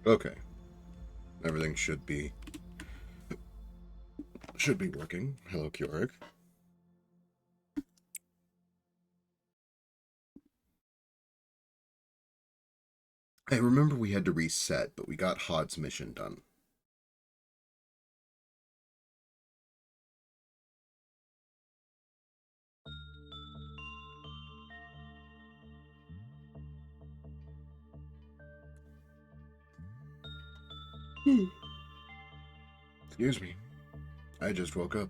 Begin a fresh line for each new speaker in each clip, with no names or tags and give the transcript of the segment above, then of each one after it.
Okay. Everything should be working. Hello, Keurig. I remember we had to reset, but we got Hod's mission done. Excuse me. I just woke up.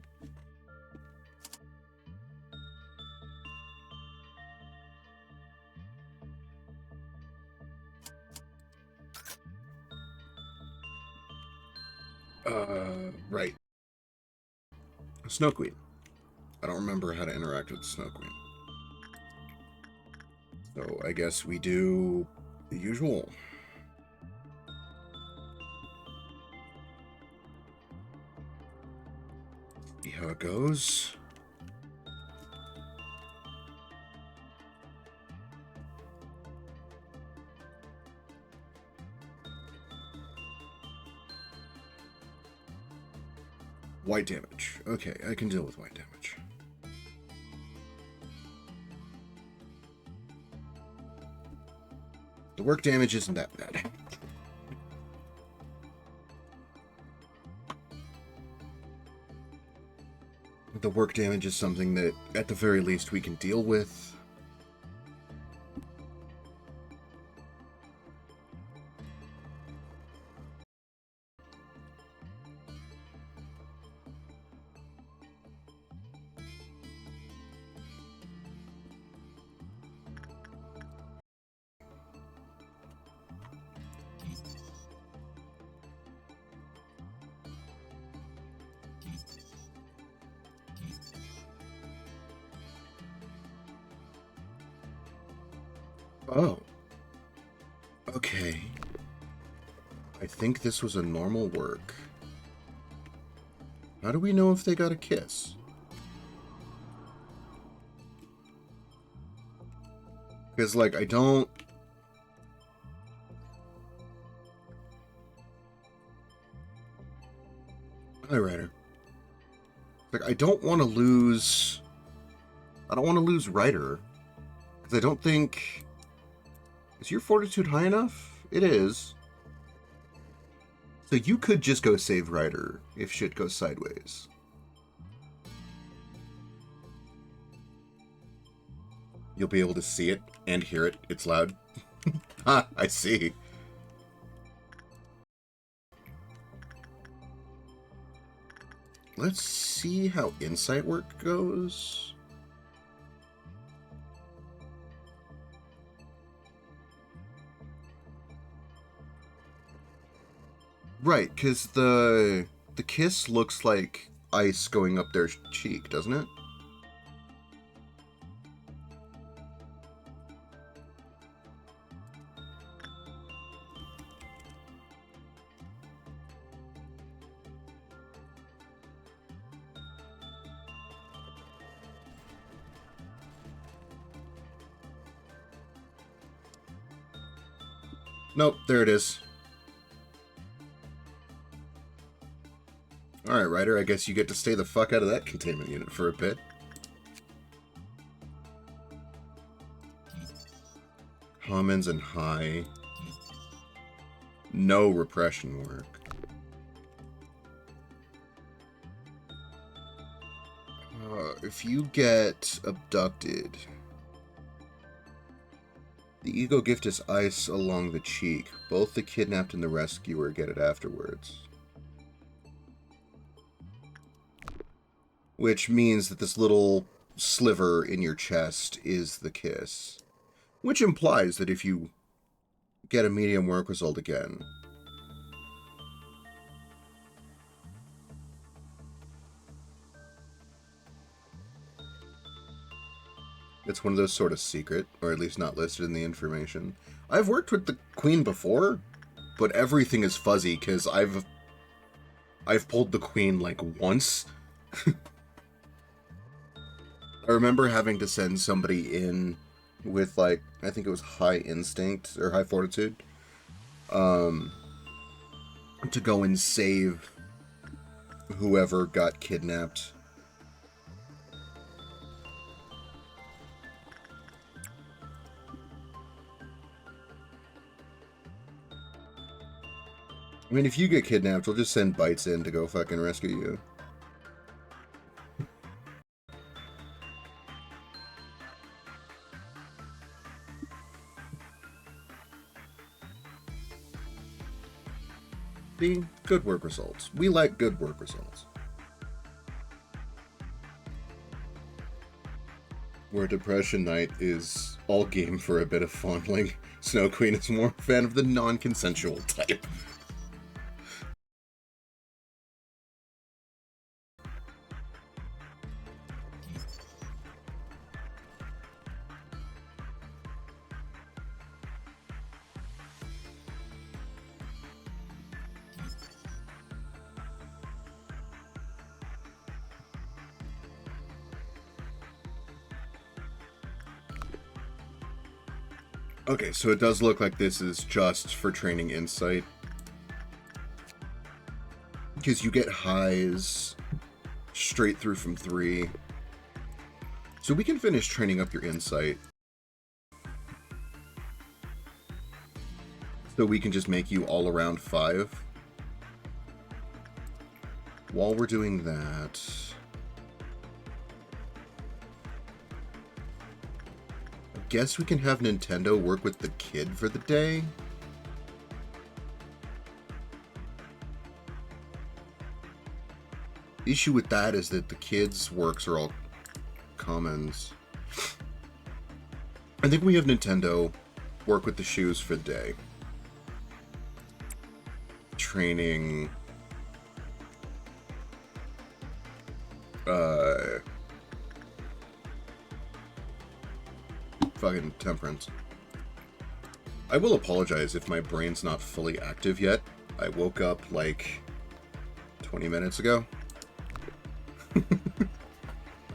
Right. Snow Queen. I don't remember how to interact with Snow Queen. So I guess we do the usual. See how it goes. White damage. Okay, I can deal with white damage. The work damage isn't that bad. The work damage is something that, at the very least, we can deal with. Oh. Okay. I think this was a normal work. How do we know if they got a kiss? Because, like, I don't... Hi, Ryder. Like, I don't want to lose... I don't want to lose Ryder. Because I don't think... Is your fortitude high enough? It is. So you could just go save Ryder if shit goes sideways. You'll be able to see it and hear it. It's loud. Ah, I see. Let's see how insight work goes. Right, because the kiss looks like ice going up their cheek, doesn't it? Nope, there it is. Alright, Ryder, I guess you get to stay the fuck out of that containment unit for a bit. Commons and high. No repression work. If you get abducted... The ego gift is ice along the cheek. Both the kidnapped and the rescuer get it afterwards. Which means that this little sliver in your chest is the kiss. Which implies that if you get a medium work result again... It's one of those sort of secret, or at least not listed in the information. I've worked with the Queen before, but everything is fuzzy, because I've pulled the Queen, like, once. I remember having to send somebody in with, like, I think it was high instinct, or high fortitude. to go and save whoever got kidnapped. I mean, if you get kidnapped, we'll just send Bites in to go fucking rescue you. See? Good work results. We like good work results. Where Depression Knight is all game for a bit of fondling, Snow Queen is more a fan of the non-consensual type. Okay, so it does look like this is just for training insight. Because you get highs straight through from 3. So we can finish training up your insight. So we can just make you all around 5. While we're doing that... guess we can have Nintendo work with the kid for the day. The issue with that is that the kids' works are all commons. I think we have Nintendo work with the shoes for the day. Training... fucking Temperance. I will apologize if my brain's not fully active yet. I woke up like 20 minutes ago.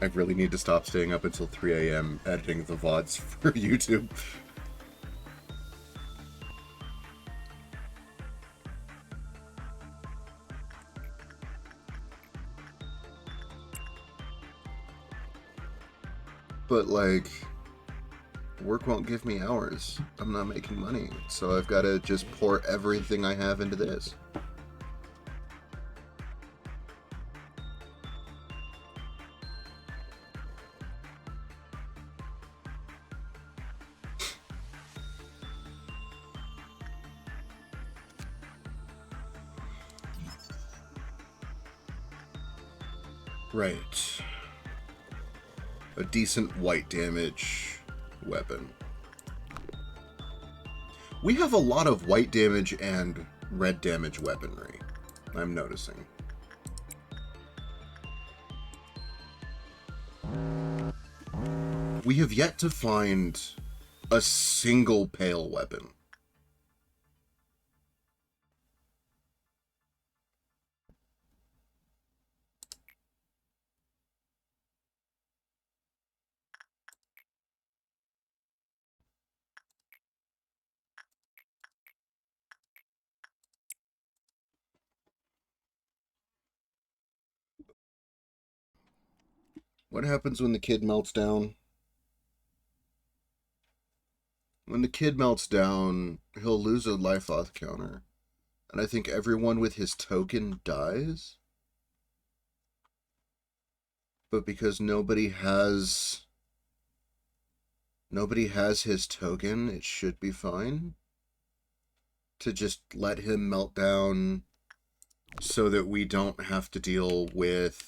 I really need to stop staying up until 3 a.m. editing the VODs for YouTube. But like... work won't give me hours. I'm not making money. So I've got to just pour everything I have into this. Right. A decent white damage weapon. We have a lot of white damage and red damage weaponry, I'm noticing. We have yet to find a single pale weapon. What happens when the kid melts down? When the kid melts down, he'll lose a life loss counter. And I think everyone with his token dies. But because nobody has his token, it should be fine to just let him melt down so that we don't have to deal with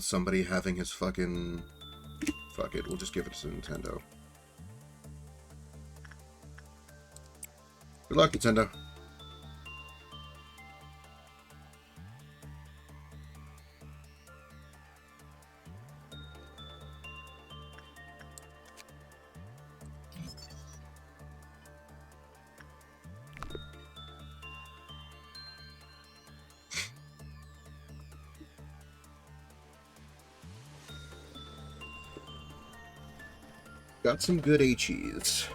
somebody having his fucking... Fuck it, we'll just give it to Nintendo. Good luck, Nintendo. Got some good HEs.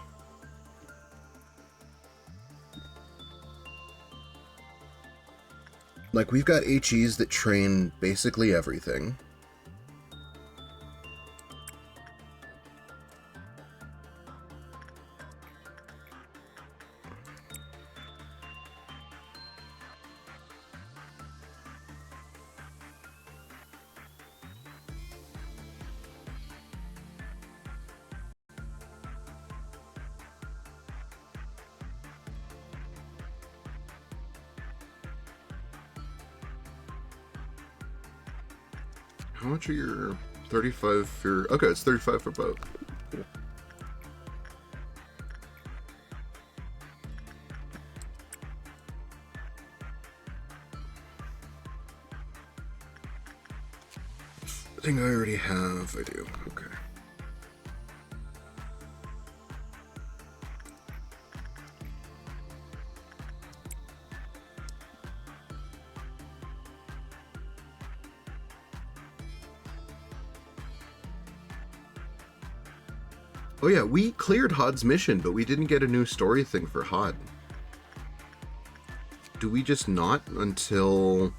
Like, we've got HEs that train basically everything. How much are your 35 for... Okay, it's 35 for both. Cool. I think I already have. I do. Okay. Oh yeah, we cleared Hod's mission, but we didn't get a new story thing for Hod. Do we just not until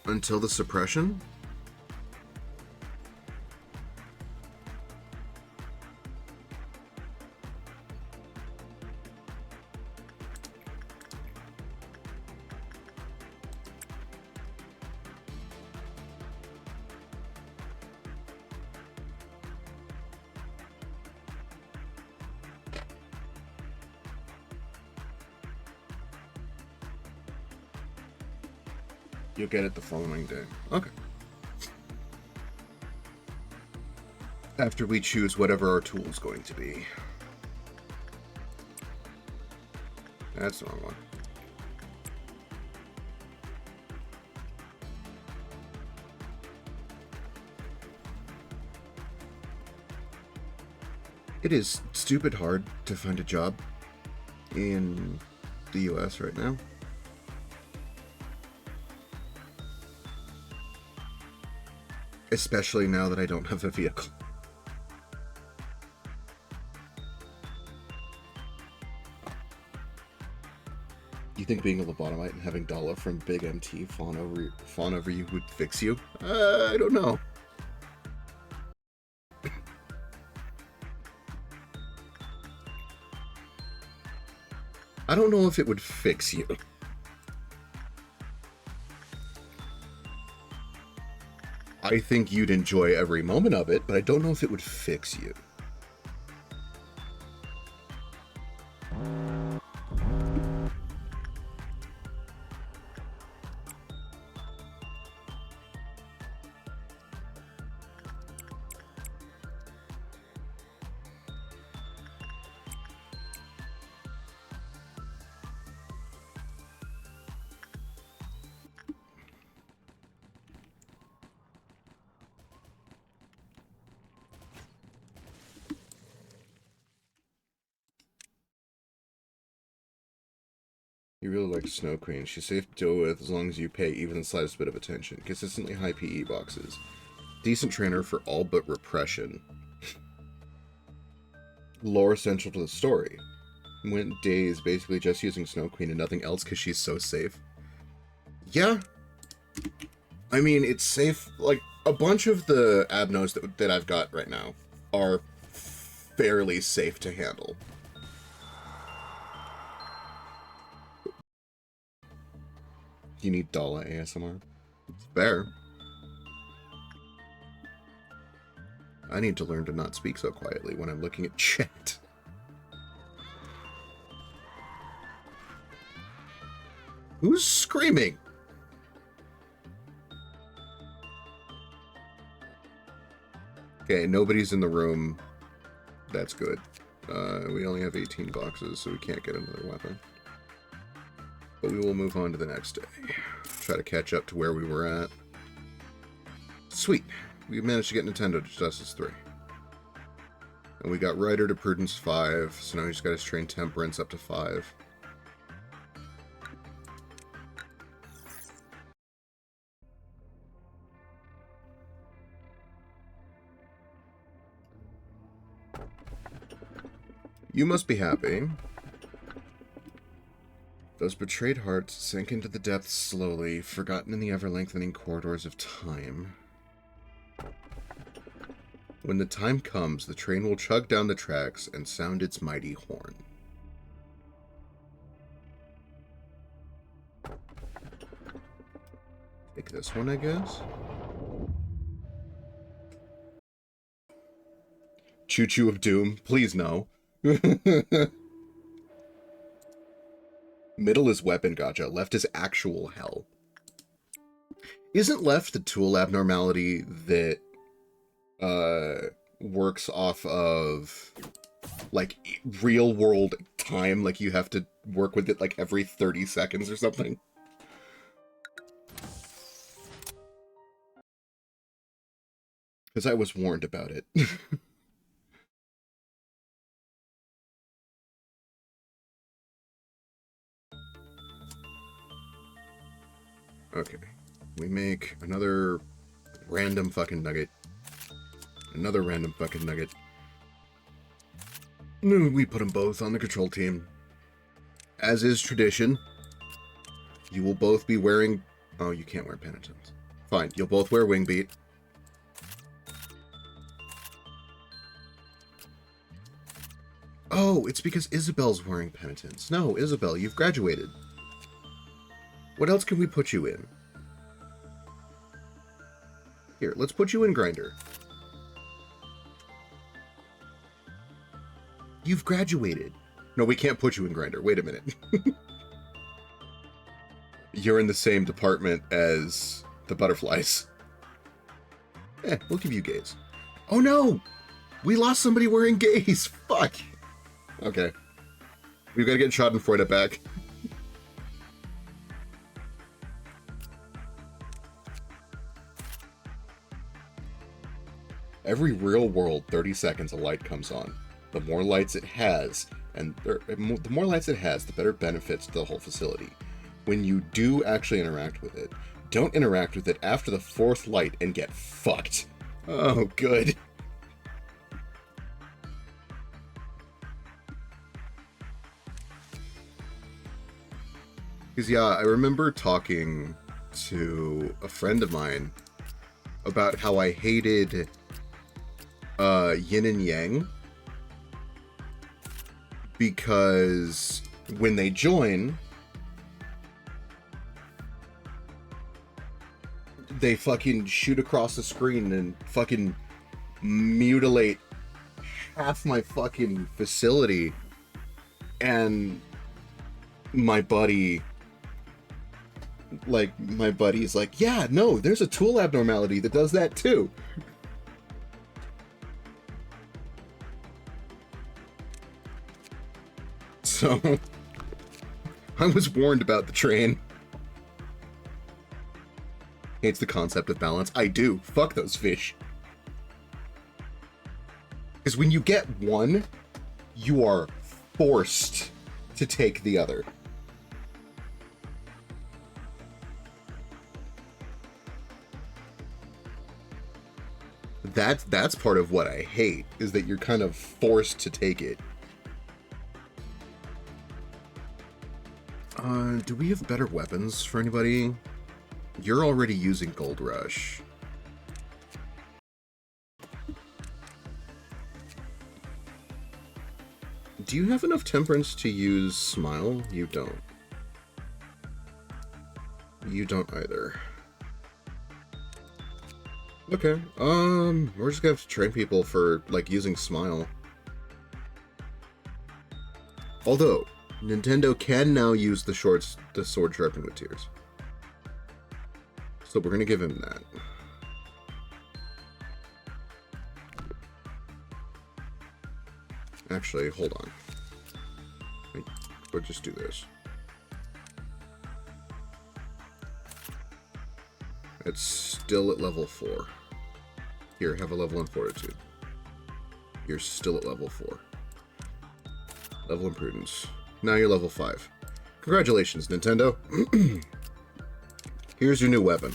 the suppression? You'll get it the following day. Okay. After we choose whatever our tool's going to be. That's the wrong one. It is stupid hard to find a job in the US right now. Especially now that I don't have a vehicle. You think being a lobotomite and having Dala from Big MT fawn over you would fix you? I don't know. I don't know if it would fix you. I think you'd enjoy every moment of it, but I don't know if it would fix you. You really like Snow Queen. She's safe to deal with as long as you pay even the slightest bit of attention. Consistently high PE boxes. Decent trainer for all but repression. Lore essential to the story. Went days basically just using Snow Queen and nothing else because she's so safe. Yeah. I mean, it's safe. Like, a bunch of the Abnos that I've got right now are fairly safe to handle. You need Dala ASMR. It's fair. I need to learn to not speak so quietly when I'm looking at chat. Who's screaming? Okay, nobody's in the room. That's good. We only have 18 boxes, so we can't get another weapon. But we will move on to the next day. Try to catch up to where we were at. Sweet. We managed to get Nintendo to Justice 3. And we got Ryder to Prudence 5, so now he's got his train Temperance up to 5. You must be happy. Those betrayed hearts sank into the depths slowly, forgotten in the ever-lengthening corridors of time. When the time comes, the train will chug down the tracks and sound its mighty horn. Take this one, I guess. Choo-choo of doom. Please no. Middle is weapon gotcha. Left is actual hell. Isn't left the tool abnormality that works off of like real world time? Like you have to work with it like every 30 seconds or something? Because I was warned about it. Okay. We make another random fucking nugget. Another random fucking nugget. We put them both on the control team. As is tradition, you will both be wearing... Oh, you can't wear penitence. Fine, you'll both wear wing beat. Oh, it's because Isabel's wearing penitence. No, Isabel, you've graduated. What else can we put you in? Here, let's put you in Grinder. You've graduated. No, we can't put you in Grinder. Wait a minute. You're in the same department as the butterflies. We'll give you gaze. Oh no! We lost somebody wearing gaze! Fuck! Okay. We've got to get Schadenfreude back. Every real world 30 seconds a light comes on. The more lights it has, the more lights it has, the better benefits to the whole facility. When you do actually interact with it, don't interact with it after the 4th light and get fucked. Oh, good. Because, yeah, I remember talking to a friend of mine about how I hated yin and yang, because when they join, they fucking shoot across the screen and fucking mutilate half my fucking facility, and my buddy's like, yeah, no, there's a tool abnormality that does that too. So, I was warned about the train. Hates the concept of balance. I do. Fuck those fish. Because when you get one, you are forced to take the other. That's part of what I hate, is that you're kind of forced to take it. Do we have better weapons for anybody? You're already using Gold Rush. Do you have enough Temperance to use Smile? You don't. You don't either. Okay, we're just gonna have to train people for, like, using Smile. Although, Nintendo can now use the sword sharpened with tears. So we're gonna give him that. Actually, hold on. Wait, we'll just do this. It's still at level 4. Here, have a level in Fortitude. You're still at level 4. Level in Prudence. Now you're level 5. Congratulations, Nintendo. Here's your new weapon.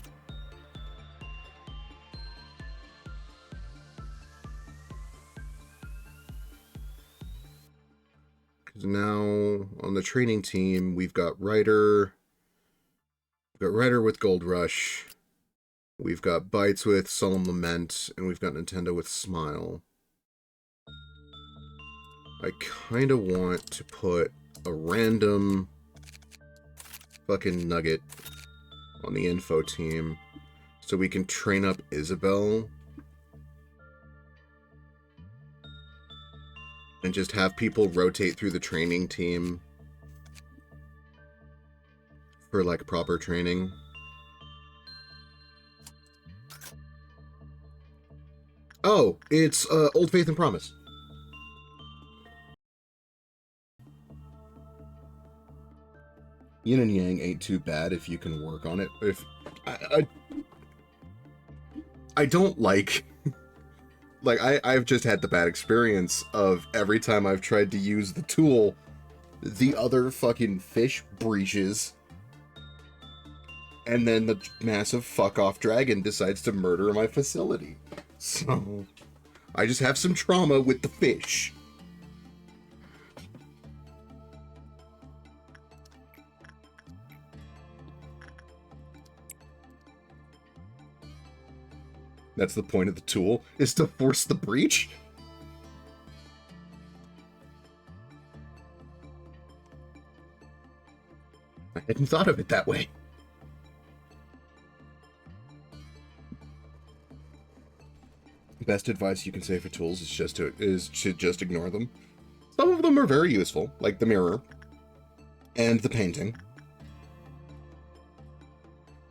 Because now on the training team, we've got Ryder. We've got Ryder with Gold Rush. We've got Bites with Solemn Lament. And we've got Nintendo with Smile. I kind of want to put a random fucking nugget on the info team so we can train up Isabelle and just have people rotate through the training team for like proper training. Oh, it's Old Faith and Promise. Yin and Yang ain't too bad if you can work on it. If I don't like I've just had the bad experience of every time I've tried to use the tool, the other fucking fish breaches, and then the massive fuck off dragon decides to murder my facility. So I just have some trauma with the fish. That's the point of the tool, is to force the breach? I hadn't thought of it that way. Best advice you can say for tools is to just ignore them. Some of them are very useful, like the mirror and the painting.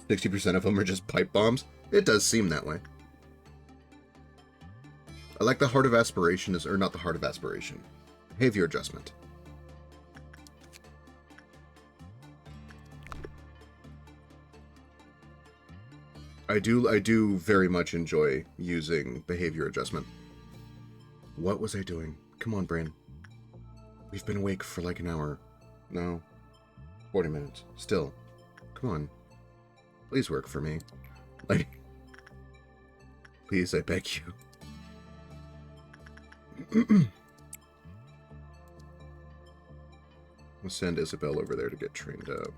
60% of them are just pipe bombs. It does seem that way. I like the Heart of Aspiration, or not the Heart of Aspiration. Behavior adjustment. I do very much enjoy using behavior adjustment. What was I doing? Come on, brain. We've been awake for like an hour. No. 40 minutes. Still. Come on. Please work for me. Like, please, I beg you. We'll send Isabelle over there to get trained up.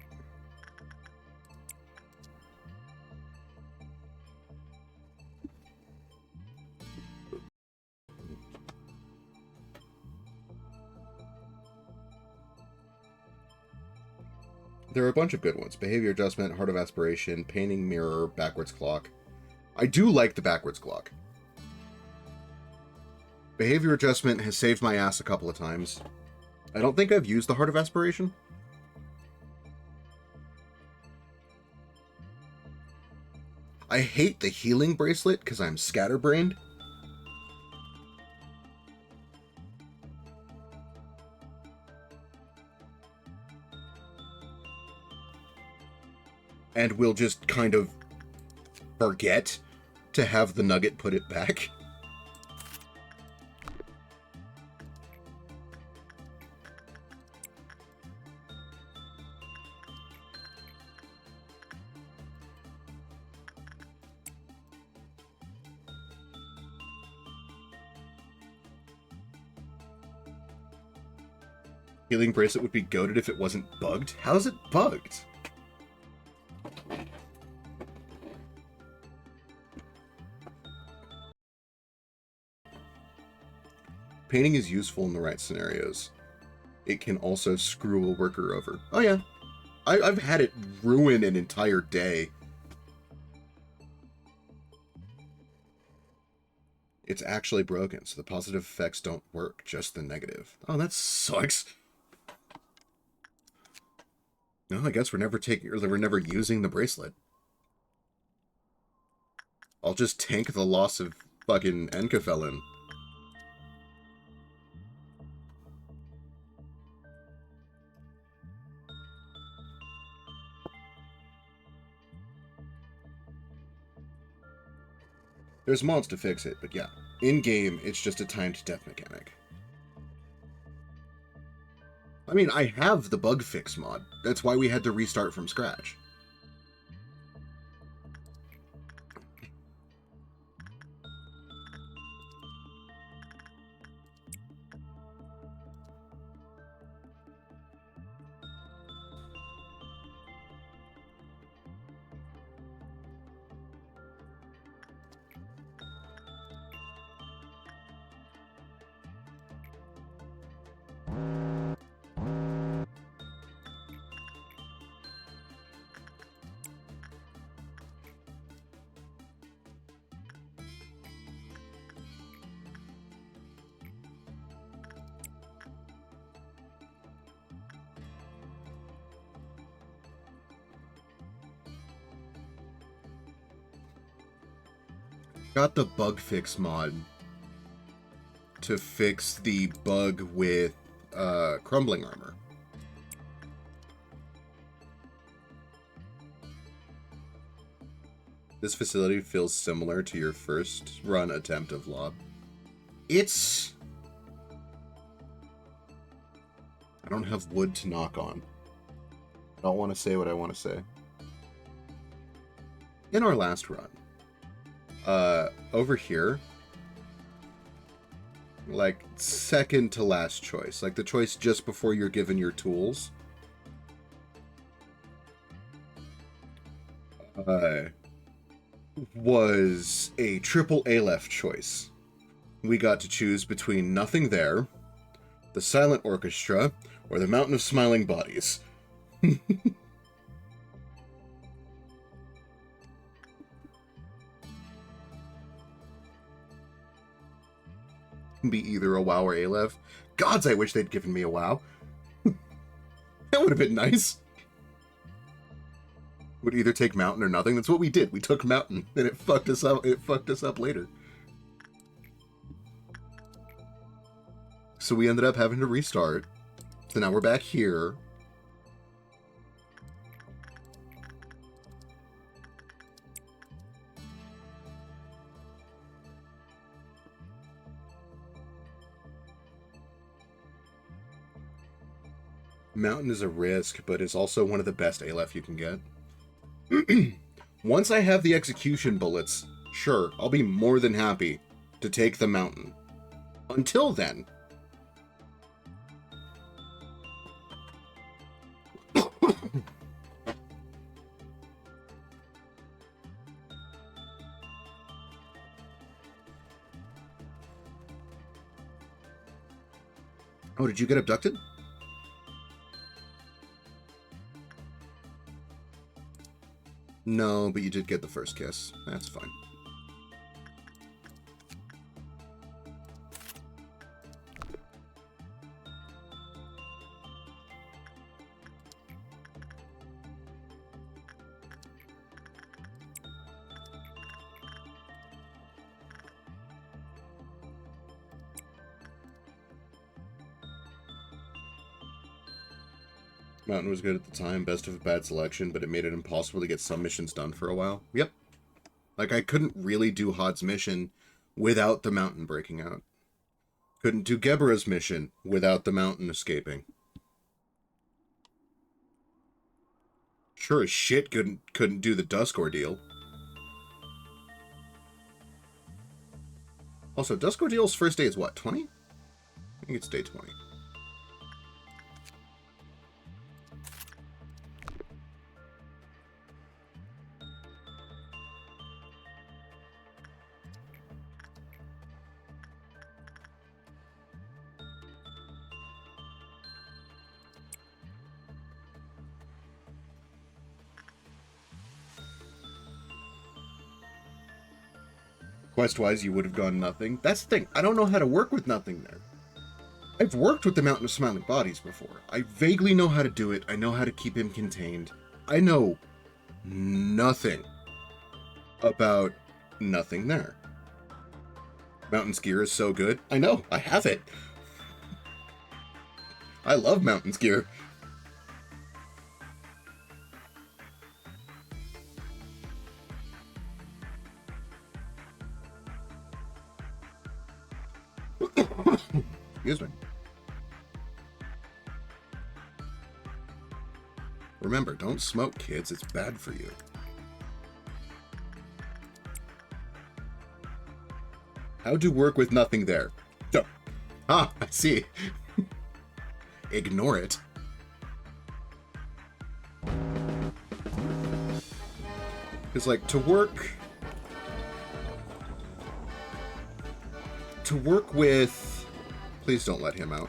There are a bunch of good ones. Behavior adjustment, Heart of Aspiration, painting, mirror, backwards clock. I do like the backwards clock. Behavior adjustment has saved my ass a couple of times. I don't think I've used the Heart of Aspiration. I hate the healing bracelet because I'm scatterbrained. And we'll just kind of forget to have the nugget put it back. Healing bracelet would be goated if it wasn't bugged. How's it bugged? Painting is useful in the right scenarios. It can also screw a worker over. Oh yeah. I've had it ruin an entire day. It's actually broken, so the positive effects don't work, just the negative. Oh, that sucks. No, I guess we're never using the bracelet. I'll just tank the loss of fucking Enkefelin. There's mods to fix it, but yeah. In-game, it's just a timed death mechanic. I mean, I have the bug fix mod. That's why we had to restart from scratch. got the bug fix mod to fix the bug with crumbling armor. This facility feels similar to your first run attempt of Lob. It's... I don't have wood to knock on. I don't want to say what I want to say. In our last run, over here, like second to last choice, like the choice just before you're given your tools, was a triple Aleph choice. We got to choose between Nothing There, the Silent Orchestra, or the Mountain of Smiling Bodies. Can be either a WoW or Aleph. Gods, I wish they'd given me a WoW. That would have been nice. Would either take Mountain or Nothing. That's what we did. We took Mountain, and it fucked us up. It fucked us up later. So we ended up having to restart. So now we're back here. Mountain is a risk, but it's also one of the best Aleph you can get. Once I have the execution bullets, sure, I'll be more than happy to take the Mountain. Until then... Oh, did you get abducted? No, but you did get the first kiss. That's fine. Mountain was good at the time, best of a bad selection, but it made it impossible to get some missions done for a while. Yep. Like, I couldn't really do Hod's mission without the Mountain breaking out. Couldn't do Gebera's mission without the Mountain escaping. Sure as shit couldn't do the Dusk Ordeal. Also, Dusk Ordeal's first day is what, 20? I think it's day 20. Quest-wise, you would have gone Nothing. That's the thing. I don't know how to work with Nothing there. I've worked with the Mountain of Smiling Bodies before. I vaguely know how to do it. I know how to keep him contained. I know nothing about Nothing There. Mountain's gear is so good. I know. I have it. I love Mountain's gear. Excuse me. Remember, don't smoke, kids. It's bad for you. How'd you work with Nothing There? Oh. Ah, I see. Ignore it. Because, like, to work with... Please don't let him out.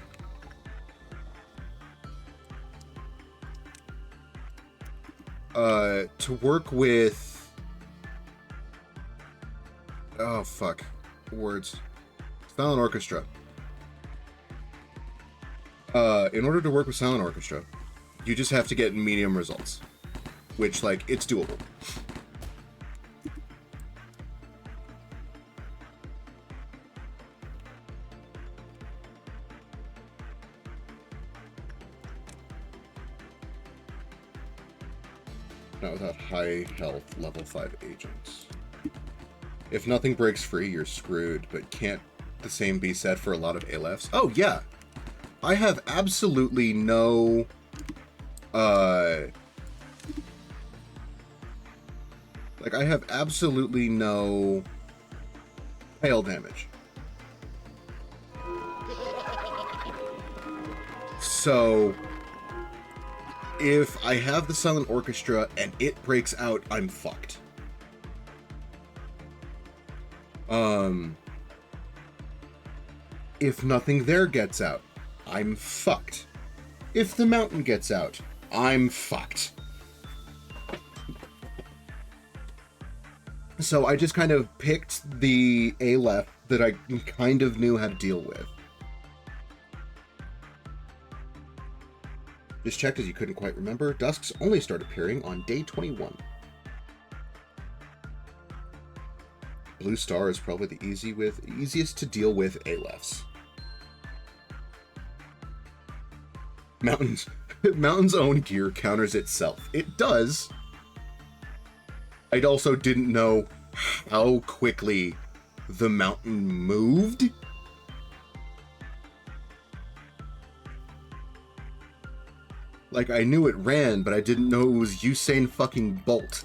To work with... Oh, fuck. Words. Silent Orchestra. In order to work with Silent Orchestra, you just have to get medium results. Which, like, it's doable. Not without high health level 5 agents. If nothing breaks free, you're screwed, but can't the same be said for a lot of Aleph? Oh, yeah. I have absolutely no... Like, I have absolutely no hail damage. So, if I have the Silent Orchestra and it breaks out, I'm fucked. If nothing there gets out, I'm fucked. If the mountain gets out, I'm fucked. So I just kind of picked the Aleph that I kind of knew how to deal with. Just checked as you couldn't quite remember. Dusks only start appearing on day 21. Blue Star is probably the easiest to deal with Alephs. Mountain's own gear counters itself. It does. I also didn't know how quickly the mountain moved. Like, I knew it ran, but I didn't know it was Usain fucking Bolt.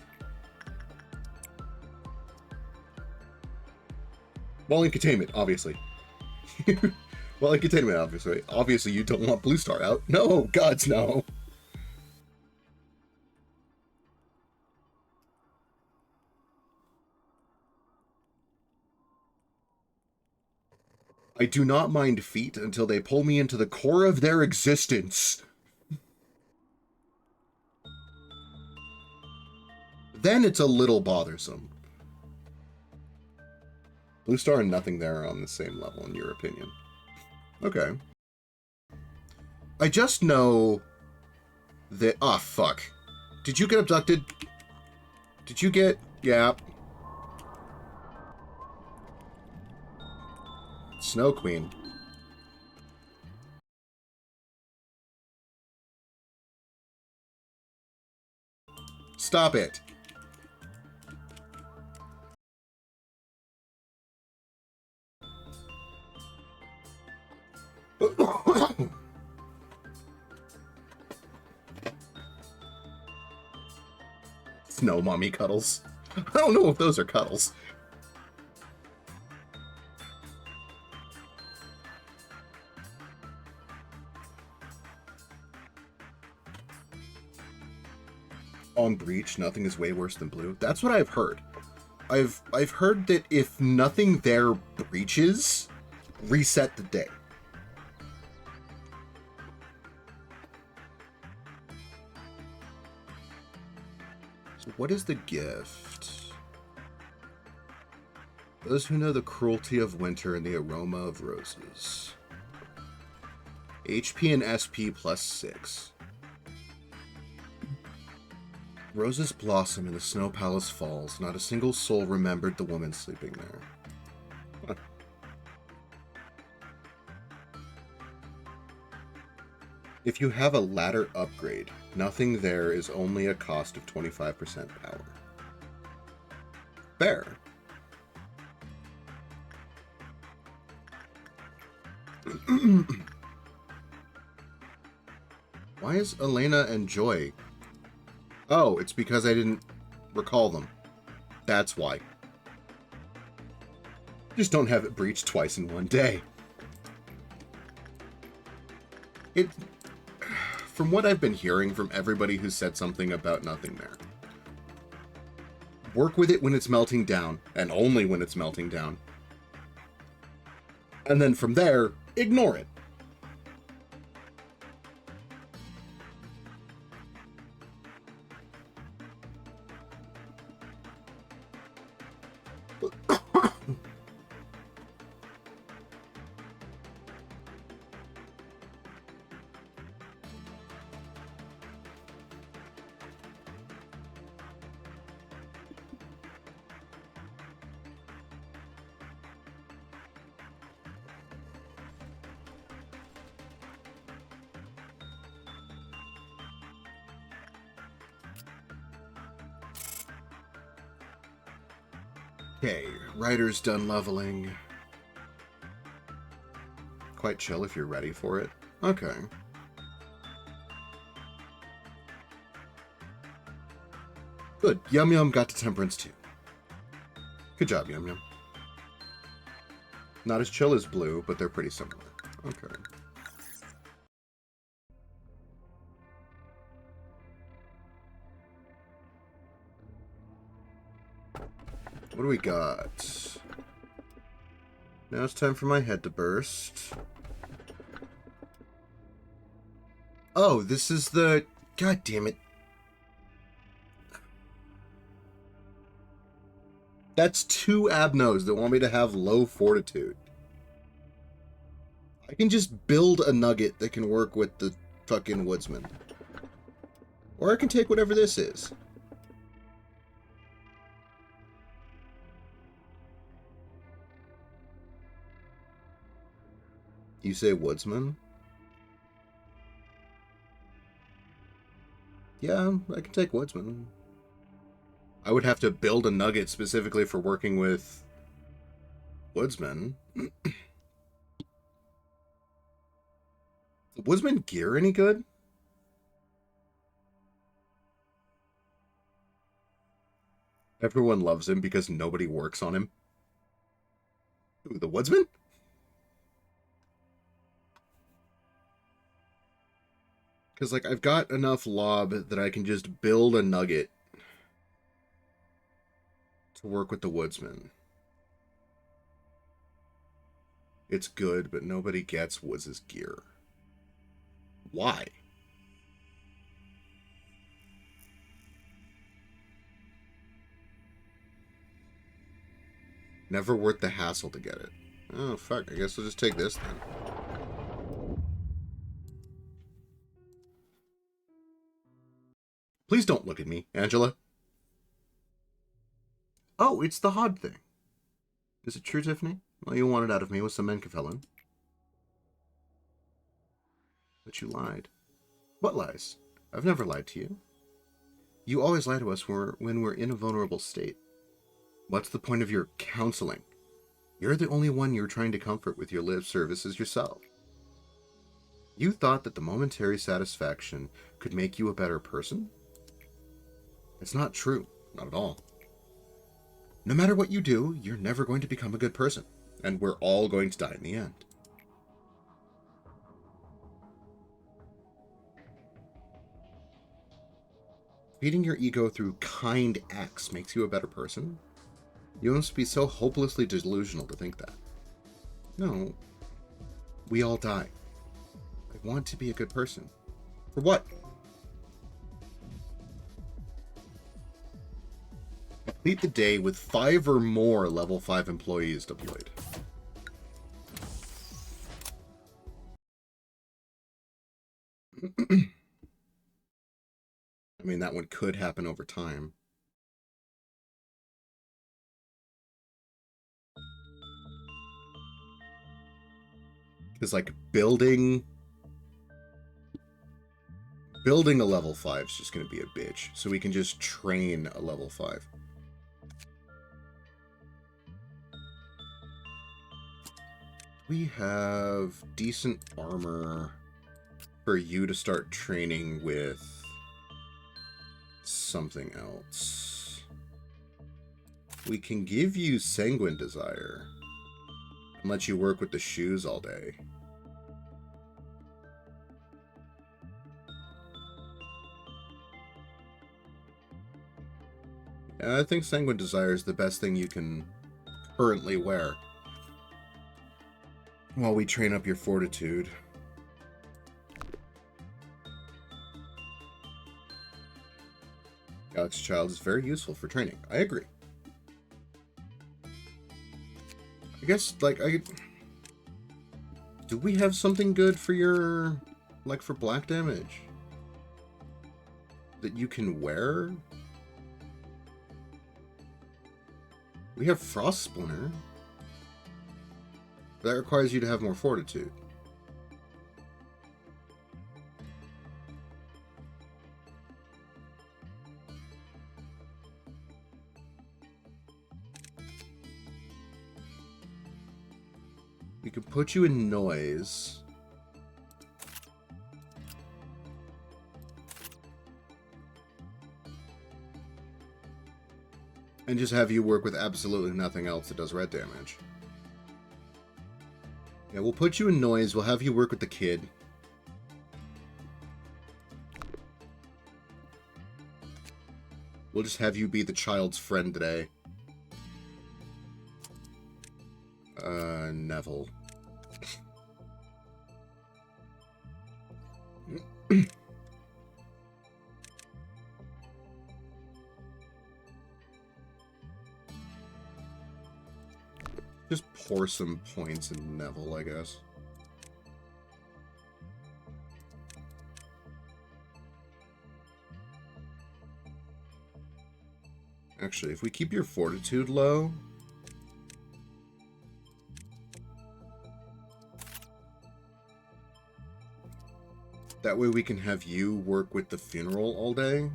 While in containment, obviously. While in containment, obviously. Obviously, you don't want Blue Star out. No, gods, no. I do not mind feet until they pull me into the core of their existence. Then it's a little bothersome. Blue Star and nothing there are on the same level, in your opinion. Okay. I just know that... Ah, fuck. Did you get abducted? Did you get... Yeah. Snow Queen. Stop it. Snow mommy cuddles. I don't know if those are cuddles. On Breach, nothing is way worse than blue. That's what I've heard. I've heard that if nothing there breaches, reset the day. So what is the gift? Those who know the cruelty of winter and the aroma of roses. HP and SP +6. Roses blossom and the snow palace falls. Not a single soul remembered the woman sleeping there. Huh. If you have a ladder upgrade, nothing there is only a cost of 25% power. Fair. Why is Elena and Joy... Oh, it's because I didn't recall them. That's why. Just don't have it breached twice in one day. From what I've been hearing from everybody who said something about nothing there. Work with it when it's melting down, and only when it's melting down. And then from there, ignore it. Okay, Ryder's done leveling. Quite chill if you're ready for it. Okay. Good. Yum Yum got to Temperance too. Good job, Yum Yum. Not as chill as Blue, but they're pretty similar. Okay. What do we got? Now it's time for my head to burst. Oh, this is the... God damn it. That's 2 Abnos that want me to have low fortitude. I can just build a nugget that can work with the fucking woodsman. Or I can take whatever this is. You say woodsman? Yeah, I can take woodsman. I would have to build a nugget specifically for working with woodsman. The woodsman gear any good? Everyone loves him because nobody works on him. Ooh, the woodsman? Because, like, I've got enough lob that I can just build a nugget to work with the woodsman. It's good, but nobody gets Woods' gear. Why? Never worth the hassle to get it. Oh, fuck. I guess we'll just take this then. Please don't look at me, Angela. Oh, it's the Hod thing. Is it true, Tiffany? Well, you wanted out of me with some Menkefelin. But you lied. What lies? I've never lied to you. You always lie to us when we're in a vulnerable state. What's the point of your counseling? You're the only one you're trying to comfort with your lip services yourself. You thought that the momentary satisfaction could make you a better person? It's not true. Not at all. No matter what you do, you're never going to become a good person. And we're all going to die in the end. Feeding your ego through kind acts makes you a better person? You must be so hopelessly delusional to think that. No. We all die. I want to be a good person. For what? Complete the day with 5 or more level 5 employees deployed. I mean, that one could happen over time. Because, like, building a level 5 is just going to be a bitch. So we can just train a level 5. We have decent armor for you to start training with something else. We can give you Sanguine Desire and let you work with the shoes all day. Yeah, I think Sanguine Desire is the best thing you can currently wear while we train up your fortitude. Galaxy Child is very useful for training. I agree. I guess, like, do we have something good for your, like, for black damage? That you can wear? We have Frost Splinter. That requires you to have more fortitude. can put you in noise. And just have you work with absolutely nothing else that does red damage. Yeah, we'll put you in noise. We'll have you work with the kid. We'll just have you be the child's friend today. Neville. Just pour some points in Neville, I guess. Actually, if we keep your fortitude low... That way we can have you work with the funeral all day.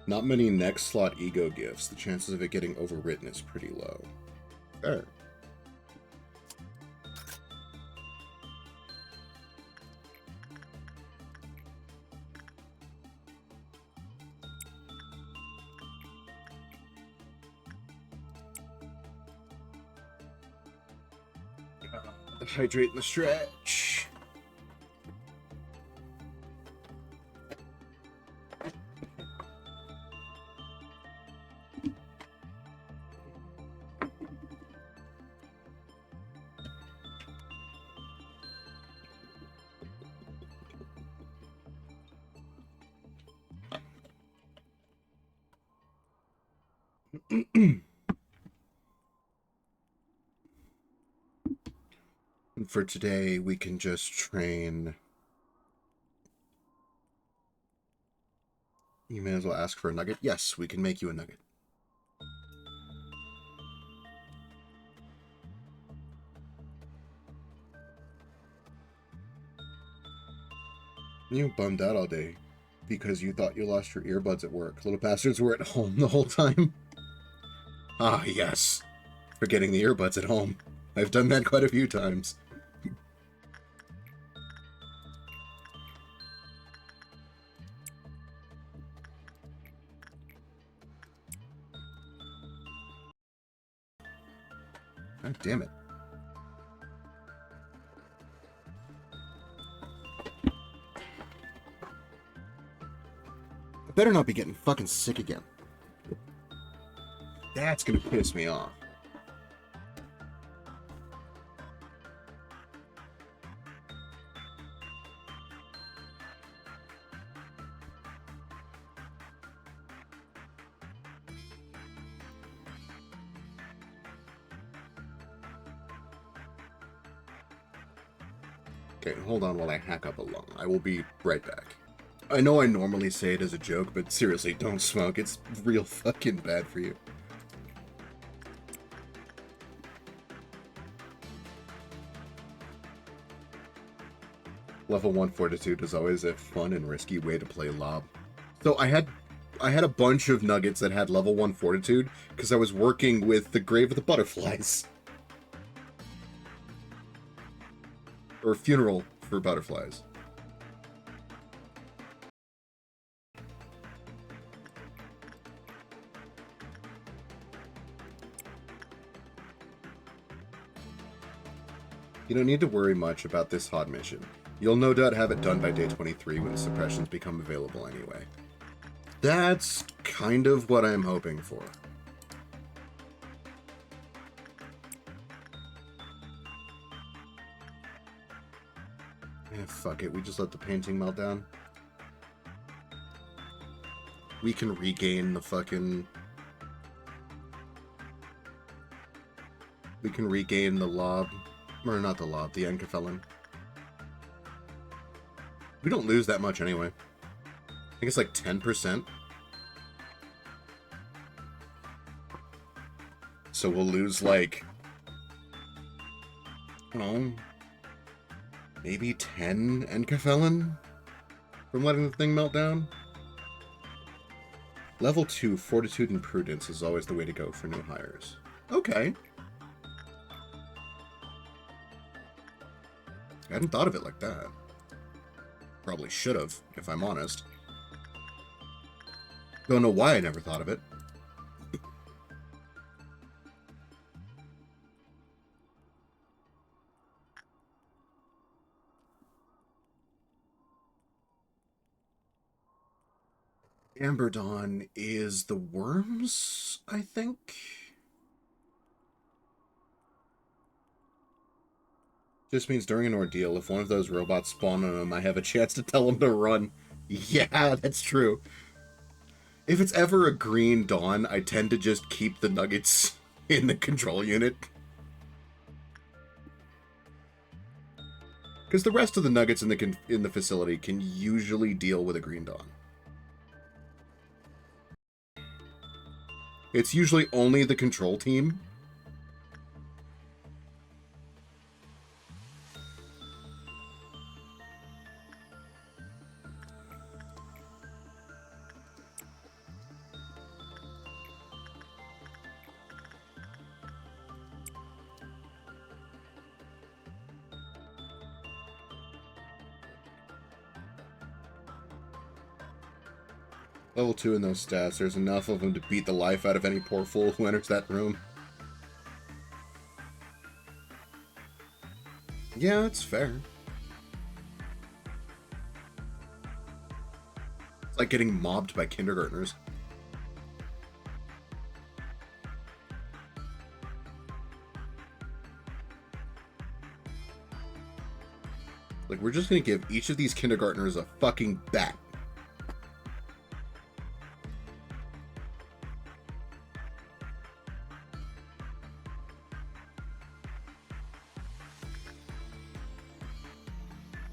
Not many next slot ego gifts. The chances of it getting overwritten is pretty low. Fair. Hydrate in the stretch. And for today, we can just train. You may as well ask for a nugget. Yes, we can make you a nugget. You bummed out all day because you thought you lost your earbuds at work. Little bastards were at home the whole time. Ah, yes. Forgetting the earbuds at home. I've done that quite a few times. God damn it. I better not be getting fucking sick again. That's gonna piss me off. Okay, hold on while I hack up a lung. I will be right back. I know I normally say it as a joke, but seriously, don't smoke. It's real fucking bad for you. Level 1 Fortitude is always a fun and risky way to play Lob. So I had a bunch of nuggets that had level 1 Fortitude because I was working with the Grave of the Butterflies. Or Funeral for Butterflies. You don't need to worry much about this HOD mission. You'll no doubt have it done by day 23 when suppressions become available anyway. That's kind of what I'm hoping for. Eh, fuck it, we just let the painting melt down. We can regain the fucking... we can regain the lob. Or not the lob, the Enkefelin. We don't lose that much anyway. I think it's like 10%. So we'll lose like, I don't know, maybe 10 Enkefelin from letting the thing melt down. Level 2, Fortitude and Prudence is always the way to go for new hires. Okay. I hadn't thought of it like that. Probably should have, if I'm honest. Don't know why I never thought of it. Amber Dawn is the worms, I think? Just means during an ordeal, if one of those robots spawn on them, I have a chance to tell them to run. Yeah, that's true. If it's ever a green dawn, I tend to just keep the nuggets in the control unit. Because the rest of the nuggets in the facility can usually deal with a green dawn. It's usually only the control team. Level 2 in those stats, there's enough of them to beat the life out of any poor fool who enters that room. Yeah, that's fair. It's like getting mobbed by kindergartners. Like, we're just gonna give each of these kindergartners a fucking bat.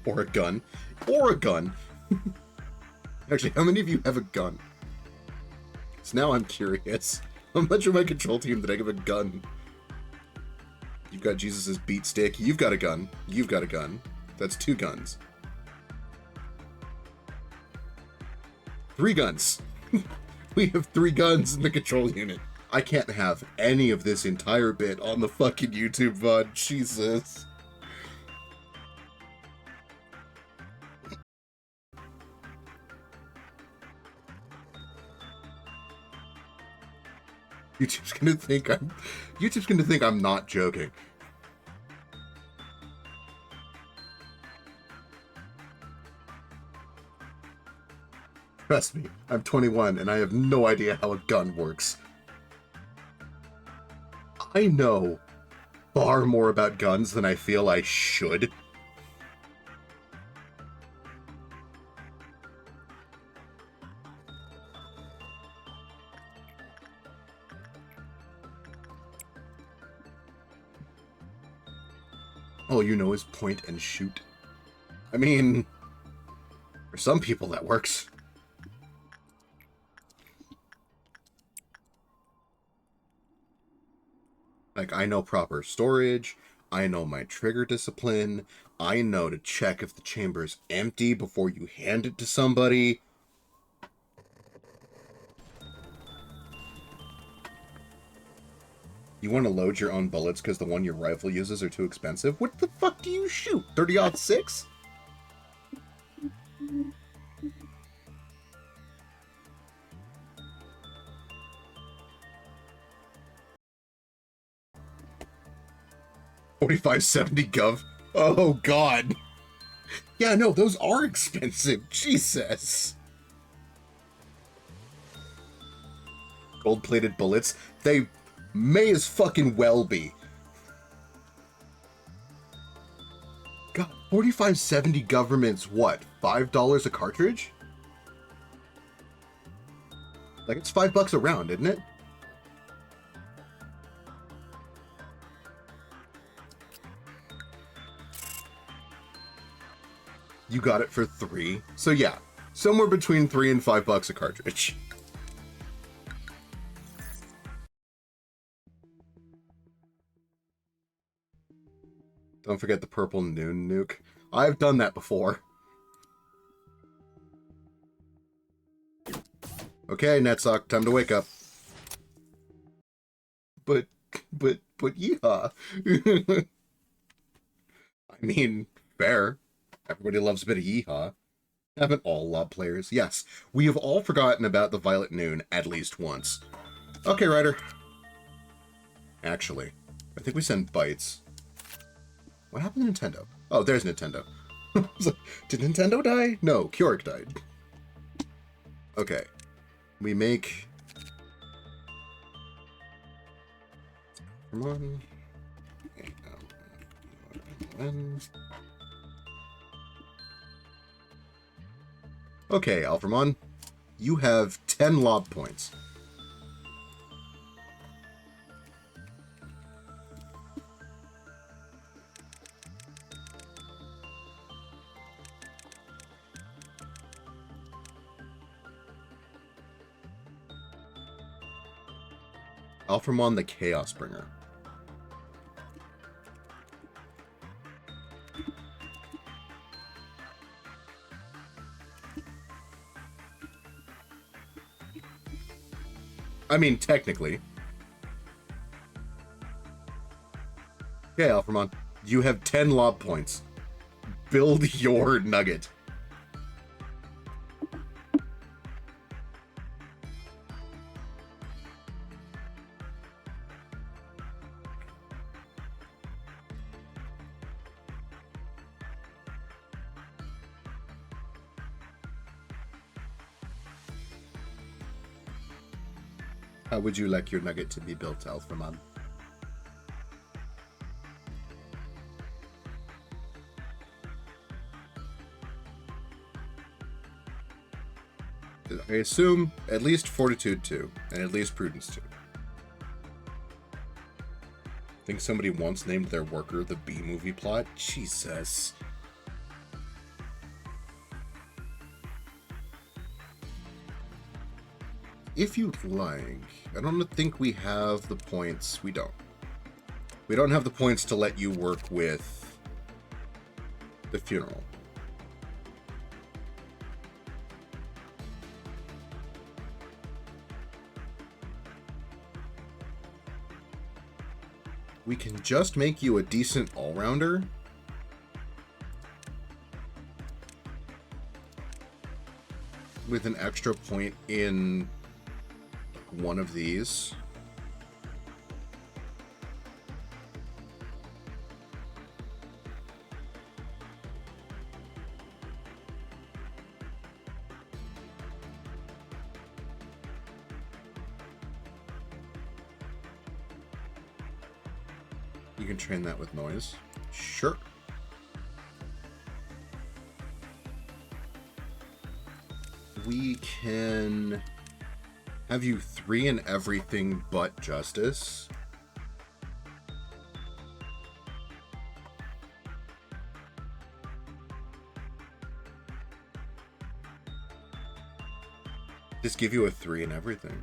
Or a gun. Or a gun. Actually, how many of you have a gun? So now I'm curious. How much of my control team did I give a gun? You've got Jesus' beat stick. You've got a gun. You've got a gun. That's 2 guns. 3 guns. We have 3 guns in the control unit. I can't have any of this entire bit on the fucking YouTube VOD. Jesus. YouTube's gonna think I'm not joking. Trust me, I'm 21 and I have no idea how a gun works. I know far more about guns than I feel I should. All you know is point and shoot. I mean, for some people that works. Like, I know proper storage, I know my trigger discipline, I know to check if the chamber's empty before you hand it to somebody. You want to load your own bullets because the one your rifle uses are too expensive? What the fuck do you shoot? 30-06? $45.70 gov. Oh god. Yeah, no, those are expensive. Jesus. Gold-plated bullets. They may as fucking well be. God, 45.70 government's what? $5 a cartridge? Like, it's $5 a round, isn't it? You got it for $3. So yeah, somewhere between $3 and $5 a cartridge. Don't forget the purple noon nuke. I've done that before. Okay, Netsuck, time to wake up. But yeehaw. I mean, fair. Everybody loves a bit of yeehaw. Haven't all Lob players? Yes, we have all forgotten about the Violet Noon at least once. Okay, Ryder. Actually, I think we send Bytes. What happened to Nintendo? Oh, there's Nintendo. Did Nintendo die? No, Keurig died. Okay. We make... Come on. Okay, Alphamon. You have 10 lob points. Alphamon the Chaos Bringer. I mean, technically. Okay, Alphamon. You have 10 lob points. Build your nugget. How would you like your nugget to be built, Alphamon? I assume at least Fortitude 2, and at least Prudence 2. I think somebody once named their worker the B-movie plot. Jesus. If you'd like, I don't think we have the points. We don't. We don't have the points to let you work with the funeral. We can just make you a decent all-rounder. With an extra point in one of these. You can train that with noise. Sure. We can have you 3 in everything but justice. Just give you a 3 in everything.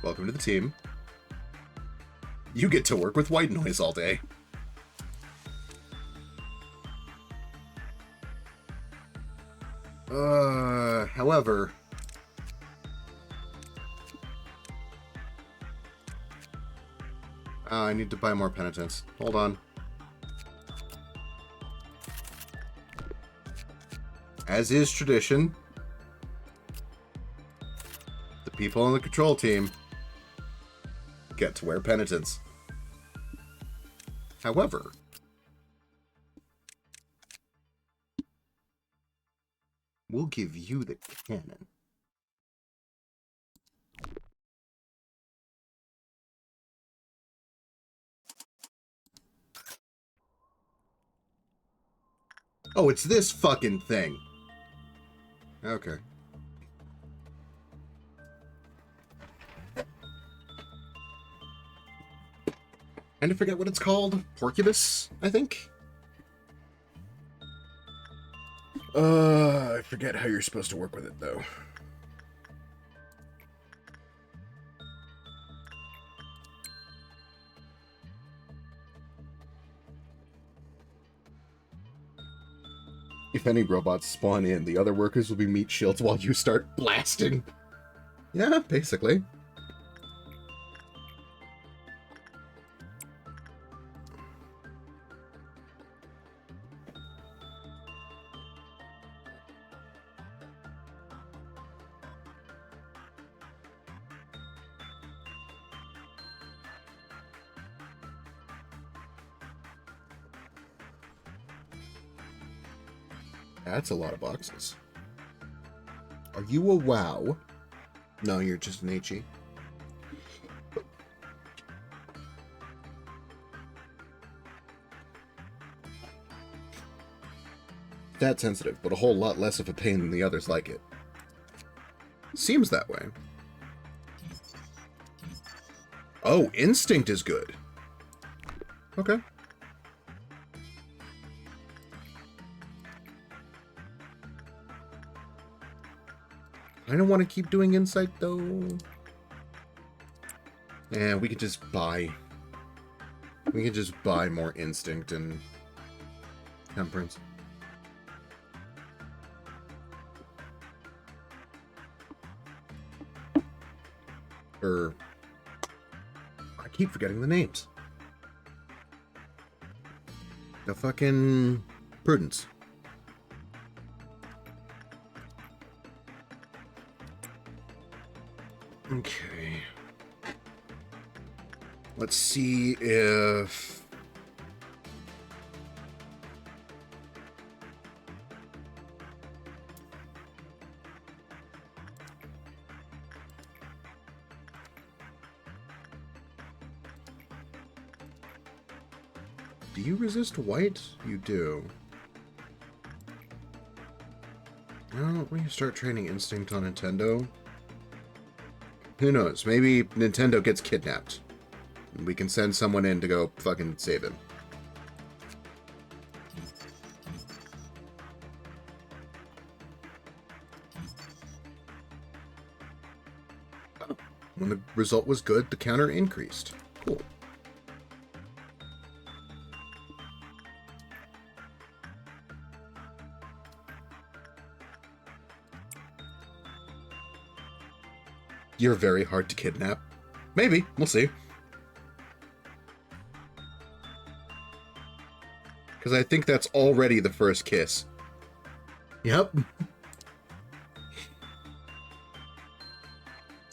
Welcome to the team. You get to work with white noise all day. However, I need to buy more penitence. Hold on. As is tradition, the people on the control team get to wear penitence. However, we'll give you the cannon. Oh, it's this fucking thing. Okay. kind of forget what it's called. Porcubus, I think? I forget how you're supposed to work with it, though. If any robots spawn in, the other workers will be meat shields while you start blasting. Yeah, basically. That's a lot of boxes. Are you a WoW? No, you're just an HE. That sensitive, but a whole lot less of a pain than the others like it. Seems that way. Oh, instinct is good. Okay. I don't want to keep doing insight, though. Yeah, we could just buy... We could just buy more instinct and temperance. I keep forgetting the names. The fucking prudence. Okay. Let's see if... Do you resist white? You do. Well, when you start training instinct on Nintendo... Who knows? Maybe Nintendo gets kidnapped. And we can send someone in to go fucking save him. When the result was good, the counter increased. Cool. You're very hard to kidnap. Maybe. We'll see. Because I think that's already the first kiss. Yep.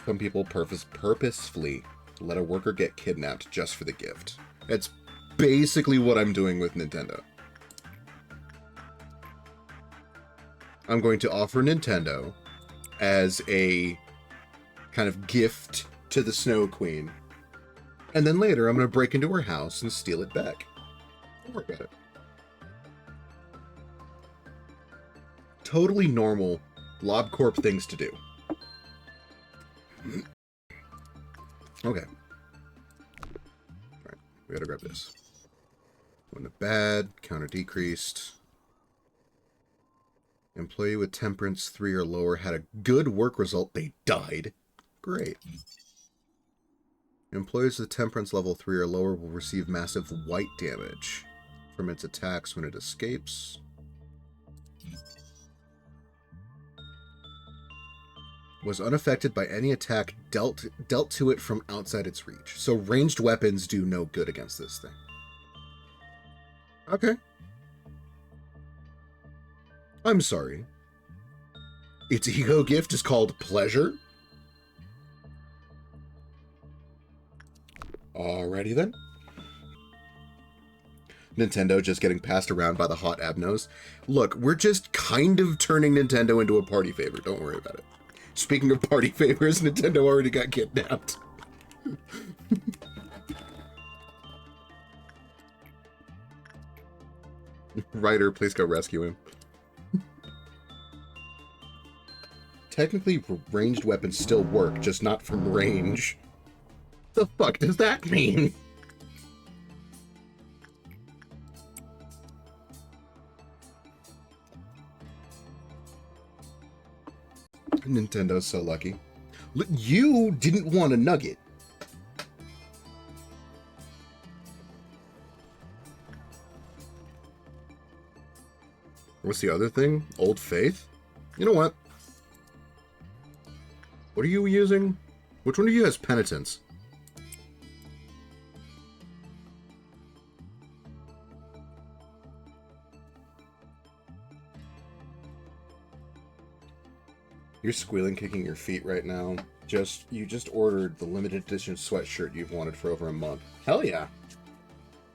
Some people purposefully let a worker get kidnapped just for the gift. That's basically what I'm doing with Nintendo. I'm going to offer Nintendo as a kind of gift to the Snow Queen. And then later, I'm going to break into her house and steal it back. Don't worry about it. Totally normal LobCorp things to do. Okay. Alright, we gotta grab this. When the bad, counter decreased. Employee with temperance 3 or lower had a good work result. They died. Great. Employees with temperance level 3 or lower will receive massive white damage from its attacks when it escapes. Was unaffected by any attack dealt to it from outside its reach. So ranged weapons do no good against this thing. Okay. I'm sorry. Its ego gift is called pleasure? Alrighty then. Nintendo just getting passed around by the hot abnos. Look, we're just kind of turning Nintendo into a party favor. Don't worry about it. Speaking of party favors, Nintendo already got kidnapped. Ryder, please go rescue him. Technically, ranged weapons still work, just not from range. The fuck does that mean? Nintendo's so lucky. You didn't want a nugget. What's the other thing? Old Faith? You know what? What are you using? Which one of you has Penitence? You're squealing kicking your feet right now. You just ordered the limited edition sweatshirt you've wanted for over a month. Hell yeah.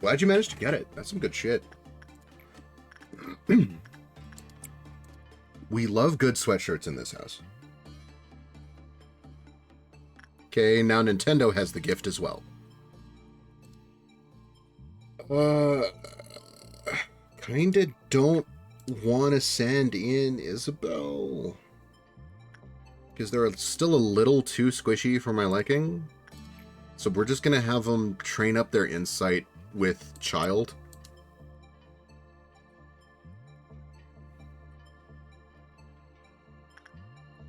Glad you managed to get it. That's some good shit. We love good sweatshirts in this house. Okay, now Nintendo has the gift as well. Kinda don't want to send in Isabel. Because they're still a little too squishy for my liking. So we're just going to have them train up their insight with Child.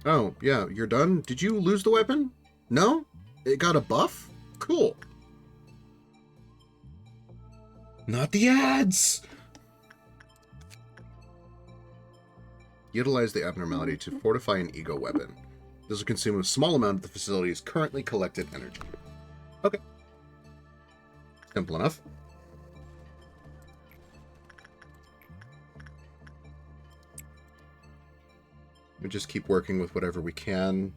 Oh, yeah, you're done? Did you lose the weapon? No? It got a buff? Cool. Not the ads! Utilize the abnormality to fortify an ego weapon. This will consume a small amount of the facility's currently collected energy. Okay. Simple enough. We just keep working with whatever we can.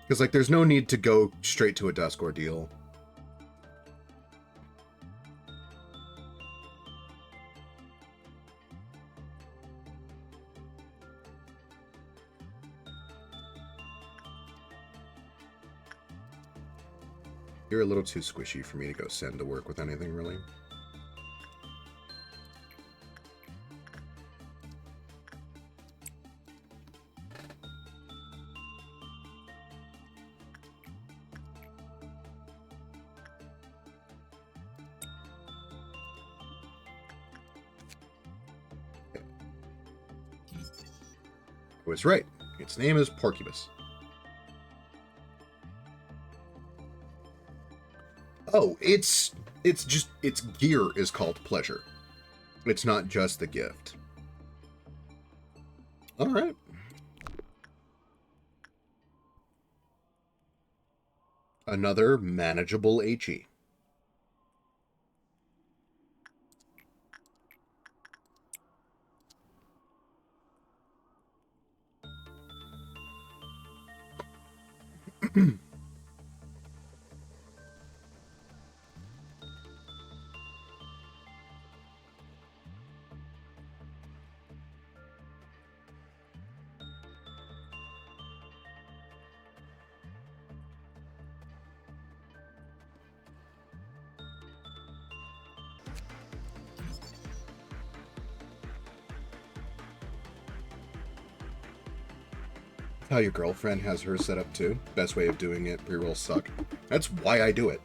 Because, like, there's no need to go straight to a dusk ordeal. You're a little too squishy for me to go send to work with anything, really. I was right. Its name is Porcubus. Oh, its gear is called Pleasure. It's not just the gift. All right. Another manageable HE. How your girlfriend has hers set up too. Best way of doing it. Pre-rolls suck. That's why I do it.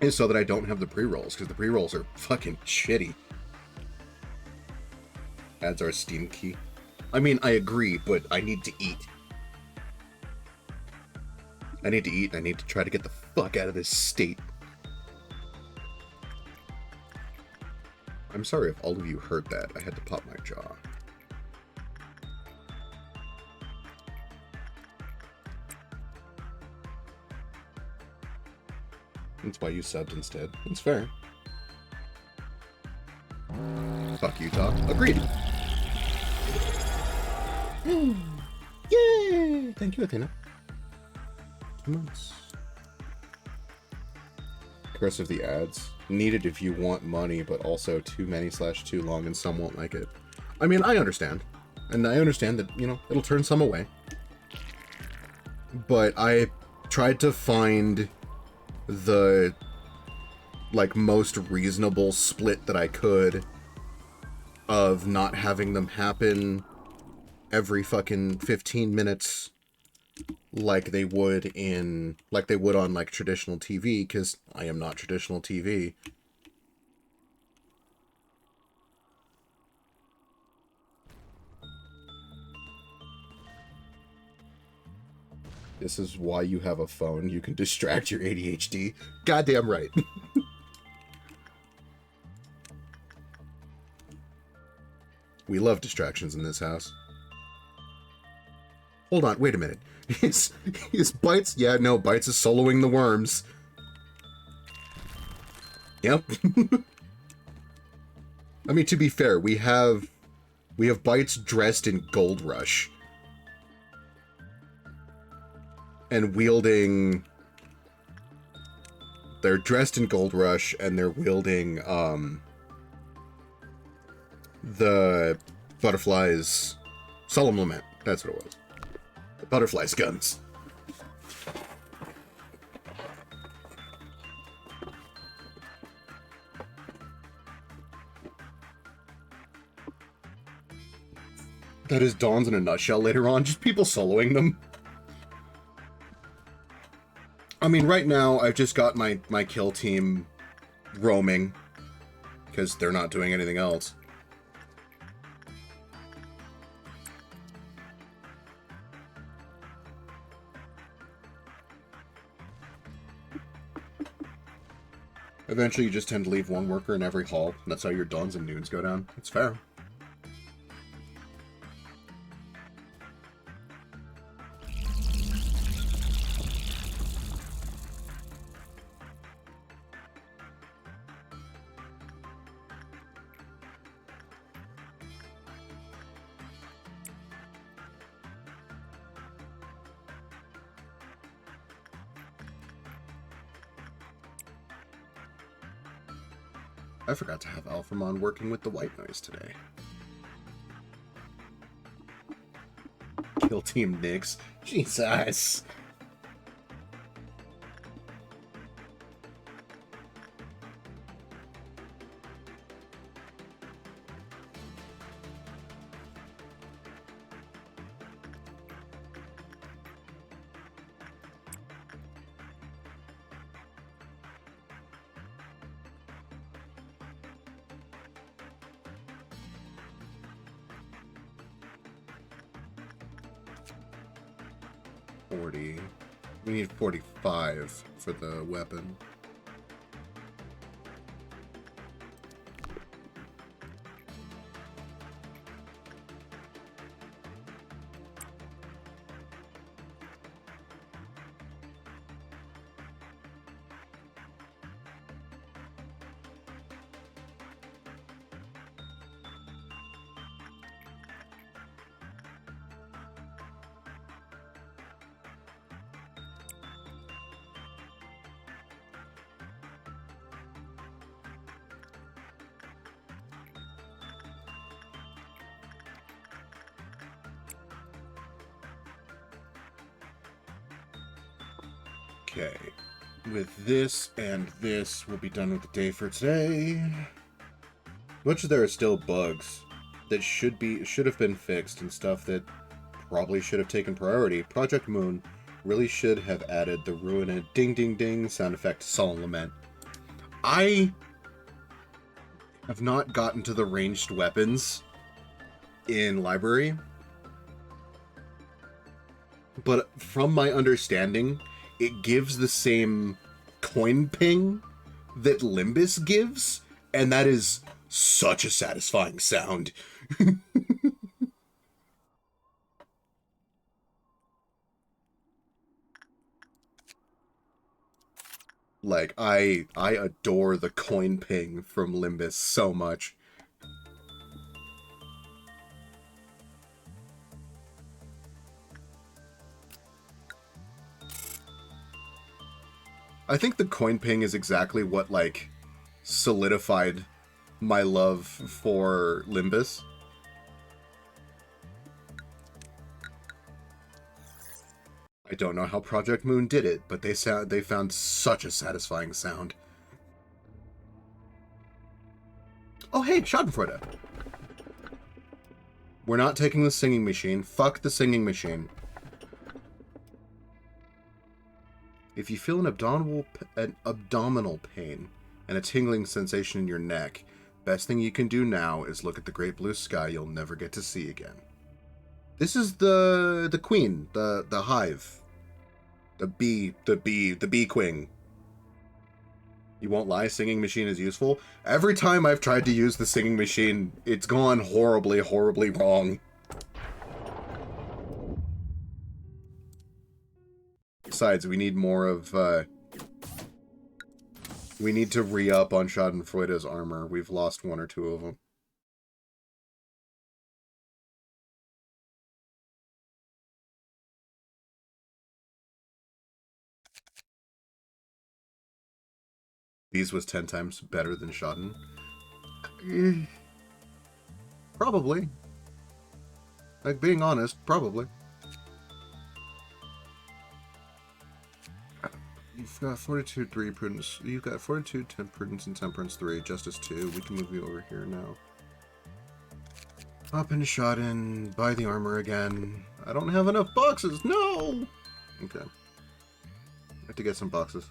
Is so that I don't have the pre-rolls, because the pre-rolls are fucking shitty. Adds our Steam key. I mean, I agree, but I need to eat. I need to eat, and I need to try to get the fuck out of this state. I'm sorry if all of you heard that. I had to pop my jaw. That's why you subbed instead. It's fair. Fuck Utah. Agreed. Yay! Thank you, Athena. 2 months. Curse of the ads. Needed if you want money, but also too many/too long and some won't like it. I mean, I understand. And I understand that, you know, it'll turn some away. But I tried to find the like most reasonable split that I could of not having them happen every fucking 15 minutes like they would on like traditional TV, because I am not traditional TV. This is why you have a phone. You can distract your ADHD. Goddamn right. We love distractions in this house. Hold on, wait a minute. His Bites... Yeah, no, Bites is soloing the worms. Yep. I mean, to be fair, we have Bites dressed in Gold Rush. And wielding... They're dressed in Gold Rush, and they're wielding, the Butterfly's Solemn Lament. That's what it was. The Butterfly's guns. That is Dawns in a nutshell later on. Just people soloing them. I mean, right now, I've just got my kill team roaming. Because they're not doing anything else. Eventually, you just tend to leave one worker in every hall. And that's how your Dawns and Noons go down. It's fair. I forgot to have Alphamon working with the white noise today. Kill Team Nyx. Jesus. We need 45 for the weapon. Okay, with this and this, we'll be done with the day for today. Much as there are still bugs that should have been fixed and stuff that probably should have taken priority, Project Moon really should have added the Ruined ding ding ding sound effect to Solemn Lament. I have not gotten to the ranged weapons in Library, but from my understanding, it gives the same coin ping that Limbus gives, and that is such a satisfying sound. Like, I adore the coin ping from Limbus so much. I think the coin ping is exactly what, like, solidified my love for Limbus. I don't know how Project Moon did it, but they found such a satisfying sound. Oh hey, Schadenfreude! We're not taking the singing machine. Fuck the singing machine. If you feel an abdominal pain and a tingling sensation in your neck, best thing you can do now is look at the great blue sky you'll never get to see again. This is the queen, the hive. The bee queen. You won't lie, singing machine is useful. Every time I've tried to use the singing machine, it's gone horribly, horribly wrong. Besides, we need more of, we need to re-up on Schadenfreude's armor. We've lost one or two of them. These was 10 times better than Schaden. Probably. Like, being honest, probably. You've got Fortitude 3, Prudence. You've got Fortitude, 10, Prudence, and Temperance 3, Justice 2. We can move you over here now. Up and Schaden, buy the armor again. I don't have enough boxes, no! Okay. I have to get some boxes.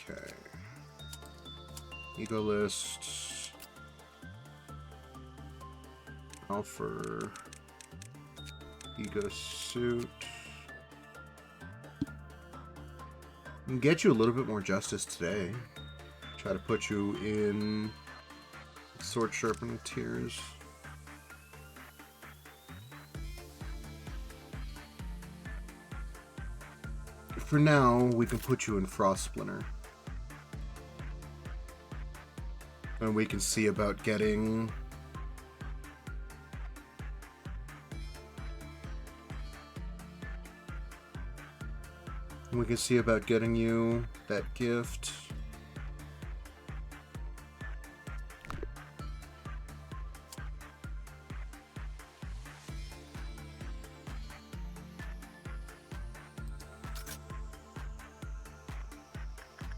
Okay. Ego list. Offer. Ego suit. Can get you a little bit more justice today. Try to put you in Sword Sharpening Tears. For now, we can put you in Frost Splinter. And we can see about getting... We can see about getting you that gift.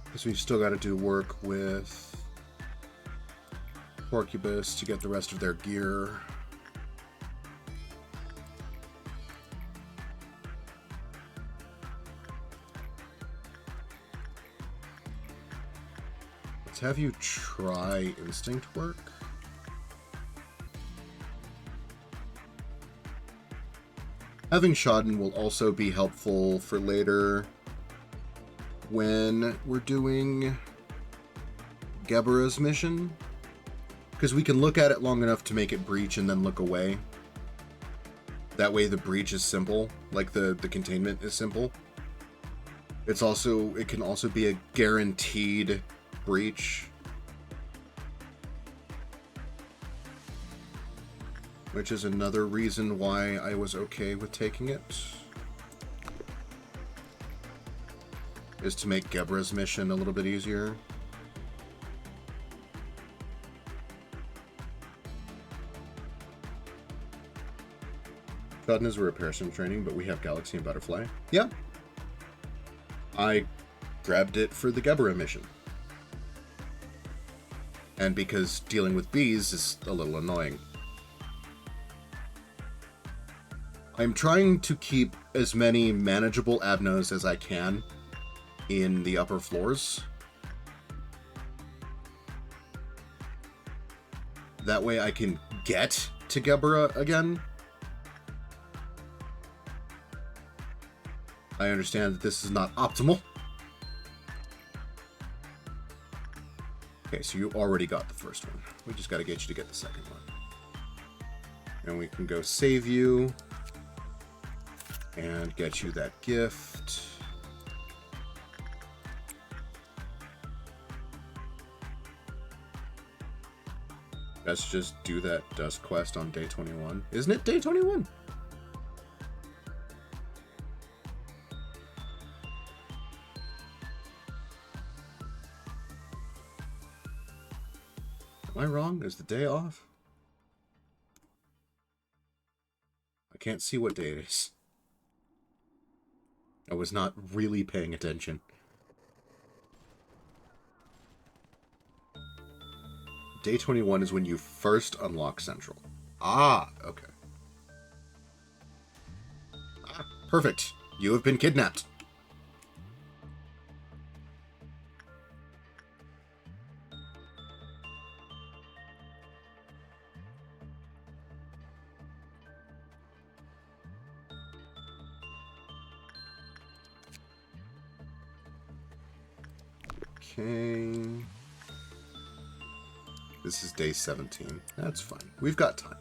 Because we've still got to do work with Porcubus to get the rest of their gear. Let's have you try instinct work. Having Schaden will also be helpful for later when we're doing Gebera's mission, because we can look at it long enough to make it breach and then look away. That way the breach is simple, like the containment is simple. It can also be a guaranteed breach, which is another reason why I was okay with taking it, is to make Gebera's mission a little bit easier. Schaden is a repair sim training, but we have Galaxy and Butterfly. Yeah. I grabbed it for the Gebera mission. And because dealing with bees is a little annoying. I'm trying to keep as many manageable Abnos as I can in the upper floors. That way I can get to Gebera again. I understand that this is not optimal. Okay, so you already got the first one. We just got to get you to get the second one. And we can go save you and get you that gift. Let's just do that dust quest on day 21. Isn't it day 21? Am I wrong? Is the day off? I can't see what day it is. I was not really paying attention. Day 21 is when you first unlock Central. Ah, okay. Ah, perfect. You have been kidnapped. Okay. This is day 17. That's fine. We've got time.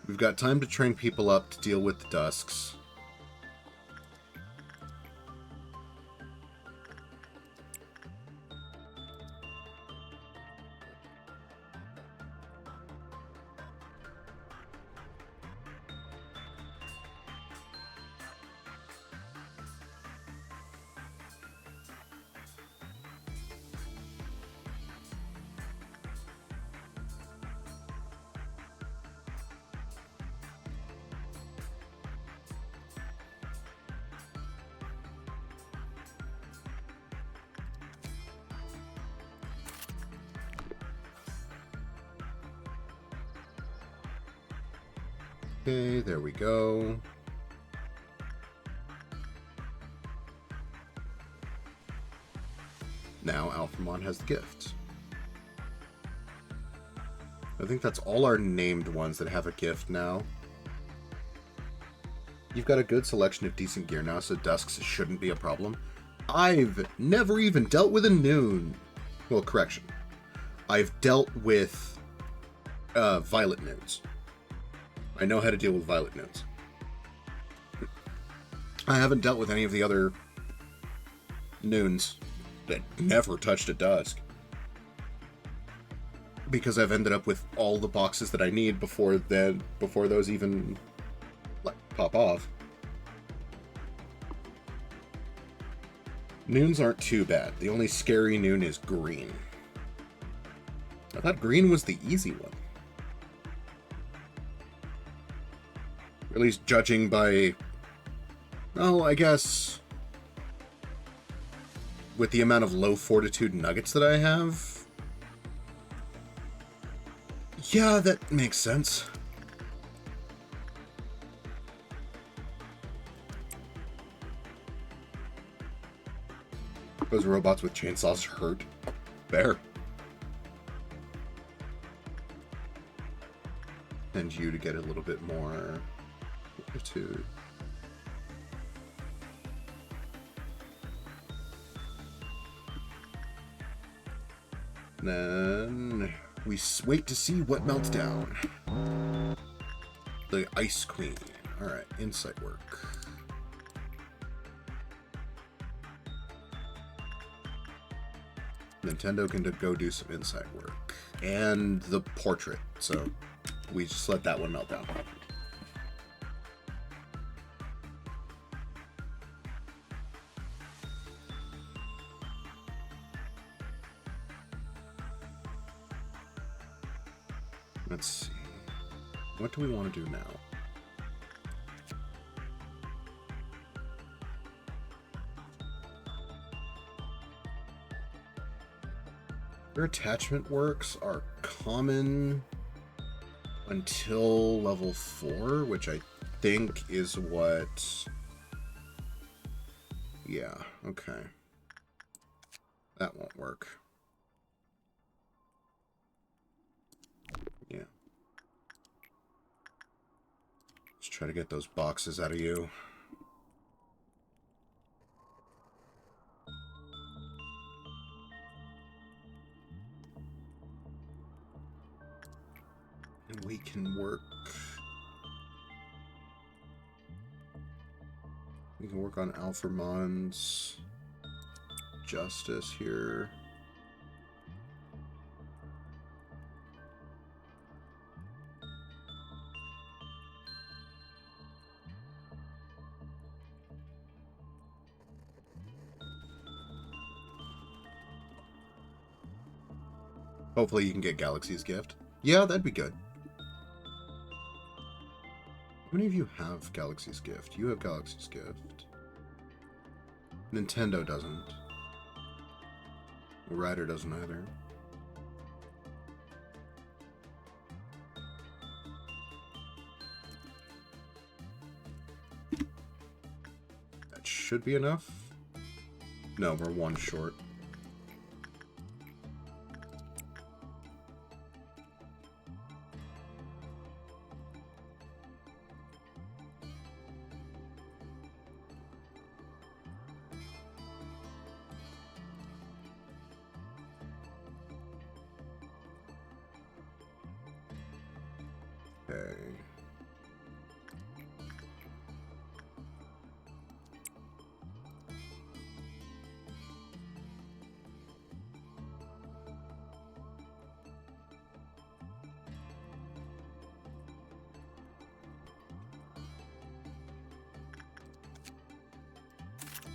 We've got time to train people up to deal with the Dusks. Okay, there we go. Now Alphamon has the gift. I think that's all our named ones that have a gift now. You've got a good selection of decent gear now, so Dusks shouldn't be a problem. I've never even dealt with a Noon. Well, correction. I've dealt with Violet Noons. I know how to deal with Violet Noons. I haven't dealt with any of the other Noons that never touched a Dusk. Because I've ended up with all the boxes that I need before those even pop off. Noons aren't too bad. The only scary Noon is green. I thought green was the easy one. Or at least judging by... well, I guess... with the amount of low fortitude nuggets that I have... yeah, that makes sense. Those robots with chainsaws hurt. Fair. And you to get a little bit more fortitude. Then we wait to see what melts down. The Ice Queen. Alright, insight work. Nintendo can go do some insight work. And the portrait, so we just let that one melt down. Let's see. What do we want to do now? Their attachment works are common until level 4, which I think is what... yeah, okay. That won't work. Yeah. Let's try to get those boxes out of you. And we can work... we can work on Alphamon's Justice here. Hopefully you can get Galaxy's Gift. Yeah, that'd be good. How many of you have Galaxy's Gift? You have Galaxy's Gift. Nintendo doesn't. Ryder doesn't either. That should be enough. No, we're one short. Okay.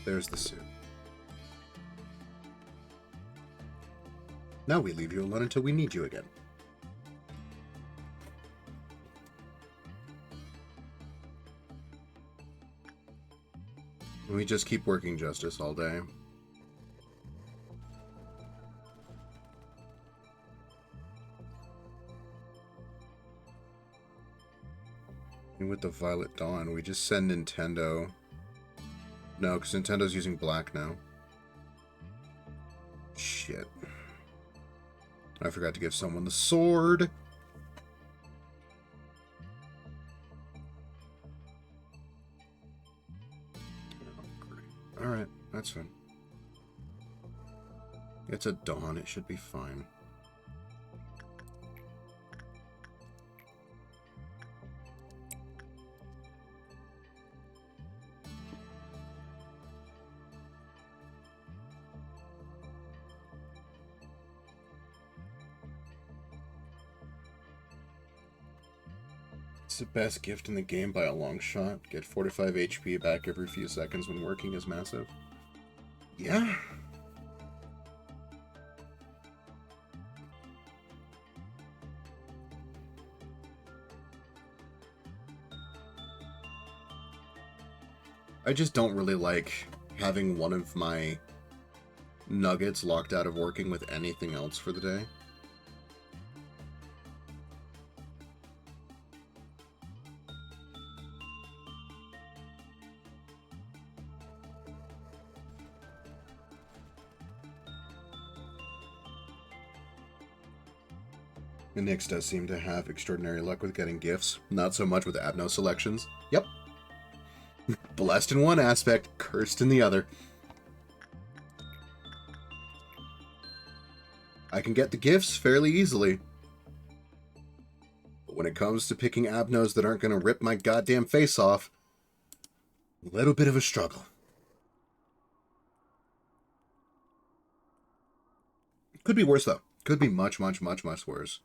There's the suit. Now we leave you alone until we need you again. We just keep working justice all day. And with the Violet Dawn, we just send Nintendo... No, because Nintendo's using black now. Shit. I forgot to give someone the sword. Alright, that's fine. It's a dawn, it should be fine. It's the best gift in the game by a long shot. Get 45 HP back every few seconds when working is massive. Yeah. I just don't really like having one of my nuggets locked out of working with anything else for the day. And Nyx does seem to have extraordinary luck with getting gifts. Not so much with Abno selections. Yep. Blessed in one aspect, cursed in the other. I can get the gifts fairly easily. But when it comes to picking Abnos that aren't going to rip my goddamn face off, a little bit of a struggle. Could be worse, though. Could be much, much, much, much worse.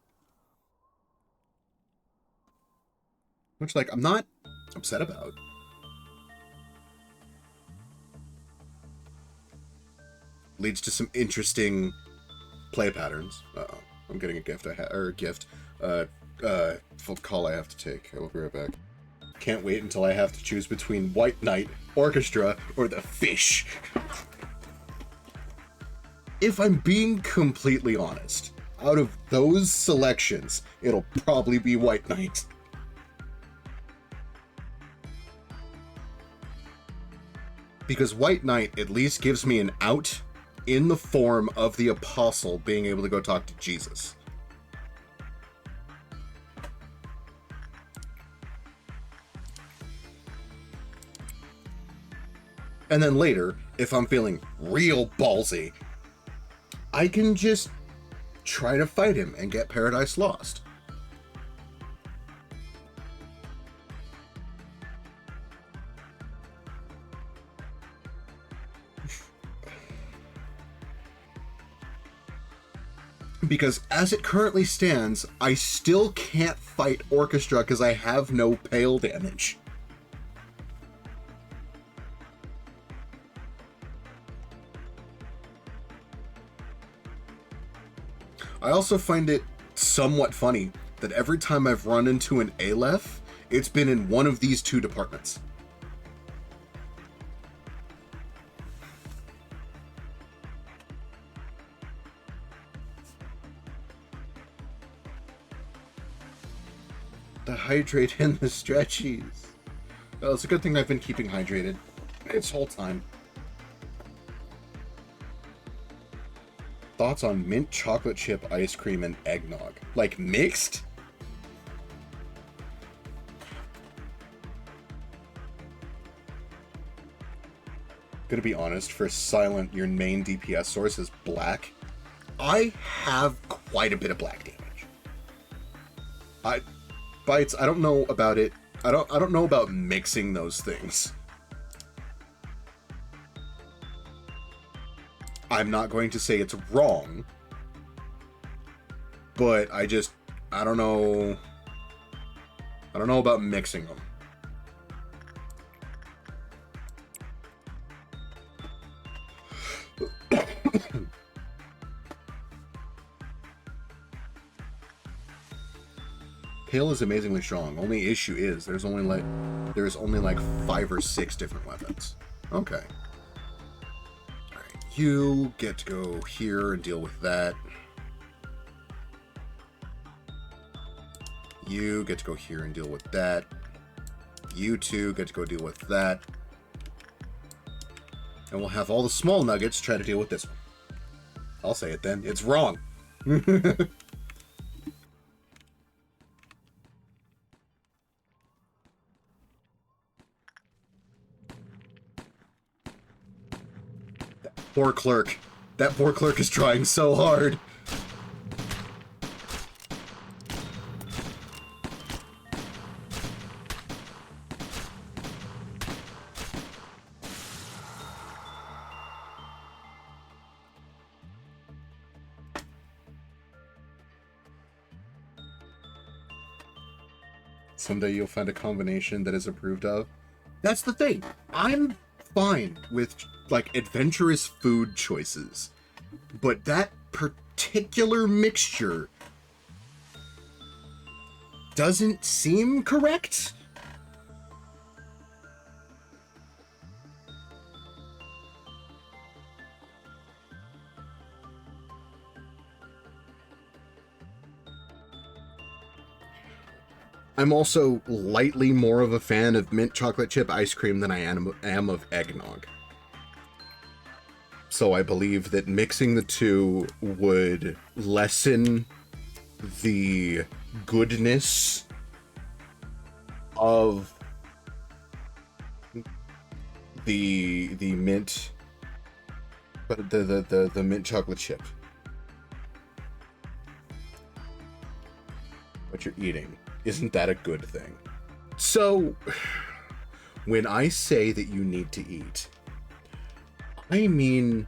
Which, like, I'm not upset about. Leads to some interesting play patterns. Uh-oh. I'm getting a gift. Full call I have to take. I will be right back. Can't wait until I have to choose between White Knight, Orchestra, or the Fish. If I'm being completely honest, out of those selections, it'll probably be White Knight. Because White Knight at least gives me an out in the form of the Apostle being able to go talk to Jesus. And then later, if I'm feeling real ballsy, I can just try to fight him and get Paradise Lost. Because as it currently stands, I still can't fight Orchestra because I have no pale damage. I also find it somewhat funny that every time I've run into an Aleph, it's been in one of these two departments. The hydrate and the stretchies. Well, it's a good thing I've been keeping hydrated this whole time. Thoughts on mint chocolate chip ice cream and eggnog? Like mixed? Gonna be honest, for Silent, your main DPS source is black. I have quite a bit of black damage. bites. I don't know about it. I don't know about mixing those things. I'm not going to say it's wrong, but I don't know. I don't know about mixing them. Hail is amazingly strong. Only issue is there's only like 5 or 6 different weapons. Okay. Alright, you get to go here and deal with that. You get to go here and deal with that. You two get to go deal with that. And we'll have all the small nuggets try to deal with this one. I'll say it then. It's wrong. Poor clerk. That poor clerk is trying so hard. Someday you'll find a combination that is approved of. That's the thing. I'm fine with, like, adventurous food choices. But that particular mixture doesn't seem correct. I'm also lightly more of a fan of mint chocolate chip ice cream than I am of eggnog. So I believe that mixing the two would lessen the goodness of the mint, but the mint chocolate chip. What you're eating. Isn't that a good thing? So, when I say that you need to eat, I mean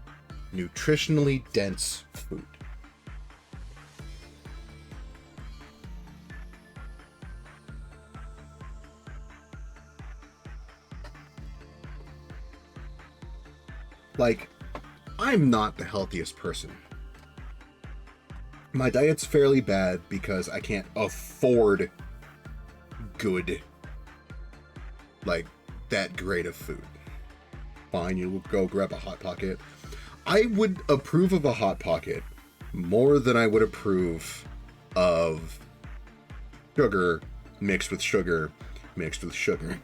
nutritionally dense food. Like, I'm not the healthiest person. My diet's fairly bad because I can't afford good, like, that great of food. Fine, you go grab a Hot Pocket. I would approve of a Hot Pocket more than I would approve of sugar mixed with sugar mixed with sugar.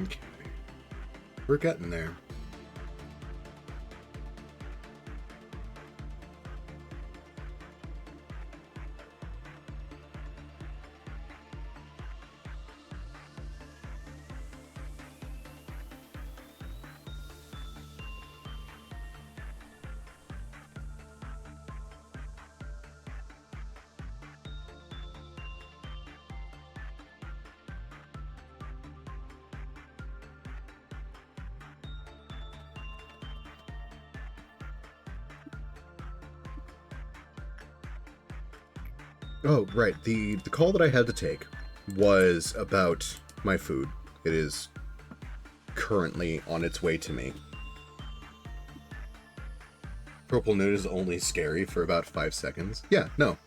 Okay. We're getting there. Oh, right. The call that I had to take was about my food. It is currently on its way to me. Purple Noon is only scary for about 5 seconds. Yeah, no.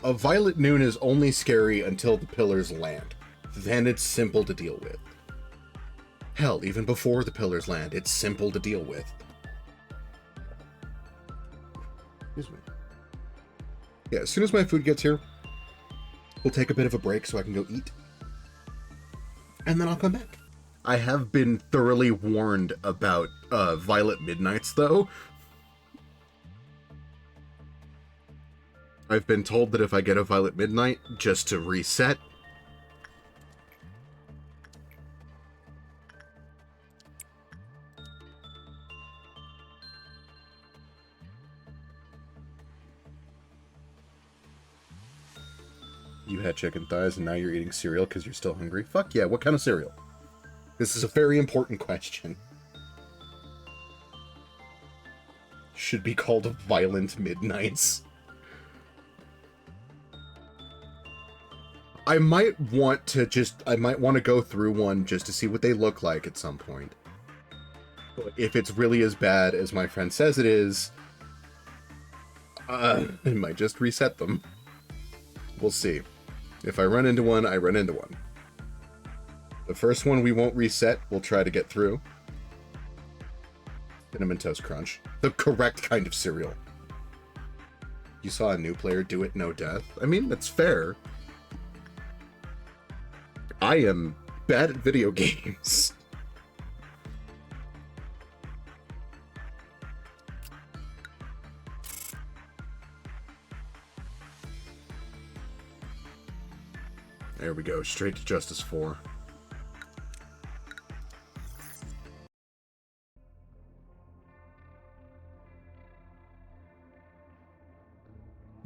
A Violet Noon is only scary until the pillars land. Then it's simple to deal with. Hell, even before the pillars land, it's simple to deal with. Excuse me. Yeah, as soon as my food gets here, we'll take a bit of a break so I can go eat. And then I'll come back. I have been thoroughly warned about Violet Midnights, though. I've been told that if I get a Violet Midnight, just to reset. You had chicken thighs and now you're eating cereal because you're still hungry? Fuck yeah, what kind of cereal? This is a very important question. Should be called Violent Midnights. I might want to go through one just to see what they look like at some point. But if it's really as bad as my friend says it is, I might just reset them. We'll see. If I run into one, I run into one. The first one we won't reset, we'll try to get through. Cinnamon Toast Crunch. The correct kind of cereal. You saw a new player do it, no death. I mean, that's fair. I am bad at video games. There we go, straight to Justice 4.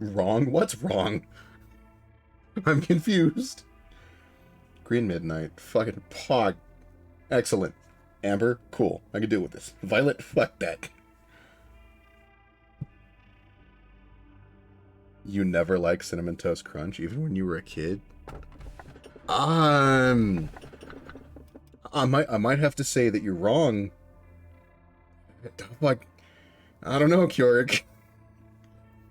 Wrong? What's wrong? I'm confused. Green Midnight. Fucking pog. Excellent. Amber, cool. I can deal with this. Violet, fuck that. You never liked Cinnamon Toast Crunch, even when you were a kid? I might have to say that you're wrong. Like, I don't know, Keurig.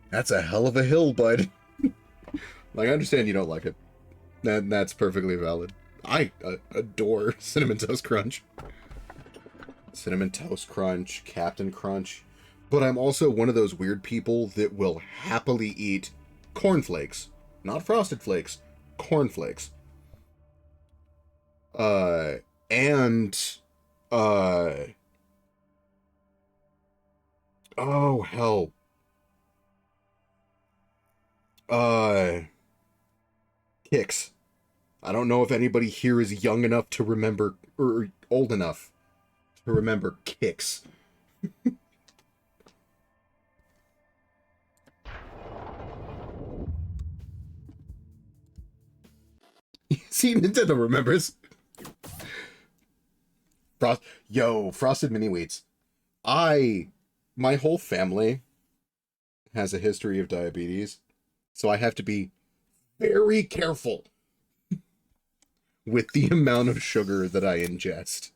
That's a hell of a hill, bud. Like, I understand you don't like it. That's perfectly valid. I adore Cinnamon Toast Crunch. Cinnamon Toast Crunch, Captain Crunch. But I'm also one of those weird people that will happily eat cornflakes. Not Frosted Flakes. Cornflakes. Oh, hell. Kix. I don't know if anybody here is young enough to remember, or old enough to remember Kix. See, Nintendo remembers. Frosted Mini Wheats. My whole family has a history of diabetes, so I have to be very careful with the amount of sugar that I ingest.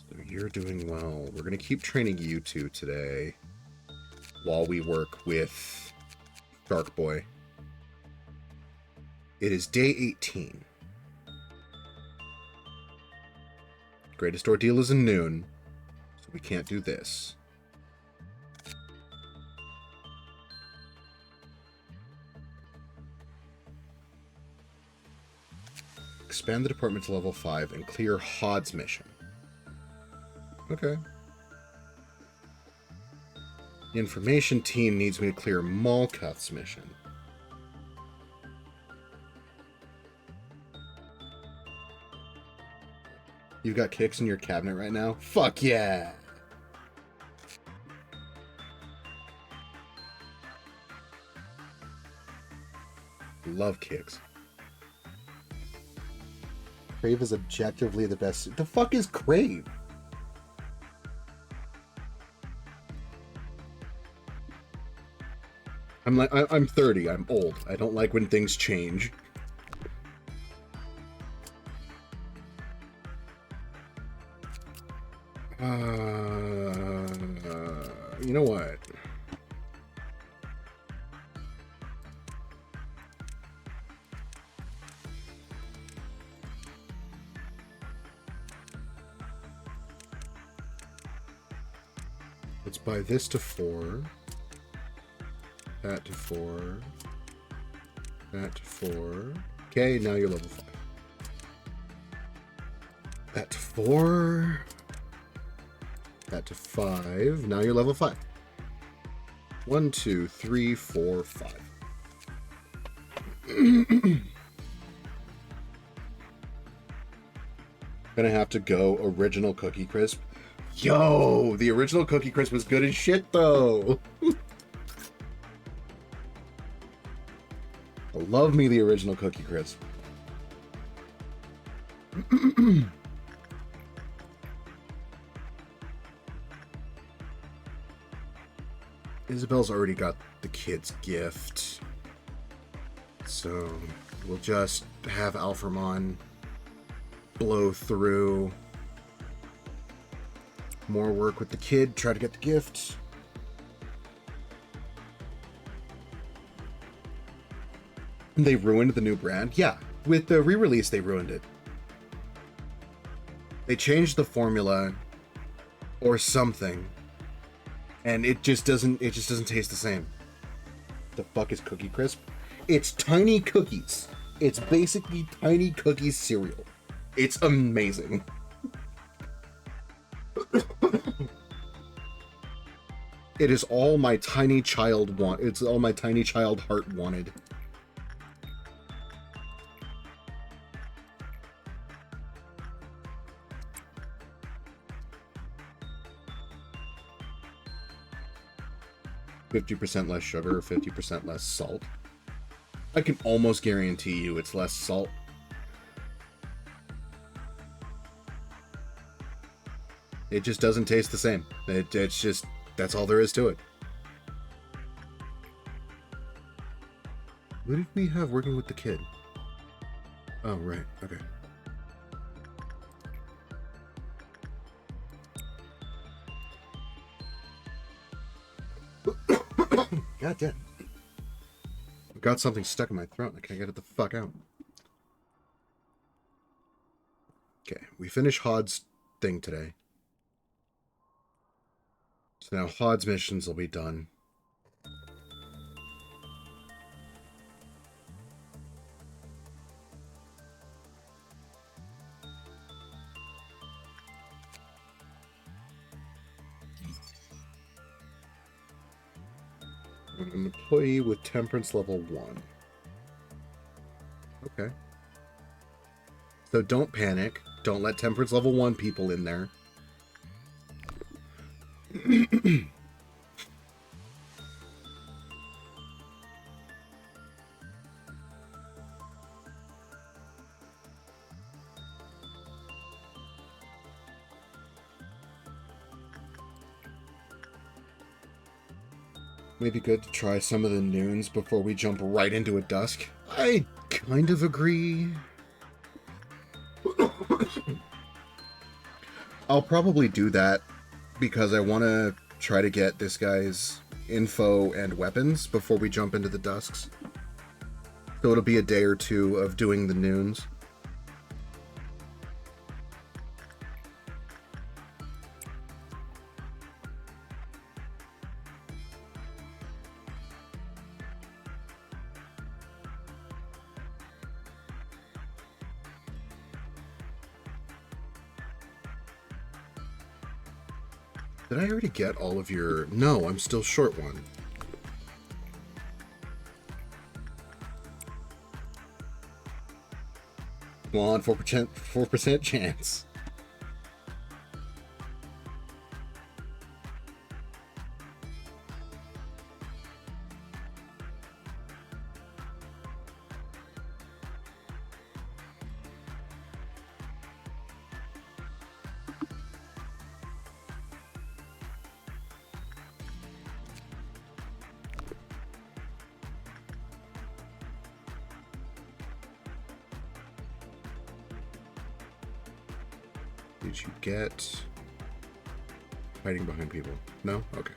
So you're doing well. We're going to keep training you two today while we work with Shark Boy. It is day 18. Greatest ordeal is in noon, so we can't do this. Expand the department to level 5 and clear Hod's mission. Okay. The information team needs me to clear Malkuth's mission. You've got Kix in your cabinet right now? Fuck yeah! Love Kix. Crave is objectively the best. The fuck is Crave? I'm 30. I'm old. I don't like when things change. You know what? Let's buy this to 4. That to 4. That to 4. Okay, now you're level 5. That to 4. That to 5. Now you're level 5. 1, 2, 3, 4, 5. Gonna have to go original Cookie Crisp. Yo, the original Cookie Crisp was good as shit, though. I love me the original Cookie Crisp. Isabel's already got the kid's gift. So we'll just have Alframon blow through more work with the kid, try to get the gift. They ruined the new brand? Yeah, with the re-release they ruined it. They changed the formula or something, and it just doesn't taste the same. The fuck is Cookie Crisp? It's tiny cookies. It's basically tiny cookies cereal. It's amazing. It is all my tiny child want. It's all my tiny child heart wanted. %, less sugar, 50% less salt. I can almost guarantee you it's less salt. It just doesn't taste the same. It's just, that's all there is to it. What did we have working with the kid? Oh, right. Okay. God damn. I've got something stuck in my throat. I can't get it the fuck out. Okay, we finished Hod's thing today. So now Hod's missions will be done. An employee with temperance level 1. Okay. So don't panic. Don't let temperance level 1 people in there. Maybe good to try some of the noons before we jump right into a dusk. I kind of agree. I'll probably do that because I want to try to get this guy's info and weapons before we jump into the dusks. So it'll be a day or two of doing the noons. Did I already get all of your... No, I'm still short one. Come on, 4% chance. Did you get hiding behind people? No? Okay.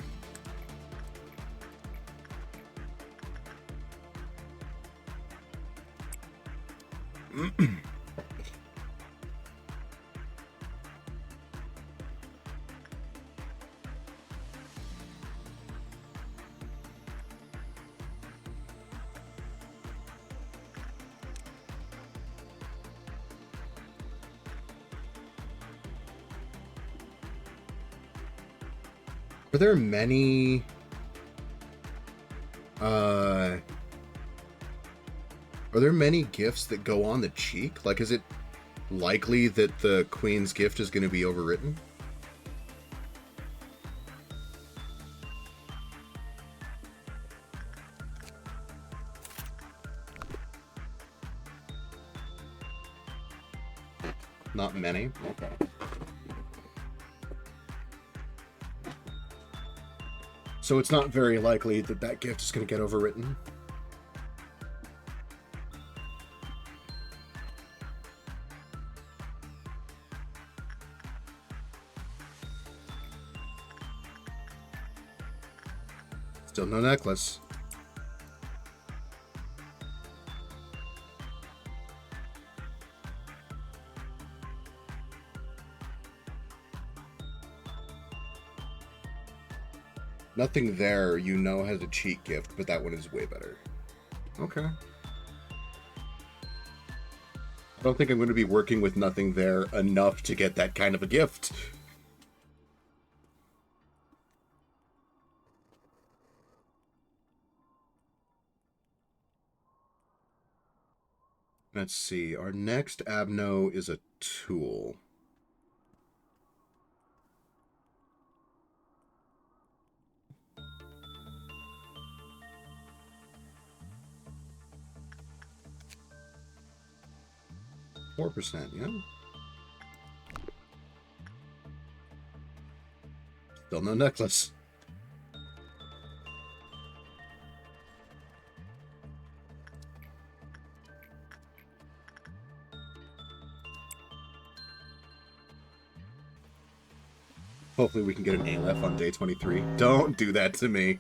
Are there many... Are there many gifts that go on the cheek? Like, is it likely that the Queen's gift is going to be overwritten? Not many? Okay. So it's not very likely that that gift is going to get overwritten? Still no necklace. Nothing there, you know, has a cheat gift, but that one is way better. Okay. I don't think I'm going to be working with nothing there enough to get that kind of a gift. Let's see. Our next Abno is a tool. %, yeah. Still no necklace. Hopefully we can get an Aleph on day 23. Don't do that to me.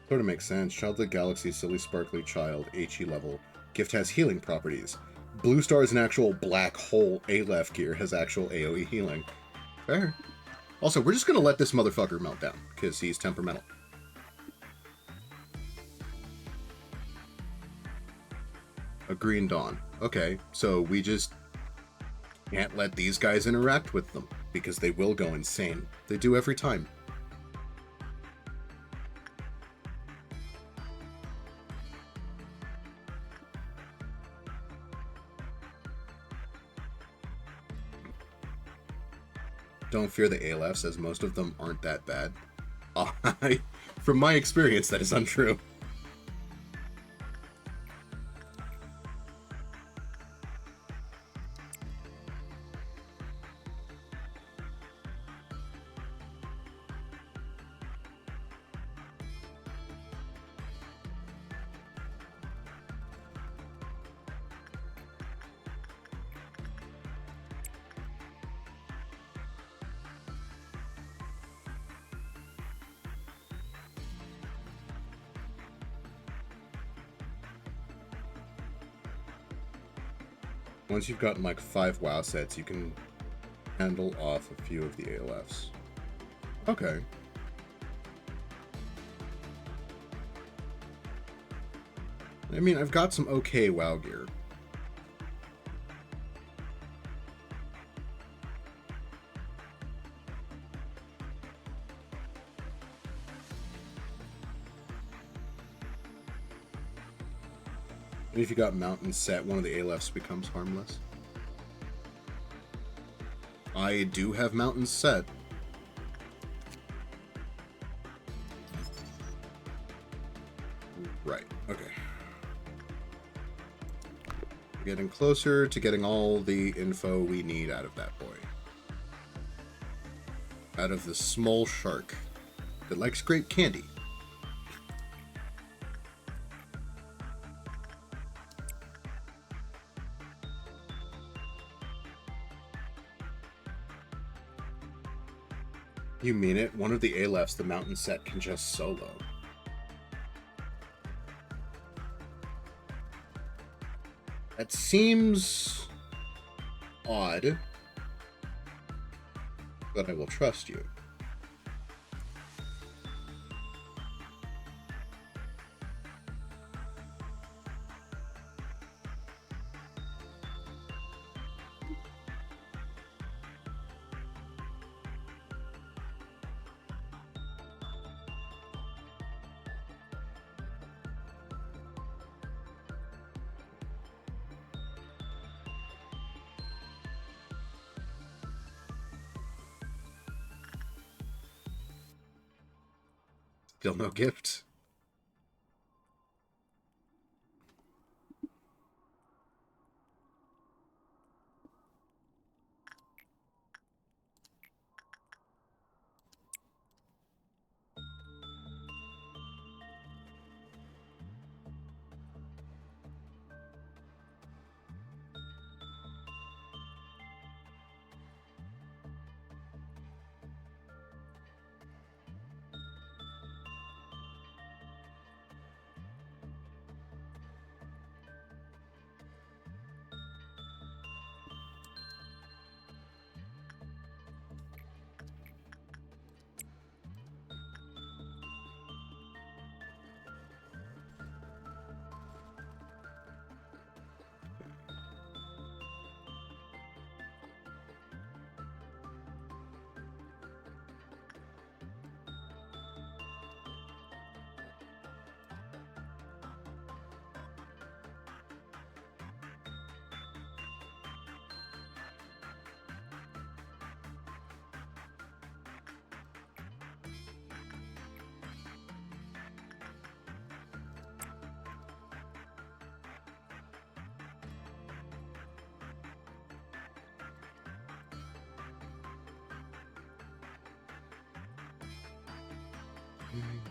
Sort of makes sense. Child of the Galaxy, silly sparkly child, HE level. Gift has healing properties. Blue Star is an actual black hole. Aleph gear has actual AoE healing. Fair. Also, we're just going to let this motherfucker melt down, because he's temperamental. A Green Dawn. Okay, so we just can't let these guys interact with them, because they will go insane. They do every time. Don't fear the Alephs, as most of them aren't that bad. From my experience, that is untrue. Once you've gotten like 5 WoW sets, you can handle off a few of the ALFs. Okay. I mean, I've got some okay WoW gear. And if you got Mountain set, one of the ALFs becomes harmless. I do have Mountain set. Right, okay. Getting closer to getting all the info we need out of that boy. Out of the small shark that likes grape candy. You mean it? One of the ALFs, the Mountain set, can just solo. That seems odd, but I will trust you. Still no gift.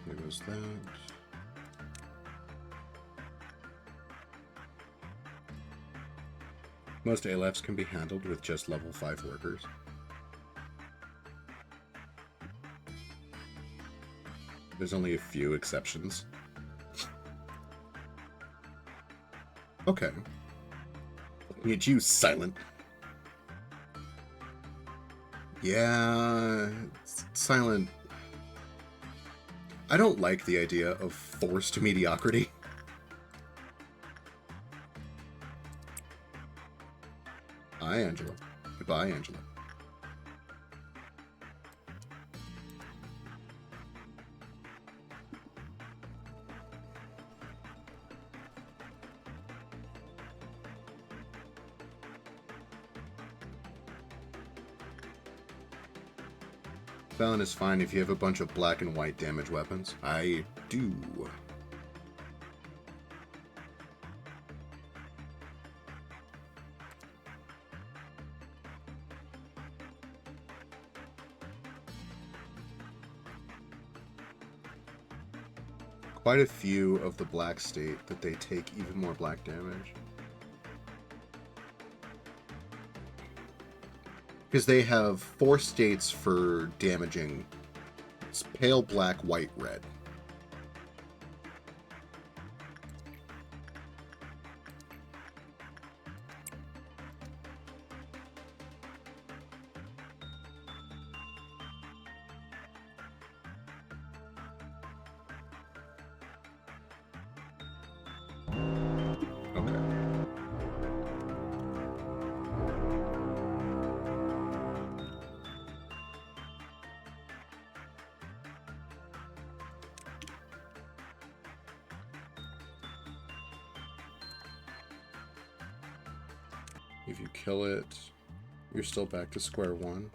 There goes that. Most ALFs can be handled with just level 5 workers. There's only a few exceptions. Okay. Looking at you, Silent. Yeah, Silent. I don't like the idea of forced mediocrity. Hi, Angela. Goodbye, Angela. Fallon is fine if you have a bunch of black and white damage weapons. I do. Quite a few of the black state that they take even more black damage. Because they have 4 states for damaging. It's pale, black, white, red. If you kill it, you're still back to square one.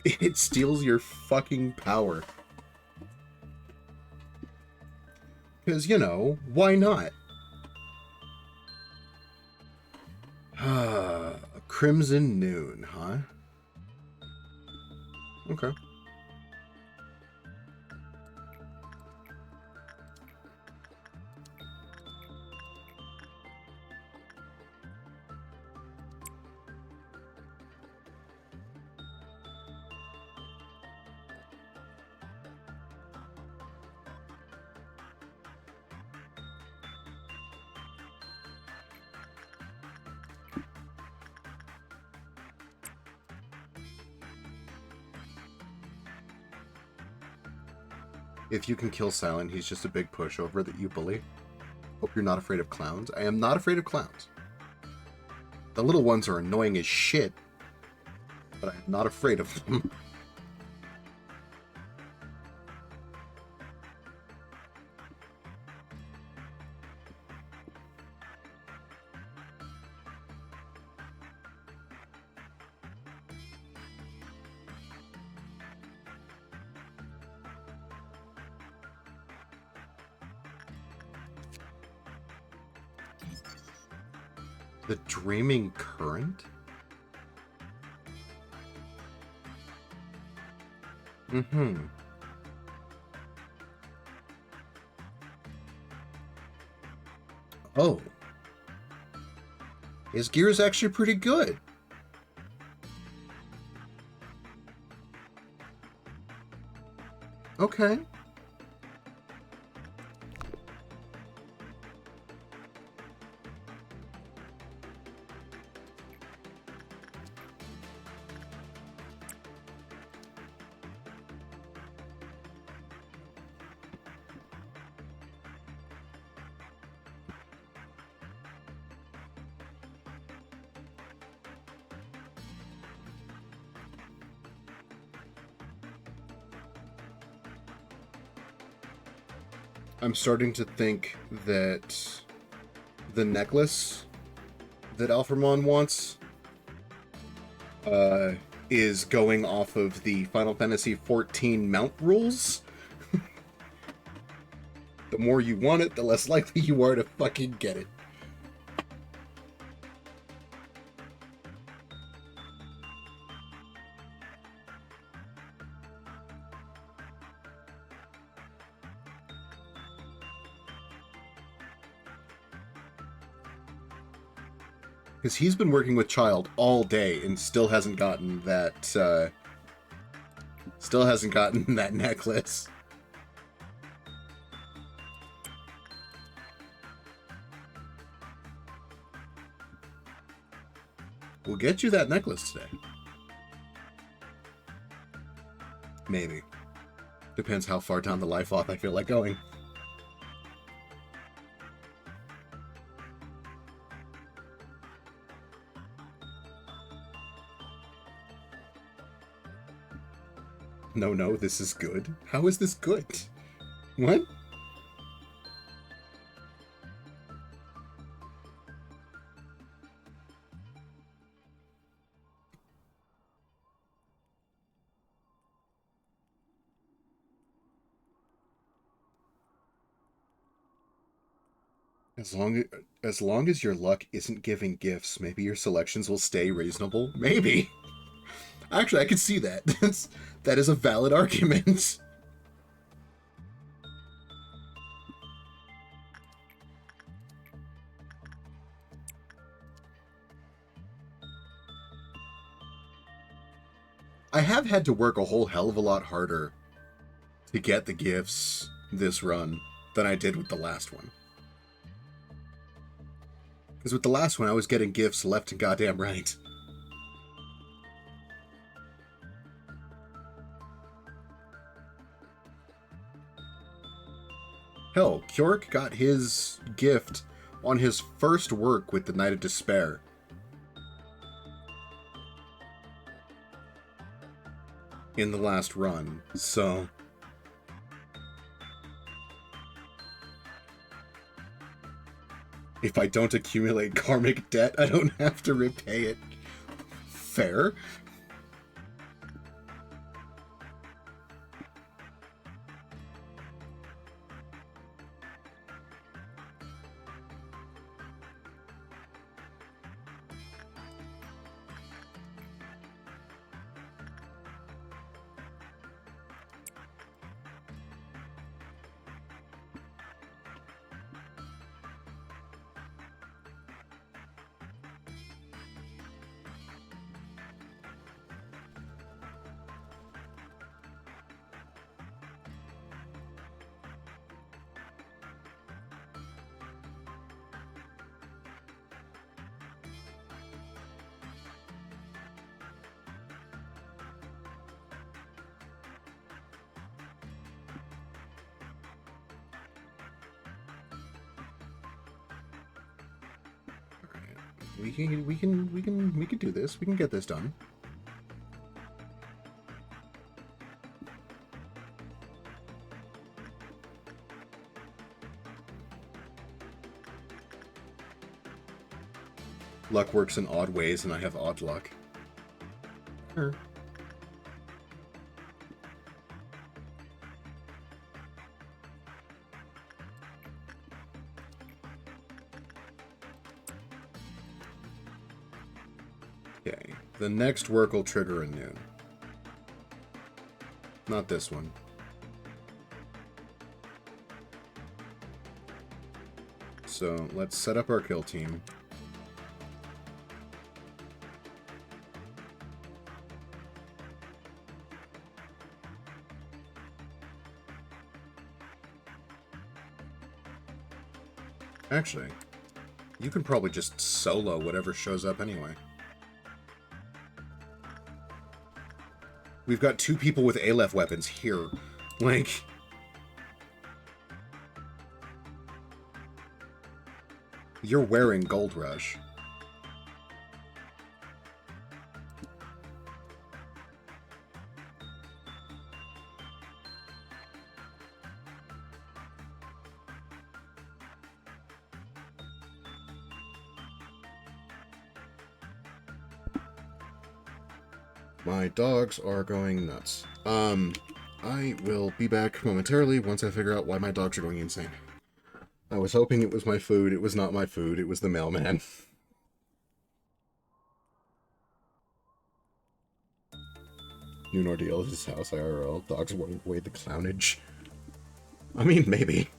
It steals your fucking power. Because, you know, why not? Crimson Noon, huh? Okay. If you can kill Silent, he's just a big pushover that you bully. Hope you're not afraid of clowns. I am not afraid of clowns. The little ones are annoying as shit, but I'm not afraid of them. The Dreaming Current? Mm-hmm. Oh. His gear is actually pretty good. Okay. I'm starting to think that the necklace that Alphamon wants is going off of the Final Fantasy XIV mount rules. The more you want it, the less likely you are to fucking get it. Because he's been working with Child all day and still hasn't gotten that, that necklace. We'll get you that necklace today. Maybe. Depends how far down the life off I feel like going. No, this is good. How is this good? What? As long as your luck isn't giving gifts, maybe your selections will stay reasonable. Maybe. Actually, I can see that. That is a valid argument. I have had to work a whole hell of a lot harder to get the gifts this run than I did with the last one. Because with the last one, I was getting gifts left and goddamn right. Hell, Kjork got his gift on his first work with the Knight of Despair. In the last run, so... If I don't accumulate karmic debt, I don't have to repay it. Fair. We can do this. We can get this done. Luck works in odd ways, and I have odd luck. Sure. Okay, the next work will trigger a noon. Not this one. So let's set up our kill team. Actually, you can probably just solo whatever shows up anyway. We've got 2 people with Aleph weapons here. Like... You're wearing Gold Rush. My dogs are going nuts. I will be back momentarily once I figure out why my dogs are going insane. I was hoping it was my food. It was not my food. It was the mailman. Noon ordeal at his house, IRL. Dogs won't away the clownage. I mean, maybe.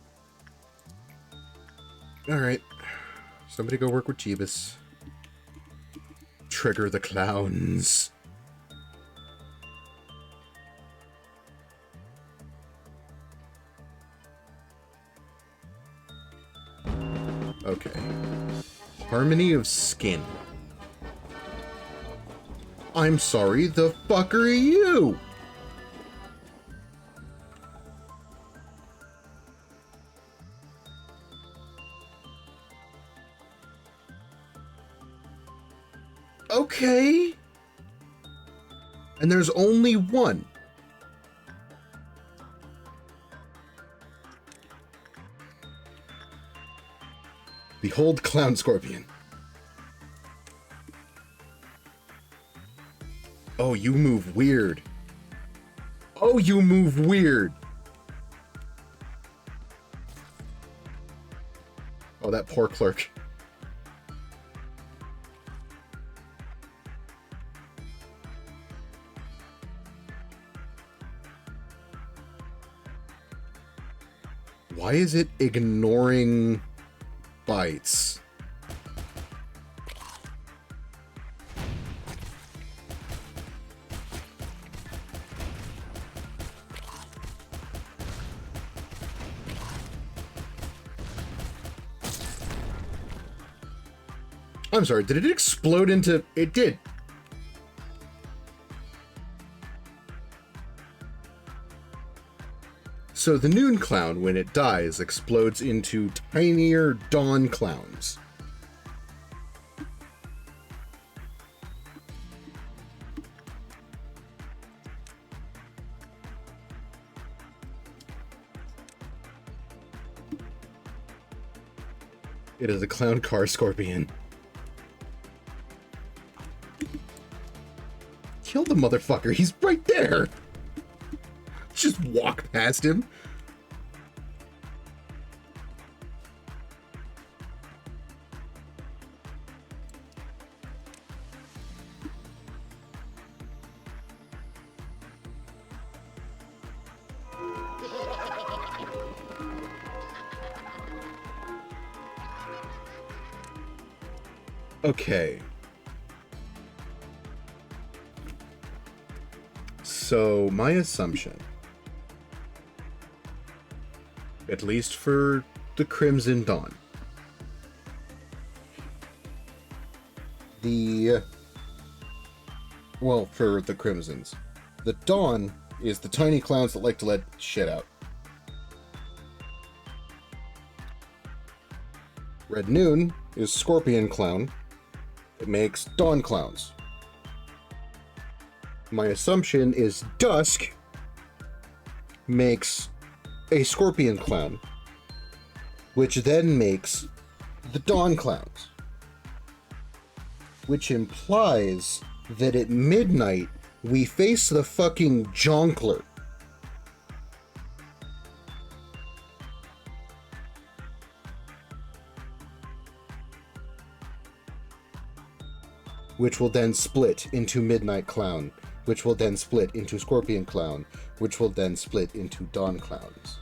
Alright. Somebody go work with Jeebus. Trigger the clowns. Okay. Harmony of skin. I'm sorry, the fuck are you? Okay. And there's only one. Behold Clown Scorpion. Oh, you move weird. Oh, you move weird. Oh, that poor clerk. Why is it ignoring bites? I'm sorry, did it explode into... It did. So the Noon Clown, when it dies, explodes into tinier Dawn Clowns. It is a clown car scorpion. Kill the motherfucker, he's right there! Just walk past him. Okay. So, my assumption, at least for the Crimson Dawn, well, for the Crimsons, the Dawn is the tiny clowns that like to let shit out. Red Noon is Scorpion Clown. It makes Dawn Clowns. My assumption is Dusk makes a Scorpion Clown, which then makes the Dawn Clowns. Which implies that at midnight, we face the fucking Jonkler. which will then split into Midnight Clown, which will then split into Scorpion Clown, which will then split into Dawn Clowns.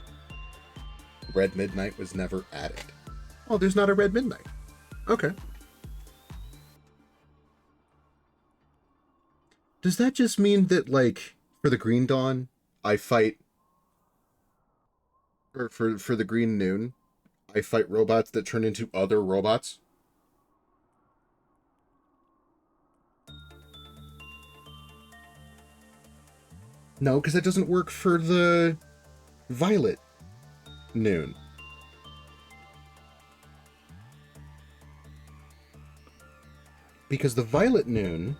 Red Midnight was never added. Oh, there's not a Red Midnight. Okay. Does that just mean that, like, for the Green Dawn, I fight... Or for the Green Noon, I fight robots that turn into other robots? No, because that doesn't work for the Violet Noon. Because the Violet Noon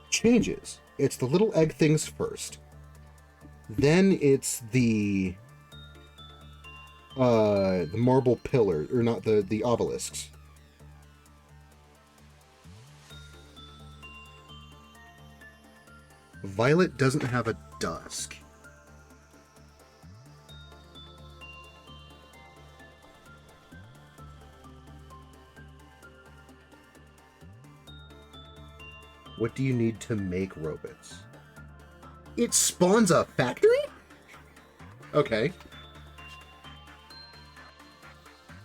changes. It's the little egg things first. Then it's the marble pillar, or not, the obelisks. Violet doesn't have a dusk. What do you need to make robots? It spawns a factory? Okay.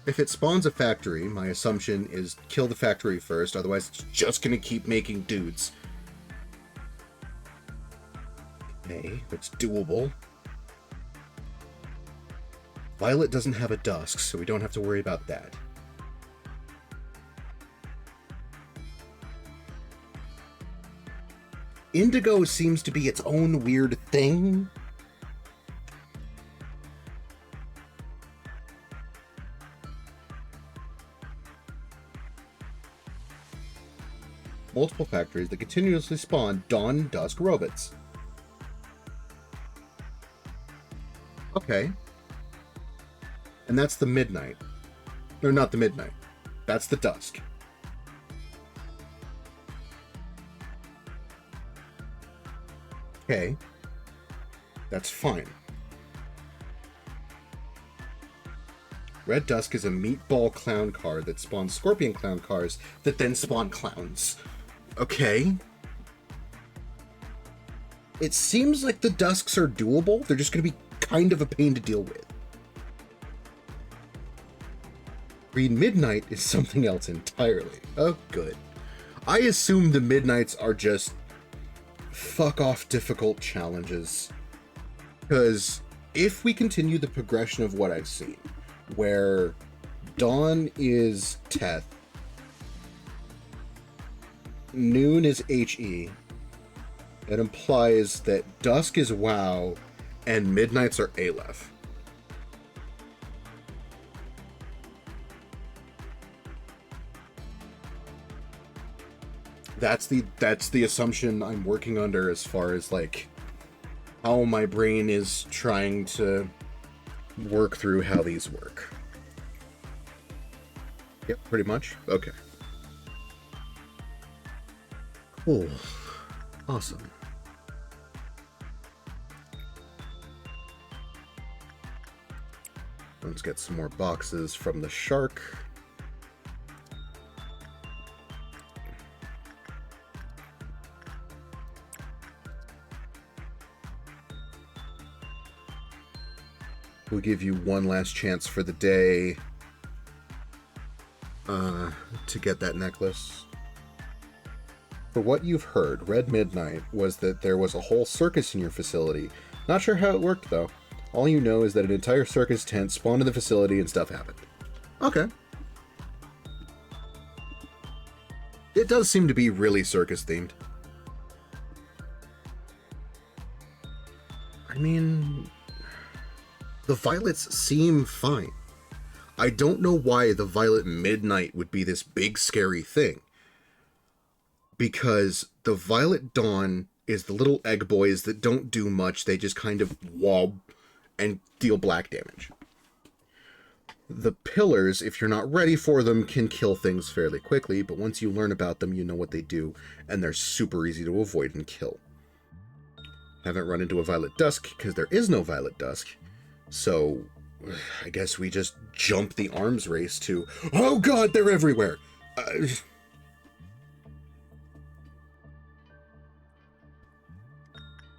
If it spawns a factory, my assumption is kill the factory first, otherwise it's just gonna keep making dudes. Okay, it's doable. Violet doesn't have a dusk, so we don't have to worry about that. Indigo seems to be its own weird thing. Multiple factories that continuously spawn dawn and dusk robots. Okay. And that's the midnight. Or not the midnight. That's the dusk. Okay. That's fine. Red Dusk is a meatball clown car that spawns scorpion clown cars that then spawn clowns. Okay. It seems like the Dusks are doable. They're just going to be kind of a pain to deal with. Green Midnight is something else entirely. Oh, good. I assume the Midnights are just fuck off difficult challenges. Because if we continue the progression of what I've seen, where Dawn is Teth, Noon is HE, that implies that Dusk is WoW, and Midnights are Aleph. That's the assumption I'm working under as far as like how my brain is trying to work through how these work. Yep, pretty much. Okay. Cool. Awesome. Let's get some more boxes from the shark. We'll give you one last chance for the day to get that necklace. For what you've heard, Red Midnight was that there was a whole circus in your facility. Not sure how it worked, though. All you know is that an entire circus tent spawned in the facility and stuff happened. Okay. It does seem to be really circus-themed. I mean, the Violets seem fine. I don't know why the Violet Midnight would be this big, scary thing. Because the Violet Dawn is the little egg boys that don't do much. They just kind of wob and deal black damage. The pillars, if you're not ready for them, can kill things fairly quickly, but once you learn about them, you know what they do, and they're super easy to avoid and kill. Haven't run into a Violet Dusk, because there is no Violet Dusk, so I guess we just jump the arms race to, oh god, they're everywhere!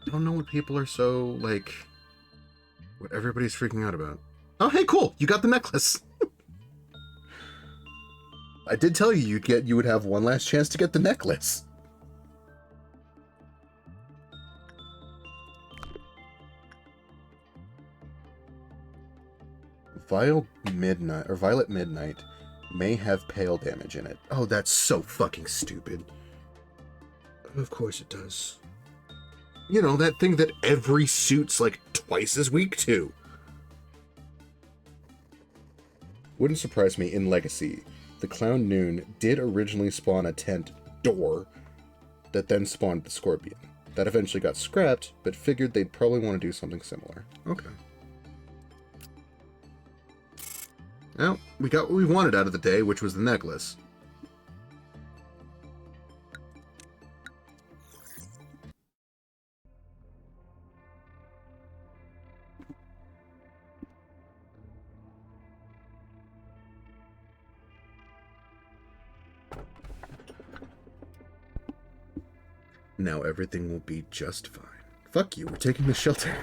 I don't know what people are so, like, what everybody's freaking out about. Oh, hey, cool! You got the necklace! I did tell you you would have one last chance to get the necklace. Violet Midnight may have pale damage in it. Oh, that's so fucking stupid. Of course it does. You know, that thing that every suit's like twice as weak to. Wouldn't surprise me in Legacy. The Clown Noon did originally spawn a tent door that then spawned the Scorpion. That eventually got scrapped, but figured they'd probably want to do something similar. Okay. Well, we got what we wanted out of the day, which was the necklace. Now everything will be just fine. Fuck you, we're taking the shelter.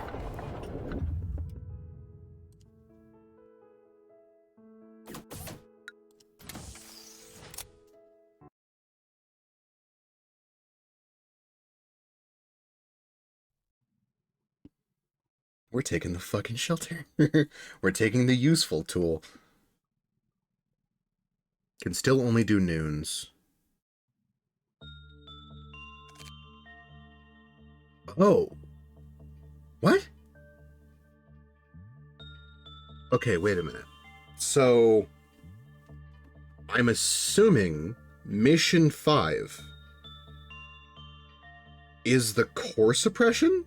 We're taking the fucking shelter. We're taking the useful tool. Can still only do noons. Oh. What? Okay, wait a minute. So, I'm assuming Mission 5 is the core suppression?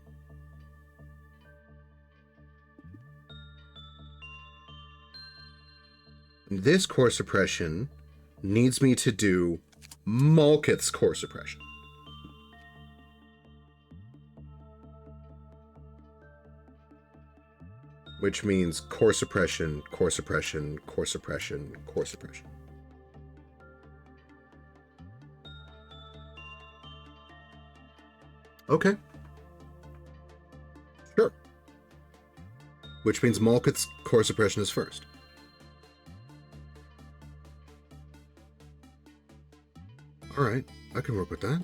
This core suppression needs me to do Malkuth's core suppression. Which means core suppression, core suppression, core suppression, core suppression. Okay. Sure. Which means Malkuth's core suppression is first. Alright, I can work with that.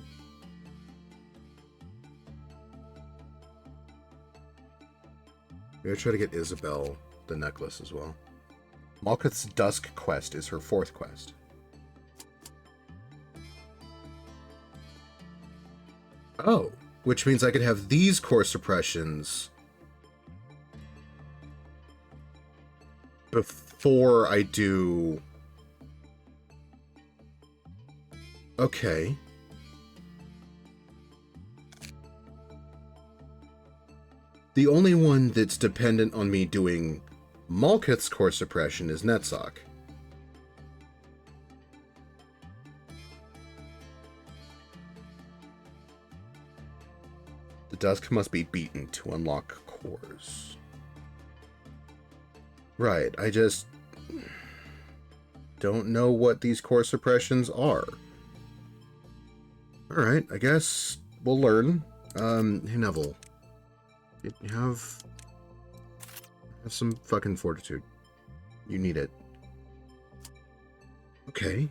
Maybe try to get Isabel the necklace as well. Malkuth's Dusk quest is her 4th quest. Oh, which means I could have these core suppressions before I do... Okay. The only one that's dependent on me doing Malkuth's core suppression is Netzok. The Dusk must be beaten to unlock cores. Right, I just don't know what these core suppressions are. Alright, I guess we'll learn. Hey Neville. You have some fucking fortitude. You need it. Okay.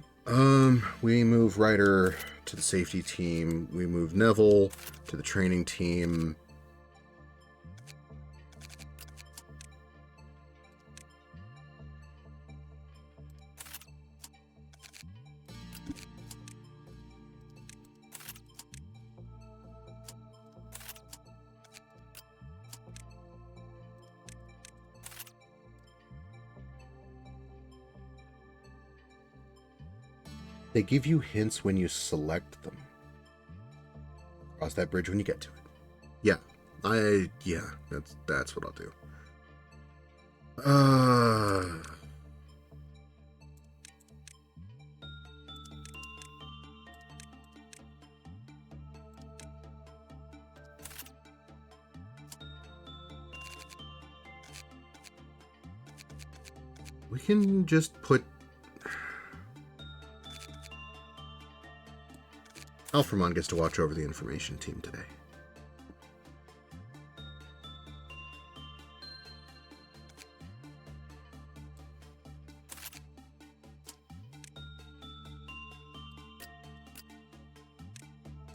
We move Ryder to the safety team. We move Neville to the training team. They give you hints when you select them. Cross that bridge when you get to it. Yeah, that's what I'll do. We can just put Alphamon gets to watch over the information team today.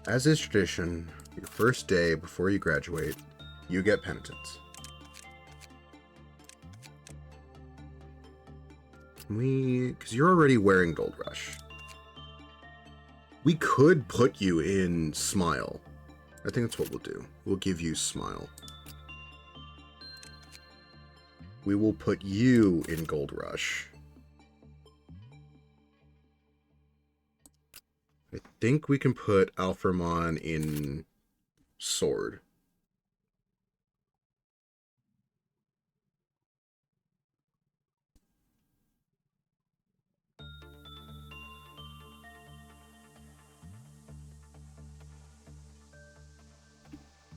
As is tradition, your first day before you graduate, you get penitence. Because you're already wearing Gold Rush. We could put you in Smile. I think that's what we'll do. We'll give you Smile. We will put you in Gold Rush. I think we can put Alframon in Sword.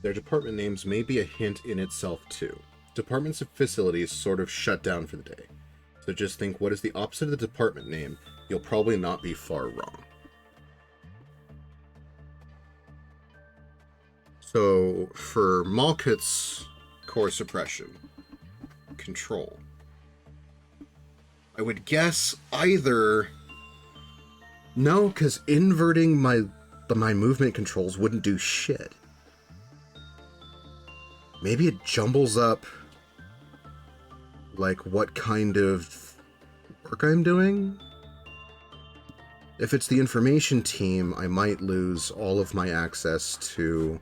Their department names may be a hint in itself, too. Departments and facilities sort of shut down for the day. So just think, what is the opposite of the department name? You'll probably not be far wrong. So, for Malkuth's core suppression, control, I would guess either... No, because inverting my movement controls wouldn't do shit. Maybe it jumbles up, like, what kind of work I'm doing? If it's the information team, I might lose all of my access to,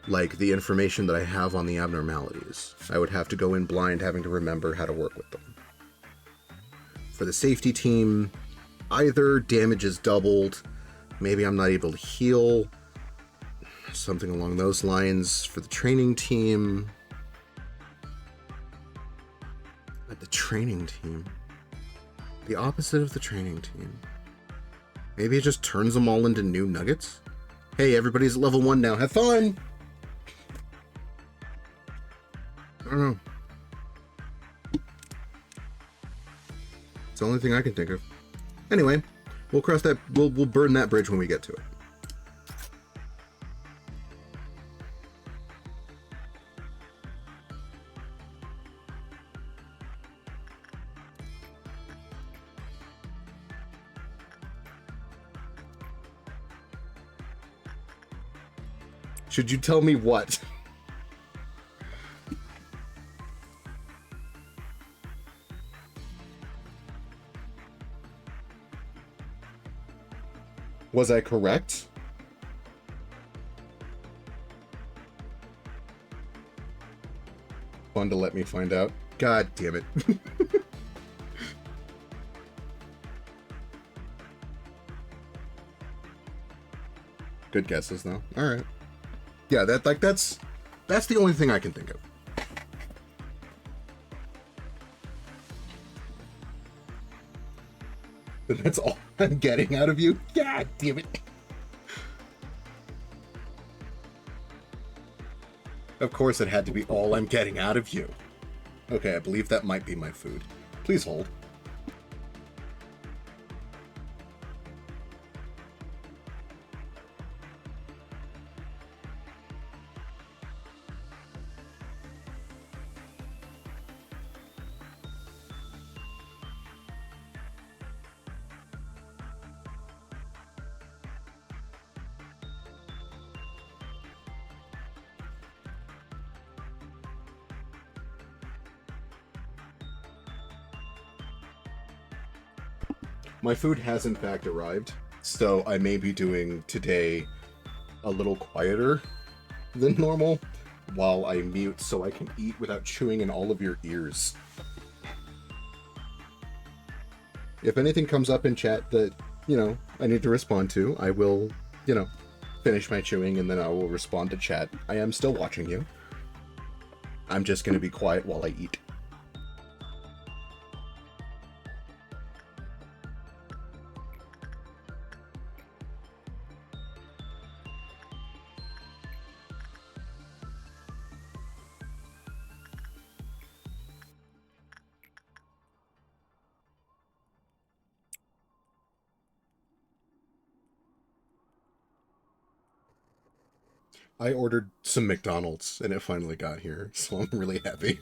like, the information that I have on the abnormalities. I would have to go in blind, having to remember how to work with them. For the safety team, either damage is doubled, maybe I'm not able to heal, something along those lines. For the training team... The training team. The opposite of the training team. Maybe it just turns them all into new nuggets? Hey, everybody's at level 1 now. Have fun! I don't know. It's the only thing I can think of. Anyway, we'll cross that... We'll burn that bridge when we get to it. Should you tell me what? Was I correct? Fun to let me find out. God damn it. Good guesses, though. All right. Yeah, that's the only thing I can think of. That's all I'm getting out of you? God damn it. Of course it had to be all I'm getting out of you. Okay, I believe that might be my food. Please hold. My food has in fact arrived, so I may be doing today a little quieter than normal while I mute so I can eat without chewing in all of your ears. If anything comes up in chat that, you know, I need to respond to, I will, you know, finish my chewing and then I will respond to chat. I am still watching you. I'm just going to be quiet while I eat. I ordered some McDonald's and it finally got here, so I'm really happy.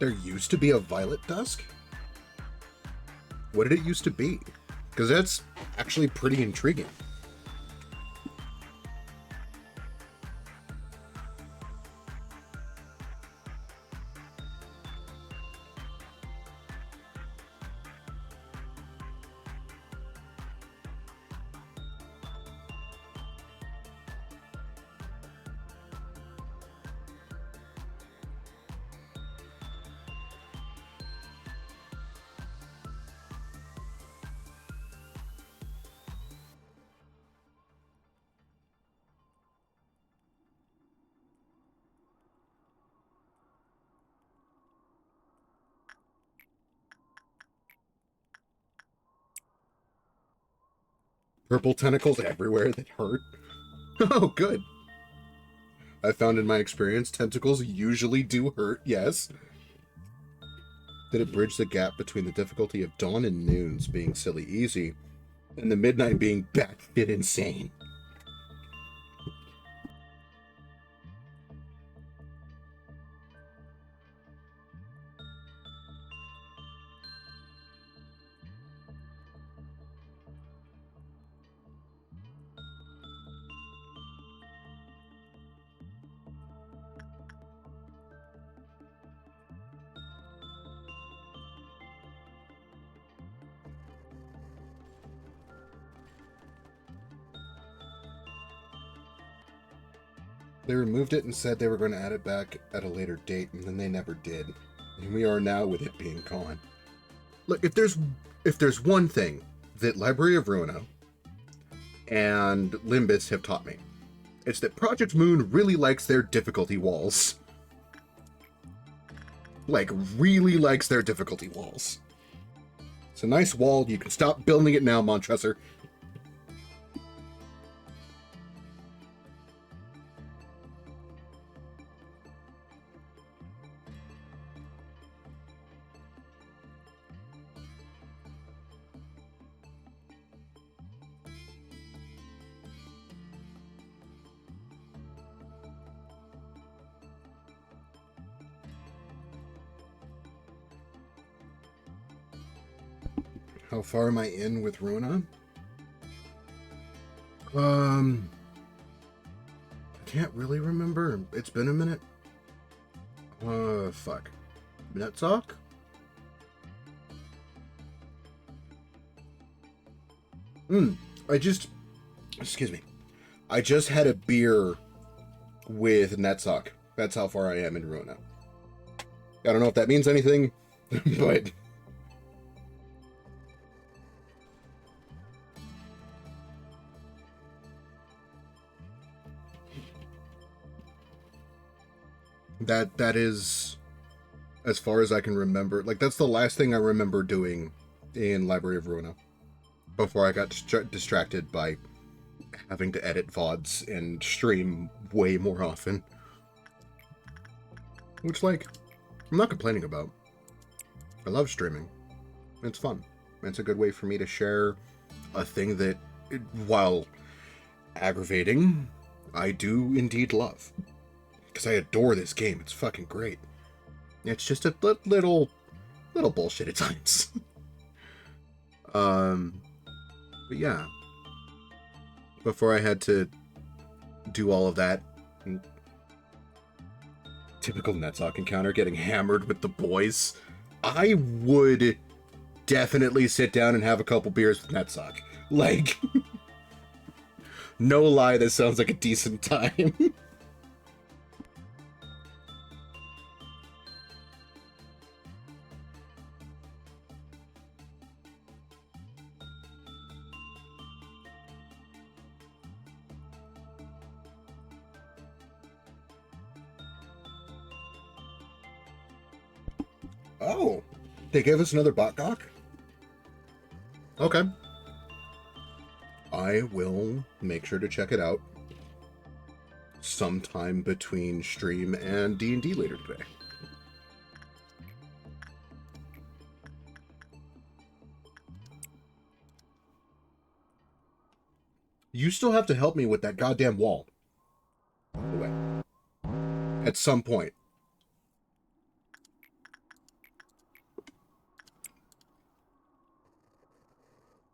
There used to be a Violet Dusk? What did it used to be? Because that's actually pretty intriguing. Purple tentacles everywhere that hurt. Oh, good. I found in my experience, tentacles usually do hurt, yes. Did it bridge the gap between the difficulty of dawn and noons being silly easy, and the midnight being batshit insane? They removed it and said they were going to add it back at a later date, and then they never did. And we are now with it being gone. Look, if there's one thing that Library of Ruina and Limbus have taught me, it's that Project Moon really likes their difficulty walls. Like, really likes their difficulty walls. It's a nice wall. You can stop building it now, Montresor. How far am I in with Ruina? I can't really remember. It's been a minute. Fuck. Netsock? Excuse me. I just had a beer with Netsock. That's how far I am in Ruina. I don't know if that means anything, but... That is, as far as I can remember, like, that's the last thing I remember doing in Library of Ruina before I got distracted by having to edit VODs and stream way more often. Which, like, I'm not complaining about. I love streaming. It's fun. It's a good way for me to share a thing that, while aggravating, I do indeed love. Because I adore this game. It's fucking great. It's just a little bullshit at times. But yeah. Before I had to do all of that, typical Netsock encounter, getting hammered with the boys, I would definitely sit down and have a couple beers with Netsock. Like, no lie, this sounds like a decent time. Oh, they gave us another botgok? Okay. I will make sure to check it out sometime between stream and D&D later today. You still have to help me with that goddamn wall. By the way. At some point.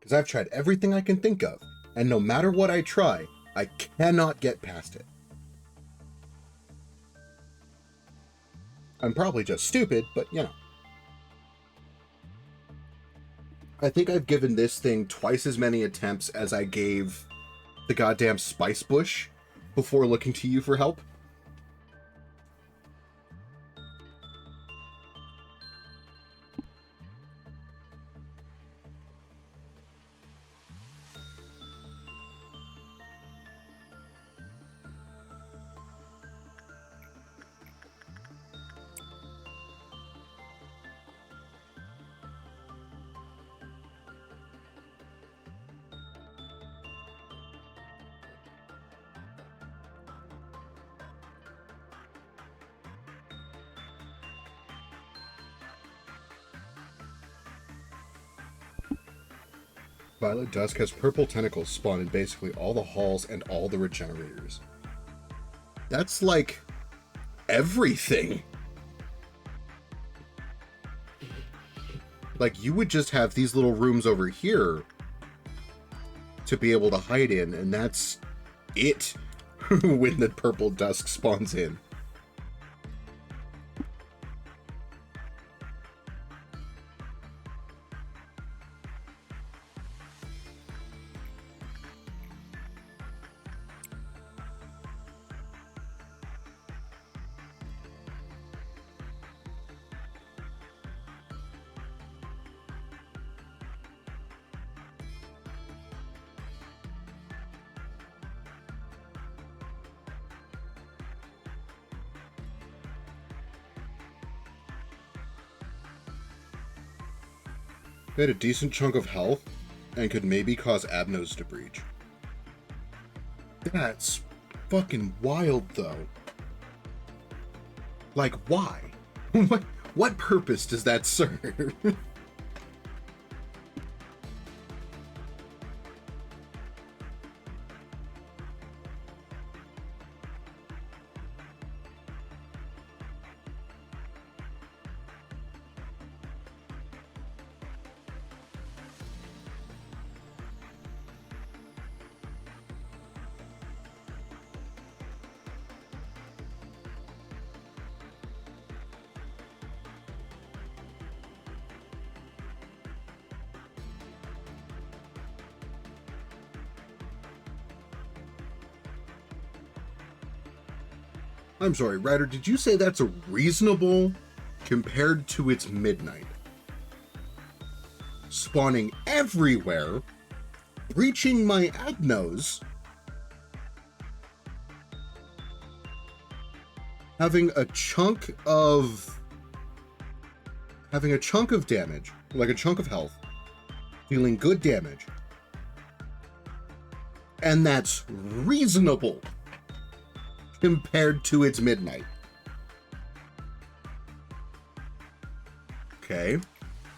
Because I've tried everything I can think of, and no matter what I try, I cannot get past it. I'm probably just stupid, but you know. I think I've given this thing twice as many attempts as I gave the goddamn spice bush before looking to you for help. Violet Dusk has purple tentacles spawned in basically all the halls and all the regenerators. That's like everything. Like, you would just have these little rooms over here to be able to hide in, and that's it when the purple dusk spawns in. They had a decent chunk of health and could maybe cause Abnos to breach. That's fucking wild, though. Like, why? What purpose does that serve? I'm sorry, Ryder, did you say that's a reasonable compared to its midnight? Spawning everywhere, breaching my Abnos, having a chunk of damage, like a chunk of health, dealing good damage, and that's reasonable compared to its midnight. Okay,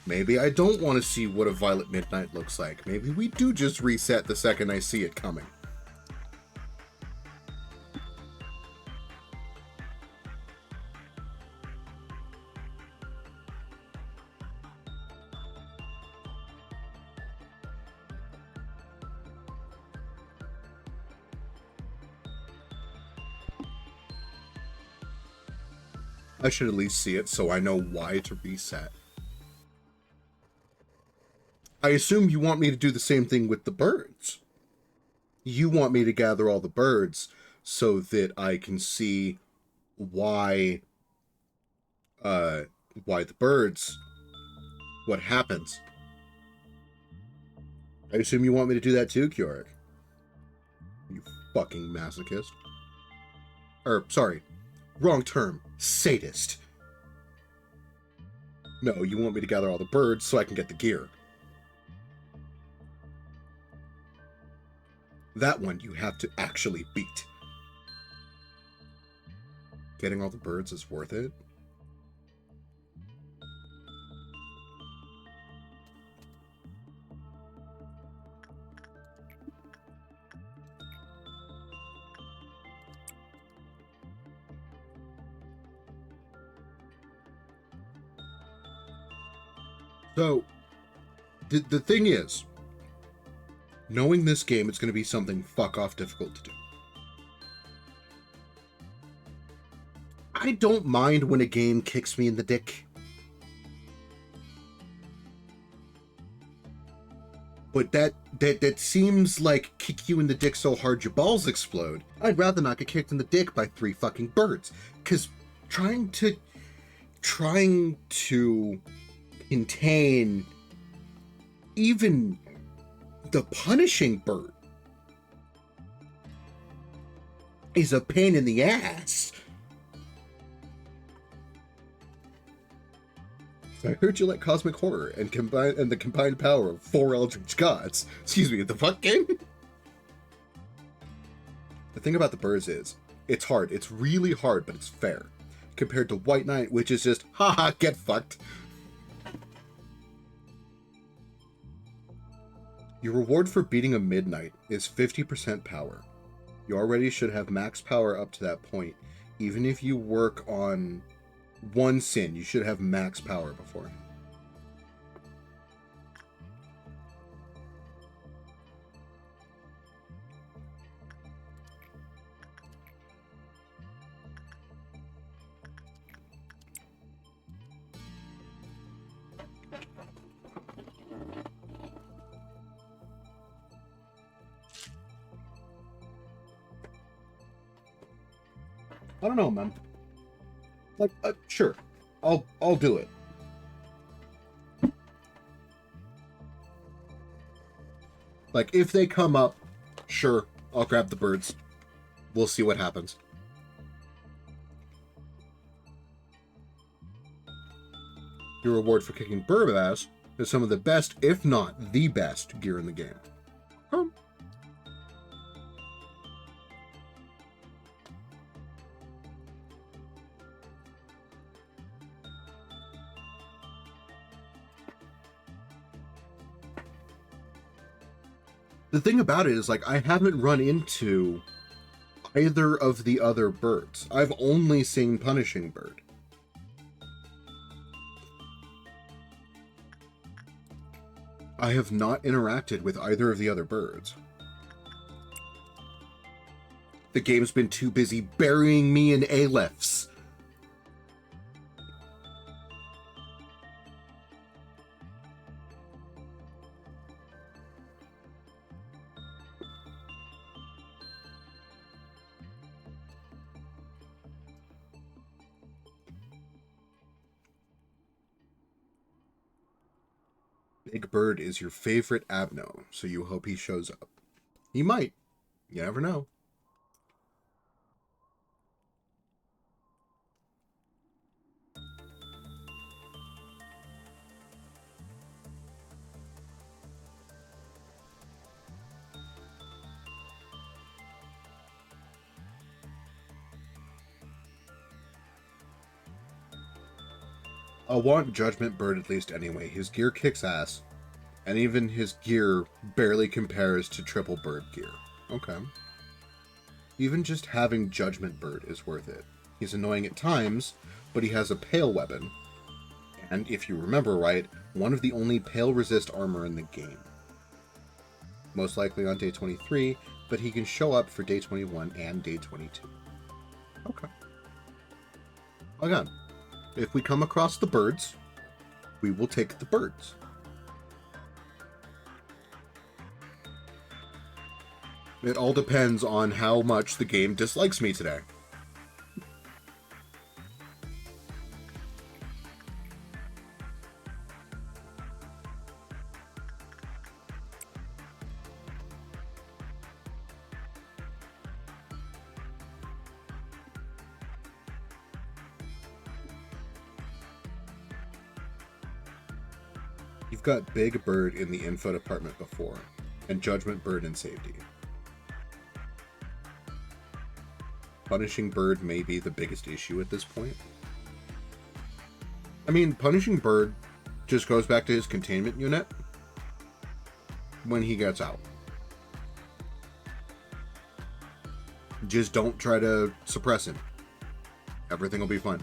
maybe I don't want to see what a Violet Midnight looks like. Maybe we do just reset the second I see it coming. I should at least see it so I know why to reset. I assume you want me to do the same thing with the birds. You want me to gather all the birds so that I can see why the birds, what happens. I assume you want me to do that too, Keurig. You fucking masochist. Or, sorry, wrong term. Sadist. No, you want me to gather all the birds so I can get the gear. That one you have to actually beat. Getting all the birds is worth it. So, the thing is, Knowing this game, it's going to be something fuck-off difficult to do. I don't mind when a game kicks me in the dick. But that seems like kick you in the dick so hard your balls explode. I'd rather not get kicked in the dick by 3 fucking birds. Because trying to contain even the punishing bird is a pain in the ass. I heard you like cosmic horror and the combined power of 4 eldritch gods. Excuse me, the fuck game? The thing about the birds is, it's hard. It's really hard, but it's fair. Compared to White Knight, which is just, haha, get fucked. Your reward for beating a midnight is 50% power. You already should have max power up to that point. Even if you work on one sin, you should have max power before. I don't know, man. Like, sure, I'll do it. Like, if they come up, sure, I'll grab the birds. We'll see what happens. Your reward for kicking bird ass is some of the best, if not the best, gear in the game. The thing about it is, like, I haven't run into either of the other birds. I've only seen Punishing Bird. I have not interacted with either of the other birds. The game's been too busy burying me in Alephs. Big Bird is your favorite Abno, so you hope he shows up. He might. You never know. I'll want Judgment Bird at least anyway. His gear kicks ass, and even his gear barely compares to Triple Bird gear. Okay. Even just having Judgment Bird is worth it. He's annoying at times, but he has a Pale weapon. And if you remember right, one of the only Pale resist armor in the game. Most likely on day 23, but he can show up for day 21 and day 22. Okay. Again, if we come across the birds, we will take the birds. It all depends on how much the game dislikes me today. You've got Big Bird in the info department before, and Judgment Bird in safety. Punishing Bird may be the biggest issue at this point. I mean, Punishing Bird just goes back to his containment unit when he gets out. Just don't try to suppress him. Everything will be fine.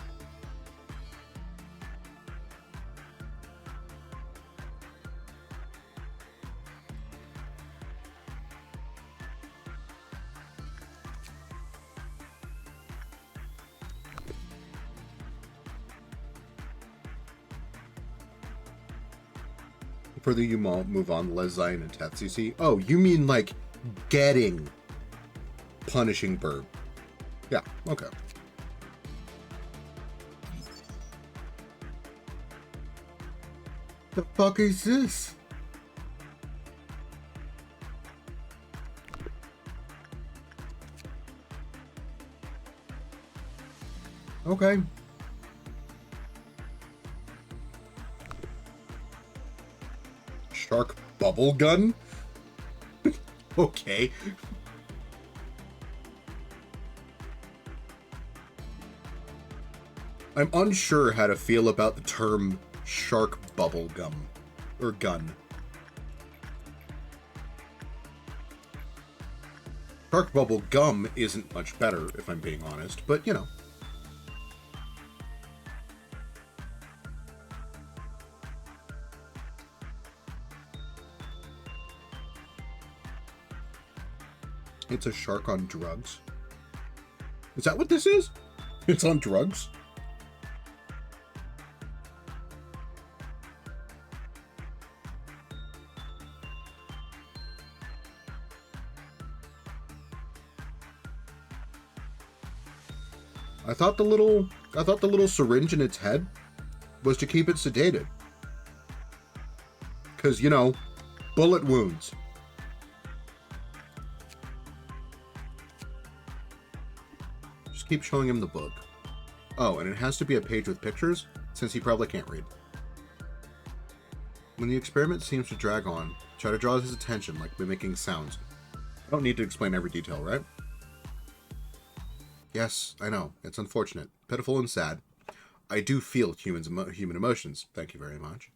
further you move on, the less Zion and Teths you see. Oh, you mean like getting punishing bird. Yeah, okay. The fuck is this? Okay. Shark bubble gun? Okay. I'm unsure how to feel about the term shark bubble gum or gun. Shark bubble gum isn't much better, if I'm being honest, but you know. It's a shark on drugs. Is that what this is? It's on drugs? I thought the little syringe in its head was to keep it sedated. 'Cause, you know, bullet wounds. Just keep showing him the book. Oh, and it has to be a page with pictures, since he probably can't read. When the experiment seems to drag on, try to draw his attention like mimicking sounds. I don't need to explain every detail, right? Yes, I know. It's unfortunate, pitiful, and sad. I do feel human emotions. Thank you very much.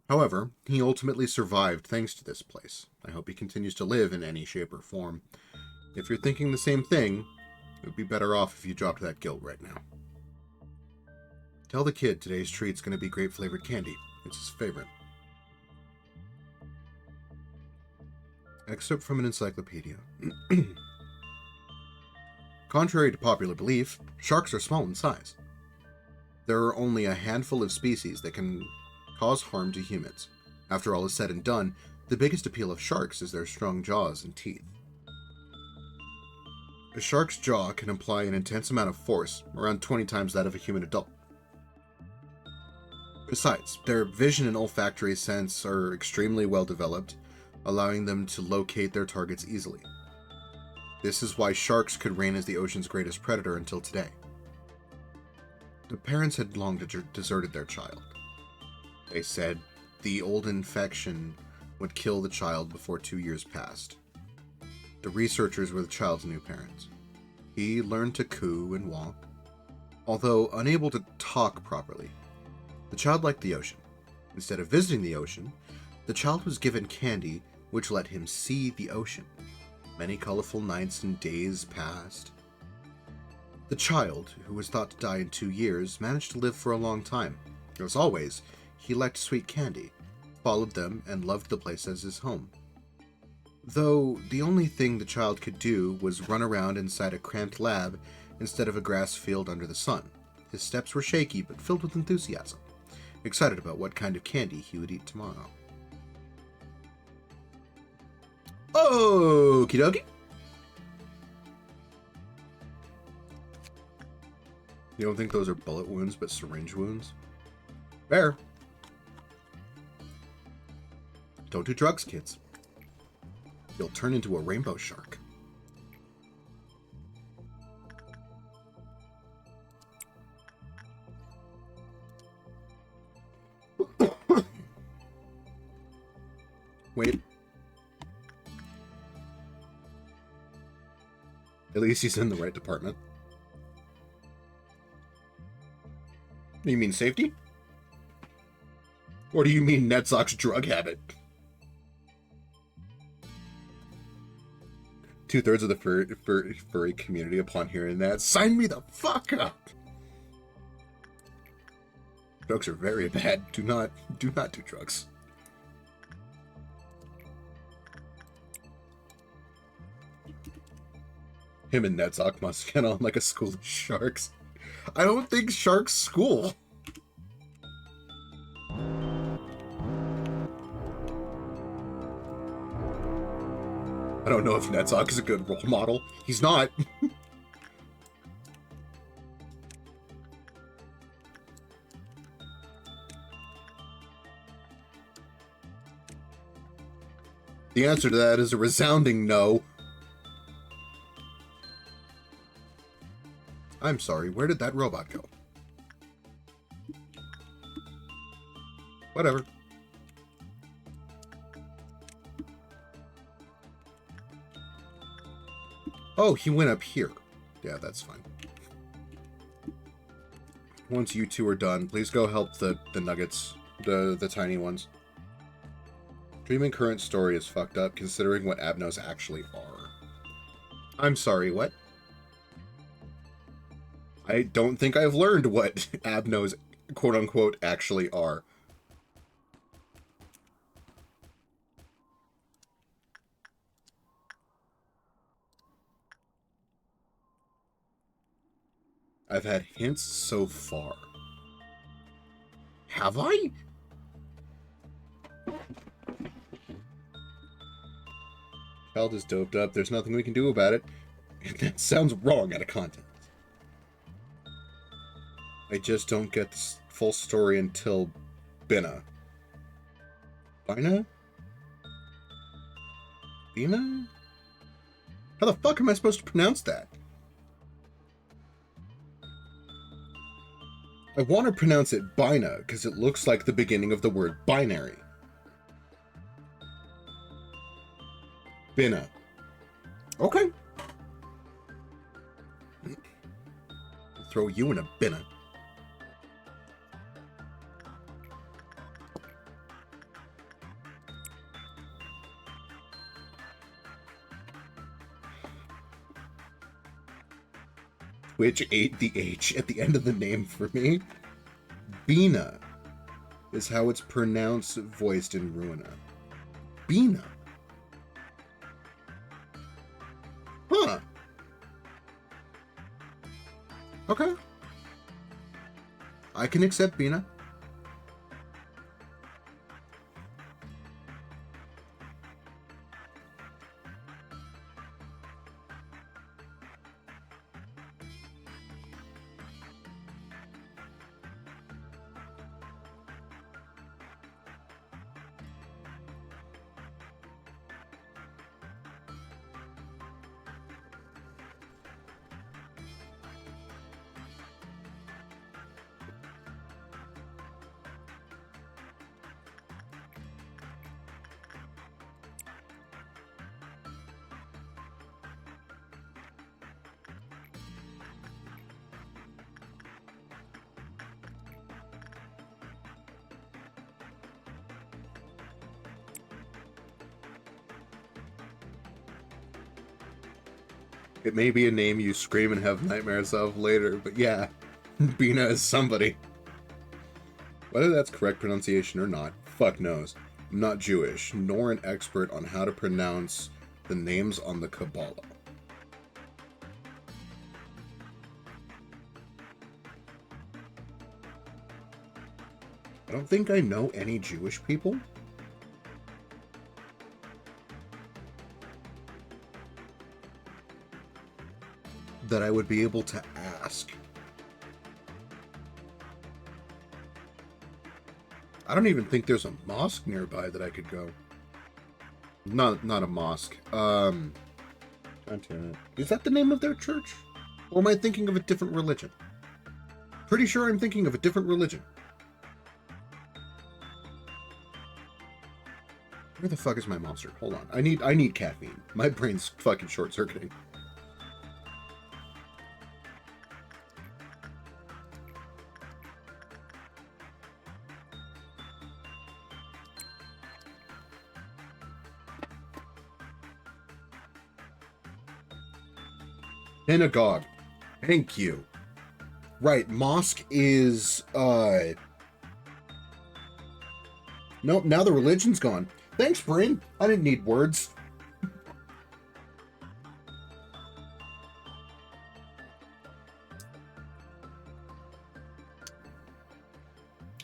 However, he ultimately survived thanks to this place. I hope he continues to live in any shape or form. If you're thinking the same thing, it would be better off if you dropped that guilt right now. Tell the kid today's treat's going to be grape-flavored candy. It's his favorite. Excerpt from an encyclopedia. Contrary to popular belief, sharks are small in size. There are only a handful of species that can cause harm to humans. After all is said and done, the biggest appeal of sharks is their strong jaws and teeth. A shark's jaw can imply an intense amount of force, around 20 times that of a human adult. Besides, their vision and olfactory sense are extremely well developed, allowing them to locate their targets easily. This is why sharks could reign as the ocean's greatest predator until today. The parents had long deserted their child. They said the old infection would kill the child before 2 years passed. The researchers were the child's new parents. He learned to coo and walk. Although unable to talk properly, the child liked the ocean. Instead of visiting the ocean, the child was given candy which let him see the ocean. Many colorful nights and days passed. The child, who was thought to die in 2 years, managed to live for a long time. As always, he liked sweet candy, followed them, and loved the place as his home. Though the only thing the child could do was run around inside a cramped lab instead of a grass field under the sun. His steps were shaky but filled with enthusiasm, excited about what kind of candy he would eat tomorrow. Okie dokie. You don't think those are bullet wounds, but syringe wounds? Fair. Don't do drugs, kids. You'll turn into a rainbow shark. Wait. At least he's in the right department. You mean safety? Or do you mean Netzok's drug habit? 2/3 of the furry community, upon hearing that, sign me the fuck up! Drugs are very bad. Do not do drugs. Him and Netzok must get on like a school of sharks. I don't think sharks school. I don't know if Netzok is a good role model. He's not. The answer to that is a resounding no. I'm sorry, where did that robot go? Whatever. Oh, he went up here. Yeah, that's fine. Once you two are done, please go help the nuggets, the tiny ones. Dreaming current story is fucked up, considering what Abnos actually are. I'm sorry, what? I don't think I've learned what Abnos, quote-unquote, actually are. I've had hints so far. Have I? Child is doped up. There's nothing we can do about it. That sounds wrong out of context. I just don't get the full story until Bina. Bina? Bina? How the fuck am I supposed to pronounce that? I want to pronounce it Bina because it looks like the beginning of the word binary. Bina. Okay. Throw you in a Bina. Twitch ate the H at the end of the name for me. Bina is how it's pronounced, voiced in Ruina. Bina. Huh. Okay. I can accept Bina. It may be a name you scream and have nightmares of later, but yeah, Bina is somebody. Whether that's correct pronunciation or not, fuck knows. I'm not Jewish, nor an expert on how to pronounce the names on the Kabbalah. I don't think I know any Jewish people. That I would be able to ask. I don't even think there's a mosque nearby that I could go. Not a mosque. Is that the name of their church? Or am I thinking of a different religion? Pretty sure I'm thinking of a different religion. Where the fuck is my monster? Hold on. I need caffeine. My brain's fucking short-circuiting. Synagogue. Thank you. Right, mosque is, Nope, now the religion's gone. Thanks, brain. I didn't need words.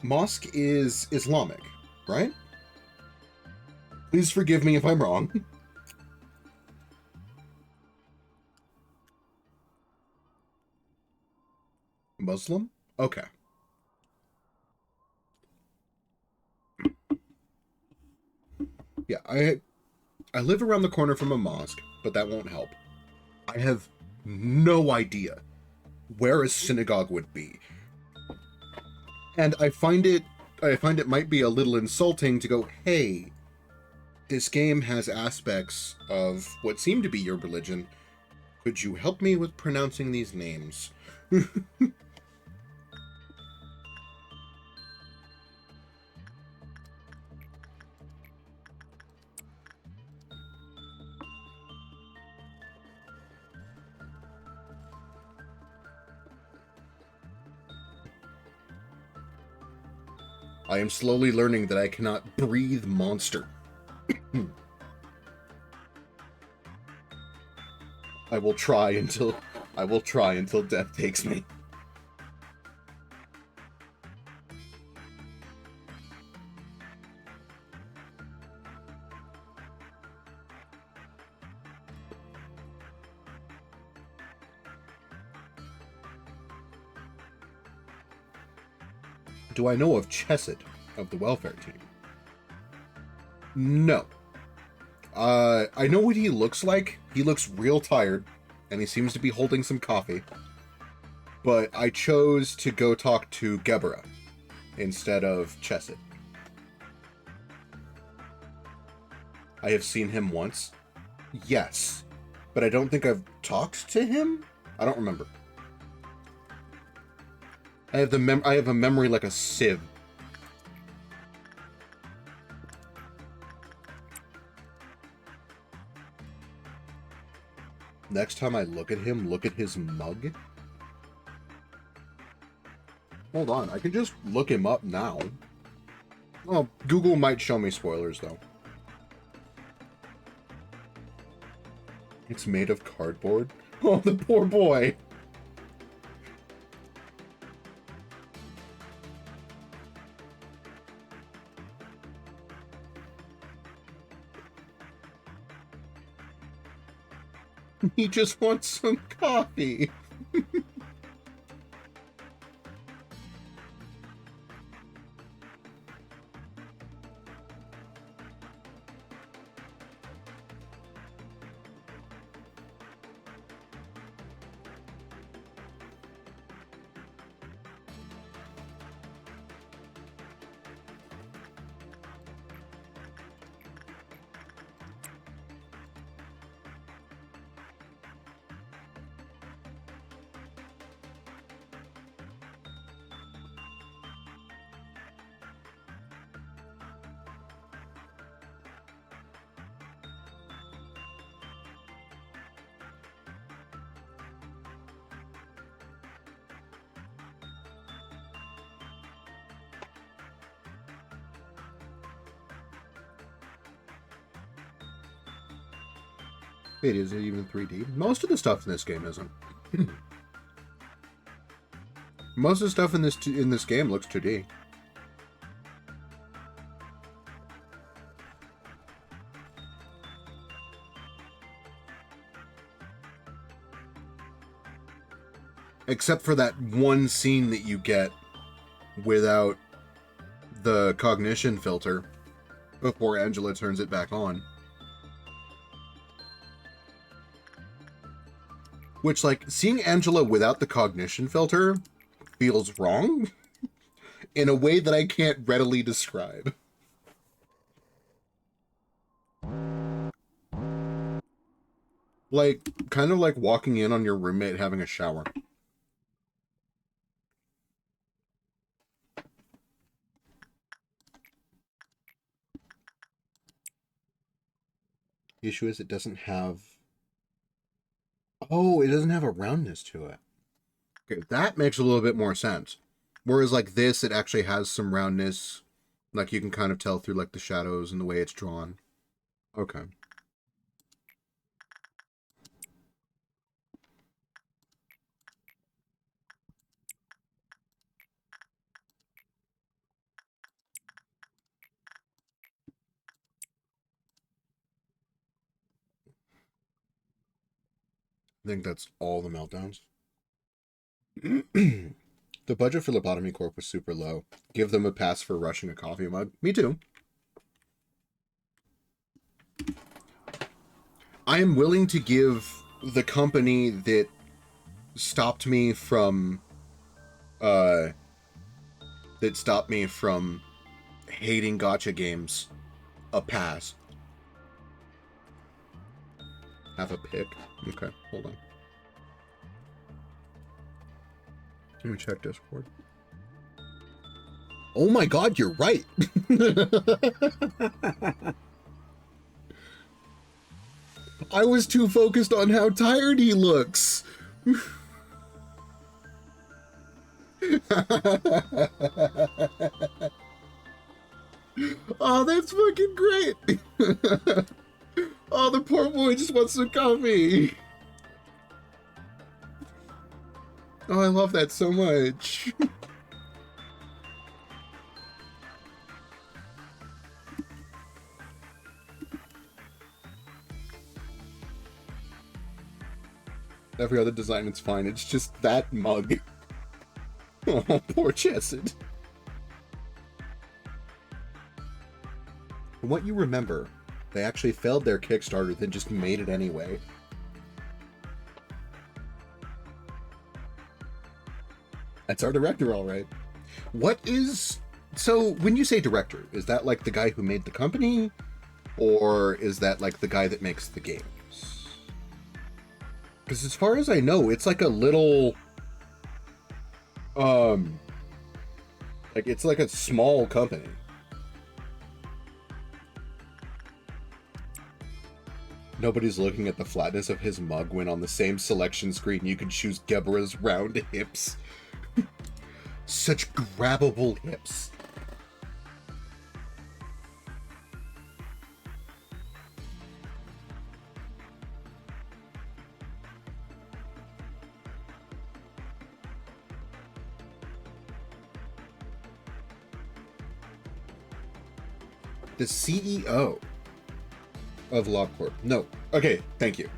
Mosque is Islamic, right? Please forgive me if I'm wrong. Muslim? Okay. Yeah, I live around the corner from a mosque, but that won't help. I have no idea where a synagogue would be. And I find it might be a little insulting to go, "Hey, this game has aspects of what seem to be your religion. Could you help me with pronouncing these names?" I am slowly learning that I cannot breathe monster. I will try until death takes me. Do I know of Chesed of the welfare team? No. I know what he looks like. He looks real tired, and he seems to be holding some coffee. But I chose to go talk to Gebera instead of Chesed. I have seen him once. Yes. But I don't think I've talked to him? I don't remember. I have a memory like a sieve. Next time I look at him, look at his mug. Hold on, I can just look him up now. Oh, Google might show me spoilers, though. It's made of cardboard? Oh, the poor boy! He just wants some coffee. Wait, is it even 3D? Most of the stuff in this game isn't. Most of the stuff in this game looks 2D. Except for that one scene that you get without the cognition filter before Angela turns it back on. Which, like, seeing Angela without the cognition filter feels wrong in a way that I can't readily describe. Like, kind of like walking in on your roommate having a shower. The issue is it doesn't have... Oh, it doesn't have a roundness to it. Okay, that makes a little bit more sense. Whereas, like, this, it actually has some roundness. Like, you can kind of tell through, like, the shadows and the way it's drawn. Okay. I think that's all the meltdowns. The budget for Lobotomy Corp was super low. Give them a pass for rushing a coffee mug. Me too. I am willing to give the company that stopped me from hating gacha games a pass. Have a pick? Okay, hold on. Let me check Discord. Oh my god, you're right! I was too focused on how tired he looks! Oh, that's fucking great! Oh, the poor boy just wants some coffee! Oh, I love that so much. Every other design is fine, it's just that mug. Oh, poor Chesed. From what you remember, they actually failed their Kickstarter, then just made it anyway. That's our director, all right. What is... So, when you say director, is that like the guy who made the company? Or is that like the guy that makes the games? Because as far as I know, it's like a little... Like, it's like a small company. Nobody's looking at the flatness of his mug when on the same selection screen you can choose Gebra's round hips. Such grabbable hips. The CEO of LobCorp. No. Okay, thank you.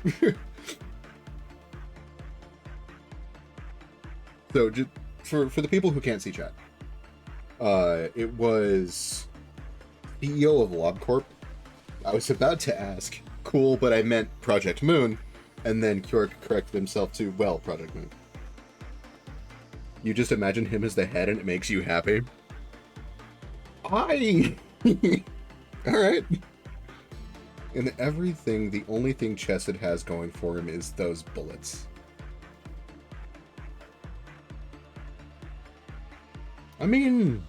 So, just for the people who can't see chat, it was CEO of LobCorp. I was about to ask, cool, but I meant Project Moon, and then Kjork corrected himself to, well, Project Moon. You just imagine him as the head and it makes you happy? Alright. In everything, the only thing Chesed has going for him is those bullets. I mean...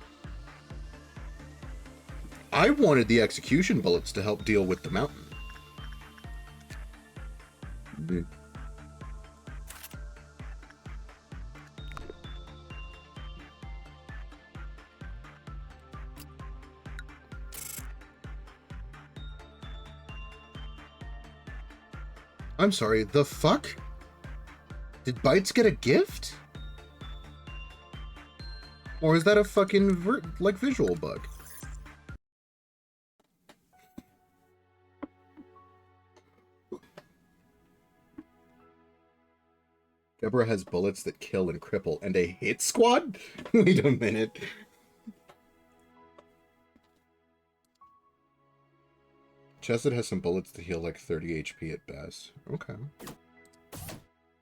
I wanted the execution bullets to help deal with the mountain. I'm sorry, the fuck? Did Bytes get a gift? Or is that a fucking, visual bug? Gebra has bullets that kill and cripple, and a hit squad? Wait a minute. Chesed has some bullets that heal like 30 HP at best. Okay.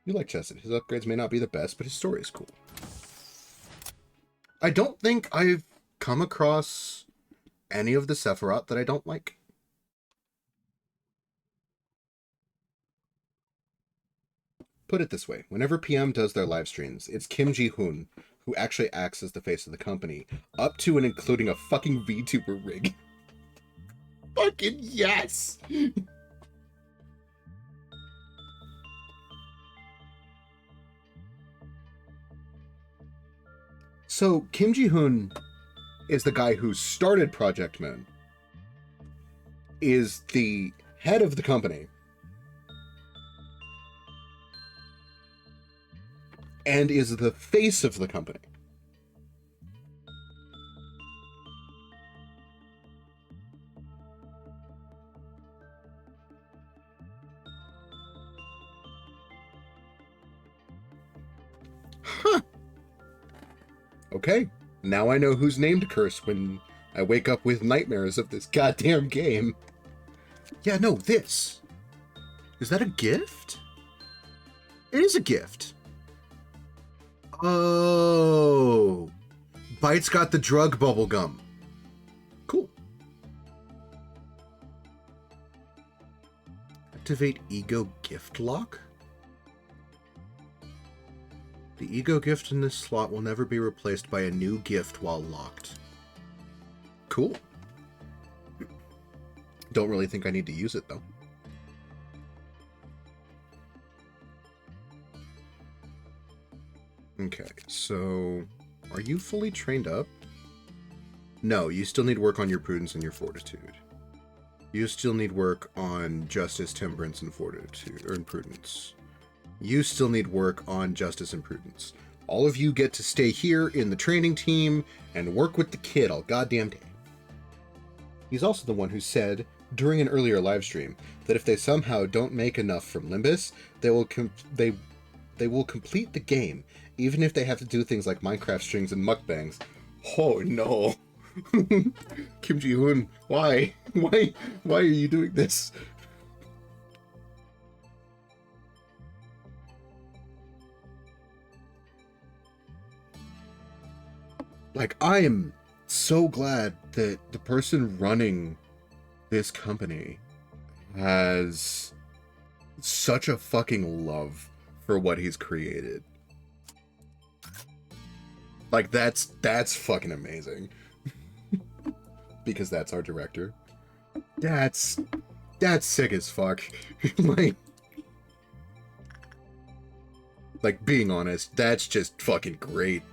You like Chesed. His upgrades may not be the best, but his story is cool. I don't think I've come across any of the Sephiroth that I don't like. Put it this way, whenever PM does their live streams, it's Kim Ji-hoon who actually acts as the face of the company, up to and including a fucking VTuber rig. Fucking yes! So, Kim Ji-hoon is the guy who started Project Moon, is the head of the company, and is the face of the company. Huh. Okay, now I know who's name to curse when I wake up with nightmares of this goddamn game. Yeah, no, this. Is that a gift? It is a gift. Oh. Bite's got the drug bubble gum. Cool. Activate Ego Gift Lock? The Ego gift in this slot will never be replaced by a new gift while locked. Cool. Don't really think I need to use it, though. Okay, so are you fully trained up? No, you still need work on your prudence and your fortitude. You still need work on justice, temperance, and fortitude, or prudence. You still need work on justice and prudence. All of you get to stay here in the training team and work with the kid all goddamn day. He's also the one who said, during an earlier live stream, that if they somehow don't make enough from Limbus, they will complete the game, even if they have to do things like Minecraft strings and mukbangs. Oh no. Kim Ji-hoon, why? Why are you doing this? Like, I am so glad that the person running this company has such a fucking love for what he's created. Like, that's fucking amazing. Because that's our director. That's sick as fuck. like being honest, that's just fucking great.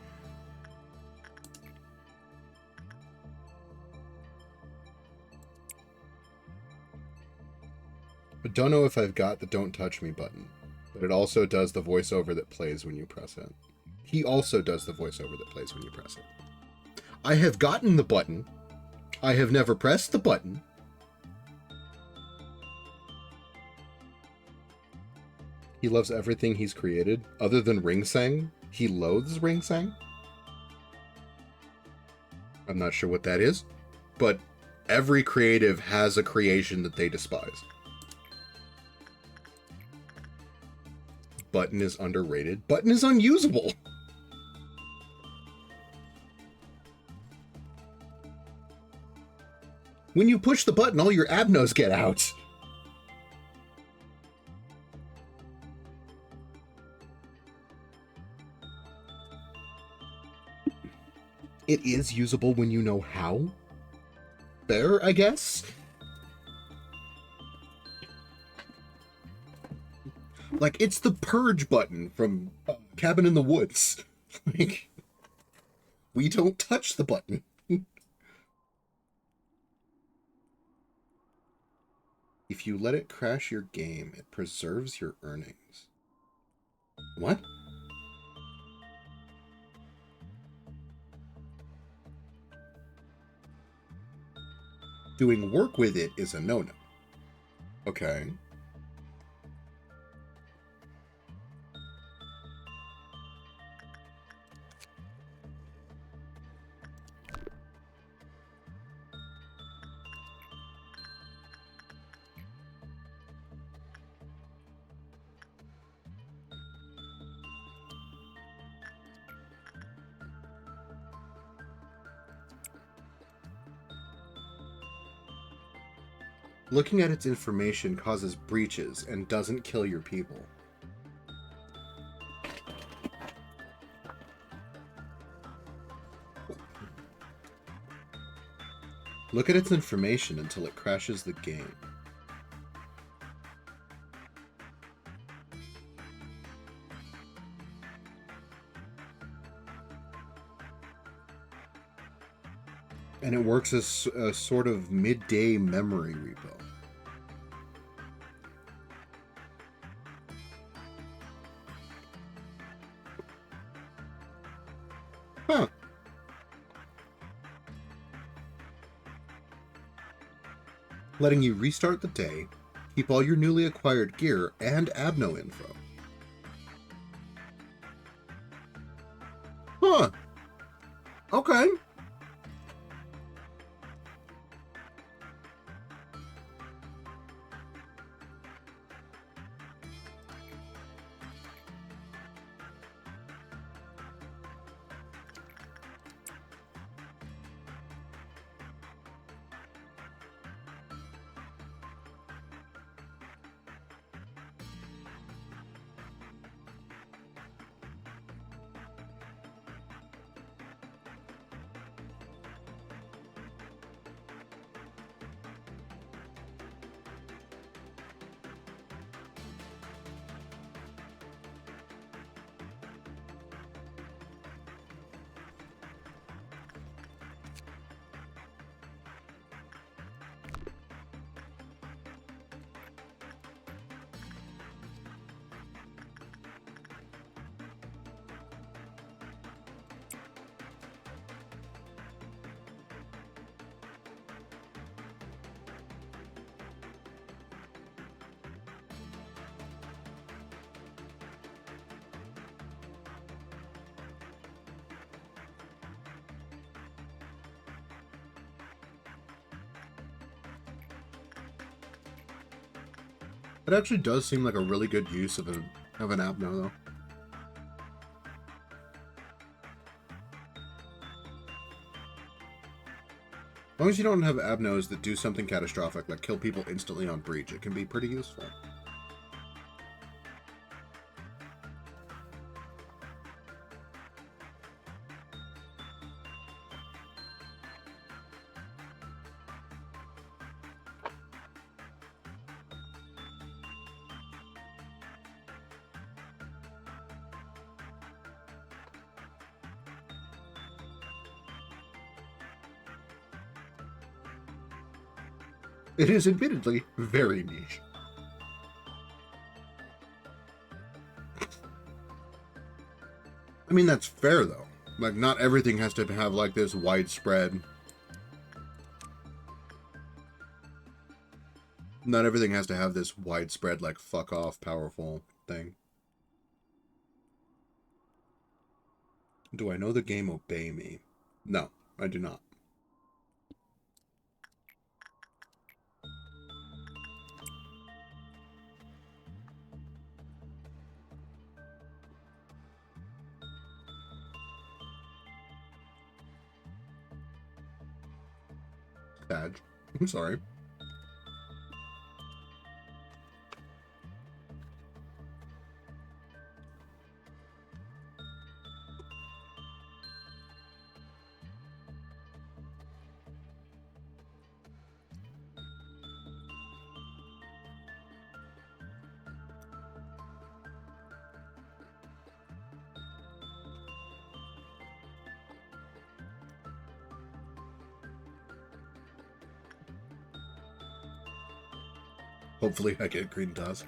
I don't know if I've got the Don't Touch Me button, but it also does the voiceover that plays when you press it. He also does the voiceover that plays when you press it. I have gotten the button. I have never pressed the button. He loves everything he's created. Other than Ring Sang, he loathes Ring Sang. I'm not sure what that is, but every creative has a creation that they despise. Button is underrated. Button is unusable. When you push the button, all your abnos get out. It is usable when you know how. Fair, I guess. Like, it's the purge button from Cabin in the Woods. Like, we don't touch the button. If you let it crash your game, it preserves your earnings. What? Doing work with it is a no-no. Okay. Looking at its information causes breaches and doesn't kill your people. Look at its information until it crashes the game. And it works as a sort of midday memory repo. Huh. Letting you restart the day, keep all your newly acquired gear, and Abno info. Huh. Okay. It actually does seem like a really good use of an Abno, though. As long as you don't have Abnos that do something catastrophic, like kill people instantly on breach, it can be pretty useful. It is admittedly very niche. I mean, that's fair, though. Like, not everything has to have, like, this widespread... Not everything has to have this widespread, like, fuck-off, powerful thing. Do I know the game Obey Me? No, I do not. Sad. I'm sorry. Hopefully I get Green Dusk.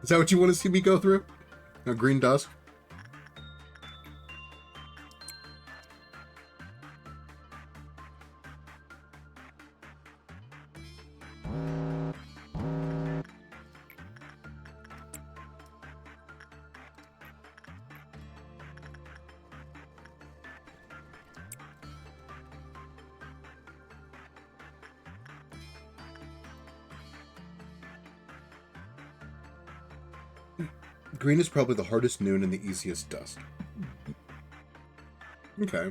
Is that what you want to see me go through? A Green Dusk? Green is probably the hardest noon and the easiest dusk. Okay.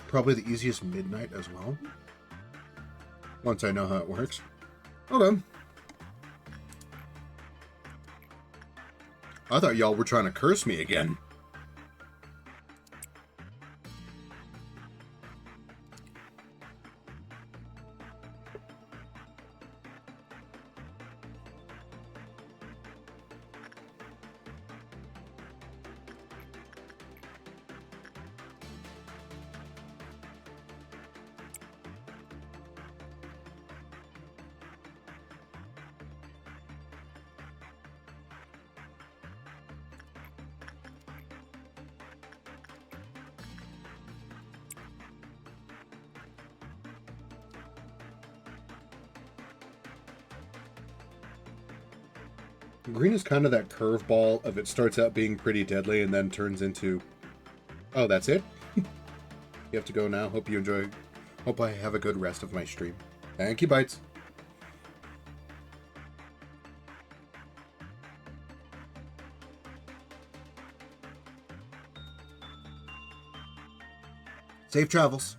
Probably the easiest midnight as well. Once I know how it works. Okay. I thought y'all were trying to curse me again. Green is kind of that curveball of it starts out being pretty deadly and then turns into, oh, that's it? You have to go now. Hope you enjoy. Hope I have a good rest of my stream. Thank you, Bites. Safe travels.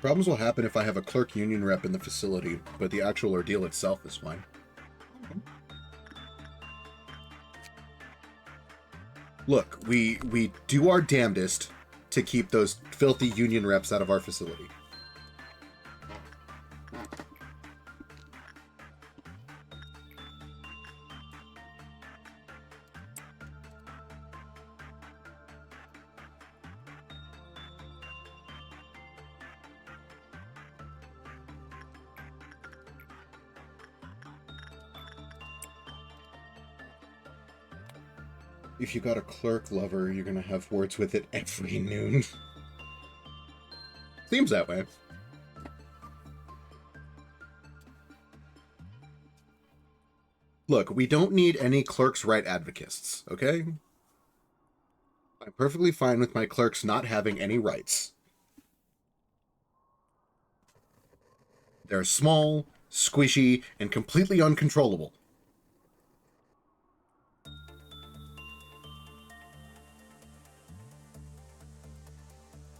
Problems will happen if I have a clerk union rep in the facility, but the actual ordeal itself is fine. Look, we do our damnedest to keep those filthy union reps out of our facility. If you got a clerk lover, you're gonna have words with it every noon. Seems that way. Look, we don't need any clerks' right advocates, okay? I'm perfectly fine with my clerks not having any rights. They're small, squishy, and completely uncontrollable.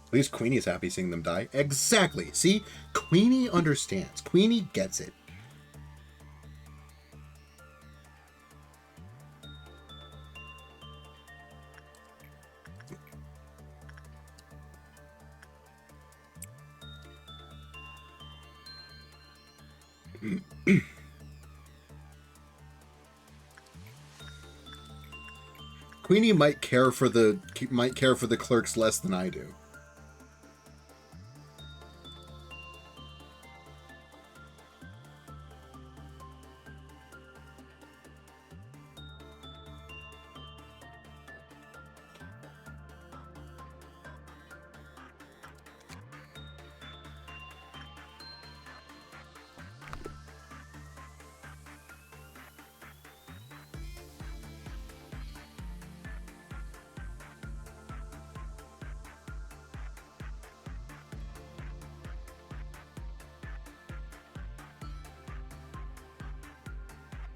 At least Queenie's happy seeing them die. Exactly. See? Queenie understands. Queenie gets it. Queenie might care for the clerks less than I do.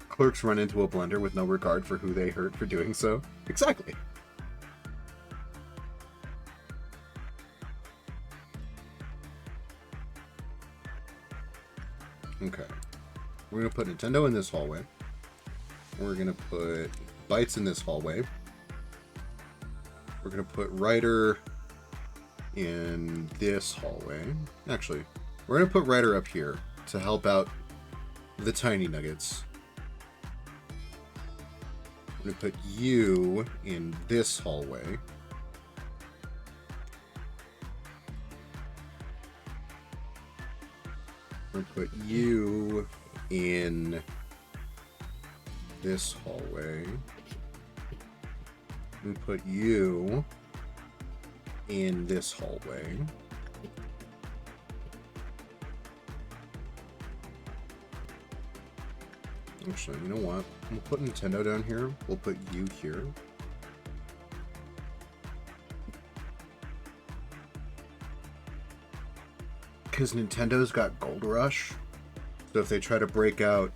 Clerks run into a blender with no regard for who they hurt for doing so. Exactly. Okay. We're going to put Nintendo in this hallway. We're going to put Bytes in this hallway. We're going to put Ryder in this hallway. Actually, we're going to put Ryder up here to help out the tiny nuggets. I'm going to put you in this hallway. I'm going to put you in this hallway. I'm going to put you in this hallway. Actually, you know what? We'll put Nintendo down here. We'll put you here. Because Nintendo's got Gold Rush. So if they try to break out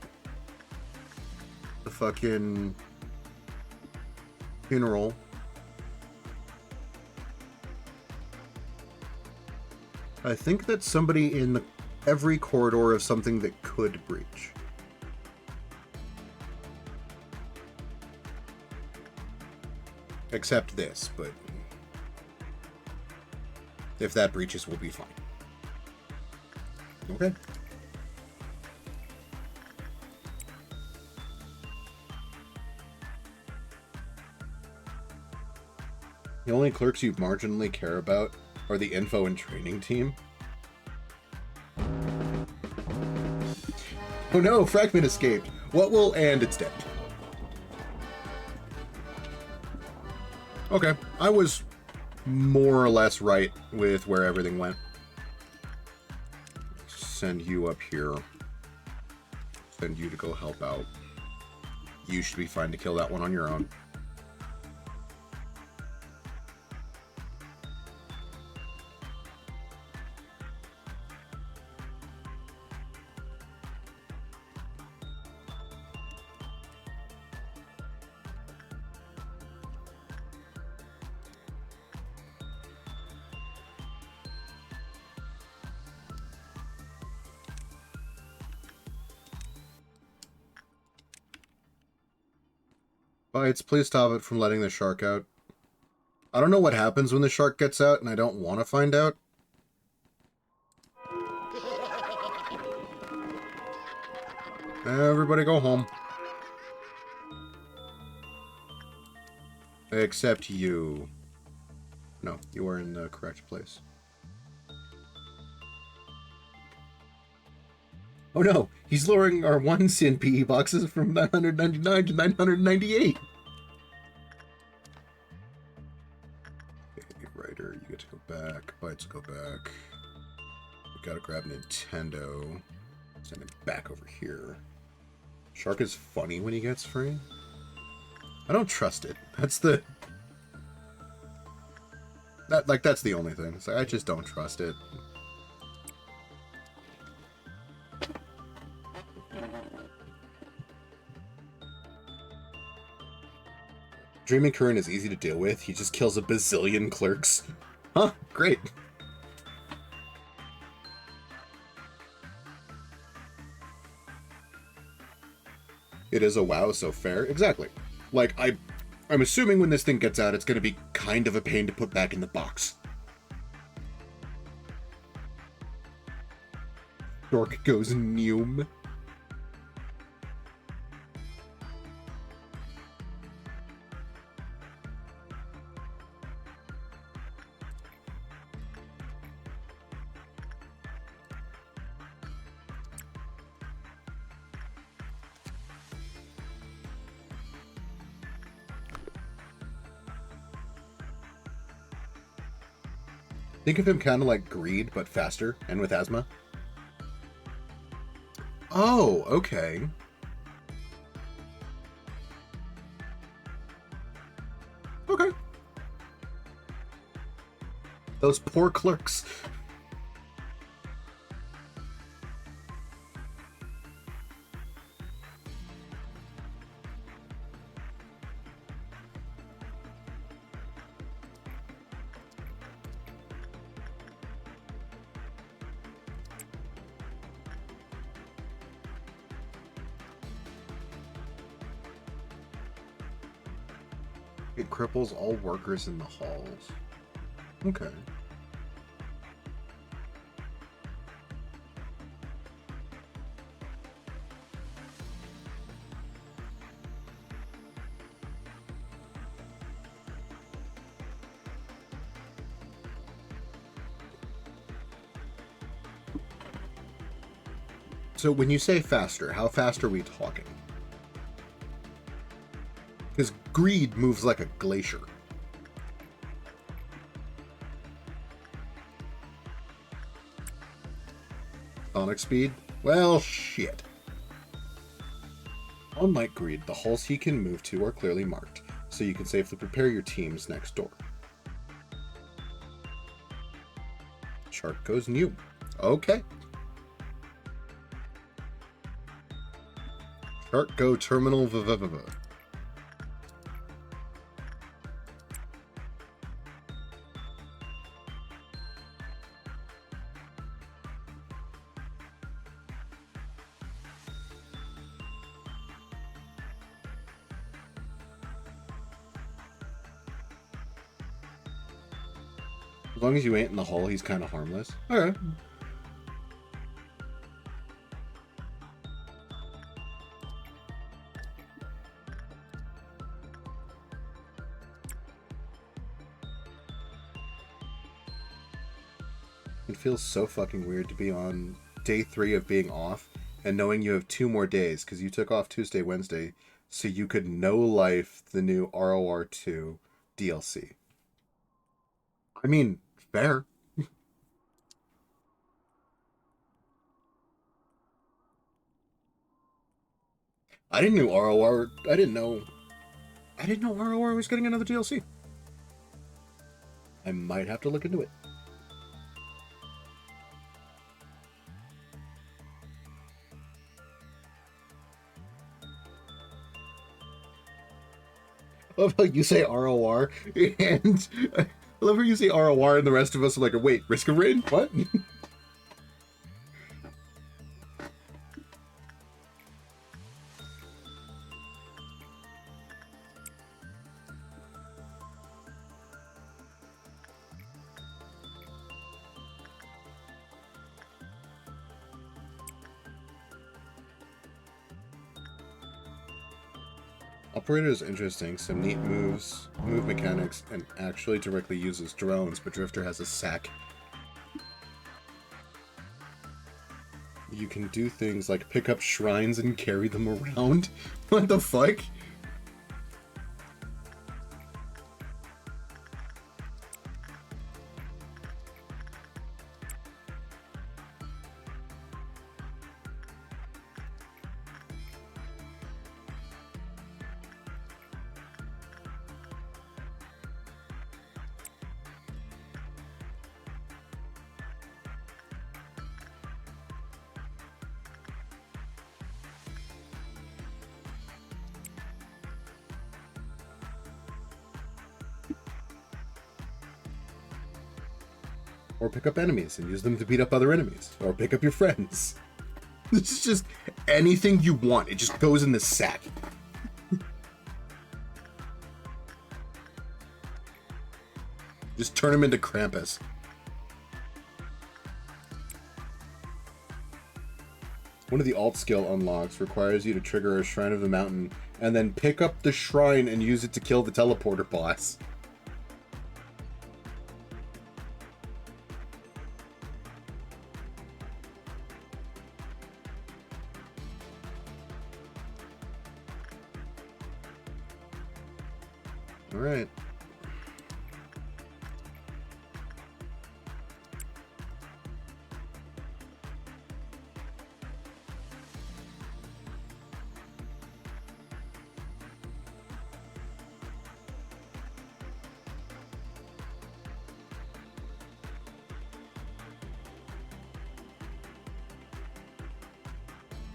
the fucking funeral, I think that's somebody in every corridor of something that could breach. Except this, but if that breaches, we'll be fine. Okay. The only clerks you marginally care about are the info and training team. Oh no, Fragment escaped. What will and it's dead. Okay, I was more or less right with where everything went. send you up here. Send you to go help out. You should be fine to kill that one on your own. Bites, please stop it from letting the shark out. I don't know what happens when the shark gets out, and I don't want to find out. Everybody go home. Except you. No, you are in the correct place. Oh no, he's lowering our 1 sin PE boxes from 999 to 998. Okay, Ryder, you get to go back. Bites go back. We gotta grab Nintendo. Send him back over here. Shark is funny when he gets free. I don't trust it. That's the... that's the only thing. It's like, I just don't trust it. Dreaming Current is easy to deal with. He just kills a bazillion clerks. Huh, great. It is a WoW, so fair. Exactly. Like, I'm assuming when this thing gets out, it's going to be kind of a pain to put back in the box. Dork goes Neum. Think of him kind of like Greed, but faster and with asthma. Oh, okay. Okay. Those poor clerks. It cripples all workers in the halls. Okay. So when you say faster, how fast are we talking? Because Greed moves like a glacier. Sonic speed? Well, shit. Unlike Greed, the halls he can move to are clearly marked, so you can safely prepare your teams next door. Shark goes new. Okay. Shark go terminal v. As long as you ain't in the hole, he's kind of harmless. Alright. It feels so fucking weird to be on day 3 of being off and knowing you have 2 more days because you took off Tuesday, Wednesday, so you could no life the new ROR2 DLC. I mean, fair. I didn't know ROR. I didn't know ROR was getting another DLC. I might have to look into it. I love how you say ROR, and I love how you say ROR, and the rest of us are like, wait, Risk of Rain? What? Operator is interesting. Some neat move mechanics, and actually directly uses drones, but Drifter has a sack. You can do things like pick up shrines and carry them around. What the fuck? Or pick up enemies and use them to beat up other enemies. Or pick up your friends. This is just anything you want. It just goes in the sack. Just turn him into Krampus. One of the alt skill unlocks requires you to trigger a Shrine of the Mountain and then pick up the shrine and use it to kill the teleporter boss. All right.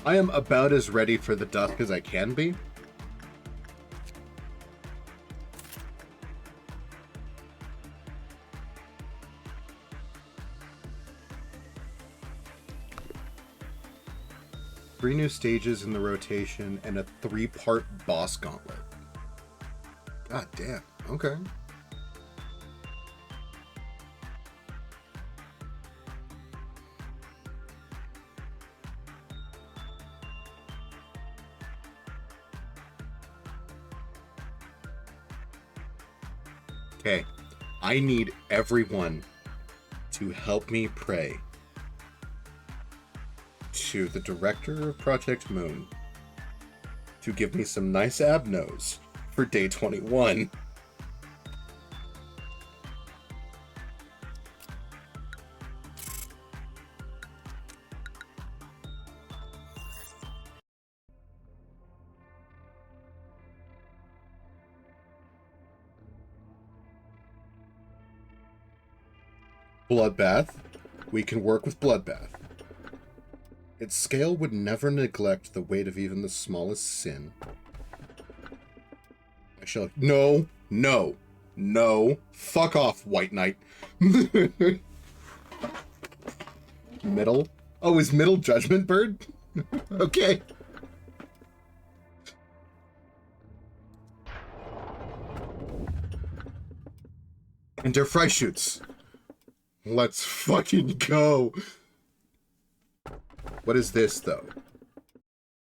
I am about as ready for the dusk as I can be. Three new stages in the rotation and a 3-part boss gauntlet. God damn. Okay. Okay. I need everyone to help me pray to the director of Project Moon to give me some nice abnos for day 21. Bloodbath. We can work with Bloodbath. Its scale would never neglect the weight of even the smallest sin. I shall... No, no, no. Fuck off, White Knight. Middle? Oh, is middle Judgment Bird? Okay. And der Freischütz. Let's fucking go. What is this, though?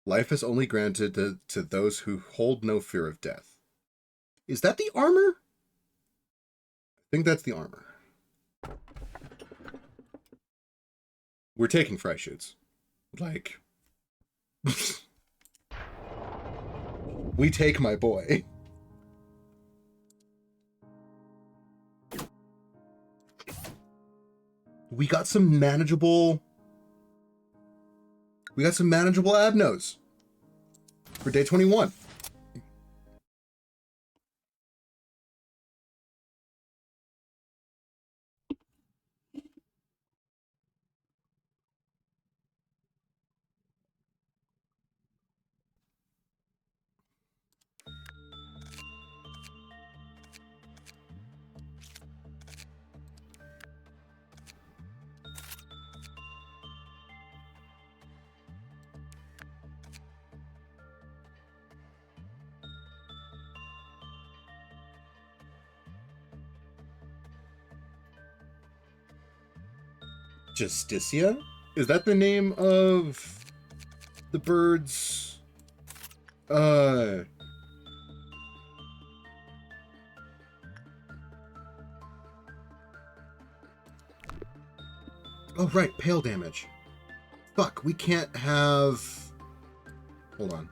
Life is only granted to those who hold no fear of death. Is that the armor? I think that's the armor. We're taking Freischütz. Like... we take my boy. We got some manageable... We got some manageable abnos. for day 21. Justicia? Is that the name of the bird's... Oh, right, pale damage. Fuck, we can't have... Hold on.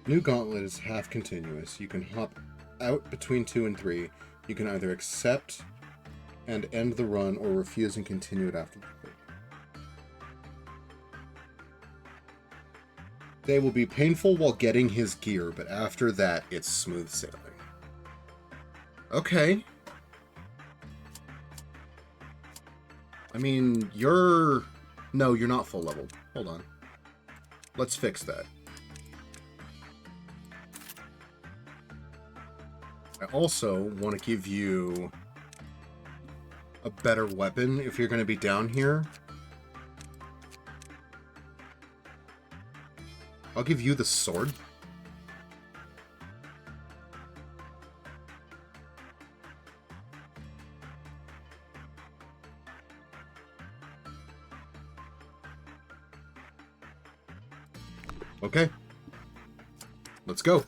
New gauntlet is half continuous. You can hop out between 2 and 3. You can either accept and end the run or refuse and continue it after the third. They will be painful while getting his gear, but after that, it's smooth sailing. Okay. I mean, you're... No, you're not full level. Hold on. Let's fix that. I also want to give you a better weapon if you're going to be down here. I'll give you the sword. Okay. Let's go.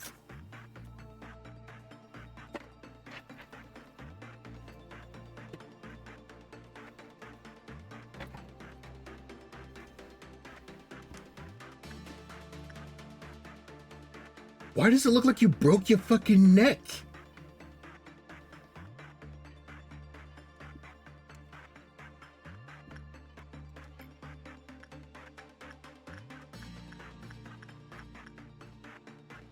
Why does it look like you broke your fucking neck?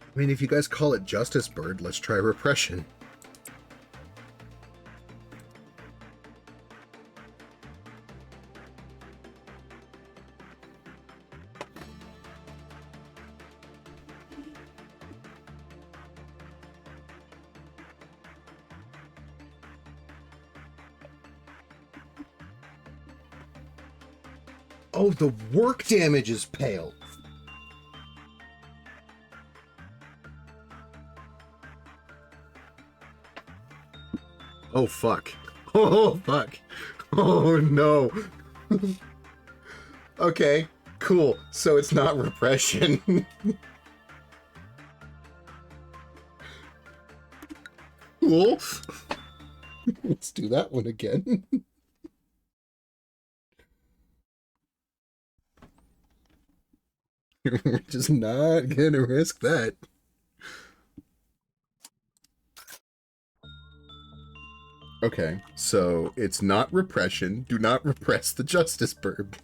I mean, if you guys call it Justice Bird, let's try repression. Oh, the work damage is pale. Oh, fuck. Oh, fuck. Oh, no. Okay, cool. So it's not repression. Cool. Let's do that one again. We're just not gonna risk that. Okay, so it's not repression. Do not repress the Justice Bird.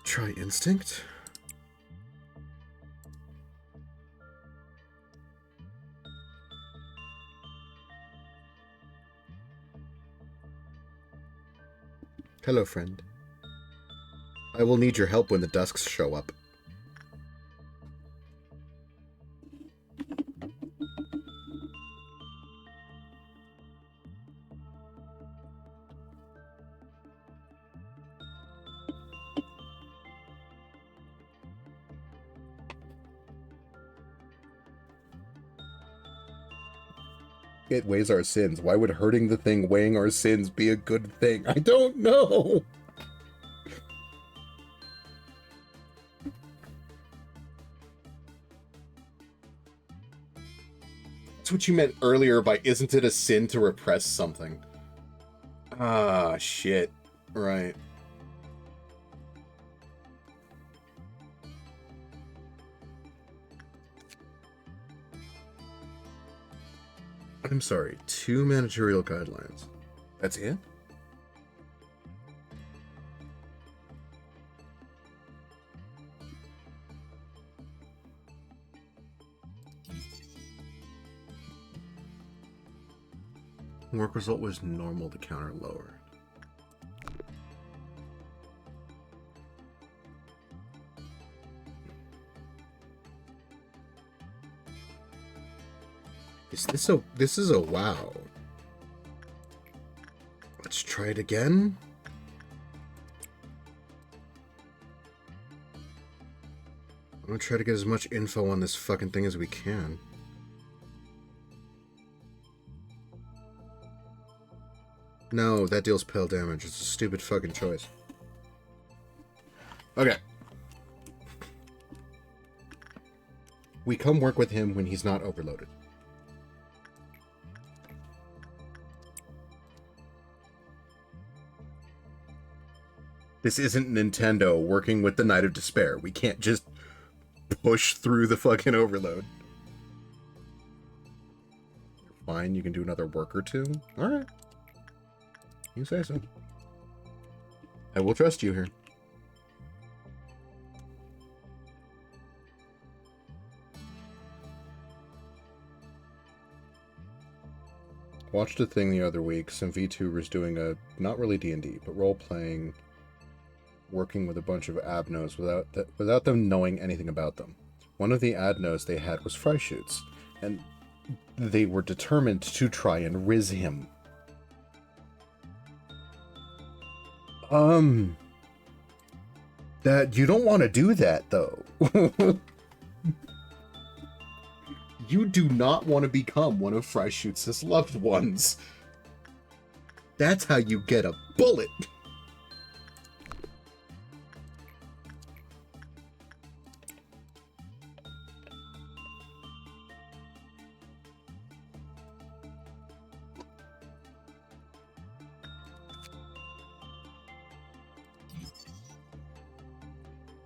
Try instinct. Hello, friend. I will need your help when the Dusks show up. It weighs our sins. Why would hurting the thing weighing our sins be a good thing? I don't know. That's what you meant earlier by isn't it a sin to repress something? Ah, shit. Right. I'm sorry, 2 managerial guidelines. That's it? Work result was normal to counter lower. This is a wow. Let's try it again. I'm gonna try to get as much info on this fucking thing as we can. No, that deals pale damage. It's a stupid fucking choice. Okay. We come work with him when he's not overloaded. This isn't Nintendo working with the Knight of Despair. We can't just push through the fucking overload. Fine, you can do another work or two. Alright. You say so. I will trust you here. Watched a thing the other week. Some VTubers doing a, not really D&D, but role-playing, working with a bunch of abnos without them knowing anything about them. One of the adnos they had was fry shoots, and they were determined to try and riz him. That you don't want to do that, though. You do not want to become one of Fry Shoots' loved ones. That's how you get a bullet.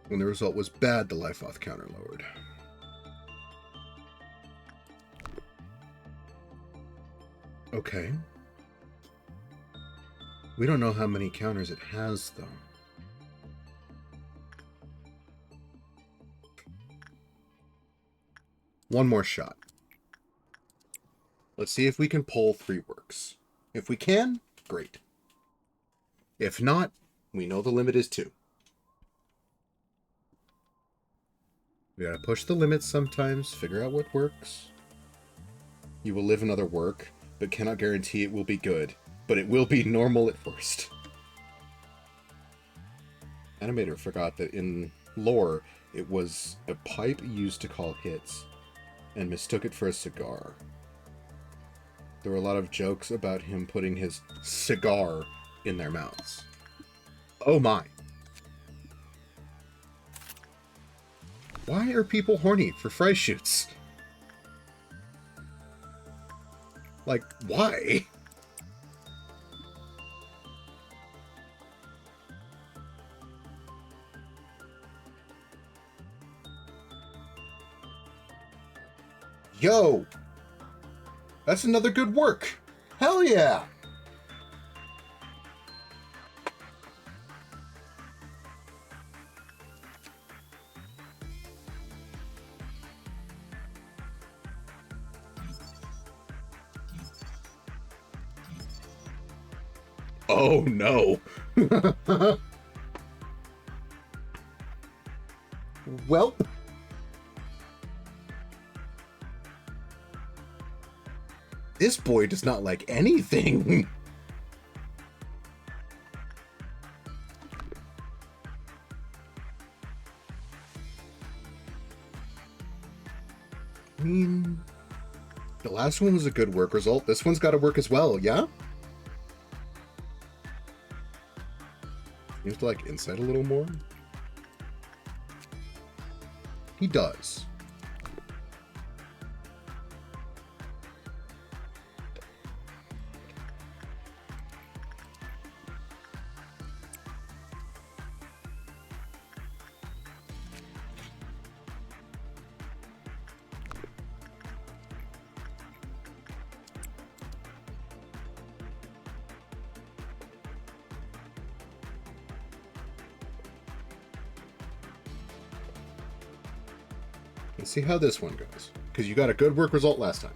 When the result was bad, the life off counter lowered. Okay. We don't know how many counters it has, though. One more shot. Let's see if we can pull 3 works. If we can, great. If not, we know the limit is 2. We gotta push the limits sometimes, figure out what works. You will live another work, but cannot guarantee it will be good. But it will be normal at worst. Animator forgot that in lore, it was a pipe used to call hits, and mistook it for a cigar. There were a lot of jokes about him putting his cigar in their mouths. Oh my. Why are people horny for fry shoots? Like, why? Yo! That's another good work! Hell yeah! Oh no! Welp. This boy does not like anything. I mean, the last one was a good work result. This one's got to work as well, yeah? You have to, like, insight a little more? He does. Let's see how this one goes, because you got a good work result last time.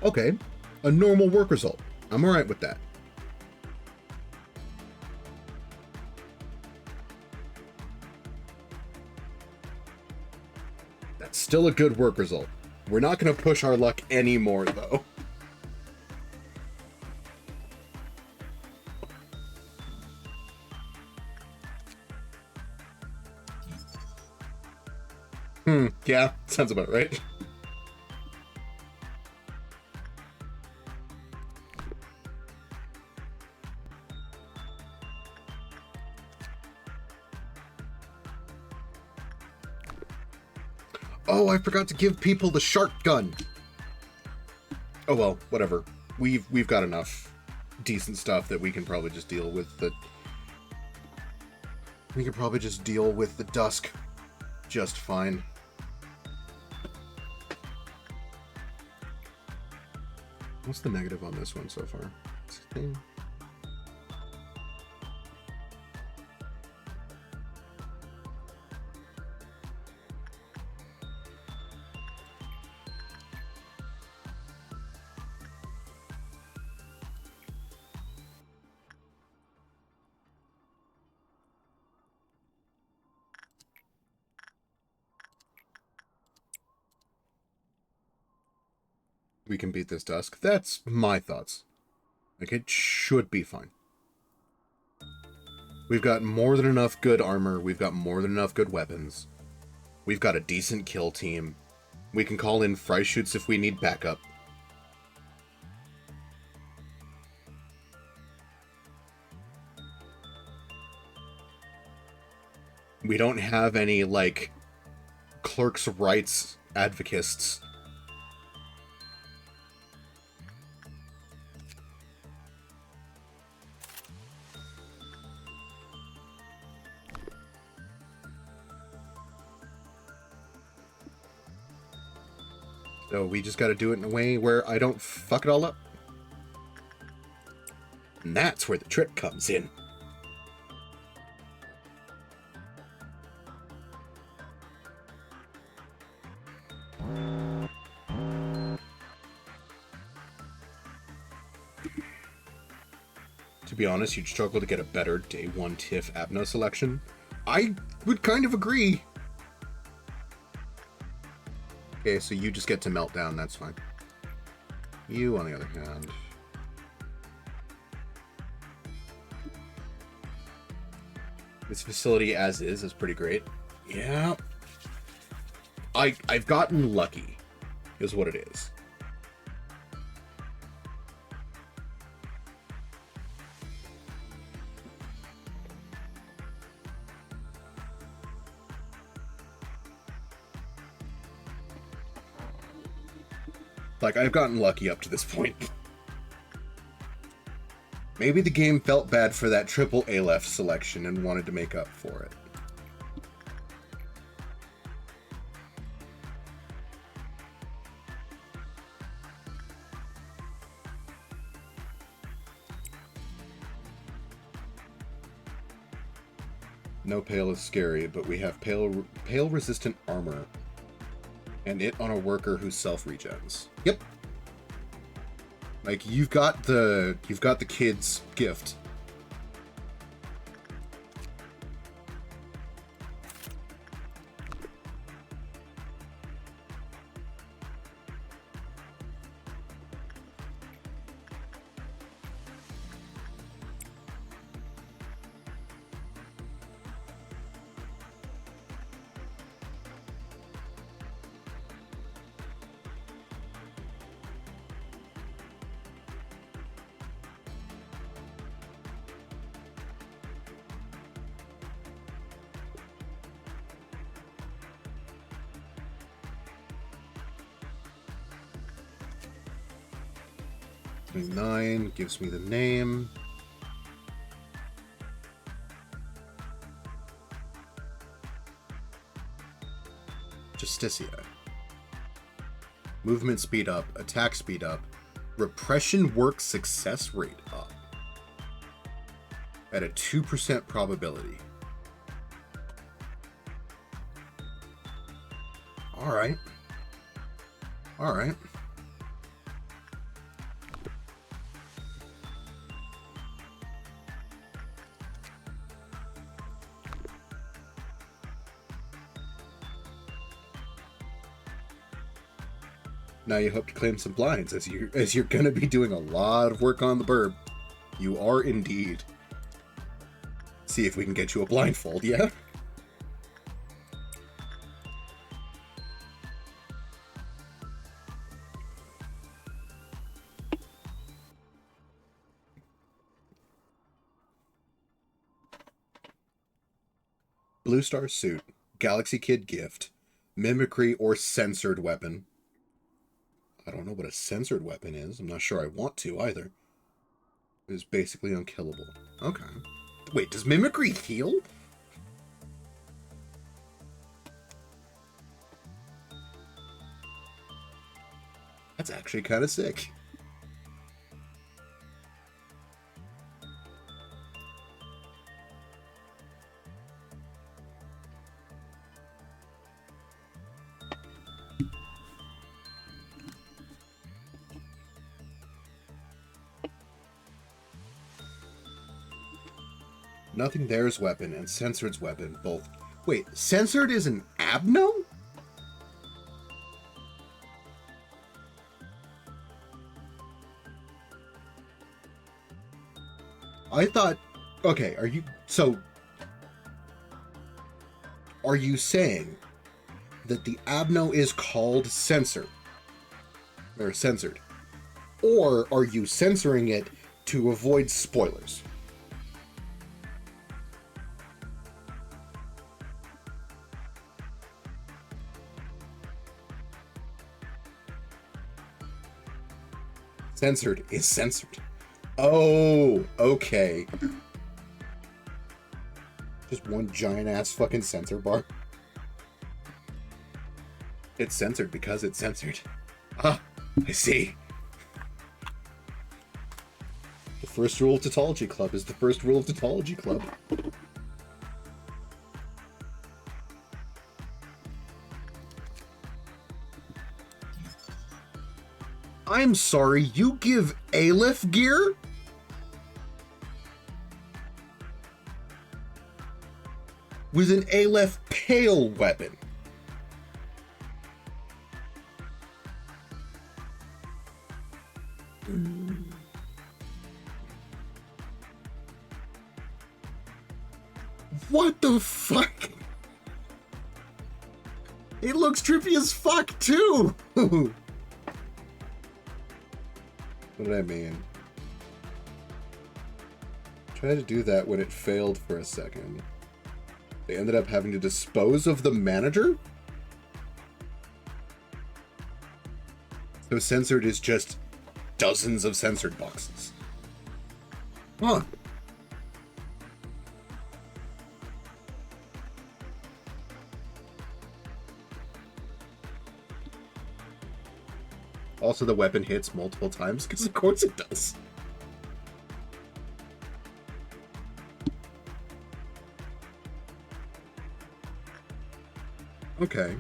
Okay, a normal work result. I'm alright with that. That's still a good work result. We're not going to push our luck anymore, though. Yeah, sounds about right. Oh, I forgot to give people the shark gun. Oh well, whatever. We've got enough decent stuff that we can probably just deal with the... We can probably just deal with the dusk just fine. What's the negative on this one so far? 16? We can beat this dusk. That's my thoughts. Like, it should be fine. We've got more than enough good armor. We've got more than enough good weapons. We've got a decent kill team. We can call in Freischütz if we need backup. We don't have any, like, clerks' rights advocates. So we just gotta do it in a way where I don't fuck it all up. And that's where the trick comes in. To be honest, you'd struggle to get a better day 1 TIFF Abno selection. I would kind of agree. Okay, so you just get to melt down, that's fine. You, on the other hand... This facility as is pretty great. Yeah. I've gotten lucky, is what it is. Like, I've gotten lucky up to this point. Maybe the game felt bad for that triple Aleph selection and wanted to make up for it. No pale is scary, but we have pale resistant armor. And it on a worker who self-regens. Yep. Like, you've got the kid's gift. Nine gives me the name. Justicia. Movement speed up, attack speed up, repression work success rate up. At a 2% probability. Alright. Alright. Now you hope to claim some blinds, as you're gonna be doing a lot of work on the burb. You are indeed. See if we can get you a blindfold, yeah? Blue Star Suit, Galaxy Kid Gift, Mimicry or Censored Weapon. I don't know what a censored weapon is. I'm not sure I want to either. It's basically unkillable. Okay. Wait, does Mimicry heal? That's actually kind of sick. Nothing There's weapon and Censored's weapon both. Wait, Censored is an Abno? I thought... Okay, are you... So... Are you saying that the Abno is called Censored? Or Censored? Or are you censoring it to avoid spoilers? Censored is censored. Oh, okay. Just one giant ass fucking censor bar. It's censored because it's censored. Ah, I see. The first rule of Tautology Club is the first rule of Tautology Club. I'm sorry, you give Aleph gear? With an Aleph Pale weapon. What the fuck? It looks trippy as fuck, too! What did I mean? Tried to do that when it failed for a second. They ended up having to dispose of the manager? So censored is just dozens of censored boxes. Huh. Also, the weapon hits multiple times, because of course it does. Okay.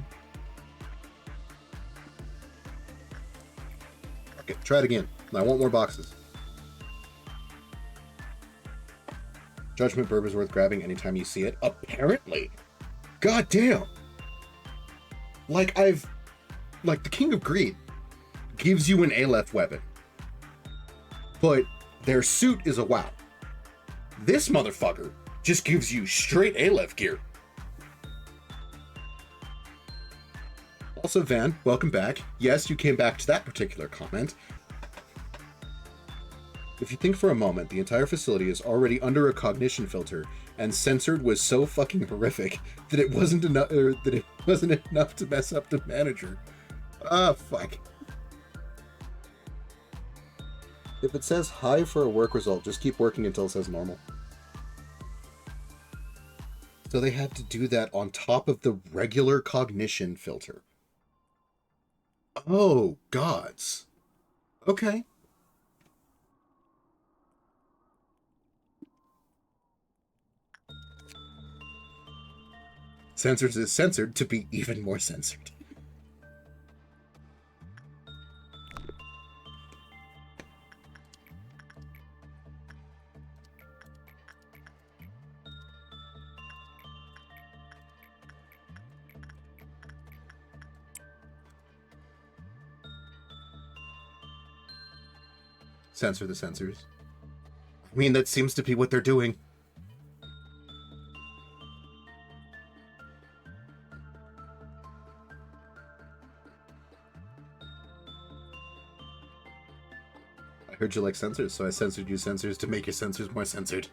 Okay, try it again. I want more boxes. Judgment Burb is worth grabbing anytime you see it. Apparently. God damn. Like, the King of Greed gives you an Aleph weapon. But their suit is a WoW. This motherfucker just gives you straight Aleph gear. Also, Van, welcome back. Yes, you came back to that particular comment. If you think for a moment, the entire facility is already under a cognition filter, and censored was so fucking horrific that it wasn't enough to mess up the manager. Ah, fuck. If it says high for a work result, just keep working until it says normal. So they had to do that on top of the regular cognition filter. Oh, gods. Okay. Censored is censored to be even more censored. Censor the censors. I mean, that seems to be what they're doing. I heard you like censors, so I censored you censors to make your censors more censored.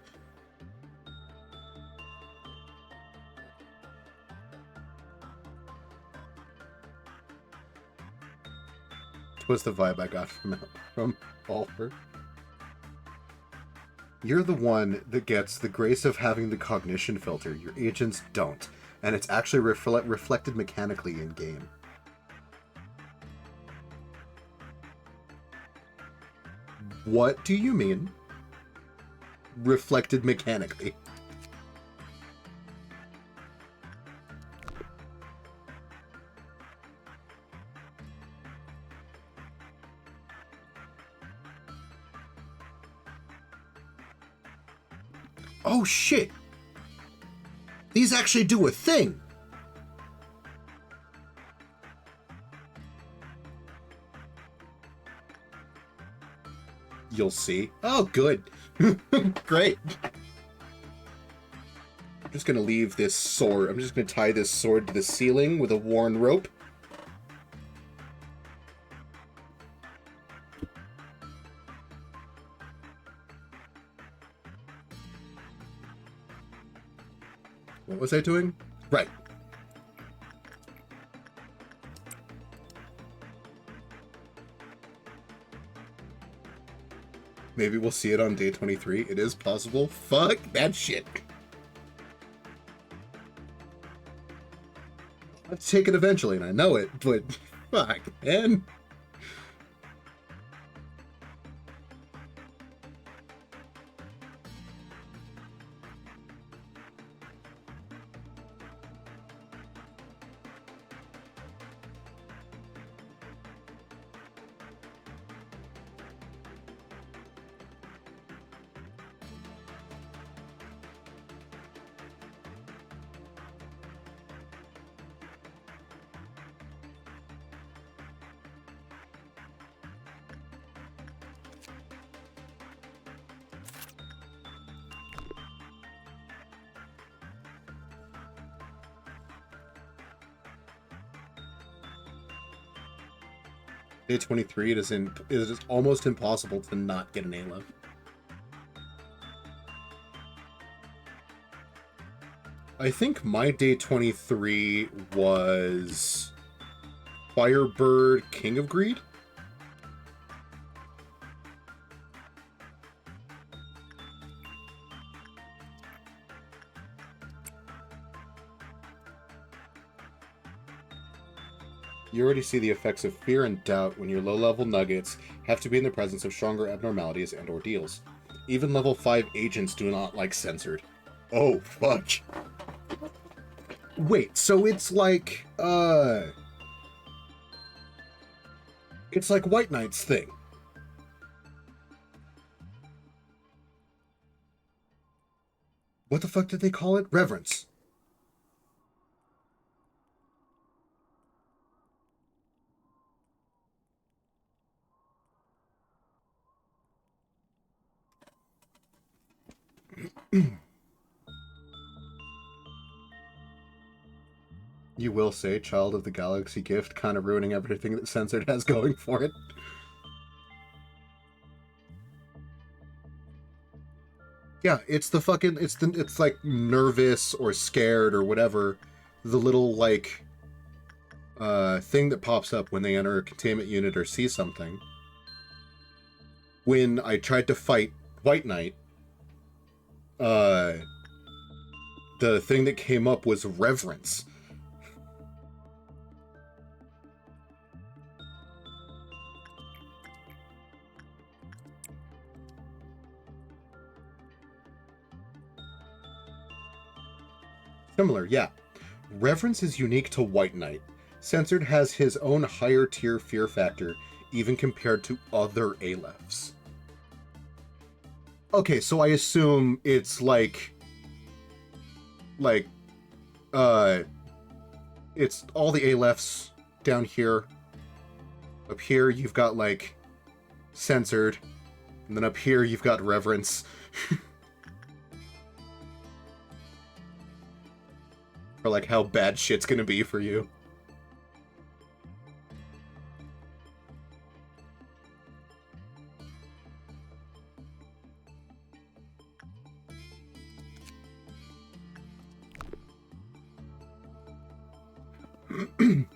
Was the vibe I got from Oliver. You're the one that gets the grace of having the cognition filter. Your agents don't. And it's actually reflected mechanically in-game. What do you mean? Reflected mechanically. Oh shit! These actually do a thing! You'll see. Oh, good. Great. I'm just gonna leave this sword. I'm just gonna tie this sword to the ceiling with a worn rope. What was I doing? Right. Maybe we'll see it on day 23. It is possible. Fuck that shit. I'll take it eventually, and I know it, but fuck, man. Day 23, it is almost impossible to not get an A-Lev. I think my day 23 was Firebird King of Greed. You already see the effects of fear and doubt when your low-level nuggets have to be in the presence of stronger abnormalities and ordeals. Even level 5 agents do not like censored. Oh, fuck. Wait, so it's like, it's like White Knight's thing. What the fuck did they call it? Reverence. You will say Child of the Galaxy gift, kind of ruining everything that Censored has going for it. Yeah, it's the fucking, it's like nervous or scared or whatever, the little like thing that pops up when they enter a containment unit or see something. When I tried to fight White Knight, the thing that came up was reverence. Similar, yeah. Reverence is unique to White Knight. Censored has his own higher tier fear factor, even compared to other Alephs. Okay, so I assume it's it's all the Alephs down here. Up here, you've got, like, Censored. And then up here, you've got Reverence. Or, like, how bad shit's gonna be for you.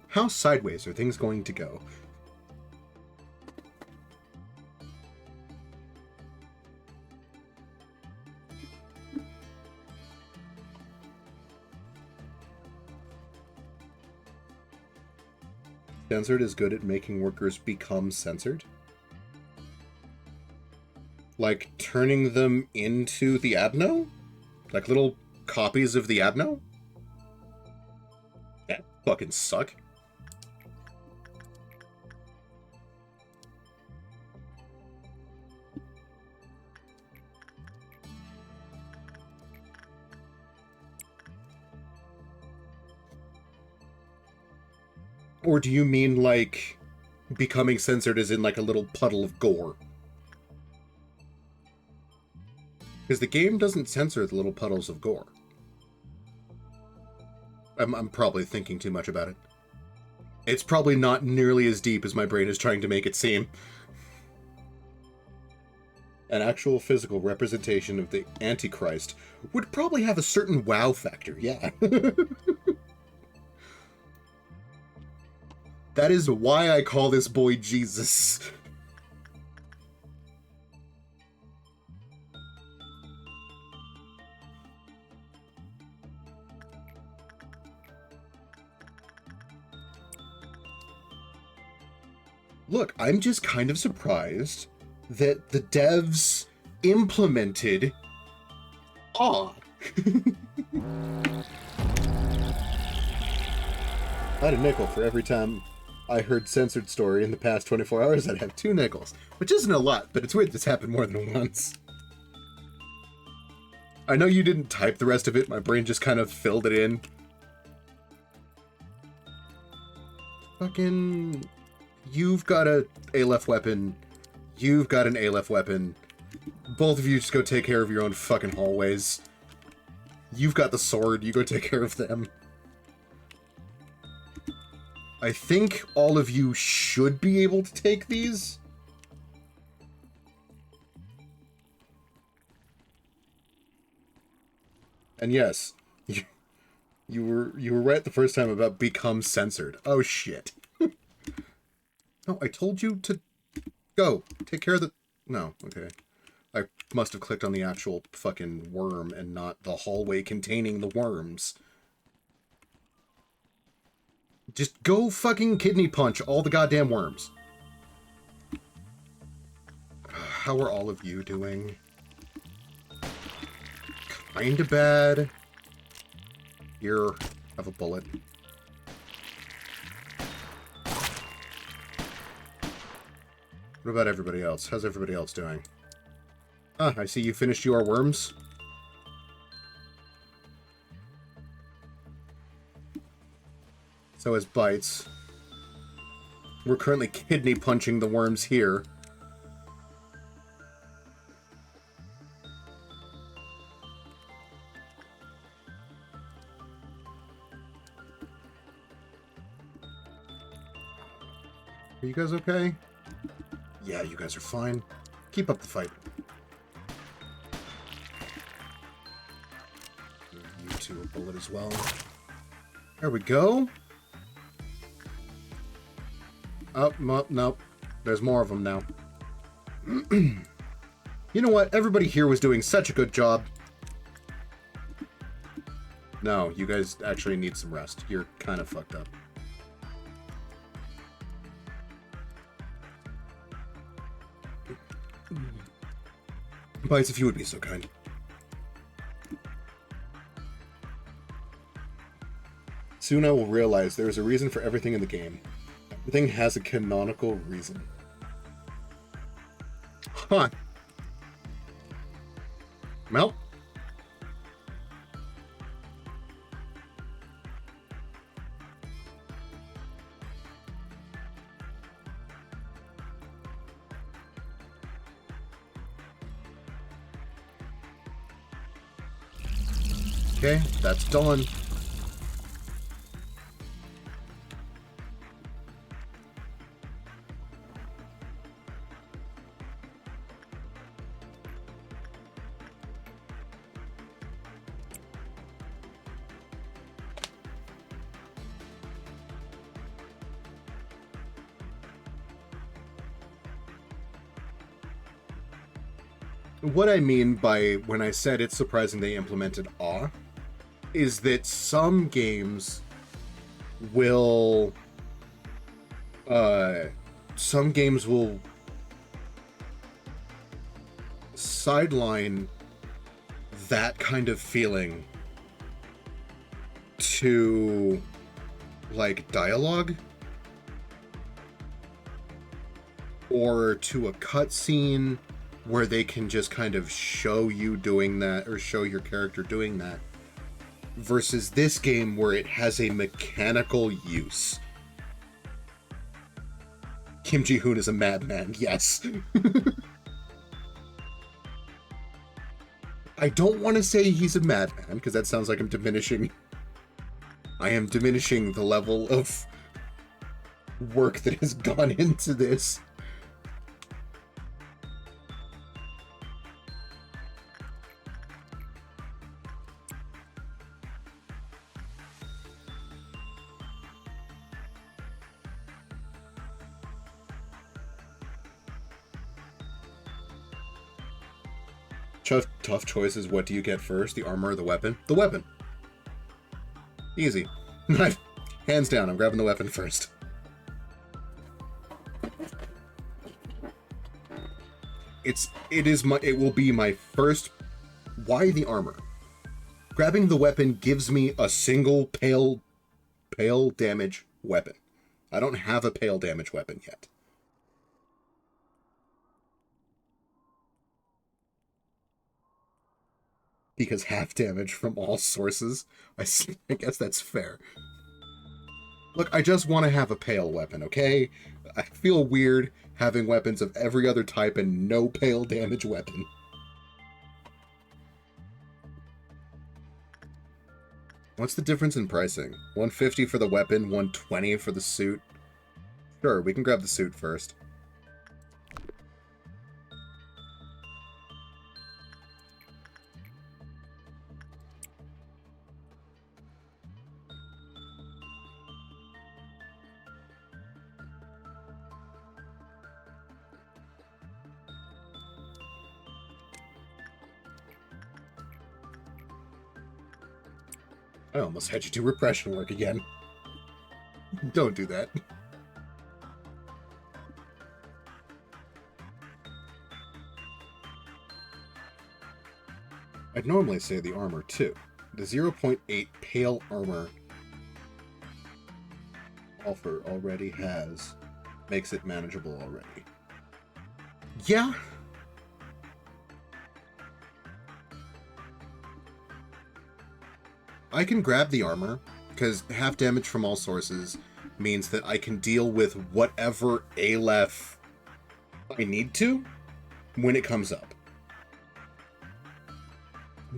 How sideways are things going to go? Censored is good at making workers become censored? Like turning them into the Abno? Like little copies of the Abno? That fucking suck. Or do you mean, like, becoming censored as in, like, a little puddle of gore? Because the game doesn't censor the little puddles of gore. I'm probably thinking too much about it. It's probably not nearly as deep as my brain is trying to make it seem. An actual physical representation of the Antichrist would probably have a certain wow factor, yeah. That is why I call this boy Jesus. Look, I'm just kind of surprised that the devs implemented awe. I had a nickel for every time I heard censored story in the past 24 hours. I'd have 2 nickels, which isn't a lot, but it's weird this happened more than once. I know you didn't type the rest of it. My brain just kind of filled it in. Fucking... You've got a Aleph weapon. You've got an Aleph weapon. Both of you just go take care of your own fucking hallways. You've got the sword. You go take care of them. I think all of you should be able to take these. And yes, you were right the first time about become censored. Oh shit. No, I told you to go. Take care of the... No, okay. I must have clicked on the actual fucking worm and not the hallway containing the worms. Just go fucking kidney punch all the goddamn worms. How are all of you doing? Kinda bad. Here, have a bullet. What about everybody else? How's everybody else doing? Ah, I see you finished your worms. So as bites. We're currently kidney punching the worms here. Are you guys okay? Yeah, you guys are fine. Keep up the fight. Give you two a bullet as well. There we go. Oh, nope. There's more of them now. You know what? Everybody here was doing such a good job. No, you guys actually need some rest. You're kind of fucked up. Bites, if you would be so kind. Soon I will realize there is a reason for everything in the game. Everything has a canonical reason. Huh. Mel? Okay, that's done. What I mean by when I said it's surprising they implemented awe is that some games will sideline that kind of feeling to like dialogue or to a cutscene where they can just kind of show you doing that or show your character doing that, versus this game where it has a mechanical use. Kim Ji-hoon is a madman, yes. I don't want to say he's a madman, because that sounds like I'm diminishing... I am diminishing the level of work that has gone into this. Tough choices. What do you get first? The armor or the weapon? The weapon. Easy. Hands down, I'm grabbing the weapon first. It will be my first. Why the armor? Grabbing the weapon gives me a single pale damage weapon. I don't have a pale damage weapon yet. Because half damage from all sources. I guess that's fair. Look, I just want to have a pale weapon, okay? I feel weird having weapons of every other type and no pale damage weapon. What's the difference in pricing? 150 for the weapon, 120 for the suit. Sure, we can grab the suit first. I almost had you do repression work again. Don't do that. I'd normally say the armor too. The 0.8 pale armor offer already makes it manageable already. Yeah. I can grab the armor, because half damage from all sources means that I can deal with whatever Aleph I need to when it comes up.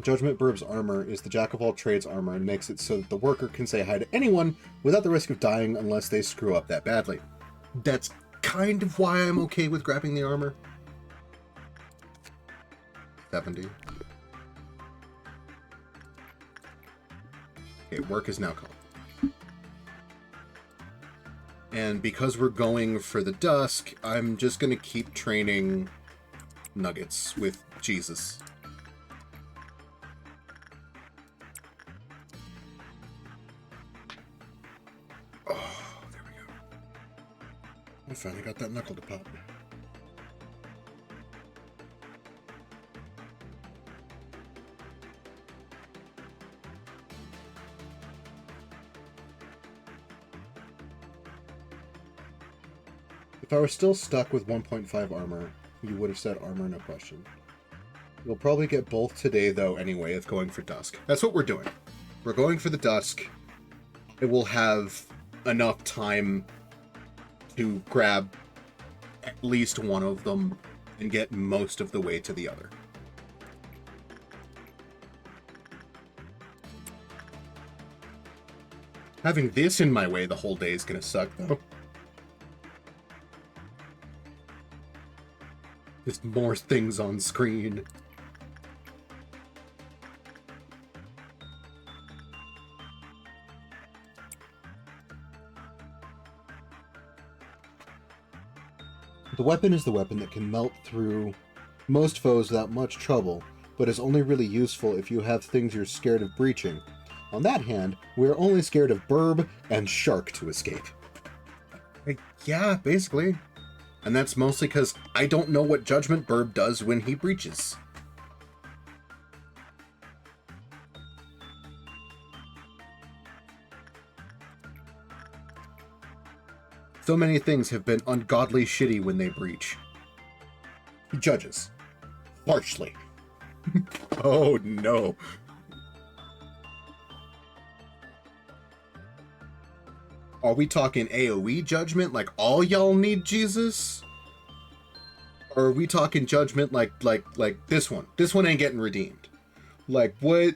Judgment Burb's armor is the jack-of-all-trades armor and makes it so that the worker can say hi to anyone without the risk of dying unless they screw up that badly. That's kind of why I'm okay with grabbing the armor. 70. Okay, work is now called. And because we're going for the dusk, I'm just going to keep training Nuggets with Jesus. Oh, there we go. I finally got that knuckle to pop. If I were still stuck with 1.5 armor, you would have said armor, no question. We'll probably get both today, though, anyway, of going for Dusk. That's what we're doing. We're going for the Dusk. It will have enough time to grab at least one of them and get most of the way to the other. Having this in my way the whole day is going to suck, though. Just more things on screen. The weapon is the weapon that can melt through most foes without much trouble, but is only really useful if you have things you're scared of breaching. On that hand, we're only scared of Burb and Shark to escape. Yeah, basically. And that's mostly because I don't know what Judgment Burb does when he breaches. So many things have been ungodly shitty when they breach. He judges. Harshly. Oh no. Are we talking AoE judgment, like all y'all need Jesus? Or are we talking judgment like this one? This one ain't getting redeemed. Like what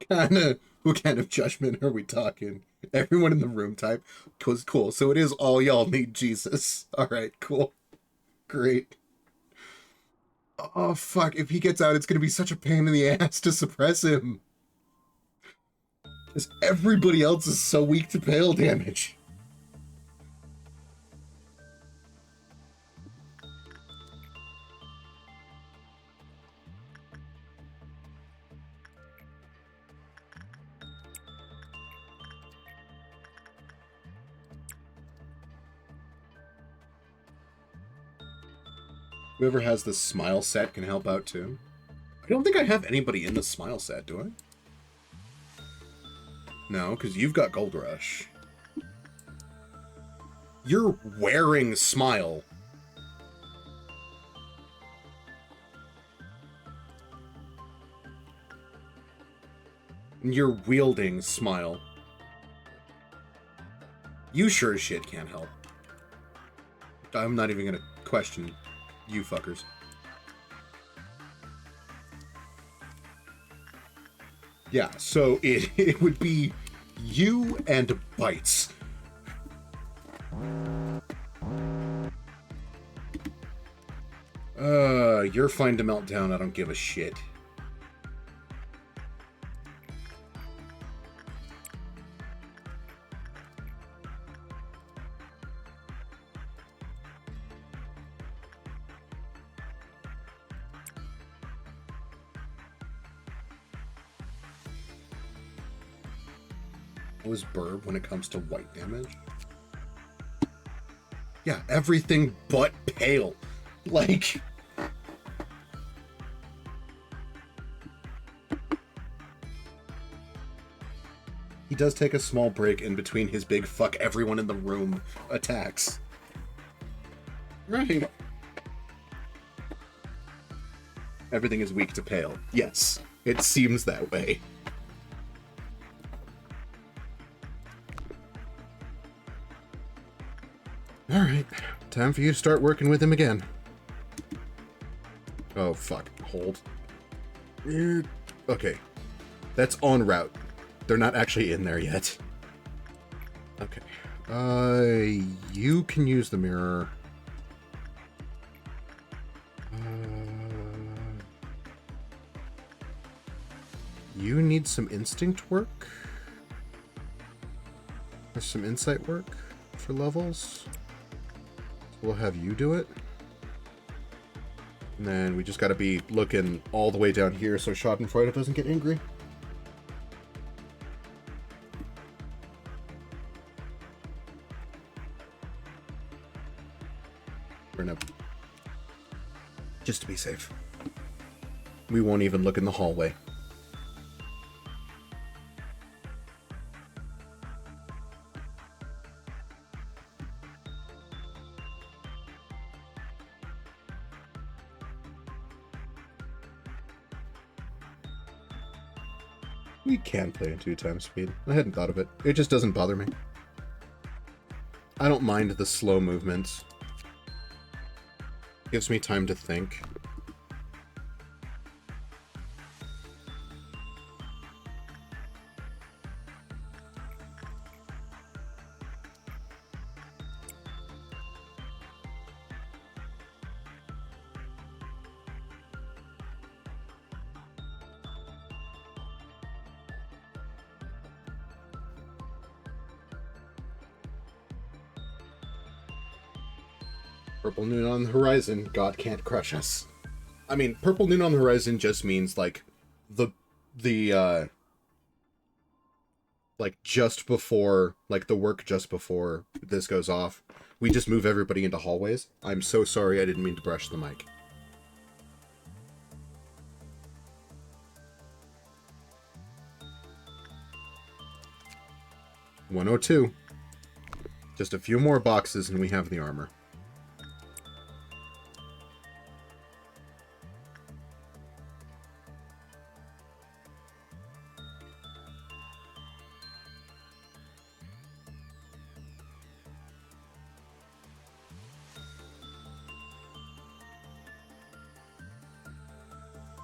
what kind of judgment are we talking? Everyone in the room type. Cool. So it is all y'all need Jesus. Alright, cool. Great. Oh fuck, if he gets out, it's gonna be such a pain in the ass to suppress him. Because everybody else is so weak to pale damage. Whoever has the smile set can help out too. I don't think I have anybody in the smile set, do I? No, because you've got Gold Rush. You're wearing Smile. And you're wielding Smile. You sure as shit can't help. I'm not even gonna question you fuckers. Yeah, so it would be you and Bites. You're fine to melt down, I don't give a shit. Was Burb when it comes to white damage? Yeah, everything but pale. Like... He does take a small break in between his big fuck everyone in the room attacks. Right. Everything is weak to pale. Yes, it seems that way. Alright, time for you to start working with him again. Oh, fuck. Hold. Okay. That's en route. They're not actually in there yet. Okay. You can use the mirror. You need some instinct work? Or some insight work for levels? We'll have you do it. And then we just gotta be looking all the way down here so Schadenfreude doesn't get angry. Just to be safe. We won't even look in the hallway. We can play in 2 times speed. I hadn't thought of it. It just doesn't bother me. I don't mind the slow movements. Gives me time to think. Purple noon on the horizon, God can't crush us. I mean, purple noon on the horizon just means, like, like, just before, like, the work just before this goes off, we just move everybody into hallways. I'm so sorry, I didn't mean to brush the mic. $102. Just a few more boxes and we have the armor.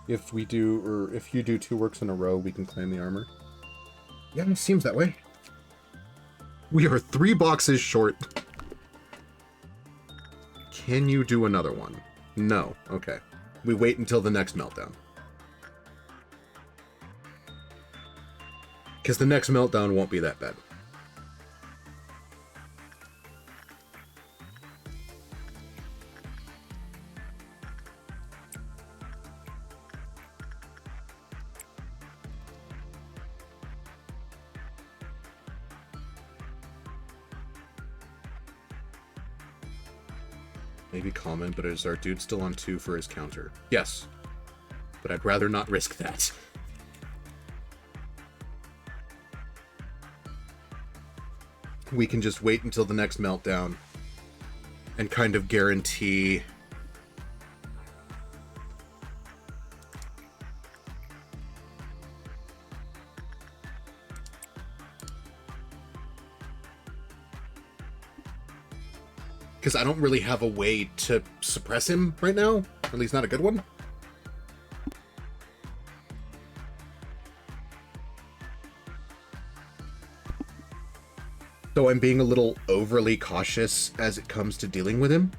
If we do, or if you do 2 works in a row, we can claim the armor. Yeah, it seems that way. We are 3 boxes short. Can you do another one? No. Okay. We wait until the next meltdown. Because the next meltdown won't be that bad. Maybe common, but is our dude still on 2 for his counter? Yes. But I'd rather not risk that. We can just wait until the next meltdown and kind of guarantee because I don't really have a way to suppress him right now, or at least not a good one. So I'm being a little overly cautious as it comes to dealing with him.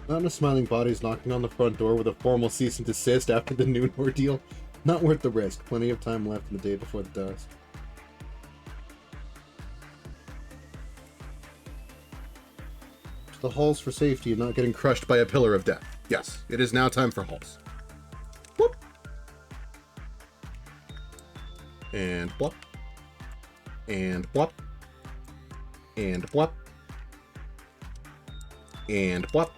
Not enough smiling bodies knocking on the front door with a formal cease and desist after the noon ordeal. Not worth the risk. Plenty of time left in the day before the dusk. To the halls for safety and not getting crushed by a pillar of death. Yes, it is now time for halls. Whoop. And whoop. And whoop. And whoop. And whoop.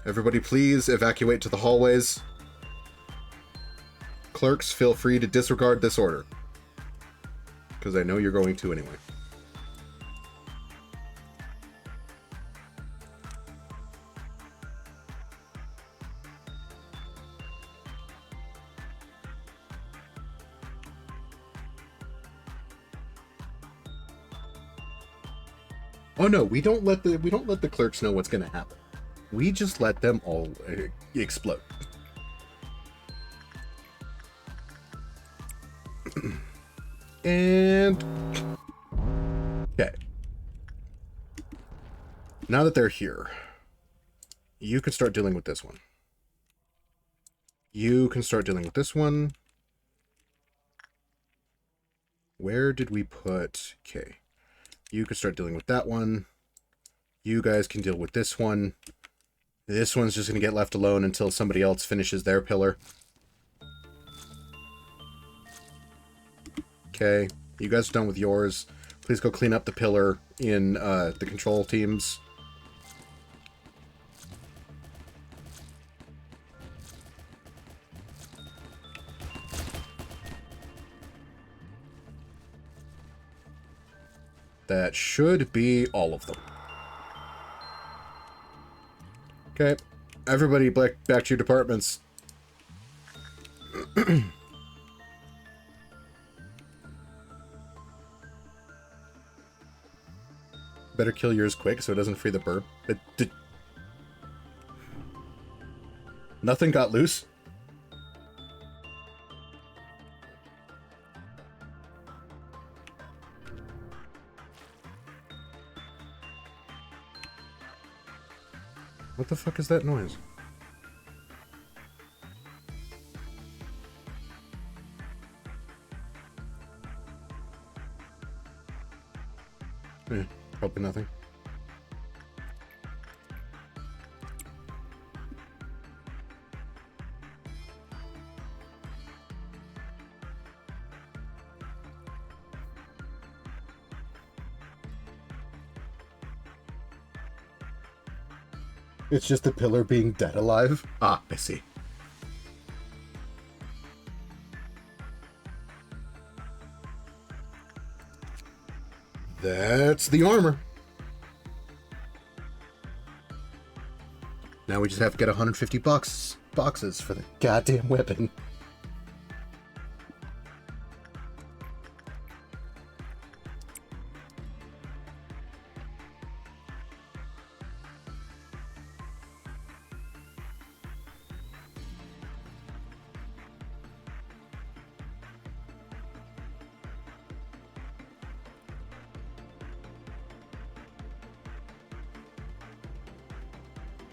Everybody please evacuate to the hallways. Clerks, feel free to disregard this order. Because I know you're going to anyway.
Oh no, we don't let the clerks know what's going to happen. We just let them all explode. And okay. Now that they're here, you can start dealing with this one. You can start dealing with this one. Where did we put... Okay. You can start dealing with that one. You guys can deal with this one. This one's just going to get left alone until somebody else finishes their pillar. Okay. You guys are done with yours. Please go clean up the pillar in the control teams. That should be all of them. Okay. Everybody back to your departments. Better kill yours quick so it doesn't free the burb. Nothing got loose? What the fuck is that noise? Probably nothing. It's just the pillar being dead alive? Ah, I see. That's the armor. Now we just have to get 150 boxes for the goddamn weapon.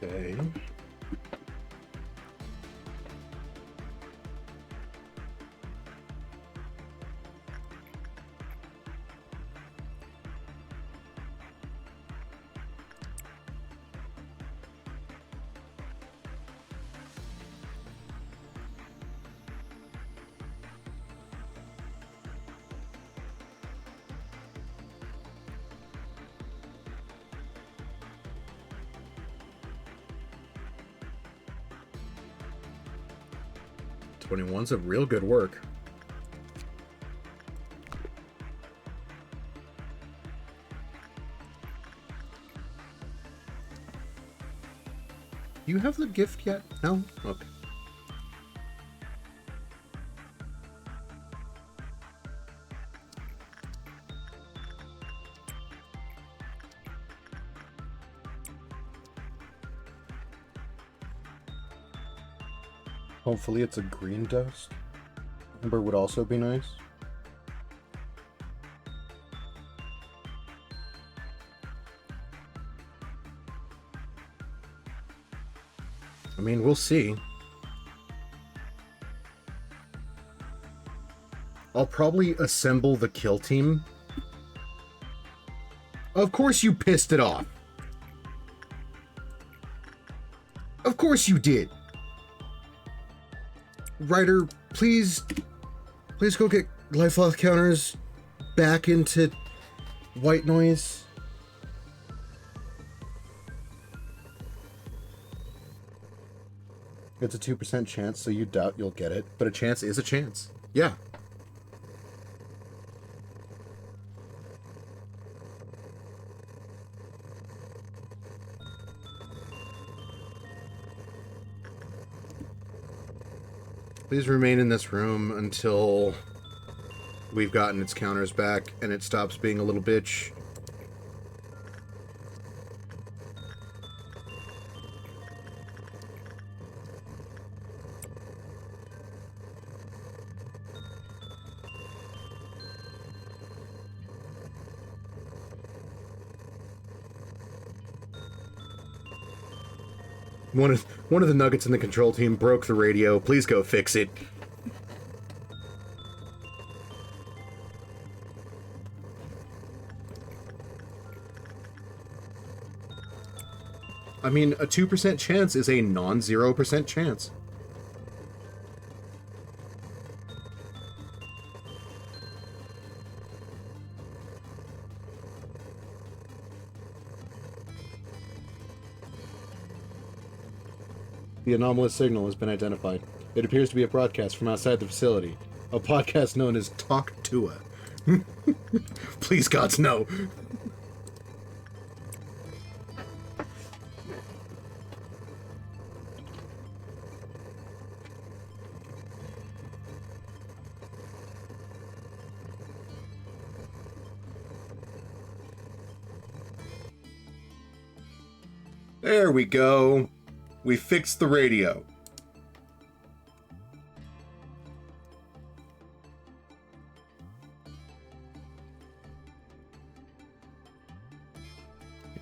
Okay. One's a real good work. You have the gift yet? No? Okay. Hopefully it's a green dust. Amber would also be nice. I mean, we'll see. I'll probably assemble the kill team. Of course you pissed it off. Of course you did. Ryder, please go get life loss counters back into white noise. It's a 2% chance, so you doubt you'll get it, but a chance is a chance. Yeah. Please remain in this room until we've gotten its counters back and it stops being a little bitch. One of the nuggets in the control team broke the radio. Please go fix it. I mean, a 2% chance is a non-0% chance. The anomalous signal has been identified. It appears to be a broadcast from outside the facility. A podcast known as Talk Tua. Please, gods, no. There we go. We fixed the radio.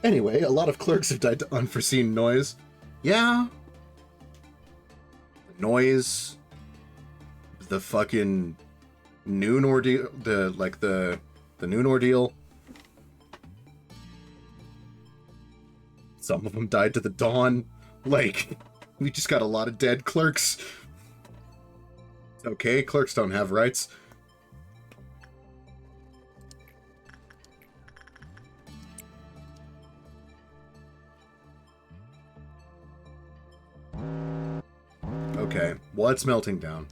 Anyway, a lot of clerks have died to unforeseen noise. Yeah. The noise. The fucking noon ordeal. The noon ordeal. Some of them died to the dawn. Like, we just got a lot of dead clerks. Okay, clerks don't have rights. Okay, what's melting down?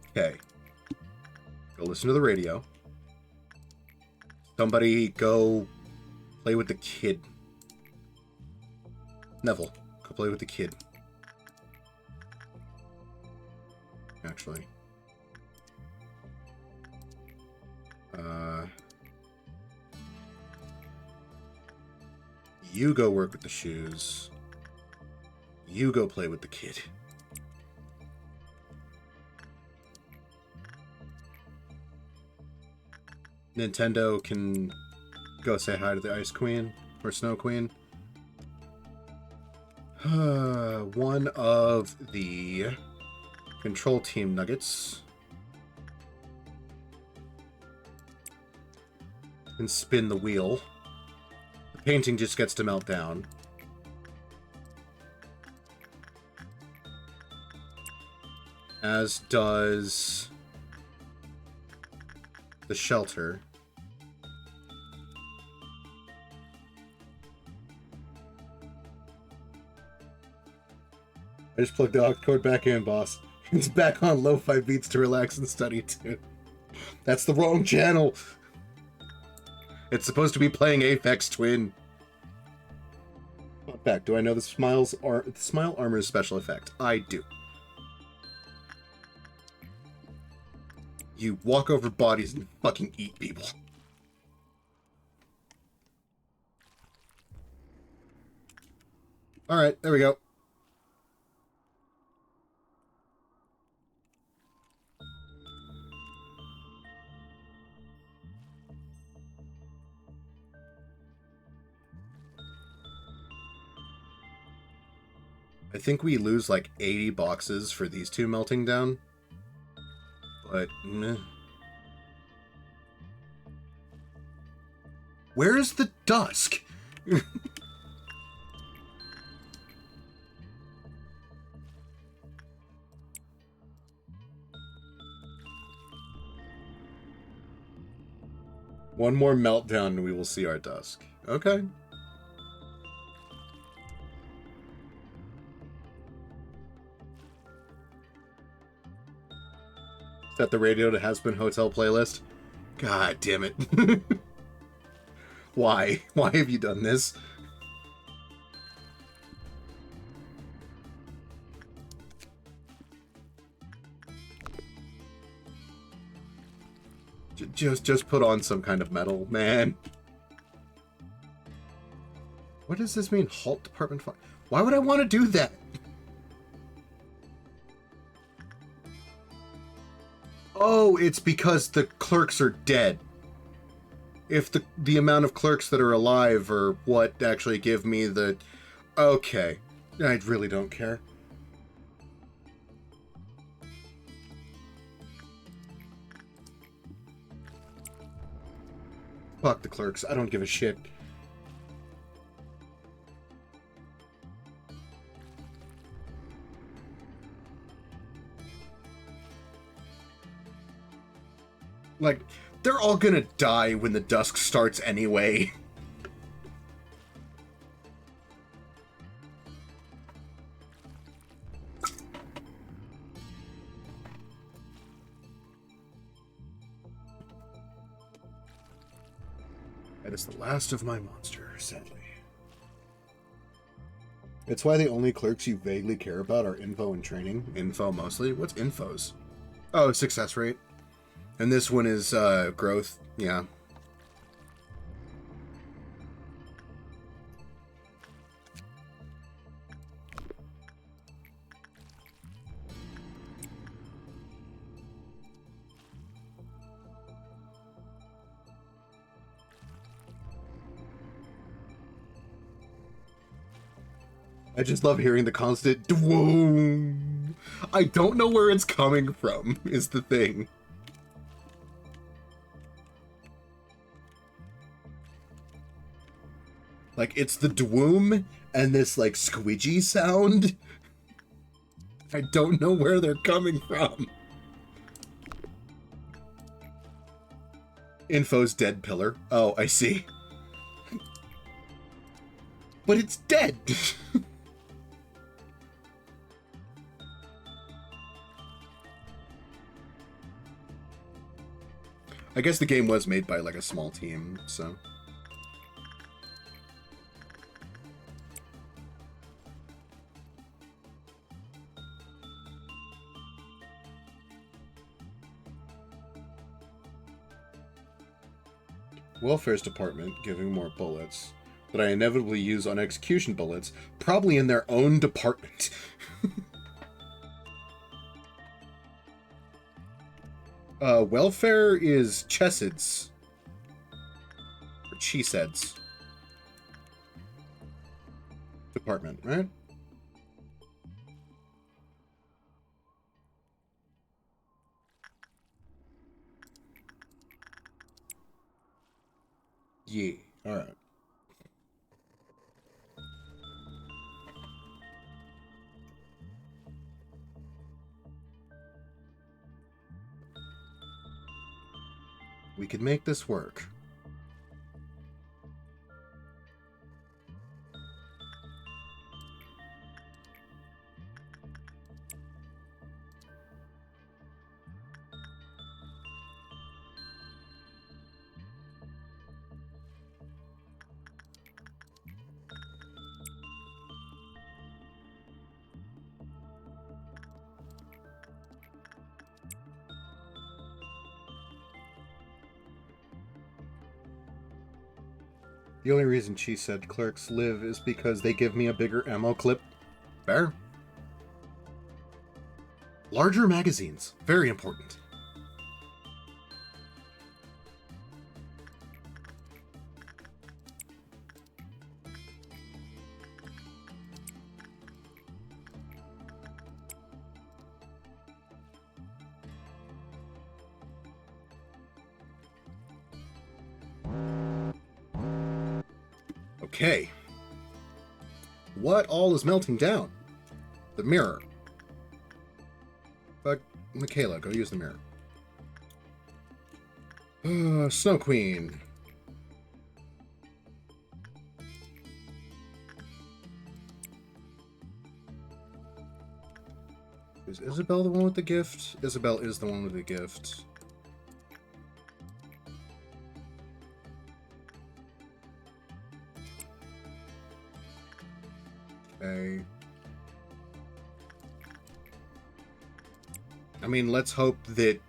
Okay. Go listen to the radio. Somebody go play with the kid. Neville, go play with the kid. Actually. You go work with the shoes. You go play with the kid. Nintendo can go say hi to the Ice Queen or Snow Queen. One of the control team nuggets can spin the wheel. The painting just gets to melt down. As does the shelter. I just plugged the aux cord back in, boss. It's back on lo-fi beats to relax and study too. That's the wrong channel. It's supposed to be playing Aphex Twin. Fun fact, do I know the Smile Armor's special effect? I do. You walk over bodies and fucking eat people. Alright, there we go. I think we lose like 80 boxes for these two melting down. But, meh. Where is the dusk? One more meltdown and we will see our dusk. Okay. Set the radio to Has-Been Hotel playlist. God damn it. Why? Why have you done this? Just put on some kind of metal, man. What does this mean? Halt Department 5? Why would I want to do that? Oh, it's because the clerks are dead. If the amount of clerks that are alive are what actually give me the... Okay. I really don't care. Fuck the clerks. I don't give a shit. Like, they're all gonna die when the dusk starts anyway. That is the last of my monsters, sadly. It's why the only clerks you vaguely care about are info and training. Info mostly? What's infos? Oh, success rate. And this one is growth. Yeah. I just love hearing the constant dwoom. I don't know where it's coming from, is the thing. Like, it's the dwoom and this, like, squidgy sound. I don't know where they're coming from. Info's dead pillar. Oh, I see. But it's dead. I guess the game was made by, like, a small team, so... Welfare's department giving more bullets that I inevitably use on execution bullets, probably in their own department. Welfare is Chesid's. Or Cheesed's. Department, right? Yeah, alright. We could make this work. The only reason she said clerks live is because they give me a bigger ammo clip. Fair. Larger magazines. Very important. Okay. What all is melting down? The mirror. But Michaela, go use the mirror. Snow Queen. Is Isabel the one with the gift? Isabel is the one with the gift. Okay. I mean, let's hope that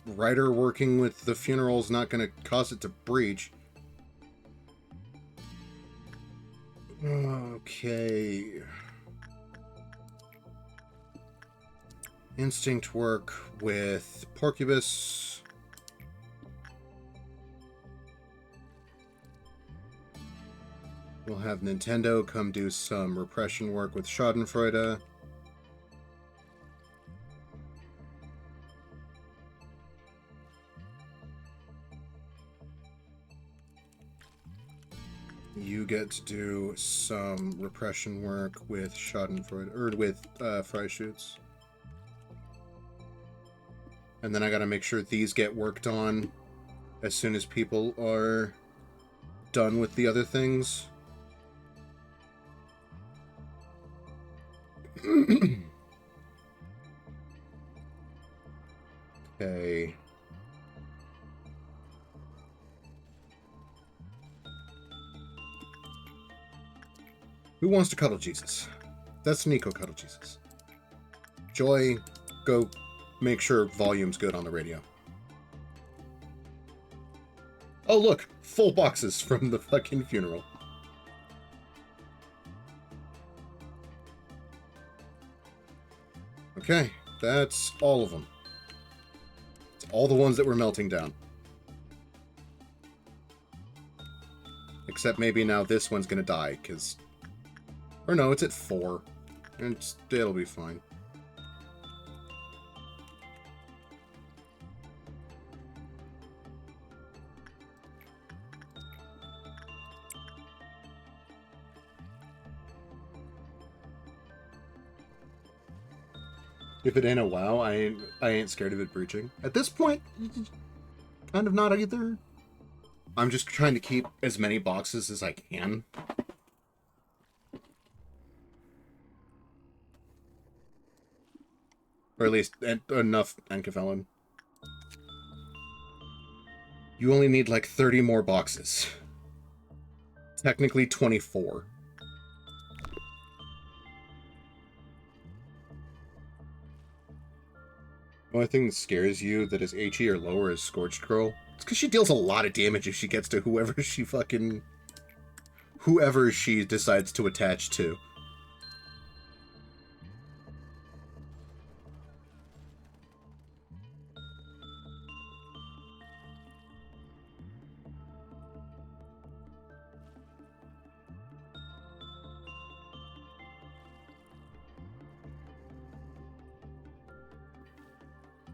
Ryder working with the funeral is not going to cause it to breach. Okay. Instinct work with Porcubus. We'll have Nintendo come do some repression work with Schadenfreude. You get to do some repression work with Schadenfreude, or with Freischütz. And then I gotta make sure these get worked on as soon as people are done with the other things. Okay. Who wants to cuddle Jesus? That's Nico cuddle Jesus. Joy, go make sure volume's good on the radio. Oh look, full boxes from the fucking funeral. Okay, that's all of them. It's all the ones that were melting down. Except maybe now this one's gonna die, because... Or no, it's at 4. And it'll be fine. If it ain't a WoW, I ain't scared of it breaching. At this point, kind of not either. I'm just trying to keep as many boxes as I can. Or at least enough Enkefelin. You only need like 30 more boxes. Technically 24. The only thing that scares you that is HE or lower is Scorched Girl. It's because she deals a lot of damage if she gets to whoever she decides to attach to.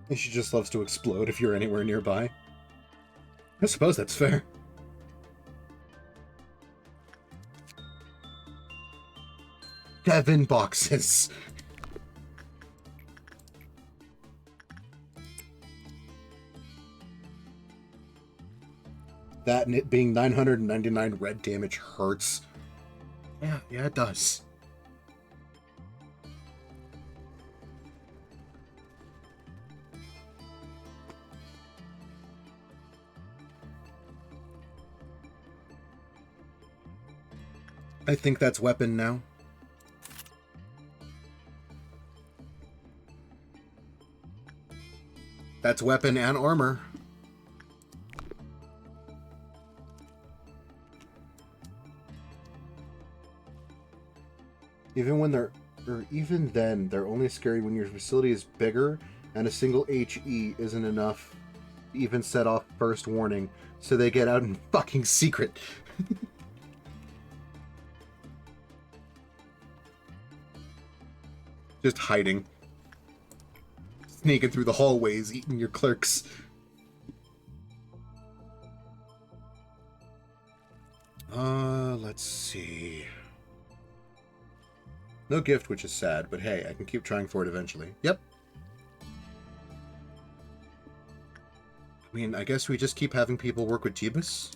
And she just loves to explode if you're anywhere nearby. I suppose that's fair. Seven boxes. That and it being 999 red damage hurts. Yeah, it does. I think that's weapon now. That's weapon and armor. Even then, they're only scary when your facility is bigger and a single HE isn't enough to even set off first warning, so they get out in fucking secret. Just hiding. Sneaking through the hallways, eating your clerks. Let's see. No gift, which is sad, but hey, I can keep trying for it eventually. Yep. I mean, I guess we just keep having people work with Jeebus.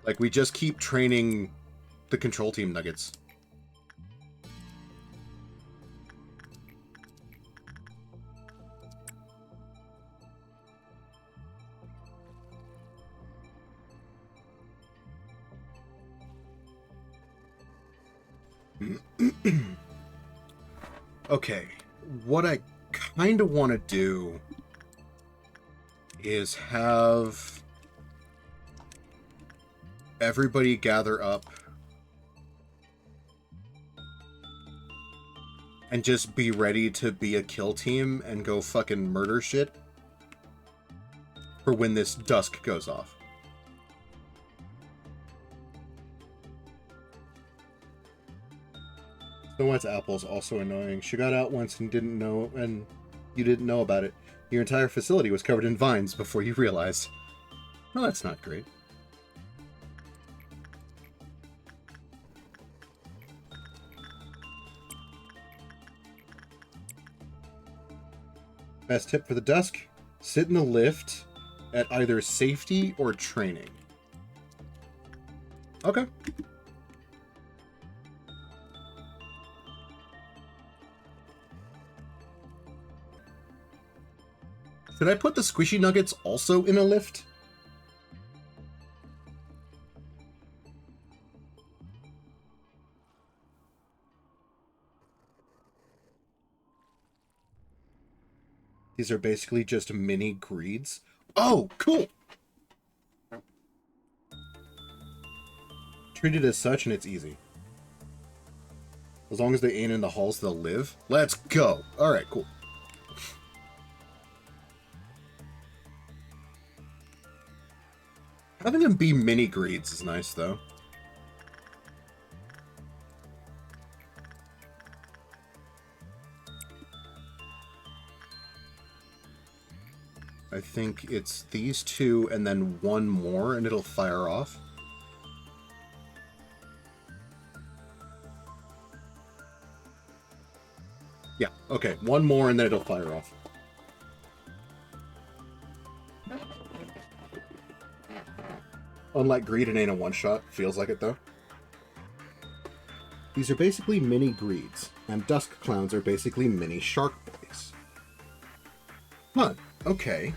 Like, we just keep training the control team nuggets. Okay, what I kind of want to do is have everybody gather up and just be ready to be a kill team and go fucking murder shit for when this dusk goes off. Snow White's apple's also annoying. She got out once and didn't know, and you didn't know about it. Your entire facility was covered in vines before you realized. Well, that's not great. Best tip for the dusk? Sit in the lift at either safety or training. Okay. Should I put the squishy nuggets also in a lift? These are basically just mini greeds. Oh, cool! Treat it as such and it's easy. As long as they ain't in the halls, they'll live. Let's go! Alright, cool. Having them be mini greeds is nice, though. I think it's these two and then one more and it'll fire off. Yeah, okay. One more and then it'll fire off. Unlike greed, it ain't a one-shot. Feels like it, though. These are basically mini greeds, and dusk clowns are basically mini shark boys. Huh, okay.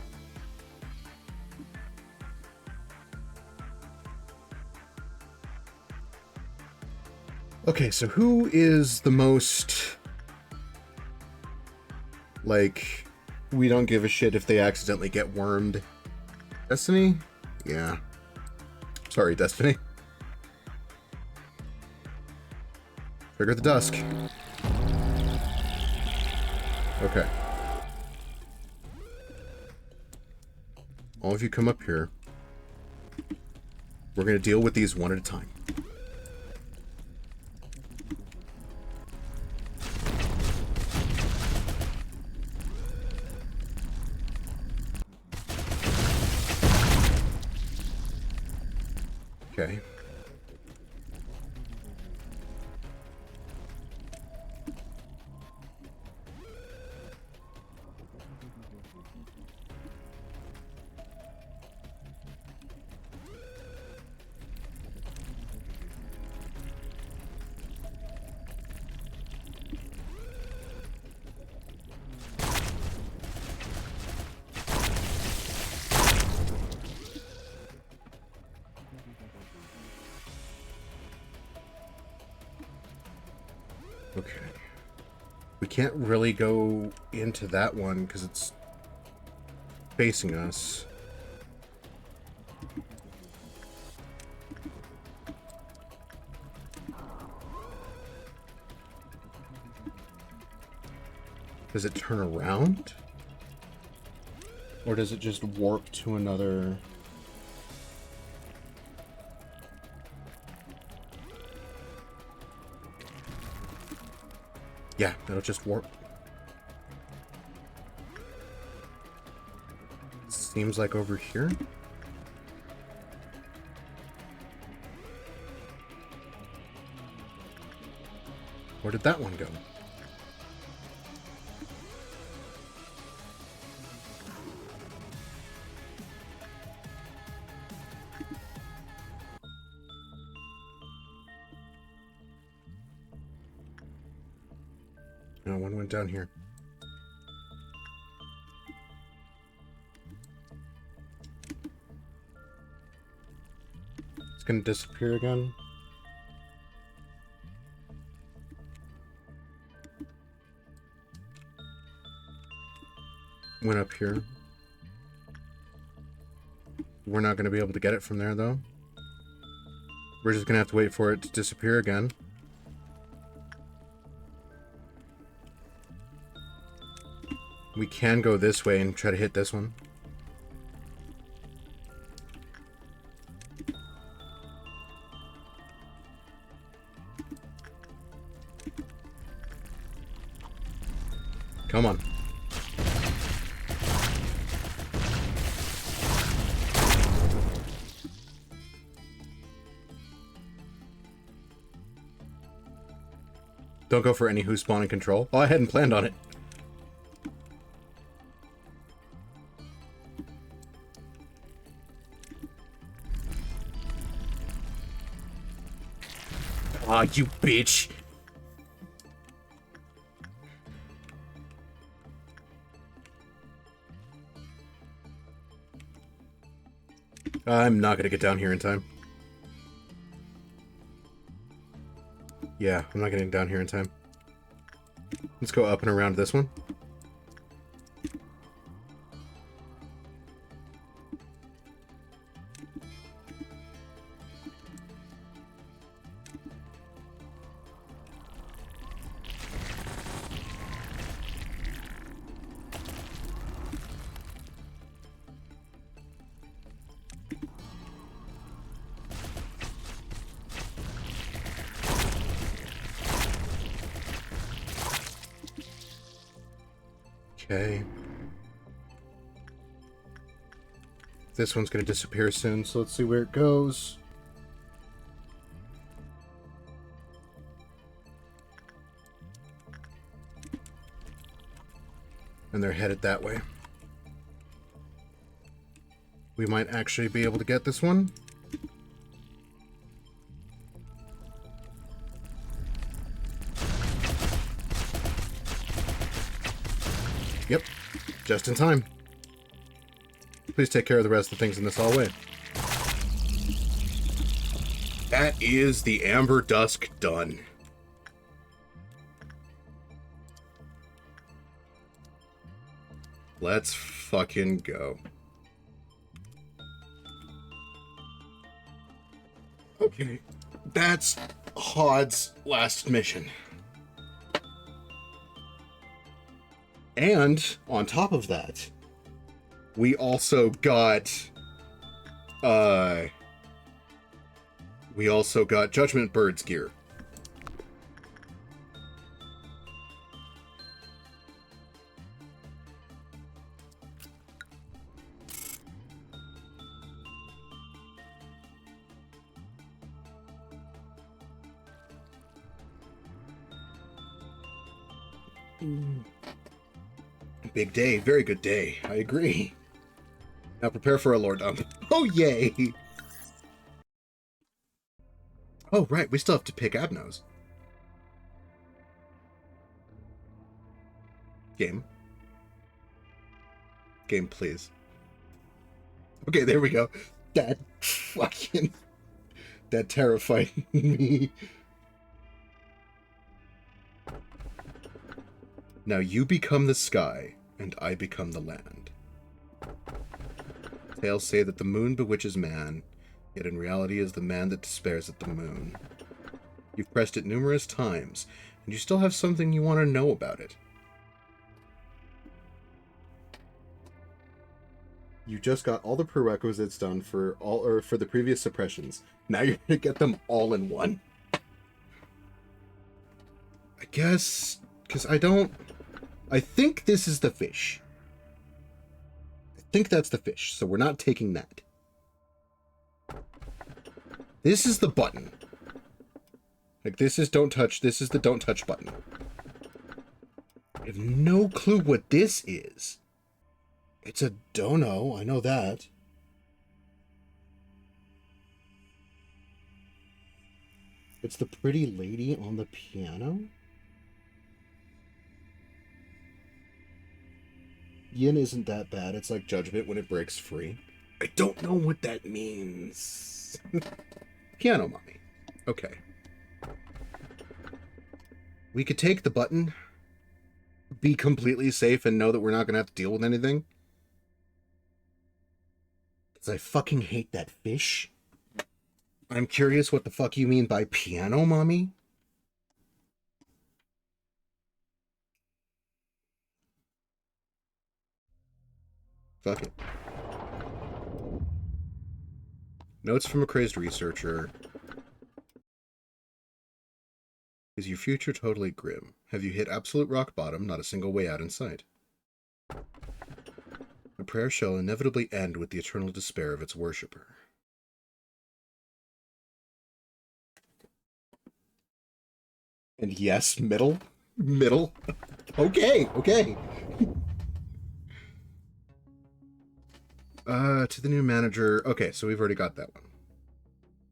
Okay, so who is the most... like, we don't give a shit if they accidentally get wormed? Destiny? Yeah. Sorry, Destiny. Trigger the dusk. Okay. All of you come up here. We're going to deal with these one at a time. Okay. Okay. We can't really go into that one because it's facing us. Does it turn around? Or does it just warp to another... Yeah, it'll just warp. Seems like over here. Where did that one go? No, one went down here. It's gonna disappear again. Went up here. We're not gonna be able to get it from there, though. We're just gonna have to wait for it to disappear again. We can go this way and try to hit this one. Come on. Don't go for any who spawn and control. Oh, I hadn't planned on it. Ah, you bitch. I'm not gonna get down here in time. Yeah, I'm not getting down here in time. Let's go up and around this one. Okay. This one's going to disappear soon, so let's see where it goes. And they're headed that way. We might actually be able to get this one. Yep, just in time. Please take care of the rest of the things in this hallway. That is the Amber Dusk done. Let's fucking go. Okay, that's Hod's last mission. And on top of that, we also got Judgment Bird's gear. Big day, very good day. I agree. Now prepare for a lore dump. Oh, yay! Oh, right, we still have to pick Abnos. Game. Game, please. Okay, there we go. That terrified me. Now you become the sky, and I become the land. Tales say that the moon bewitches man, yet in reality is the man that despairs at the moon. You've pressed it numerous times, and you still have something you want to know about it. You just got all the prerequisites done for the previous suppressions. Now you're gonna get them all in one. I guess, because I think this is the fish. I think that's the fish, so we're not taking that. This is the button. Like, this is the don't touch button. I have no clue what this is. It's a dono, I know that. It's the pretty lady on the piano? Yin isn't that bad. It's like Judgment when it breaks free. I don't know what that means. Piano mommy. Okay. We could take the button, be completely safe, and know that we're not going to have to deal with anything. Because I fucking hate that fish. I'm curious what the fuck you mean by piano mommy. Fuck it. Notes from a crazed researcher. Is your future totally grim? Have you hit absolute rock bottom, not a single way out in sight? A prayer shall inevitably end with the eternal despair of its worshipper. And yes, middle? Middle? Okay, okay. To the new manager. Okay, so we've already got that one.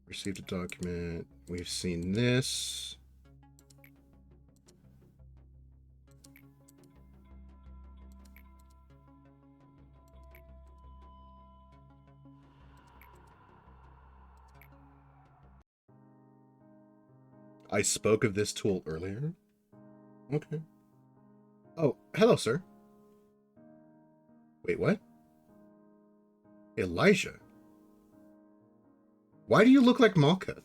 Received a document. We've seen this. I spoke of this tool earlier. Okay. Oh, hello, sir. Wait, what? Elijah? Why do you look like Malkuth?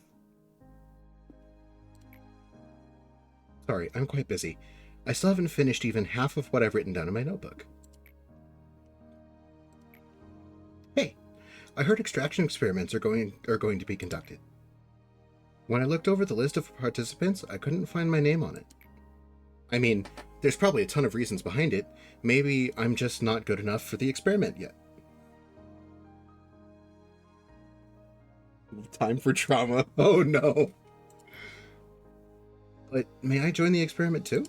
Sorry, I'm quite busy. I still haven't finished even half of what I've written down in my notebook. Hey, I heard extraction experiments are going to be conducted. When I looked over the list of participants, I couldn't find my name on it. I mean, there's probably a ton of reasons behind it. Maybe I'm just not good enough for the experiment yet. Time for trauma. Oh no. But may I join the experiment too?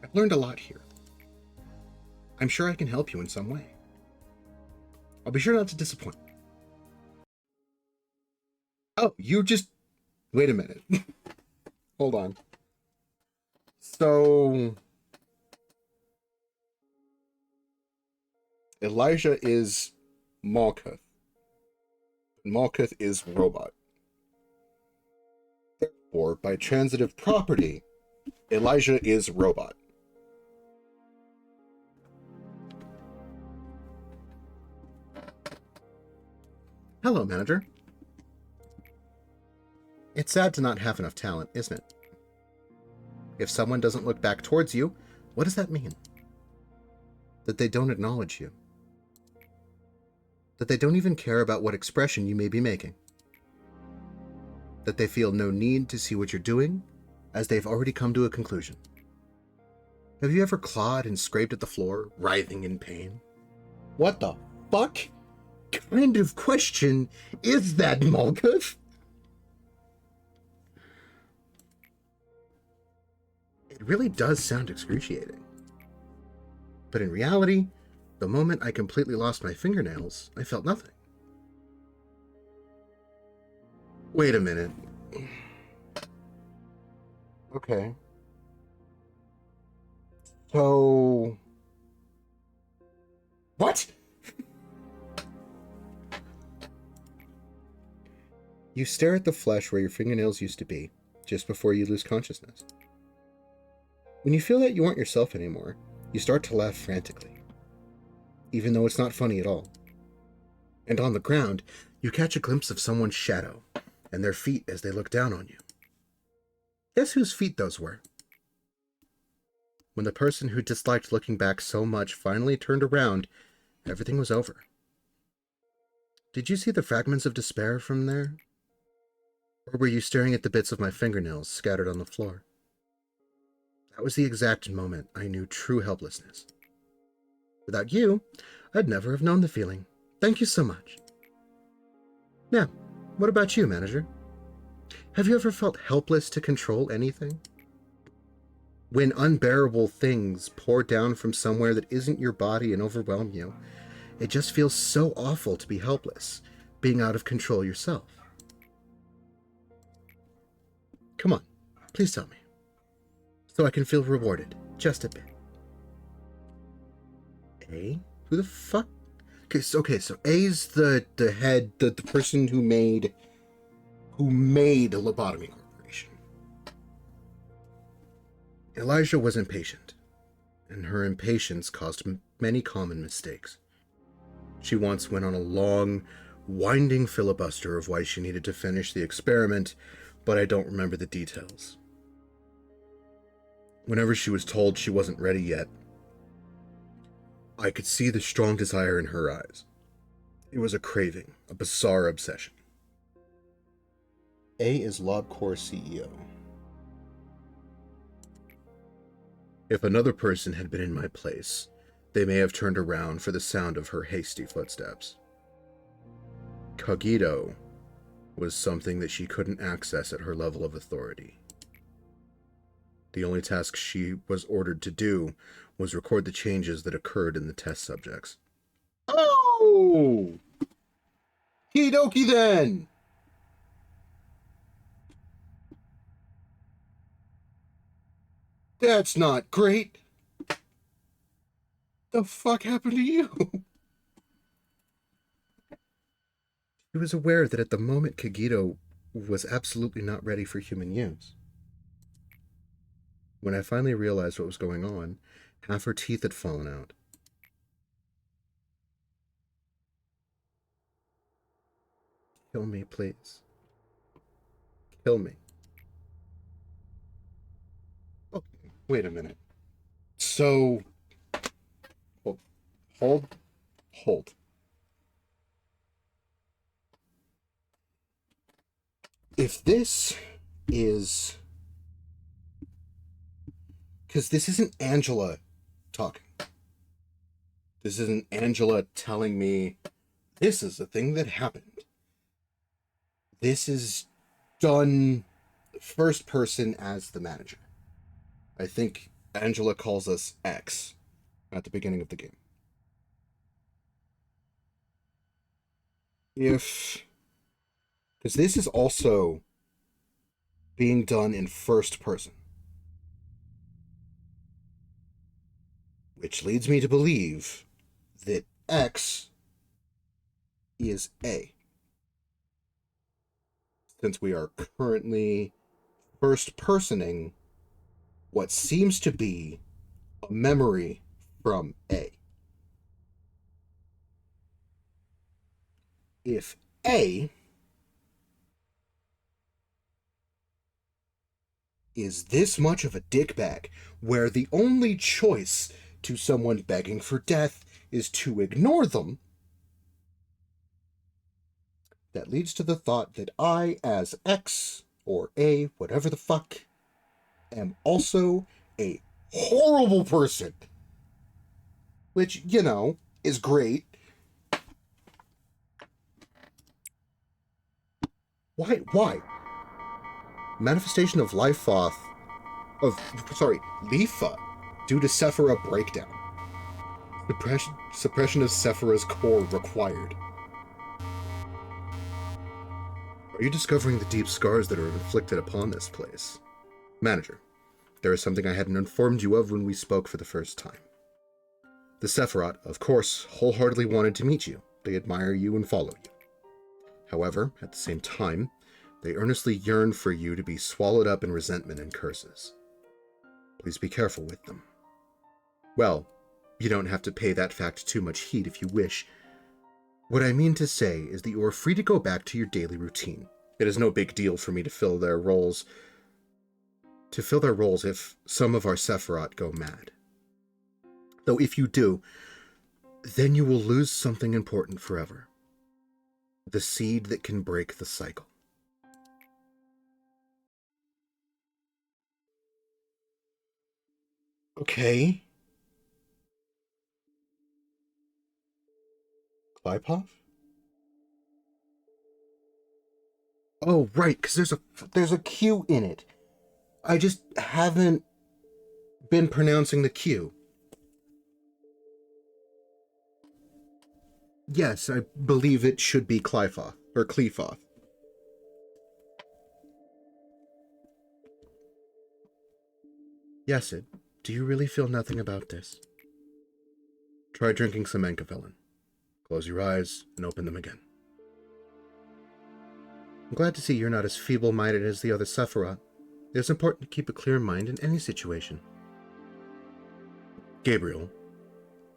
I've learned a lot here. I'm sure I can help you in some way. I'll be sure not to disappoint. Oh, you just... Wait a minute. Hold on. So... Elijah is Malkuth. Malkuth is robot. Therefore, by transitive property, Elijah is robot. Hello, manager. It's sad to not have enough talent, isn't it? If someone doesn't look back towards you, what does that mean? That they don't acknowledge you. That they don't even care about what expression you may be making. That they feel no need to see what you're doing, as they've already come to a conclusion. Have you ever clawed and scraped at the floor, writhing in pain? What the fuck kind of question is that, Malkuth? It really does sound excruciating. But in reality, the moment I completely lost my fingernails, I felt nothing. Wait a minute. Okay. So... What? You stare at the flesh where your fingernails used to be, just before you lose consciousness. When you feel that you aren't yourself anymore, you start to laugh frantically, even though it's not funny at all. And on the ground, you catch a glimpse of someone's shadow, and their feet as they look down on you. Guess whose feet those were? When the person who disliked looking back so much finally turned around, everything was over. Did you see the fragments of despair from there? Or were you staring at the bits of my fingernails scattered on the floor? That was the exact moment I knew true helplessness. Without you, I'd never have known the feeling. Thank you so much. Now, what about you, manager? Have you ever felt helpless to control anything? When unbearable things pour down from somewhere that isn't your body and overwhelm you, it just feels so awful to be helpless, being out of control yourself. Come on, please tell me, so I can feel rewarded, just a bit. A? Who the fuck? Okay, so A's the head, the person who made a lobotomy corporation. Elijah was impatient, and her impatience caused many common mistakes. She once went on a long, winding filibuster of why she needed to finish the experiment, but I don't remember the details. Whenever she was told she wasn't ready yet, I could see the strong desire in her eyes. It was a craving, a bizarre obsession. A is LobCorp CEO. If another person had been in my place, they may have turned around for the sound of her hasty footsteps. Cogito was something that she couldn't access at her level of authority. The only task she was ordered to do was record the changes that occurred in the test subjects.
Oh! Kidoki then! That's not great. The fuck happened to you?
She was aware that at the moment Cogito was absolutely not ready for human use. When I finally realized what was going on, half her teeth had fallen out. Kill me, please. Kill me.
Okay, wait a minute. So, hold. If this is... Because this isn't Angela talking. This isn't Angela telling me this is the thing that happened. This is done first person as the manager. I think Angela calls us X at the beginning of the game. Because this is also being done in first person. Which leads me to believe that X is A. Since we are currently first personing what seems to be a memory from A. If A is this much of a dickbag, where the only choice to someone begging for death is to ignore them, that leads to the thought that I, as X, or A, whatever the fuck, am also a horrible person. Which, you know, is great. Why? Manifestation of Leafa, due to Sephira breakdown. Suppression of Sephira's core required.
Are you discovering the deep scars that are inflicted upon this place? Manager, there is something I hadn't informed you of when we spoke for the first time. The Sephiroth, of course, wholeheartedly wanted to meet you. They admire you and follow you. However, at the same time, they earnestly yearn for you to be swallowed up in resentment and curses. Please be careful with them. Well, you don't have to pay that fact too much heed if you wish. What I mean to say is that you are free to go back to your daily routine. It is no big deal for me to fill their roles if some of our Sephiroth go mad. Though if you do, then you will lose something important forever. The seed that can break the cycle.
Okay. Klipov? Oh, right, because there's a Q in it. I just haven't been pronouncing the Q. Yes, I believe it should be Qlifoth, or Qlifoth.
Yes, do you really feel nothing about this? Try drinking some Enkavelin. Close your eyes and open them again. I'm glad to see you're not as feeble-minded as the other Sephiroth. It's important to keep a clear mind in any situation. Gabriel,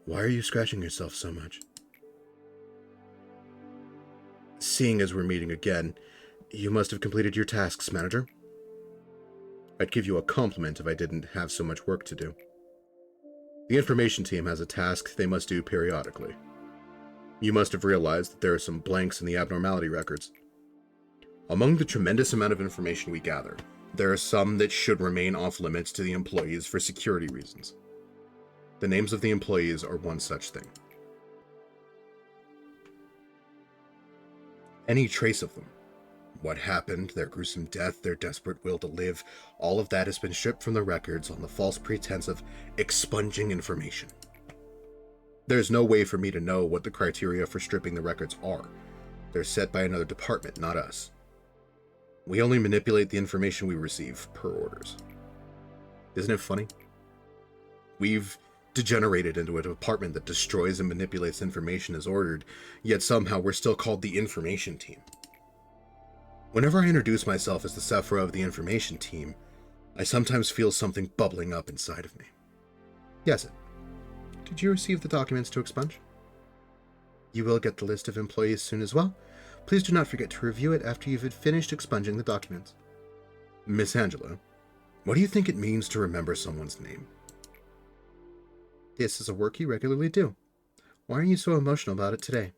why are you scratching yourself so much? Seeing as we're meeting again, you must have completed your tasks, Manager. I'd give you a compliment if I didn't have so much work to do. The information team has a task they must do periodically. You must have realized that there are some blanks in the abnormality records. Among the tremendous amount of information we gather, there are some that should remain off limits to the employees for security reasons. The names of the employees are one such thing. Any trace of them, what happened, their gruesome death, their desperate will to live, all of that has been stripped from the records on the false pretense of expunging information. There's no way for me to know what the criteria for stripping the records are. They're set by another department, not us. We only manipulate the information we receive per orders. Isn't it funny? We've degenerated into a department that destroys and manipulates information as ordered, yet somehow we're still called the information team. Whenever I introduce myself as the Sephira of the information team, I sometimes feel something bubbling up inside of me. Yes, did you receive the documents to expunge? You will get the list of employees soon as well. Please do not forget to review it after you've finished expunging the documents. Miss Angela, what do you think it means to remember someone's name? This is a work you regularly do. Why are you so emotional about it today?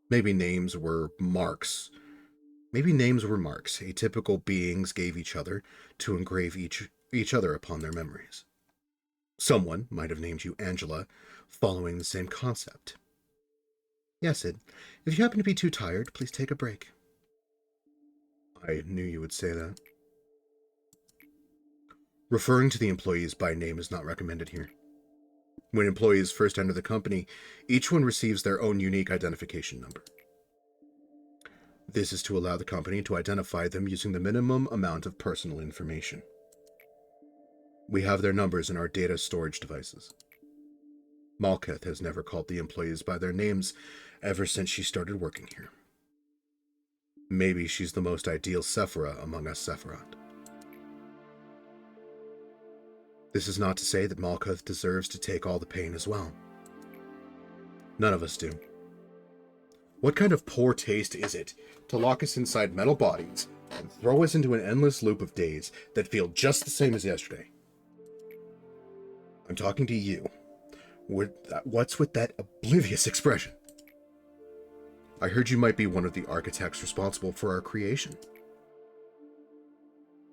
Maybe names were marks. Atypical beings gave each other to engrave each other upon their memories. Someone might have named you Angela, following the same concept. Yes, Sid. If you happen to be too tired, please take a break. I knew you would say that. Referring to the employees by name is not recommended here. When employees first enter the company, each one receives their own unique identification number. This is to allow the company to identify them using the minimum amount of personal information. We have their numbers in our data storage devices. Malketh has never called the employees by their names ever since she started working here. Maybe she's the most ideal Sephira among us Sephiroth. This is not to say that Malketh deserves to take all the pain as well. None of us do. What kind of poor taste is it to lock us inside metal bodies and throw us into an endless loop of days that feel just the same as yesterday? I'm talking to you. What's with that oblivious expression? I heard you might be one of the architects responsible for our creation.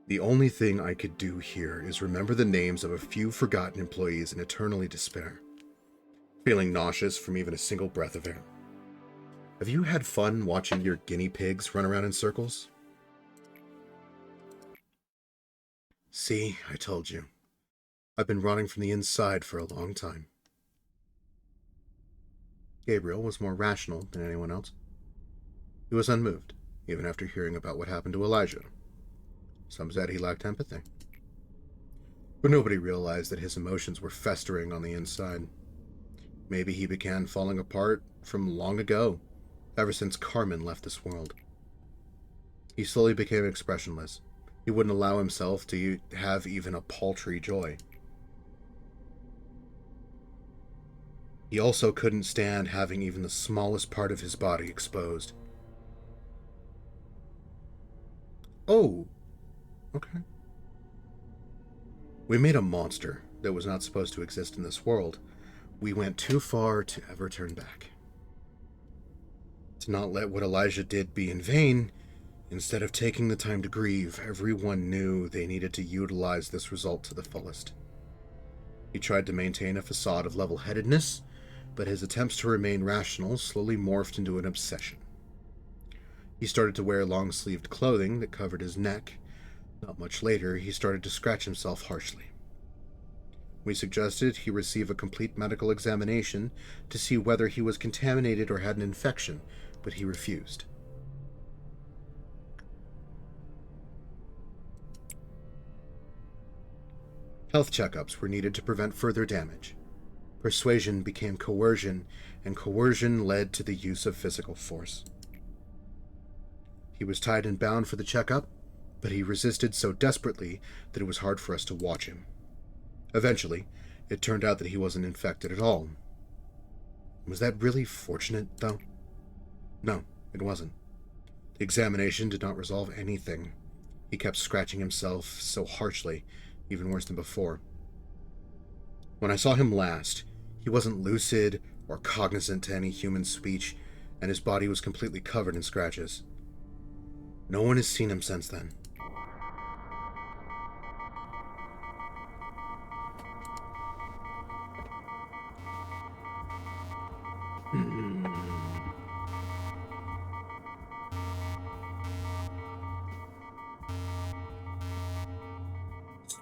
The only thing I could do here is remember the names of a few forgotten employees and eternally despair, feeling nauseous from even a single breath of air. Have you had fun watching your guinea pigs run around in circles? See, I told you. I've been rotting from the inside for a long time. Gabriel was more rational than anyone else. He was unmoved, even after hearing about what happened to Elijah. Some said he lacked empathy. But nobody realized that his emotions were festering on the inside. Maybe he began falling apart from long ago, ever since Carmen left this world. He slowly became expressionless. He wouldn't allow himself to have even a paltry joy. He also couldn't stand having even the smallest part of his body exposed. Oh, okay. We made a monster that was not supposed to exist in this world. We went too far to ever turn back. To not let what Elijah did be in vain, instead of taking the time to grieve, everyone knew they needed to utilize this result to the fullest. He tried to maintain a facade of level-headedness, but his attempts to remain rational slowly morphed into an obsession. He started to wear long-sleeved clothing that covered his neck. Not much later, he started to scratch himself harshly. We suggested he receive a complete medical examination to see whether he was contaminated or had an infection, but he refused. Health checkups were needed to prevent further damage. Persuasion became coercion, and coercion led to the use of physical force. He was tied and bound for the checkup, but he resisted so desperately that it was hard for us to watch him. Eventually, it turned out that he wasn't infected at all. Was that really fortunate, though? No, it wasn't. The examination did not resolve anything. He kept scratching himself so harshly, even worse than before. When I saw him last, he wasn't lucid or cognizant to any human speech, and his body was completely covered in scratches.
No one has seen him since then.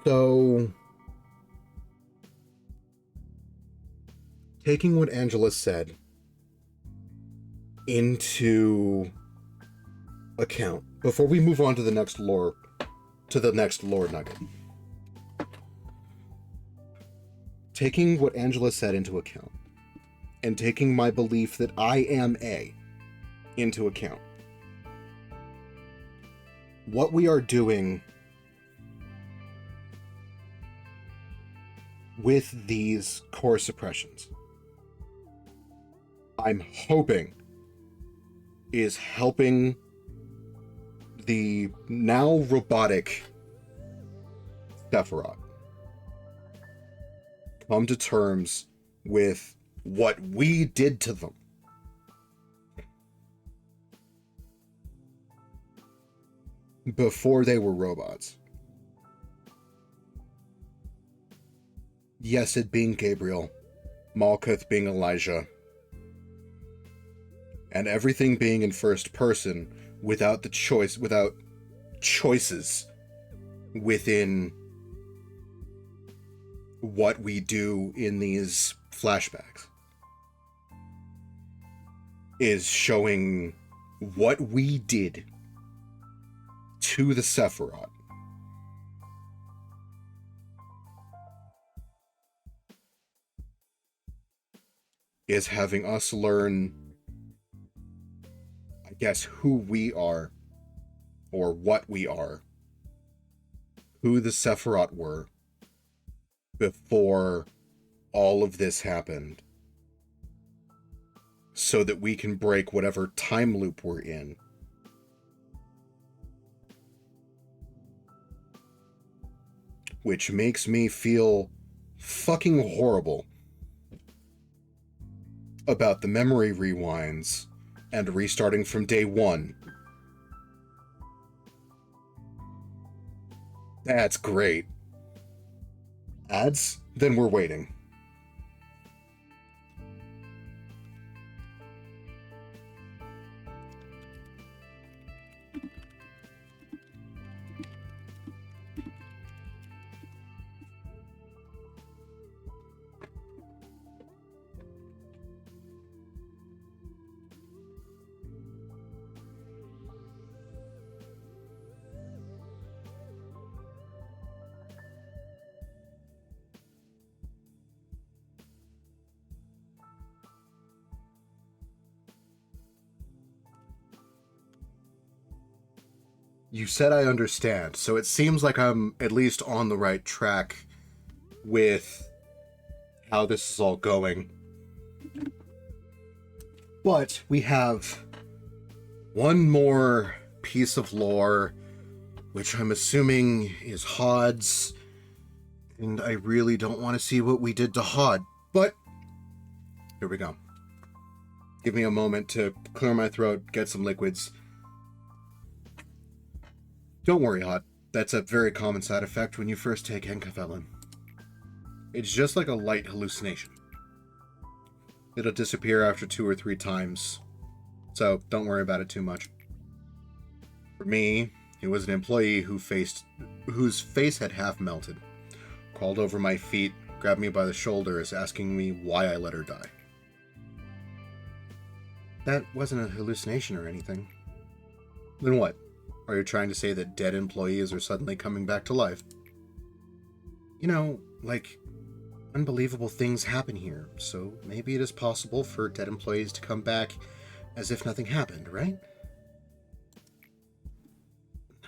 So, taking what Angela said into account, before we move on to the next lore nugget, taking what Angela said into account, and taking my belief that I am A into account, what we are doing with these core suppressions, I'm hoping, is helping the now robotic Sephiroth come to terms with what we did to them. Before they were robots. Yes, it being Gabriel, Malkuth being Elijah, and everything being in first person without choices within what we do in these flashbacks, is showing what we did to the Sephiroth. Is having us learn, I guess, who we are, or what we are, who the Sephiroth were before all of this happened, so that we can break whatever time loop we're in. Which makes me feel fucking horrible about the memory rewinds and restarting from day one. That's great. Ads? Then we're waiting. You said I understand, so it seems like I'm at least on the right track with how this is all going. But we have one more piece of lore, which I'm assuming is Hod's, and I really don't want to see what we did to Hod, but here we go. Give me a moment to clear my throat, get some liquids. Don't worry, Hod. That's a very common side effect when you first take Encavelin. It's just like a light hallucination. It'll disappear after 2 or 3 times, so don't worry about it too much. For me, it was an employee whose face had half melted, crawled over my feet, grabbed me by the shoulders, asking me why I let her die. That wasn't a hallucination or anything. Then what? Are you trying to say that dead employees are suddenly coming back to life? You know, like, unbelievable things happen here, so maybe it is possible for dead employees to come back as if nothing happened, right?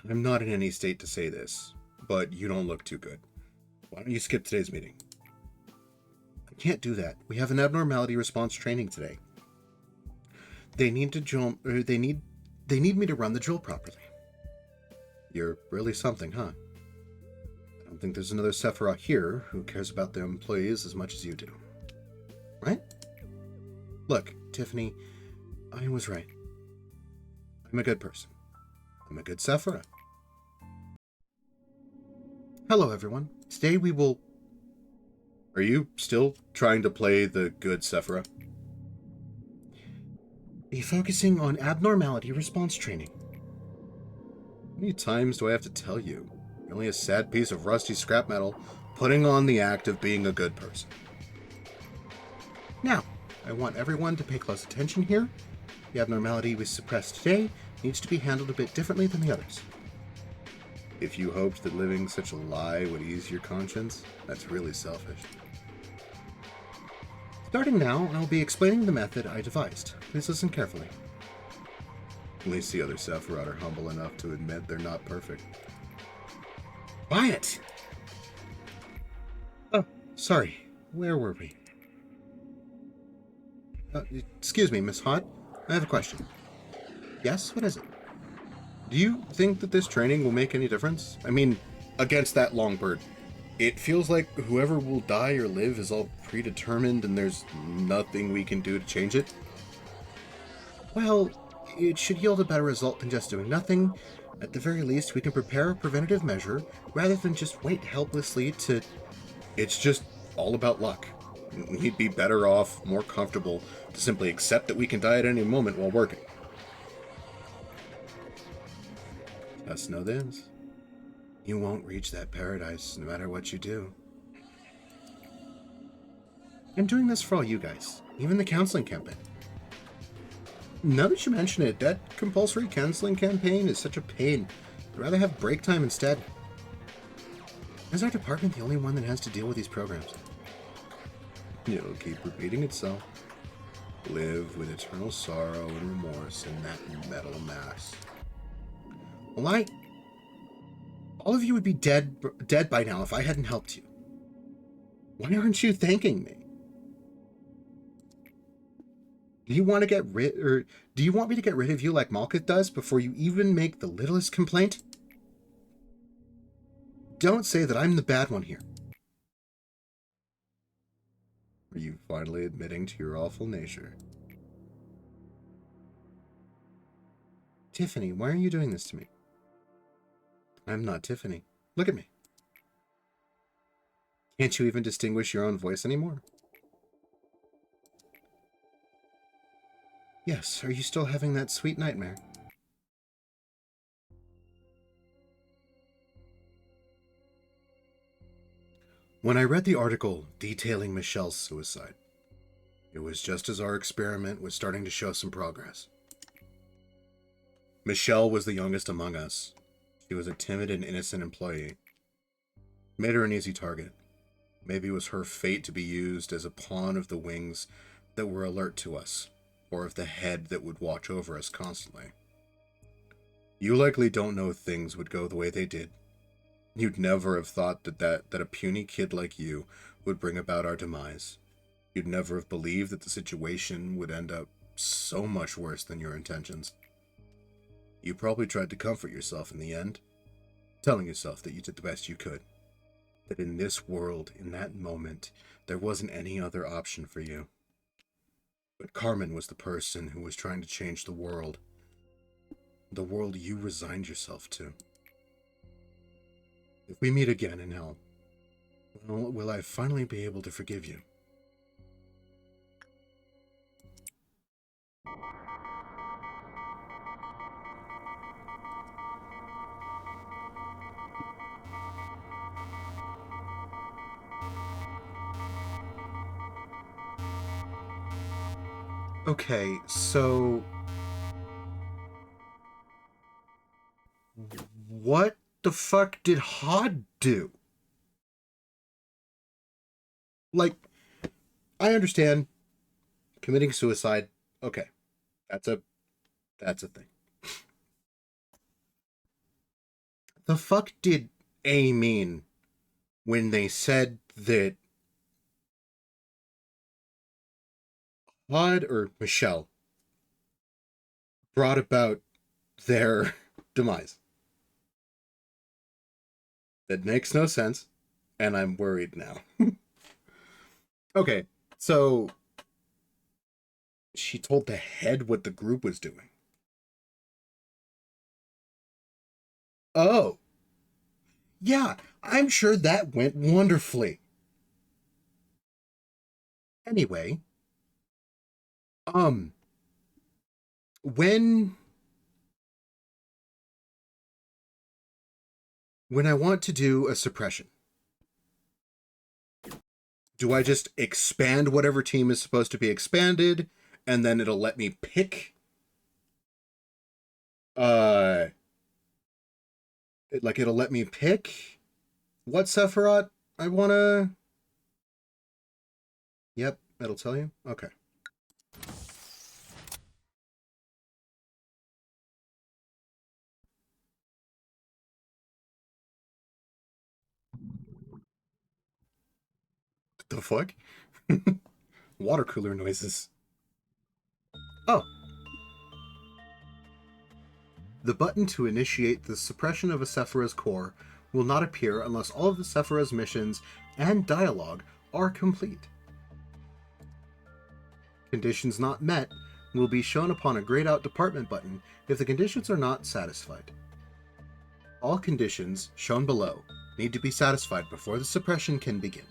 I'm not in any state to say this, but you don't look too good. Why don't you skip today's meeting? I can't do that. We have an abnormality response training today. They need me to run the drill properly. You're really something, huh? I don't think there's another Sephiroth here who cares about their employees as much as you do. Right? Look, Tiffany, I was right. I'm a good person.
I'm a good Sephira. Hello, everyone. Today we will... Are you still trying to play the good Sephira? Be focusing on abnormality response training. How many times do I have to tell you? You're only a sad piece of rusty scrap metal putting on the act of being a good person. Now, I want everyone to pay close attention here. The abnormality we suppressed today needs to be handled a bit differently than the others. If you hoped that living such a lie would ease your conscience, that's really selfish. Starting now, I'll be explaining the method I devised. Please listen carefully. At least the other Sephiroth are humble enough to admit they're not perfect. Quiet! Oh, sorry. Where were we? Excuse me, Miss Hot. I have a question. Yes? What is it? Do you think that this training will make any difference? I mean, against that Longbird. It feels like whoever will die or live is all predetermined and there's nothing we can do to change it. Well, it should yield a better result than just doing nothing. At the very least, we can prepare a preventative measure rather than just wait helplessly to... It's just all about luck. We'd be better off, more comfortable, to simply accept that we can die at any moment while working. Just know this. You won't reach that paradise no matter what you do. I'm doing this for all you guys, even the counseling campaign. Now that you mention it, that compulsory counseling campaign is such a pain. I'd rather have break time instead. Is our department the only one that has to deal with these programs? It'll keep repeating itself. Live with eternal sorrow and remorse in that metal mass. Well, all of you would be dead by now if I hadn't helped you. Why aren't you thanking me? Do you want me to get rid of you like Malkuth does before you even make the littlest complaint? Don't say that I'm the bad one here. Are you finally admitting to your awful nature? Tiffany, why are you doing this to me? I'm not Tiffany. Look at me. Can't you even distinguish your own voice anymore? Yes, are you still having that sweet nightmare? When I read the article detailing Michelle's suicide, it was just as our experiment was starting to show some progress. Michelle was the youngest among us. She was a timid and innocent employee. Made her an easy target. Maybe it was her fate to be used as a pawn of the wings that were alert to us, or of the head that would watch over us constantly. You likely don't know things would go the way they did. You'd never have thought that a puny kid like you would bring about our demise. You'd never have believed that the situation would end up so much worse than your intentions. You probably tried to comfort yourself in the end, telling yourself that you did the best you could. That in this world, in that moment, there wasn't any other option for you. But Carmen was the person who was trying to change the world you resigned yourself to. If we meet again in hell, well, will I finally be able to forgive you? Okay, so... what the fuck did Hod do? Like, I understand committing suicide. Okay, that's a thing. The fuck did A mean when they said that Hod or Michelle brought about their demise? That makes no sense, and I'm worried now. Okay, so she told the head what the group was doing. Oh, yeah, I'm sure that went wonderfully. Anyway, um, when when I want to do a suppression, do I just expand whatever team is supposed to be expanded, and then it'll let me pick uh it'll let me pick what Sephiroth I wanna. Yep, it'll tell you. Okay. The fuck? Water cooler noises. Oh. The button to initiate the suppression of a Sephiroth's core will not appear unless all of the Sephiroth's missions and dialogue are complete. Conditions not met will be shown upon a grayed out department button if the conditions are not satisfied. All conditions shown below need to be satisfied before the suppression can begin.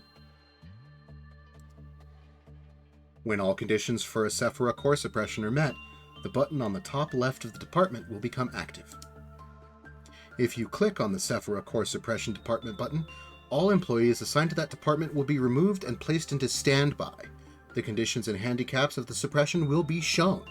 When all conditions for a Sephiroth core suppression are met, the button on the top left of the department will become active. If you click on the Sephiroth core suppression department button, all employees assigned to that department will be removed and placed into standby. The conditions and handicaps of the suppression will be shown.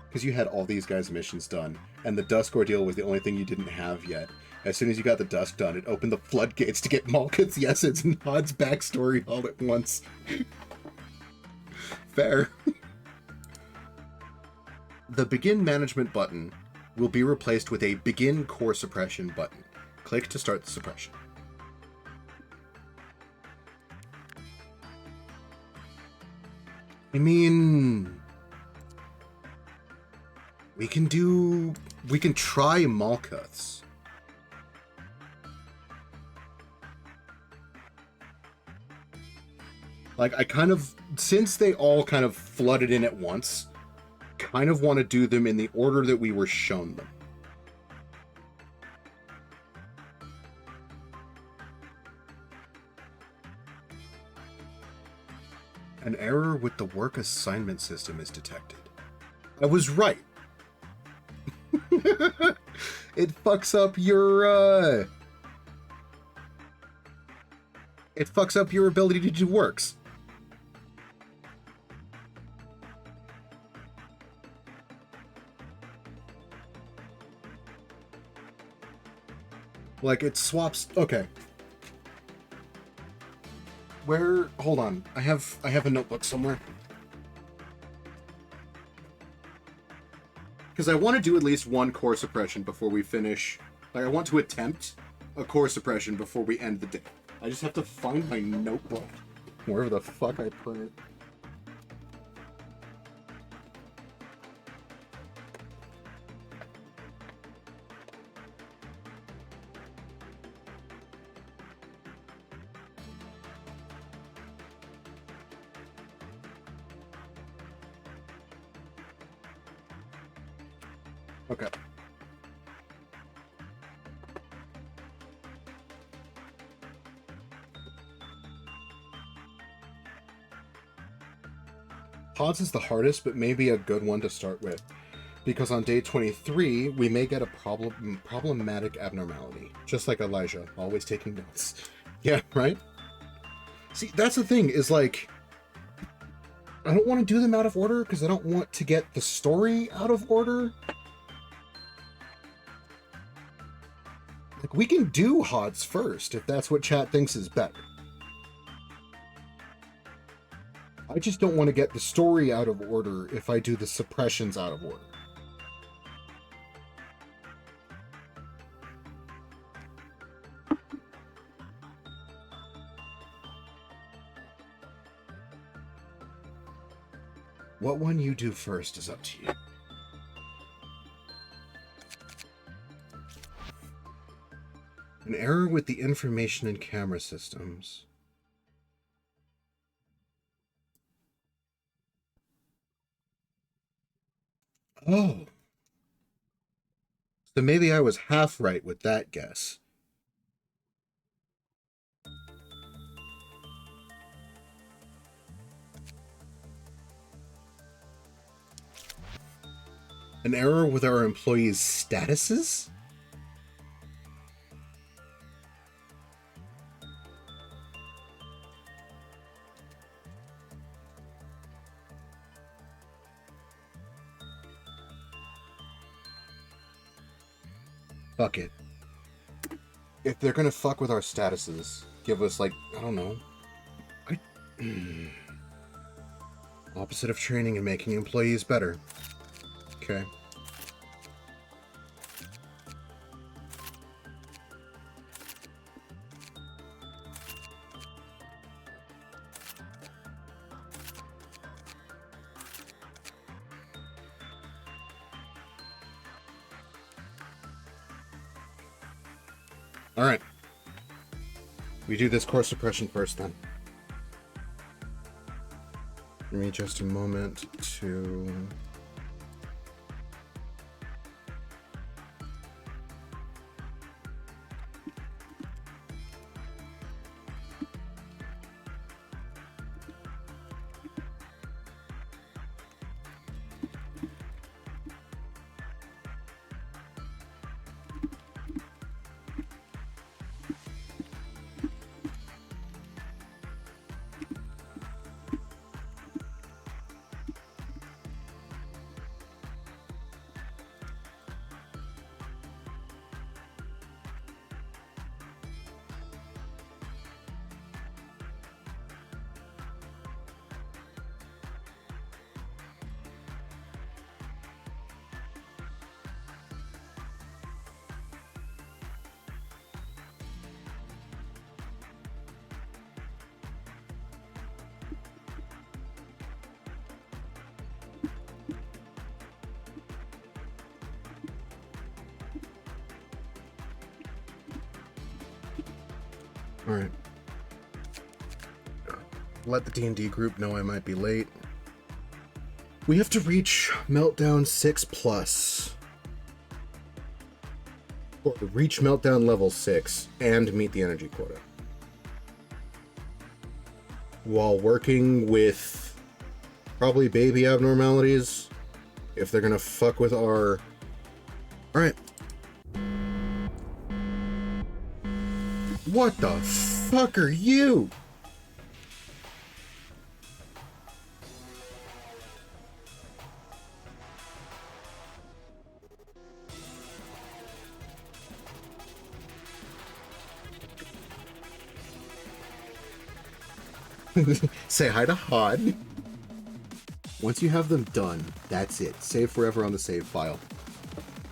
Because you had all these guys' missions done, and the Dusk Ordeal was the only thing you didn't have yet. As soon as you got the Dusk done, it opened the floodgates to get Malkuth's Yeses and Hod's backstory all at once. Fair. The Begin Management button will be replaced with a Begin Core Suppression button. Click to start the suppression. I mean, we can try Malkuth's. Like, I kind of, since they all kind of flooded in at once, kind of want to do them in the order that we were shown them. An error with the work assignment system is detected. I was right. It fucks up your, it fucks up your ability to do works. Like, it swaps... Okay. Where... Hold on. I have a notebook somewhere. Because I want to do at least one core suppression before we finish. Like, I want to attempt a core suppression before we end the day. I just have to find my notebook. Wherever the fuck I put it. Okay. Pods is the hardest, but maybe a good one to start with. Because on day 23, we may get a problematic abnormality. Just like Elijah, always taking notes. Yeah, right? See, that's the thing, is like... I don't want to do them out of order, because I don't want to get the story out of order. Like, we can do HODs first, if that's what chat thinks is better. I just don't want to get the story out of order if I do the suppressions out of order. What one you do first is up to you. An error with the information and camera systems. Oh.
So maybe I was half right with that guess. An error with our employees' statuses? Fuck it. If they're gonna fuck with our statuses, give us, like, I don't know. Opposite of training and making employees better. Okay. Alright. We do this core suppression first, then. Give me just a moment to... Alright. Let the D&D group know I might be late. We have to reach Meltdown 6+. Or reach Meltdown level 6 and meet the energy quota. While working with probably baby abnormalities, if they're gonna fuck with our... Alright. What the fuck are you? Say hi to Hod. Once you have them done, that's it. Save forever on the save file.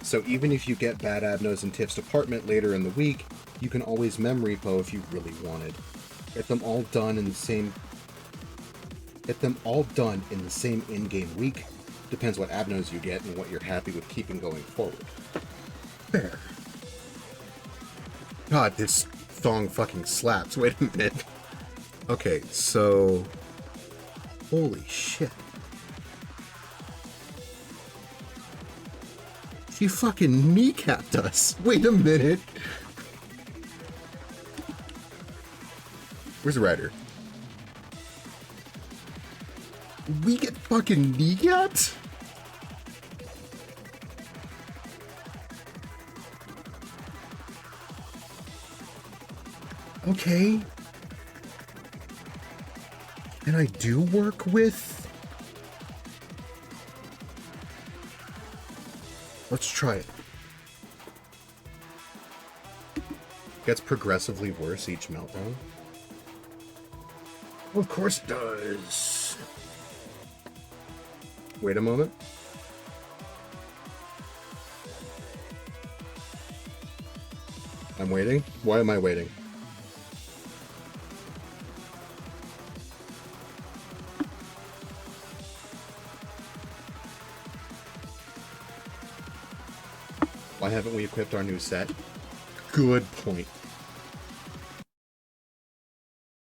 So even if you get Bad Abnos and Tiff's department later in the week, you can always mem-repo if you really wanted. Get them all done in the same in-game week. Depends what Abnos you get and what you're happy with keeping going forward. Fair. God, this thong fucking slaps. Wait a minute. Okay, so... Holy shit. She fucking kneecapped us. Wait a minute. Where's the rider? We get fucking kneecapped? Okay. And I do work with... Let's try it. Gets progressively worse each meltdown. Of course it does. Wait a moment. I'm waiting? Why am I waiting? Why haven't we equipped our new set? Good point.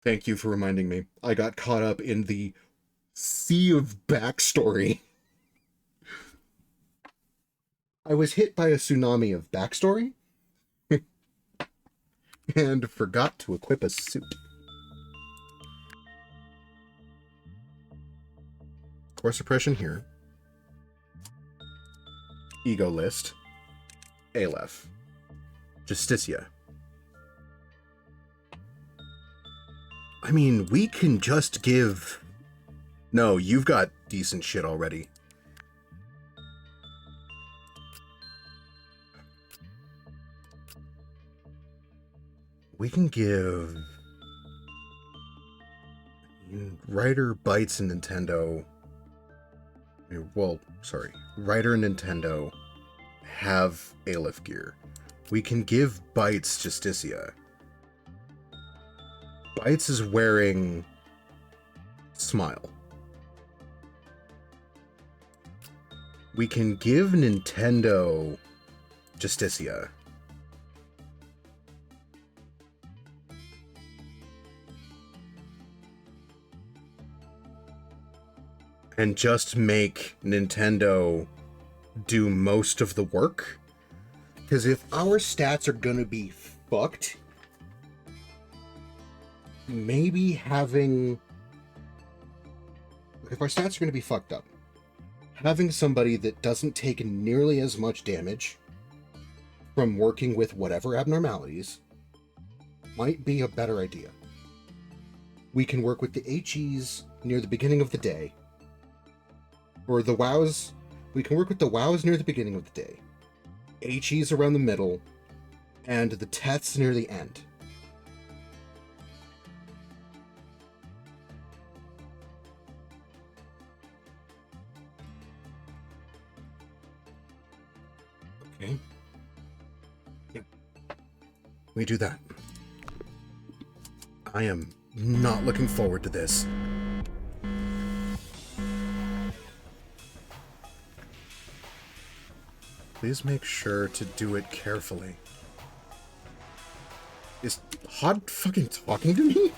Thank you for reminding me. I got caught up in the sea of backstory. I was hit by a tsunami of backstory and forgot to equip a suit. Core suppression here. Ego list. Aleph. Justicia. I mean, we can just give... No, you've got decent shit already. We can give... Writer, Bytes, and Nintendo... Well, sorry. Writer and Nintendo have Aleph gear. We can give Bytes Justicia. Bytes is wearing Smile. We can give Nintendo Justicia. And just make Nintendo do most of the work. Because if our stats are gonna be fucked, maybe having... If our stats are gonna be fucked up, having somebody that doesn't take nearly as much damage from working with whatever abnormalities might be a better idea. We can work with the HEs near the beginning of the day, or the WoWs. We can work with the WoWs near the beginning of the day, HEs around the middle, and the Teths near the end. Okay. Yep. We do that. I am not looking forward to this. Please make sure to do it carefully. Is Hod fucking talking to me?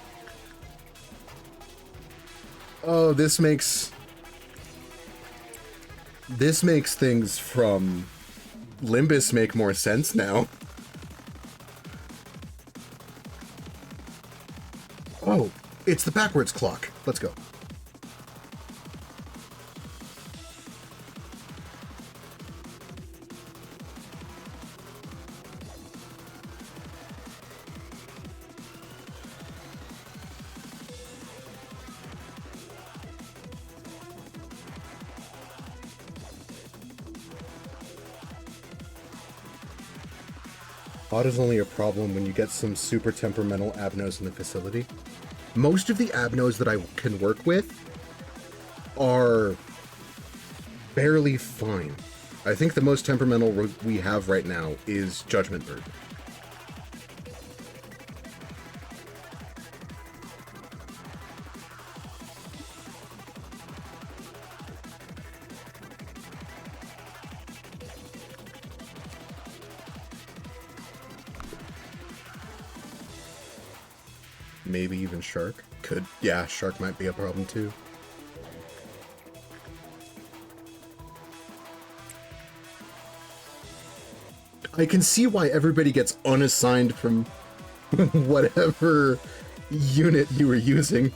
Oh, this makes things from Limbus make more sense now. Oh, it's the backwards clock. Let's go. Hot is only a problem when you get some super temperamental abnos in the facility. Most of the abnos that I can work with are barely fine. I think the most temperamental we have right now is Judgment Bird. Maybe even Shark. Could. Yeah, Shark might be a problem too. I can see why everybody gets unassigned from whatever unit you were using.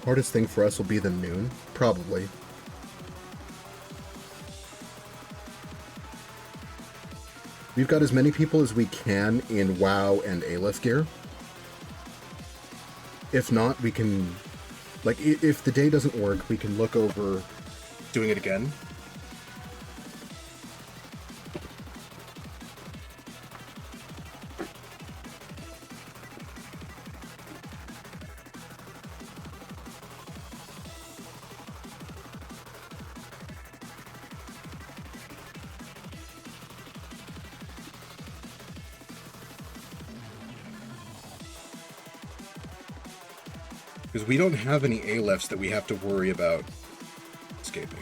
Hardest thing for us will be the noon, probably. We've got as many people as we can in WoW and Aleph gear. If not, we can... Like, if the day doesn't work, we can look over doing it again. Because we don't have any Alephs that we have to worry about escaping.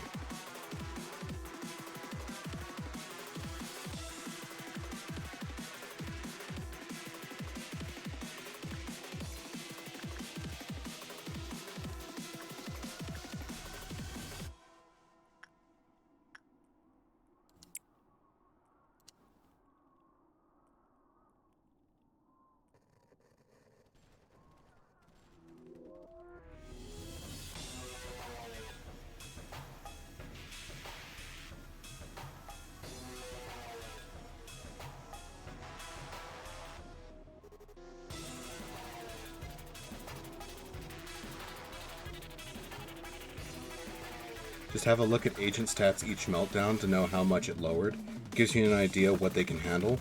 Just have a look at agent stats each meltdown to know how much it lowered. Gives you an idea of what they can handle.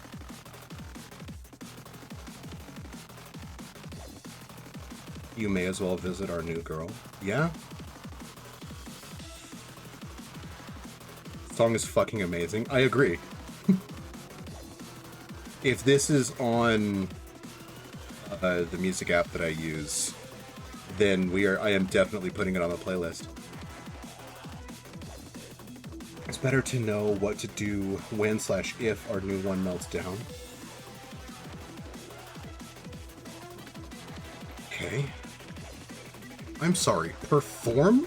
You may as well visit our new girl. Yeah? Song is fucking amazing. I agree. If this is on the music app that I use, then I am definitely putting it on the playlist. It's better to know what to do when/if our new one melts down. Okay. I'm sorry. Perform?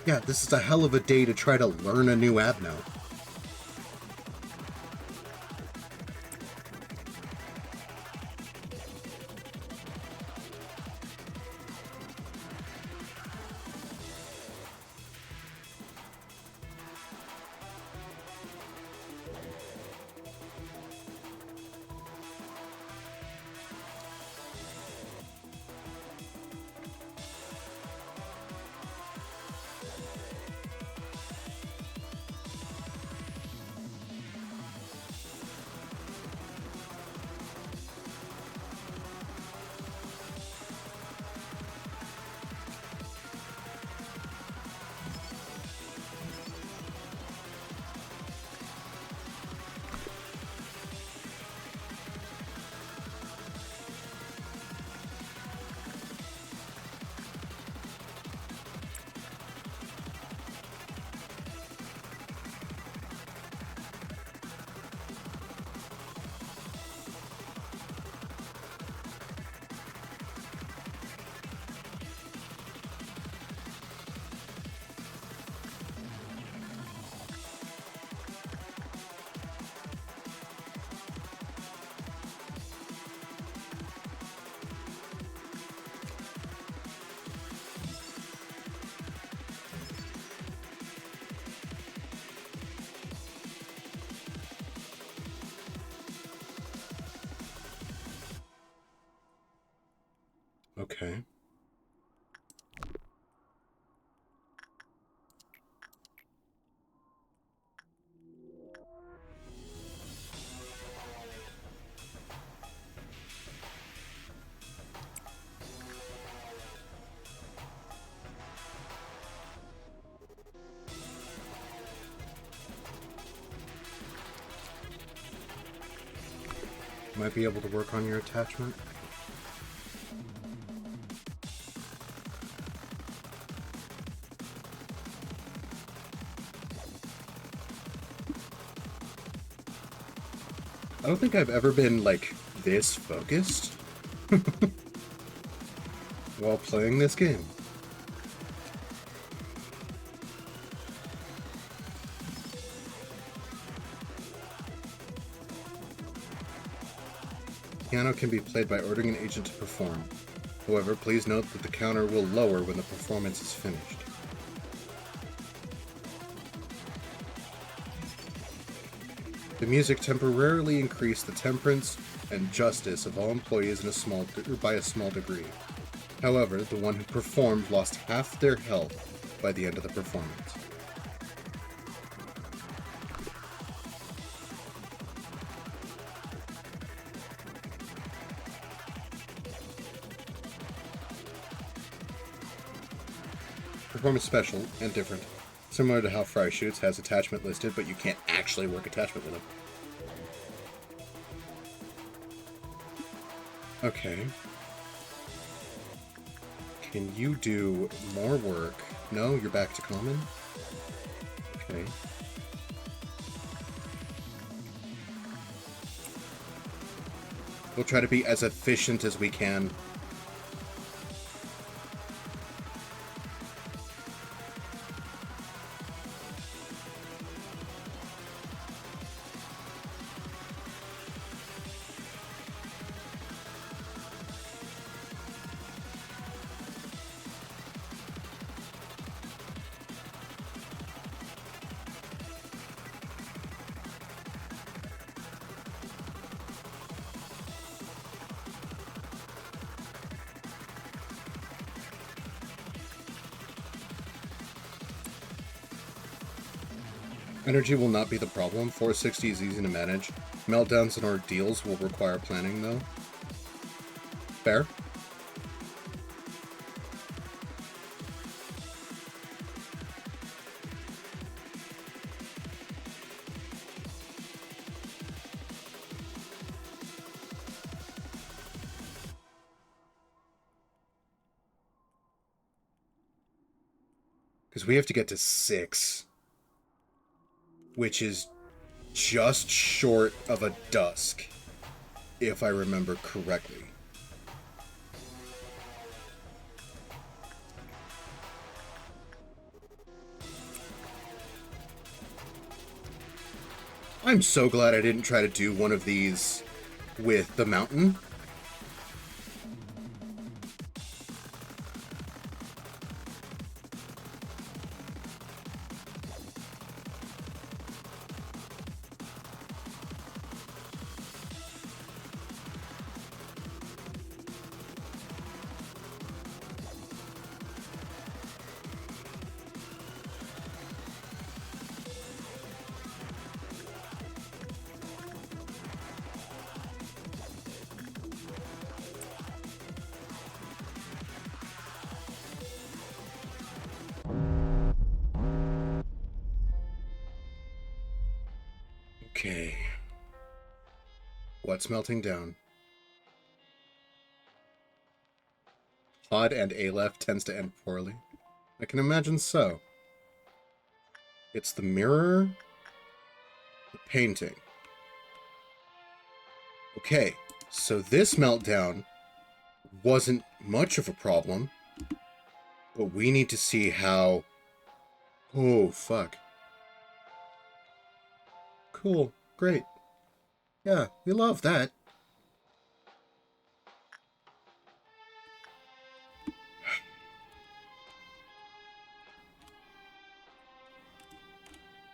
Yeah, this is a hell of a day to try to learn a new app now. Okay. Might be able to work on your attachment. I don't think I've ever been, like, this focused while playing this game. Piano can be played by ordering an agent to perform. However, please note that the counter will lower when the performance is finished. The music temporarily increased the temperance and justice of all employees by a small degree. However, the one who performed lost half their health by the end of the performance. Performance special and different. Similar to how Fry Shoots has attachment listed, but you can't actually work attachment with them. Okay. Can you do more work? No, you're back to common? Okay. We'll try to be as efficient as we can.
Energy will not be the problem. 460 is easy to manage. Meltdowns and ordeals will require planning, though. Fair. Because we have to get to 6. Which is just short of a dusk, if I remember correctly. I'm so glad I didn't try to do one of these with the mountain. Okay. What's melting down? Pod and Aleph tends to end poorly. I can imagine so. It's the mirror, the painting. Okay, so this meltdown wasn't much of a problem, but we need to see how... Oh, fuck. Cool, great. Yeah, we love that.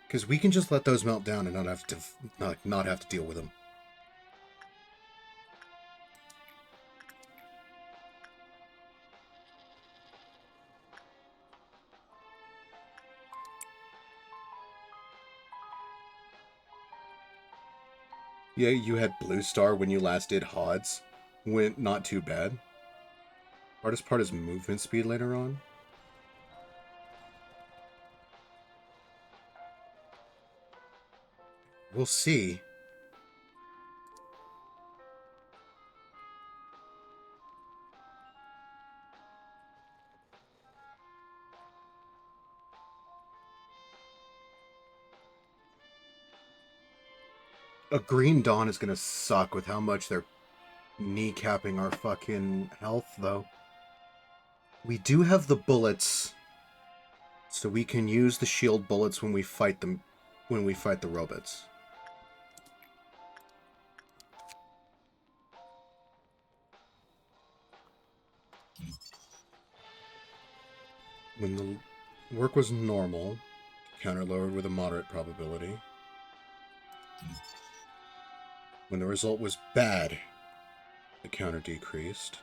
Because we can just let those melt down and not have to not have to deal with them. Yeah, you had Blue Star when you last did Hods. Went not too bad. Hardest part is movement speed later on. We'll see. A Green Dawn is gonna suck with how much they're kneecapping our fucking health, though. We do have the bullets, so we can use the shield bullets when we fight them, when we fight the robots. When the work was normal, counter lowered with a moderate probability. When the result was bad, the counter decreased.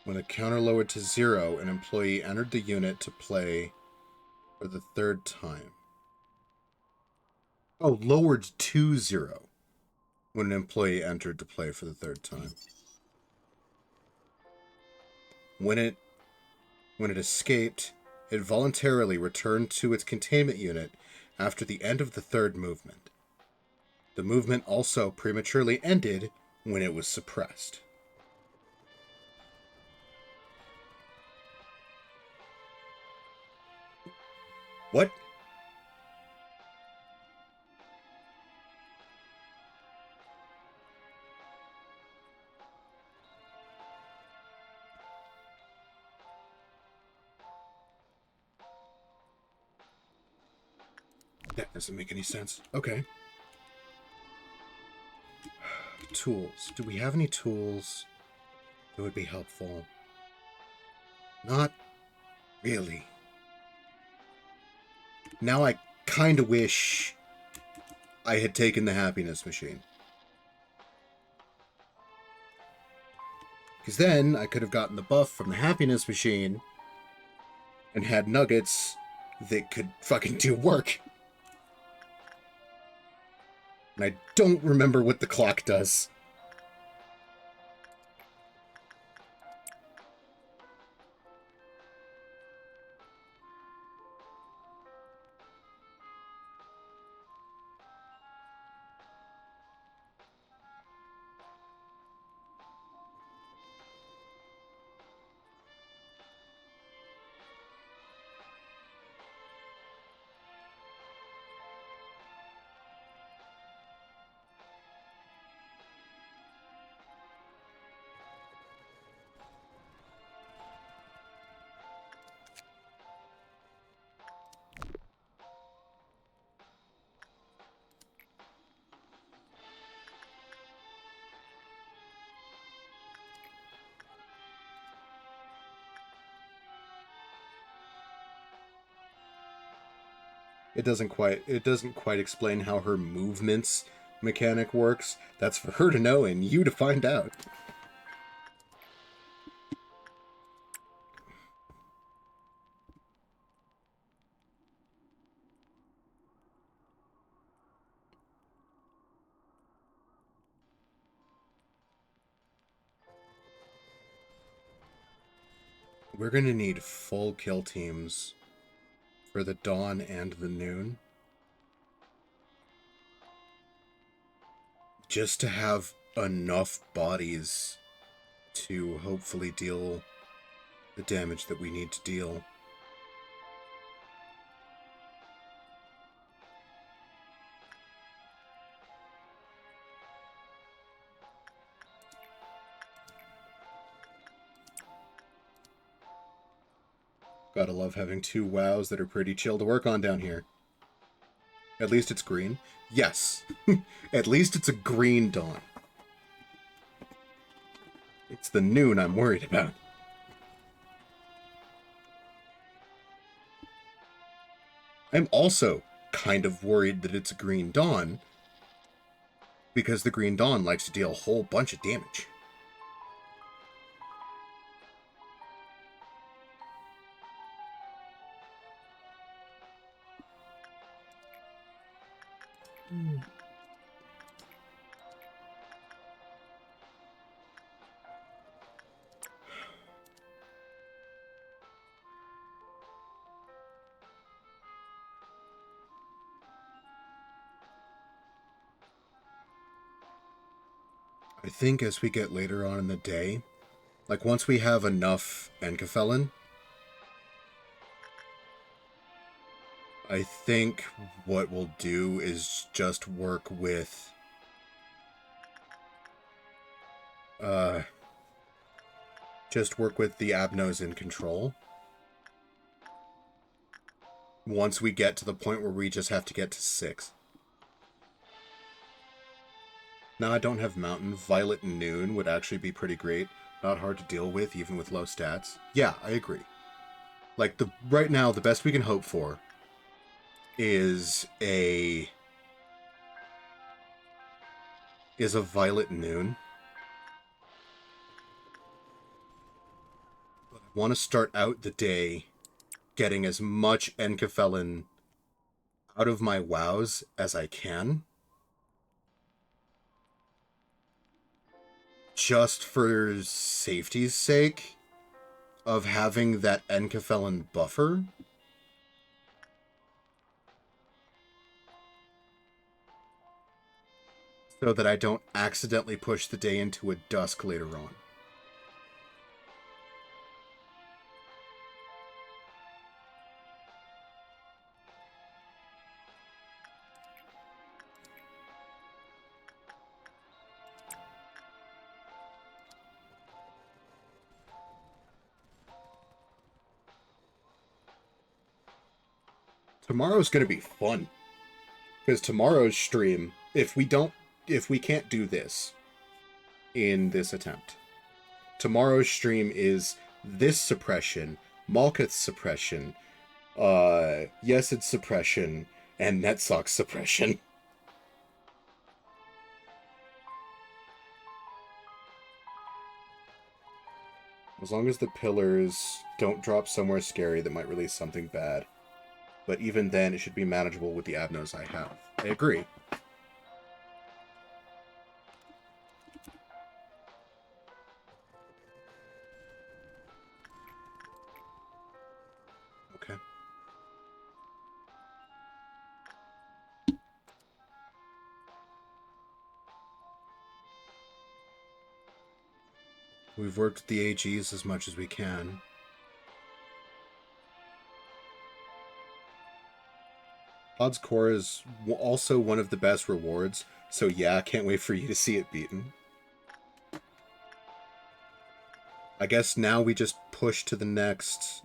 When the counter lowered to 0, an employee entered the unit to play for the 3rd time. Oh, lowered to 0 when an employee entered to play for the 3rd time. When it escaped, it voluntarily returned to its containment unit after the end of the 3rd movement. The movement also prematurely ended when it was suppressed. What? That doesn't make any sense. Okay. Tools. Do we have any tools that would be helpful? Not really. Now I kind of wish I had taken the happiness machine. Because then I could have gotten the buff from the happiness machine and had nuggets that could fucking do work. And I don't remember what the clock does. It doesn't quite explain how her movements mechanic works. That's for her to know and you to find out. We're gonna need full kill teams for the dawn and the noon. Just to have enough bodies to hopefully deal the damage that we need to deal. Gotta love having two WoWs that are pretty chill to work on down here. At least it's green. Yes. At least it's a green dawn. It's the noon I'm worried about. I'm also kind of worried that it's a green dawn, because the green dawn likes to deal a whole bunch of damage. I think as we get later on in the day, like once we have enough Enkefelin, I think what we'll do is just work with the Abnos in control. Once we get to the point where we just have to get to 6. Now I don't have Mountain. Violet and Noon would actually be pretty great. Not hard to deal with, even with low stats. Yeah, I agree. Like, right now, the best we can hope for is a Violet Noon. But I want to start out the day getting as much Enkefelin out of my WoWs as I can. Just for safety's sake of having that Enkefelin buffer. So that I don't accidentally push the day into a dusk later on. Tomorrow's going to be fun. Because tomorrow's stream, if we can't do this in this attempt, tomorrow's stream is this suppression, Malkuth's suppression, Yesid's suppression, and Netsock's suppression. As long as the pillars don't drop somewhere scary that might release something bad. But even then, it should be manageable with the Abnos I have. I agree. Okay. We've worked with the AGs as much as we can. Odds Core is also one of the best rewards, so yeah, can't wait for you to see it beaten. I guess now we just push to the next...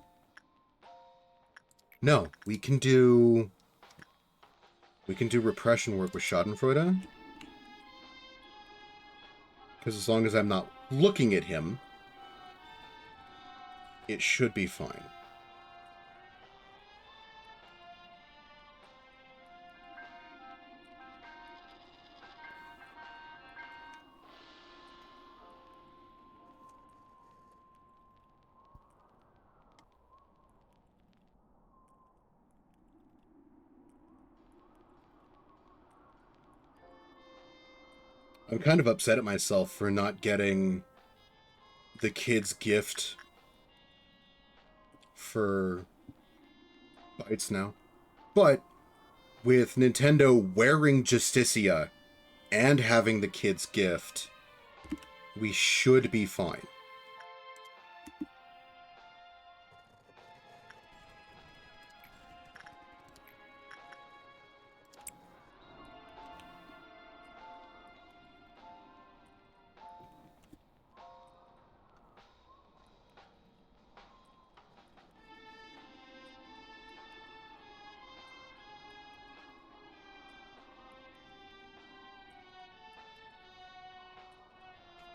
No, we can do repression work with Schadenfreude. Because as long as I'm not looking at him, it should be fine. I'm kind of upset at myself for not getting the kid's gift for Bytes now. But with Nintendo wearing Justicia and having the kid's gift, we should be fine.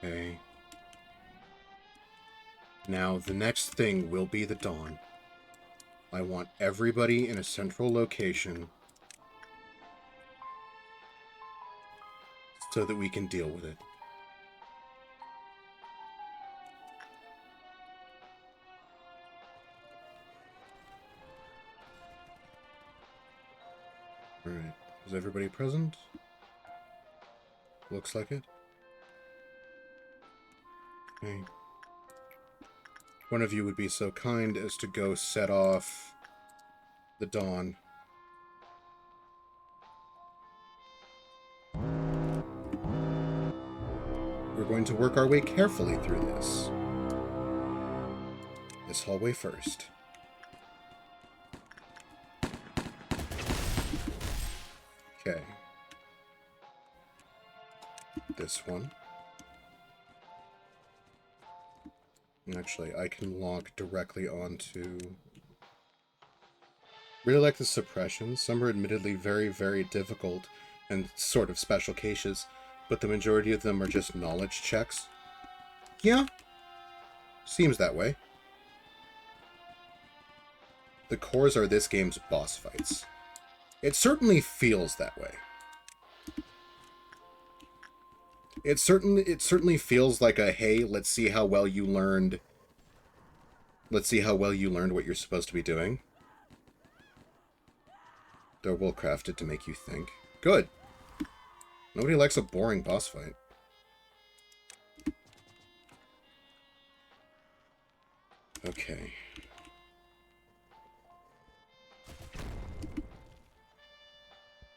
Okay. Now, the next thing will be the dawn. I want everybody in a central location so that we can deal with it. Alright. Is everybody present? Looks like it. Okay. One of you would be so kind as to go set off the dawn. We're going to work our way carefully through this. This hallway first. Okay. This one. Actually, I can log directly onto... Really like the suppressions. Some are admittedly very, very difficult and sort of special cases, but the majority of them are just knowledge checks. Yeah. Seems that way. The cores are this game's boss fights. It certainly feels that way. It certainly feels like a, hey, let's see how well you learned. Let's see how well you learned what you're supposed to be doing. They're well crafted to make you think. Good. Nobody likes a boring boss fight. Okay.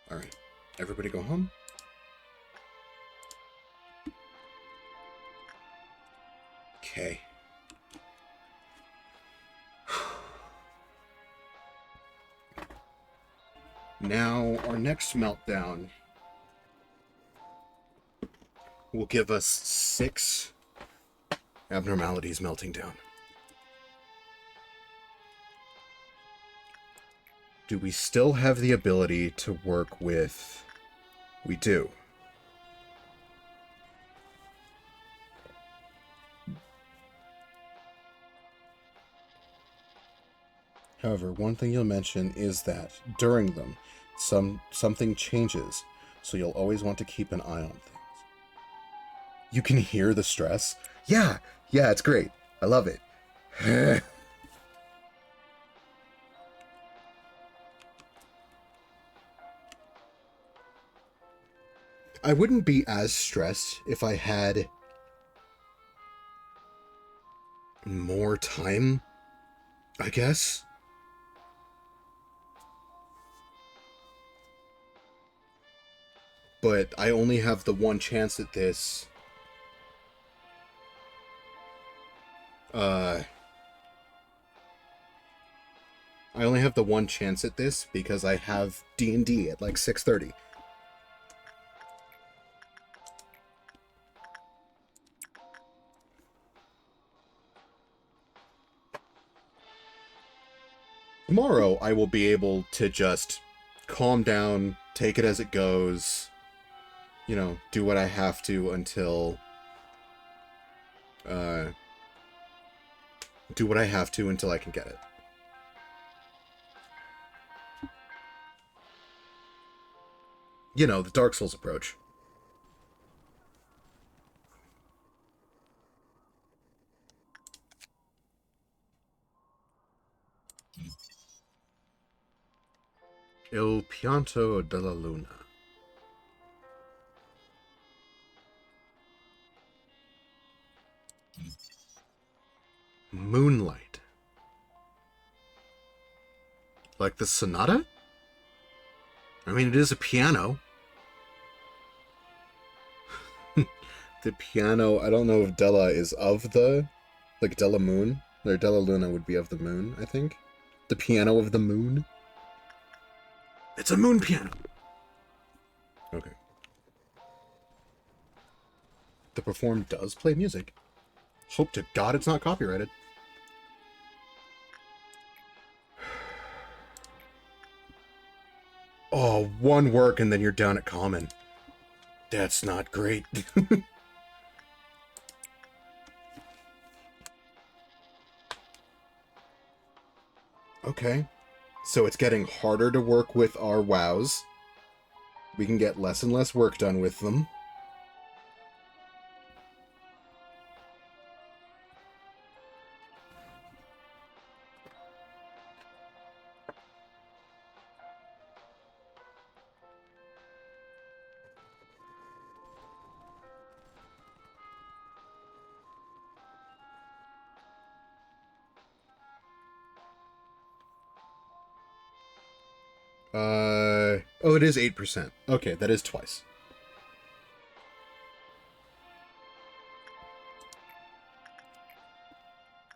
Alright. Everybody go home. Okay. Now, our next meltdown will give us 6 abnormalities melting down. Do we still have the ability to work with... We do. However, one thing you'll mention is that during them, something changes, so you'll always want to keep an eye on things. You can hear the stress. Yeah, it's great. I love it. I wouldn't be as stressed if I had more time, I guess. But I only have the one chance at this. I only have the one chance at this because I have D&D at like 6:30. Tomorrow I will be able to just calm down, take it as it goes, you know, do what I have to until do what I have to until I can get it. You know, the Dark Souls approach. Il pianto della luna. Moonlight. Like the sonata? I mean, it is a piano. The piano, I don't know if Della is of the, like Della Moon, or Della Luna would be of the moon, I think. The piano of the moon. It's a moon piano. Okay. The Perform does play music. Hope to God it's not copyrighted. Oh, one work and then you're down at common. That's not great. Okay. So it's getting harder to work with our WoWs. We can get less and less work done with them. Oh, it is 8%. Okay, that is twice.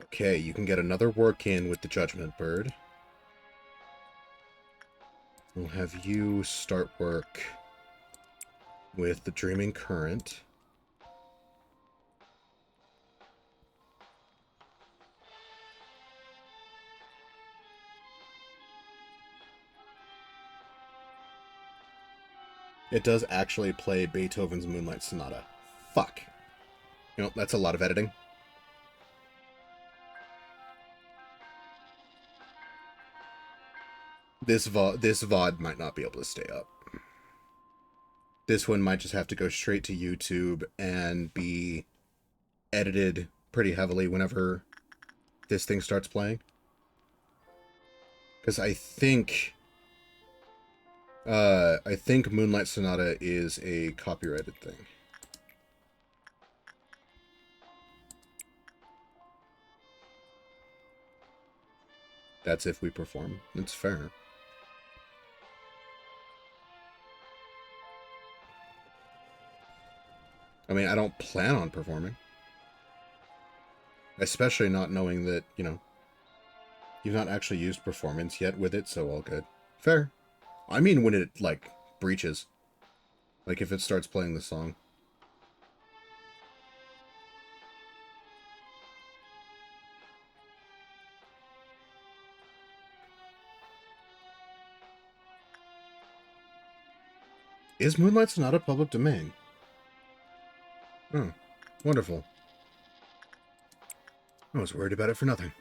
Okay, you can get another work in with the Judgment Bird. We'll have you start work with the Dreaming Current. It does actually play Beethoven's Moonlight Sonata. Fuck. You know, that's a lot of editing. This VOD might not be able to stay up. This one might just have to go straight to YouTube and be edited pretty heavily whenever this thing starts playing. Because I think Moonlight Sonata is a copyrighted thing. That's if we perform. It's fair. I mean, I don't plan on performing. Especially not knowing that, you know, you've not actually used performance yet with it, so all good. Fair. I mean when it, like, breaches. Like, if it starts playing the song. Is Moonlight Sonata public domain? Oh, wonderful. I was worried about it for nothing.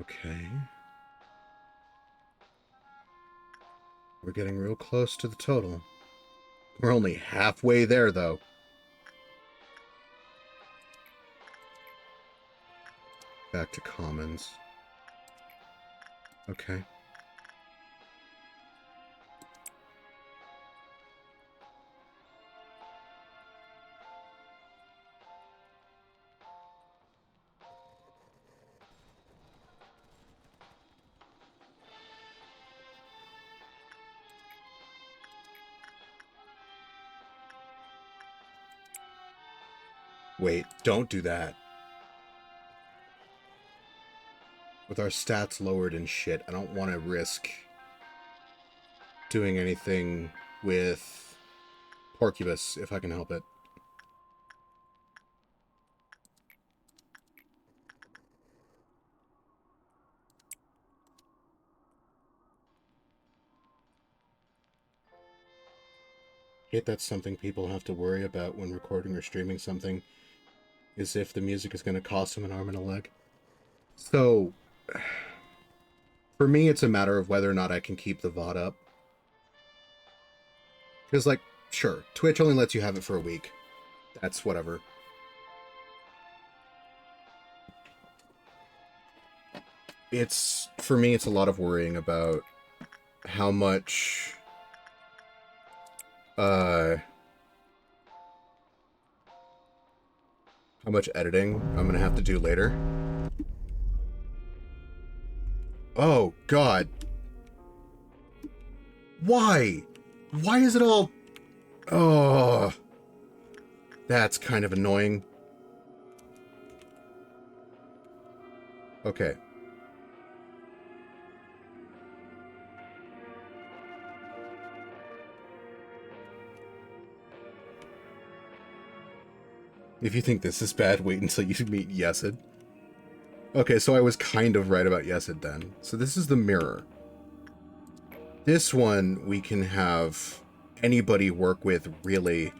Okay. We're getting real close to the total. We're only halfway there, though. Back to commons. Okay. Wait, don't do that. With our stats lowered and shit, I don't want to risk doing anything with Porcubus if I can help it. Hate that's something people have to worry about when recording or streaming something, is if the music is going to cost them an arm and a leg. So, for me, it's a matter of whether or not I can keep the VOD up. Because, like, sure, Twitch only lets you have it for a week. That's whatever. For me, it's a lot of worrying about how much editing I'm gonna have to do later. Oh, God. Why? Why is it all... Oh. That's kind of annoying. Okay. If you think this is bad, wait until you meet Yesid. Okay, so I was kind of right about Yesid then. So this is the mirror. This one we can have anybody work with, really,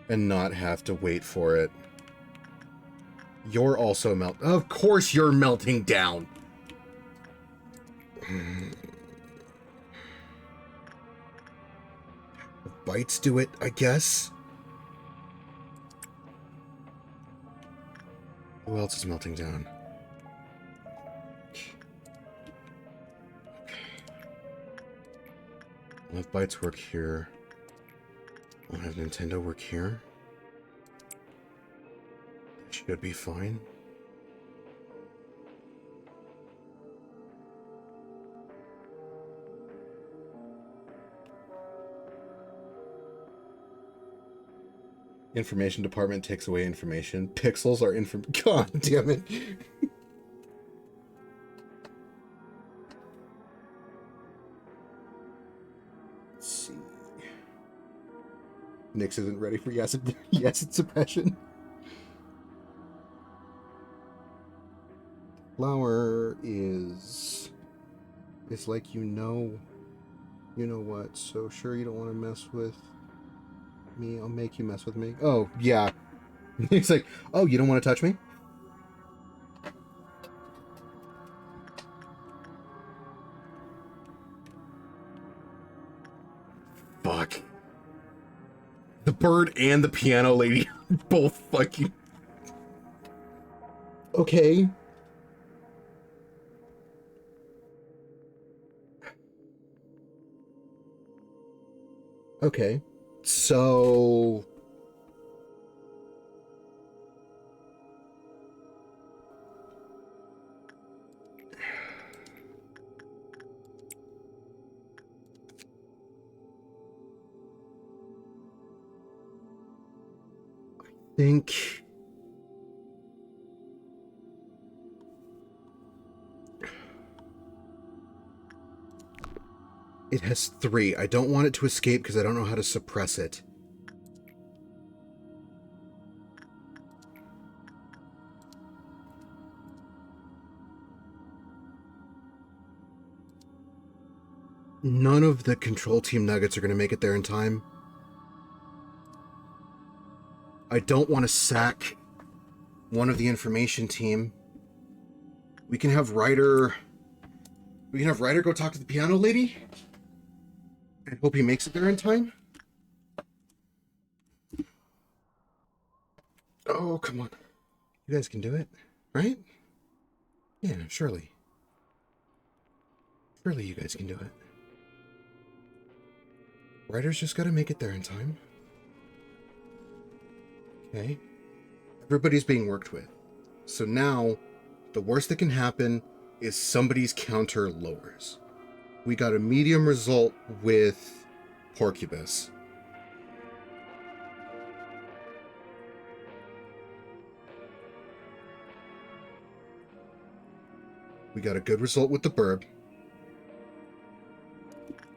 and not have to wait for it. You're also Of course you're melting down! Bites do it, I guess? Who else is melting down? Okay. I'll have Bytes work here. I'll have Nintendo work here. Should be fine. Information department takes away information. Pixels are God damn it. Let's see. Nyx isn't ready for Yesid suppression. Flower is like, you know what, so sure you don't want to mess with me, I'll make you mess with me. Oh, yeah. It's like, oh, you don't want to touch me? Fuck. The bird and the piano lady both fucking... Okay. Okay. So... I think... It has 3. I don't want it to escape because I don't know how to suppress it. None of the control team nuggets are going to make it there in time. I don't want to sack one of the information team.
We can have Ryder... We can have Ryder go talk to the piano lady. And hope he makes it there in time. Oh, come on. You guys can do it, right? Yeah, surely. Surely you guys can do it. Ryder's just gotta make it there in time. Okay. Everybody's being worked with. So now, the worst that can happen is somebody's counter lowers. We got a medium result with Porcubus. We got a good result with the Burb.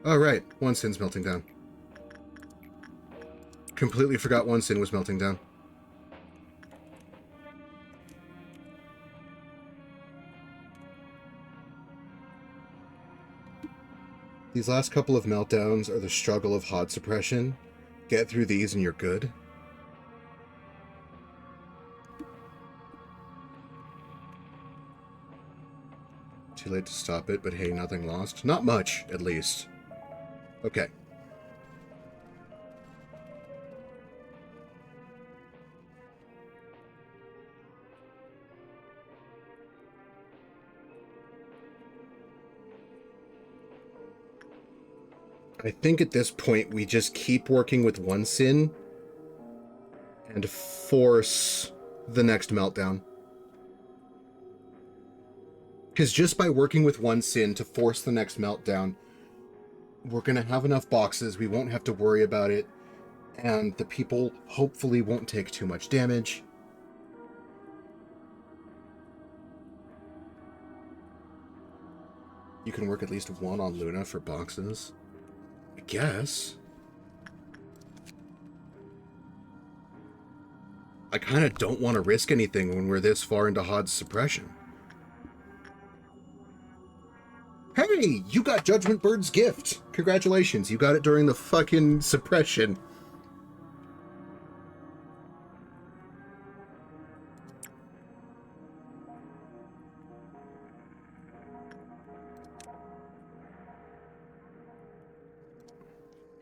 Oh, right. One sin's melting down. Completely forgot one sin was melting down. These last couple of meltdowns are the struggle of HOD suppression. Get through these and you're good. Too late to stop it, but hey, nothing lost. Not much, at least. Okay. I think at this point we just keep working with one sin and force the next meltdown. Because just by working with one sin to force the next meltdown, we're going to have enough boxes, we won't have to worry about it, and the people hopefully won't take too much damage. You can work at least one on Luna for boxes. I guess. I kind of don't want to risk anything when we're this far into HOD's suppression. Hey, you got Judgment Bird's gift. Congratulations, you got it during the fucking suppression.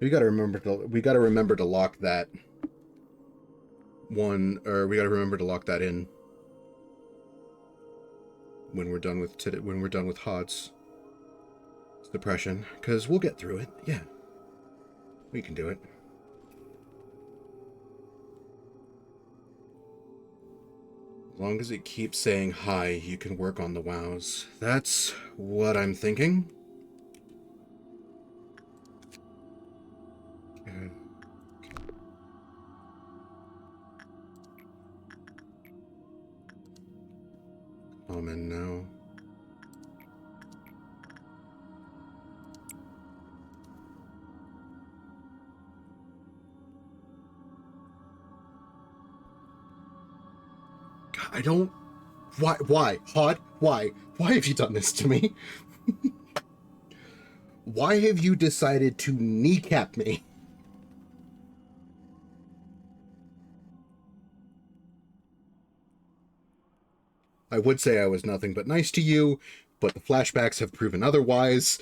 We gotta remember to lock that one, or we gotta remember to lock that in when we're done with HOD's suppression, because we'll get through it. Yeah, we can do it. As long as it keeps saying hi, you can work on the wows. That's what I'm thinking. Common now. God, I don't... Why? HOD? Why? Why have you done this to me? Why have you decided to kneecap me? I would say I was nothing but nice to you, but the flashbacks have proven otherwise.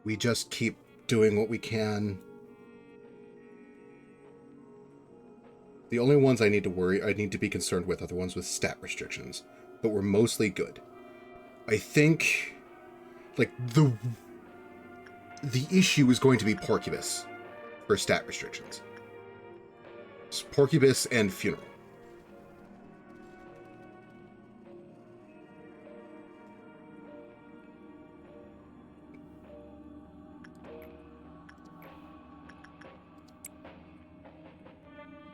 We just keep doing what we can. The only ones I need to be concerned with are the ones with stat restrictions, but we're mostly good. I think, like, the issue is going to be Porcubus for stat restrictions. It's Porcubus and Funeral.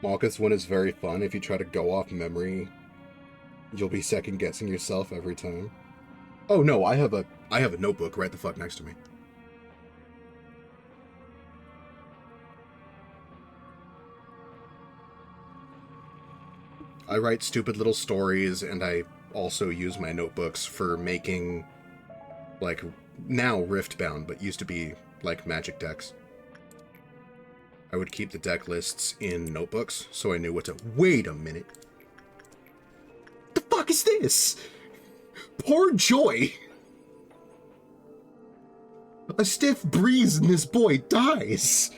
Malkuth's one is very fun. If you try to go off memory, you'll be second guessing yourself every time. Oh no, I have a notebook right the fuck next to me. I write stupid little stories, and I also use my notebooks for making, like, now Riftbound, but used to be, like, magic decks.
I would keep the deck lists in notebooks so I knew what to... Wait a minute. The fuck is this? Poor Joy. A stiff breeze and this boy dies.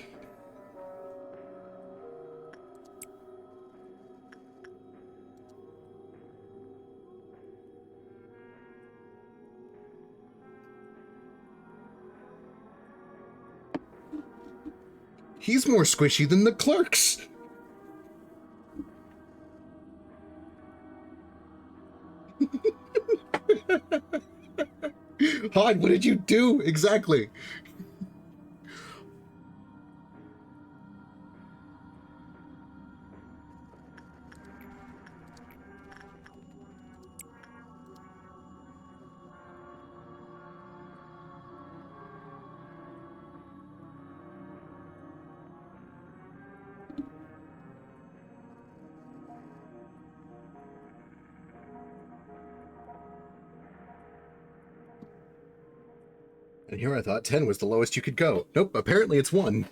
He's more squishy than the clerks. Hod, what did you do exactly? And here I thought 10 was the lowest you could go. Nope, apparently it's 1.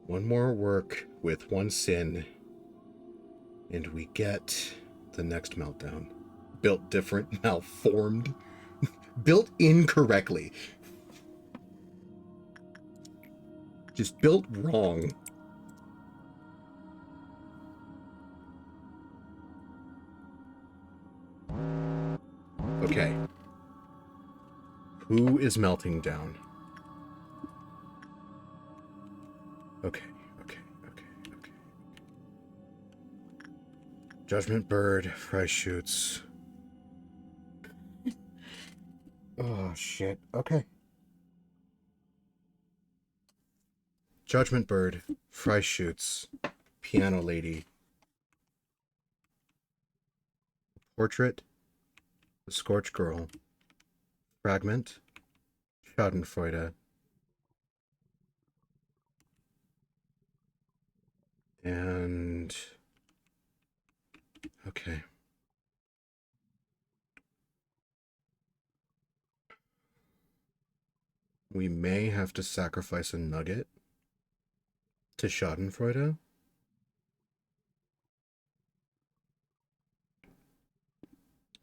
One more work with 1 sin, and we get the next meltdown. Built different, malformed, built incorrectly. Just built wrong. Okay. Who is melting down? Okay. Judgment Bird, Fry Shoots. Oh, shit. Okay. Judgment Bird, Fry Shoots, Piano Lady, Portrait, The Scorched Girl, Fragment, Schadenfreude, and... Okay. We may have to sacrifice a nugget to Schadenfreude.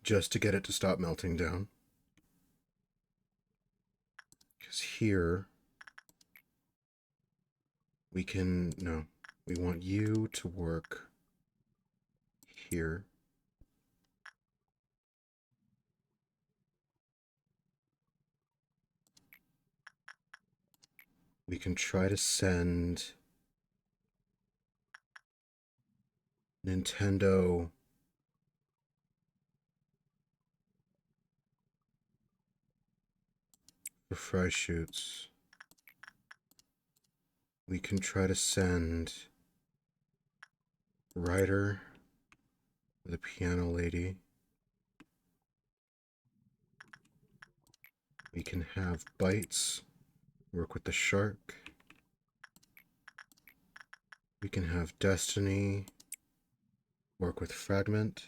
Just to get it to stop melting down. Because here... we can... No. We want you to work here. We can try to send Nintendo for Fry Shoots. We can try to send Ryder, the Piano Lady. We can have Bites work with the Shark. We can have Destiny work with Fragment.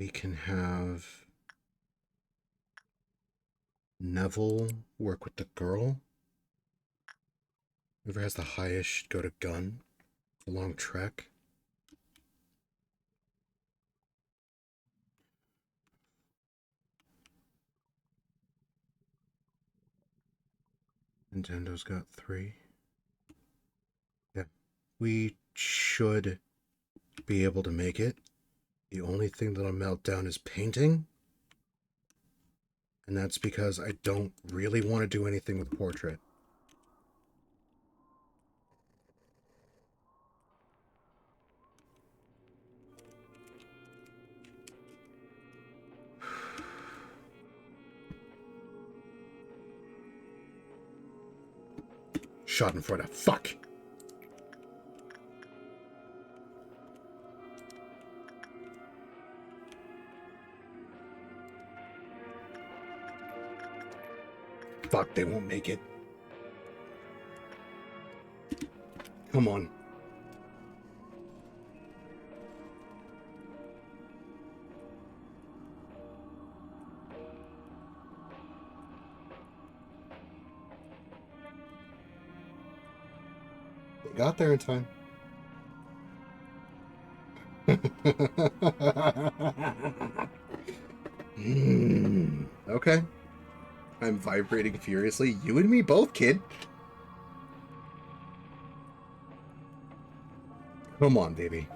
We can have Neville work with the girl. Whoever has the highest should go to gun. It's a long trek. Nintendo's got 3. Yeah. We should be able to make it. The only thing that'll melt down is painting. And that's because I don't really want to do anything with Portrait. Schadenfreude. Fuck. Fuck, they won't make it. Come on.
They got there in time.
Okay. I'm vibrating furiously. You and me both, kid. Come on, baby.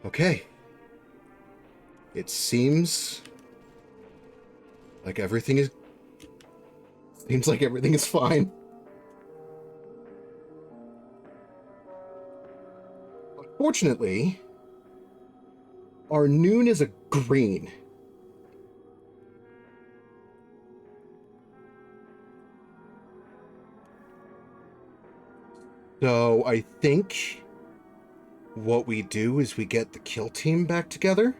Okay. It seems like everything is... Seems like everything is fine. Unfortunately, our noon is a green. So I think what we do is we get the kill team back together.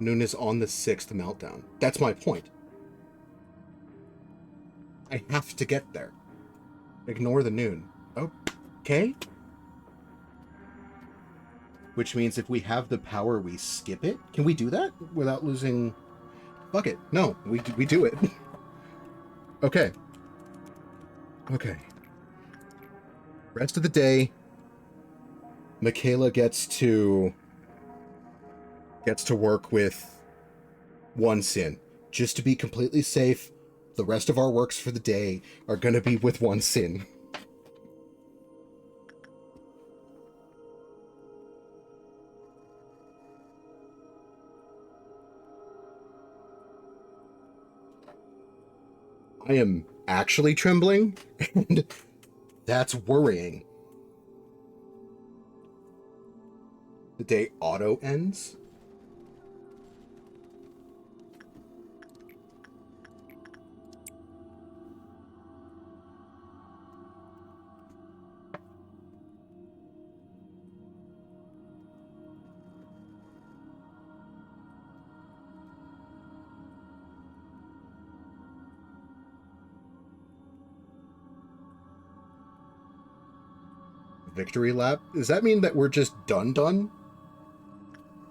Noon is on the 6th meltdown. That's my point. I have to get there. Ignore the noon. Okay. Which means if we have the power, we skip it. Can we do that without losing... Fuck it. No, we do it. Okay. Okay. Rest of the day, Michaela gets to work with one sin. Just to be completely safe, the rest of our works for the day are going to be with one sin. I am actually trembling, and that's worrying. The day auto ends. Victory lap? Does that mean that we're just done?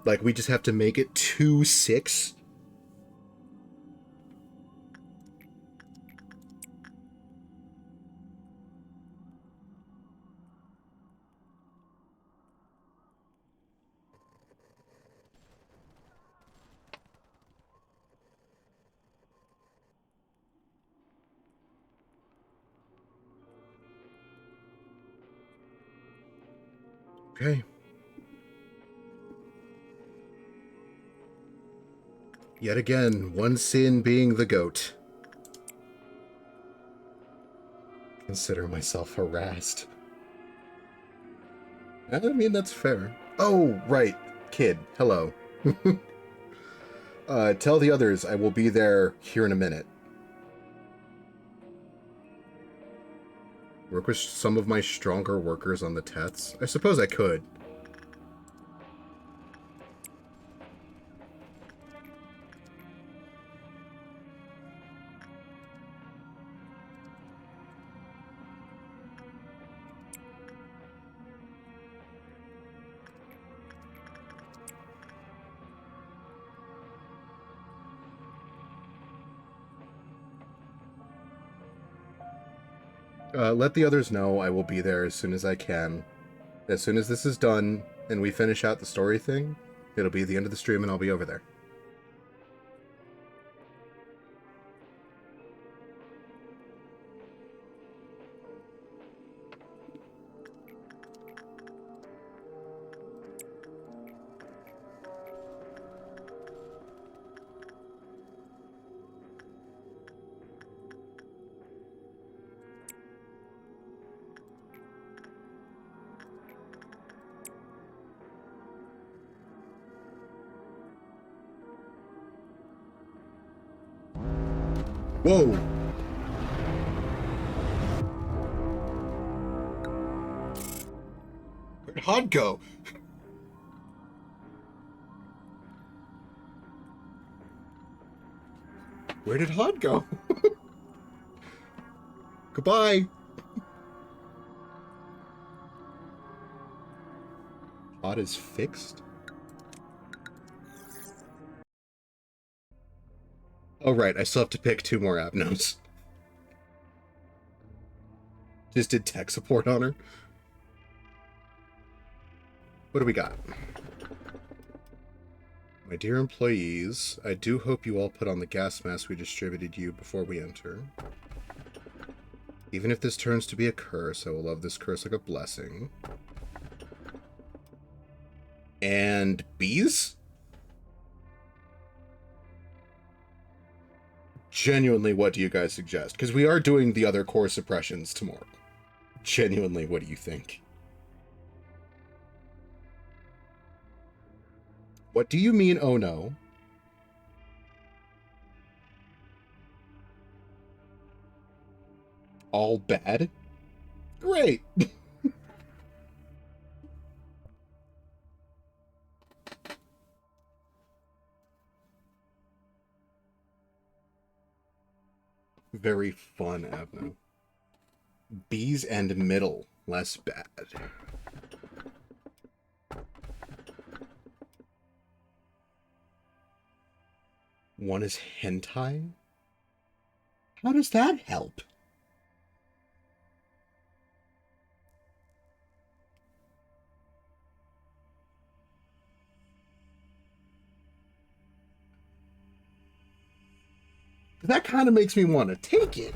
Like, we just have to make it to 6? Okay. Yet again, one sin being the goat. Consider myself harassed. I mean, that's fair. Oh, right. Kid, hello. Tell the others I will be there here in a minute. Work with some of my stronger workers on the Teths? I suppose I could. Let the others know I will be there as soon as I can. As soon as this is done and we finish out the story thing, it'll be the end of the stream and I'll be over there. Whoa!
Where'd Hod go? Where did Hod go? Goodbye.
Hod is fixed? Oh, right. I still have to pick 2 more Abnos. Just did tech support on her. What do we got? My dear employees, I do hope you all put on the gas mask we distributed you before we enter. Even if this turns to be a curse, I will love this curse like a blessing. And bees? Genuinely, what do you guys suggest? Because we are doing the other core suppressions tomorrow. Genuinely, what do you think? What do you mean, oh no? All bad? Great! Very fun, Abno. Bees and middle, less bad. One is hentai? How does that help? That kind of makes me want to take it.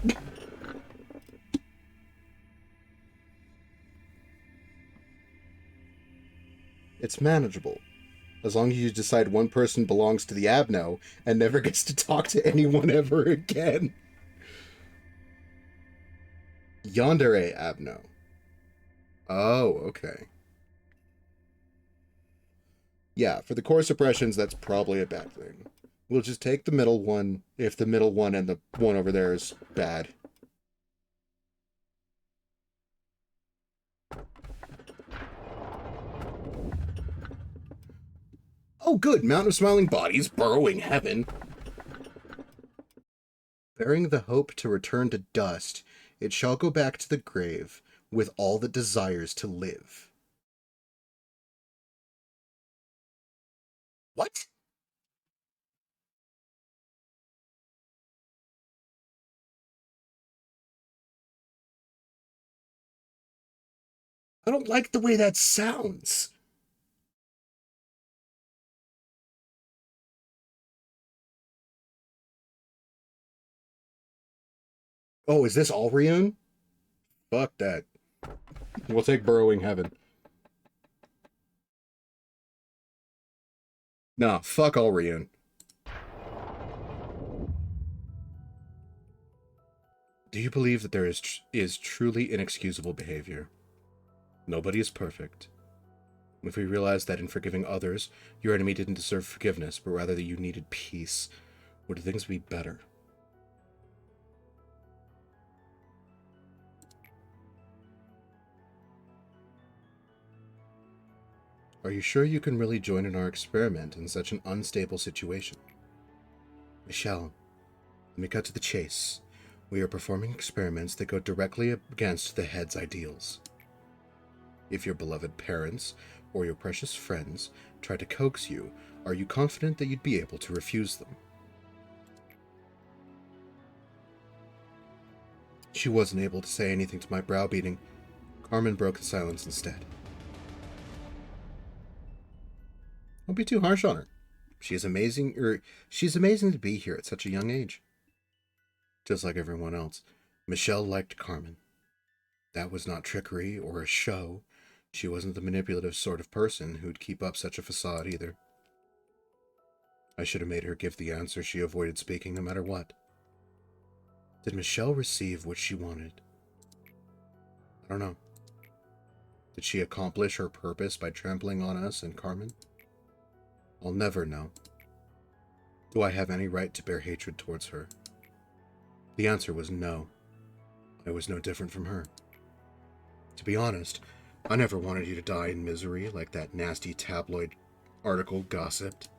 It's manageable. As long as you decide one person belongs to the Abno and never gets to talk to anyone ever again. Yandere Abno. Oh, okay. Yeah, for the core suppressions, that's probably a bad thing. We'll just take the middle one if the middle one and the one over there is bad. Oh, good. Mountain of Smiling Bodies, burrowing heaven. Bearing the hope to return to dust, it shall go back to the grave with all that desires to live. What? I don't like the way that sounds. Oh, is this all Ryun? Fuck that. We'll take Burrowing Heaven. Nah, fuck all Ryun. Do you believe that there is truly inexcusable behavior? Nobody is perfect. If we realize that in forgiving others, your enemy didn't deserve forgiveness, but rather that you needed peace, would things be better? Are you sure you can really join in our experiment in such an unstable situation? Michelle, let me cut to the chase. We are performing experiments that go directly against the head's ideals. If your beloved parents or your precious friends try to coax you, are you confident that you'd be able to refuse them? She wasn't able to say anything to my browbeating. Carmen broke the silence instead. Don't be too harsh on her. She's amazing to be here at such a young age. Just like everyone else, Michelle liked Carmen. That was not trickery or a show. She wasn't the manipulative sort of person who'd keep up such a facade either. I should have made her give the answer she avoided speaking no matter what. Did Michelle receive what she wanted? I don't know. Did she accomplish her purpose by trampling on us and Carmen? I'll never know. Do I have any right to bear hatred towards her? The answer was no. I was no different from her. To be honest, I never wanted you to die in misery like that nasty tabloid article gossiped.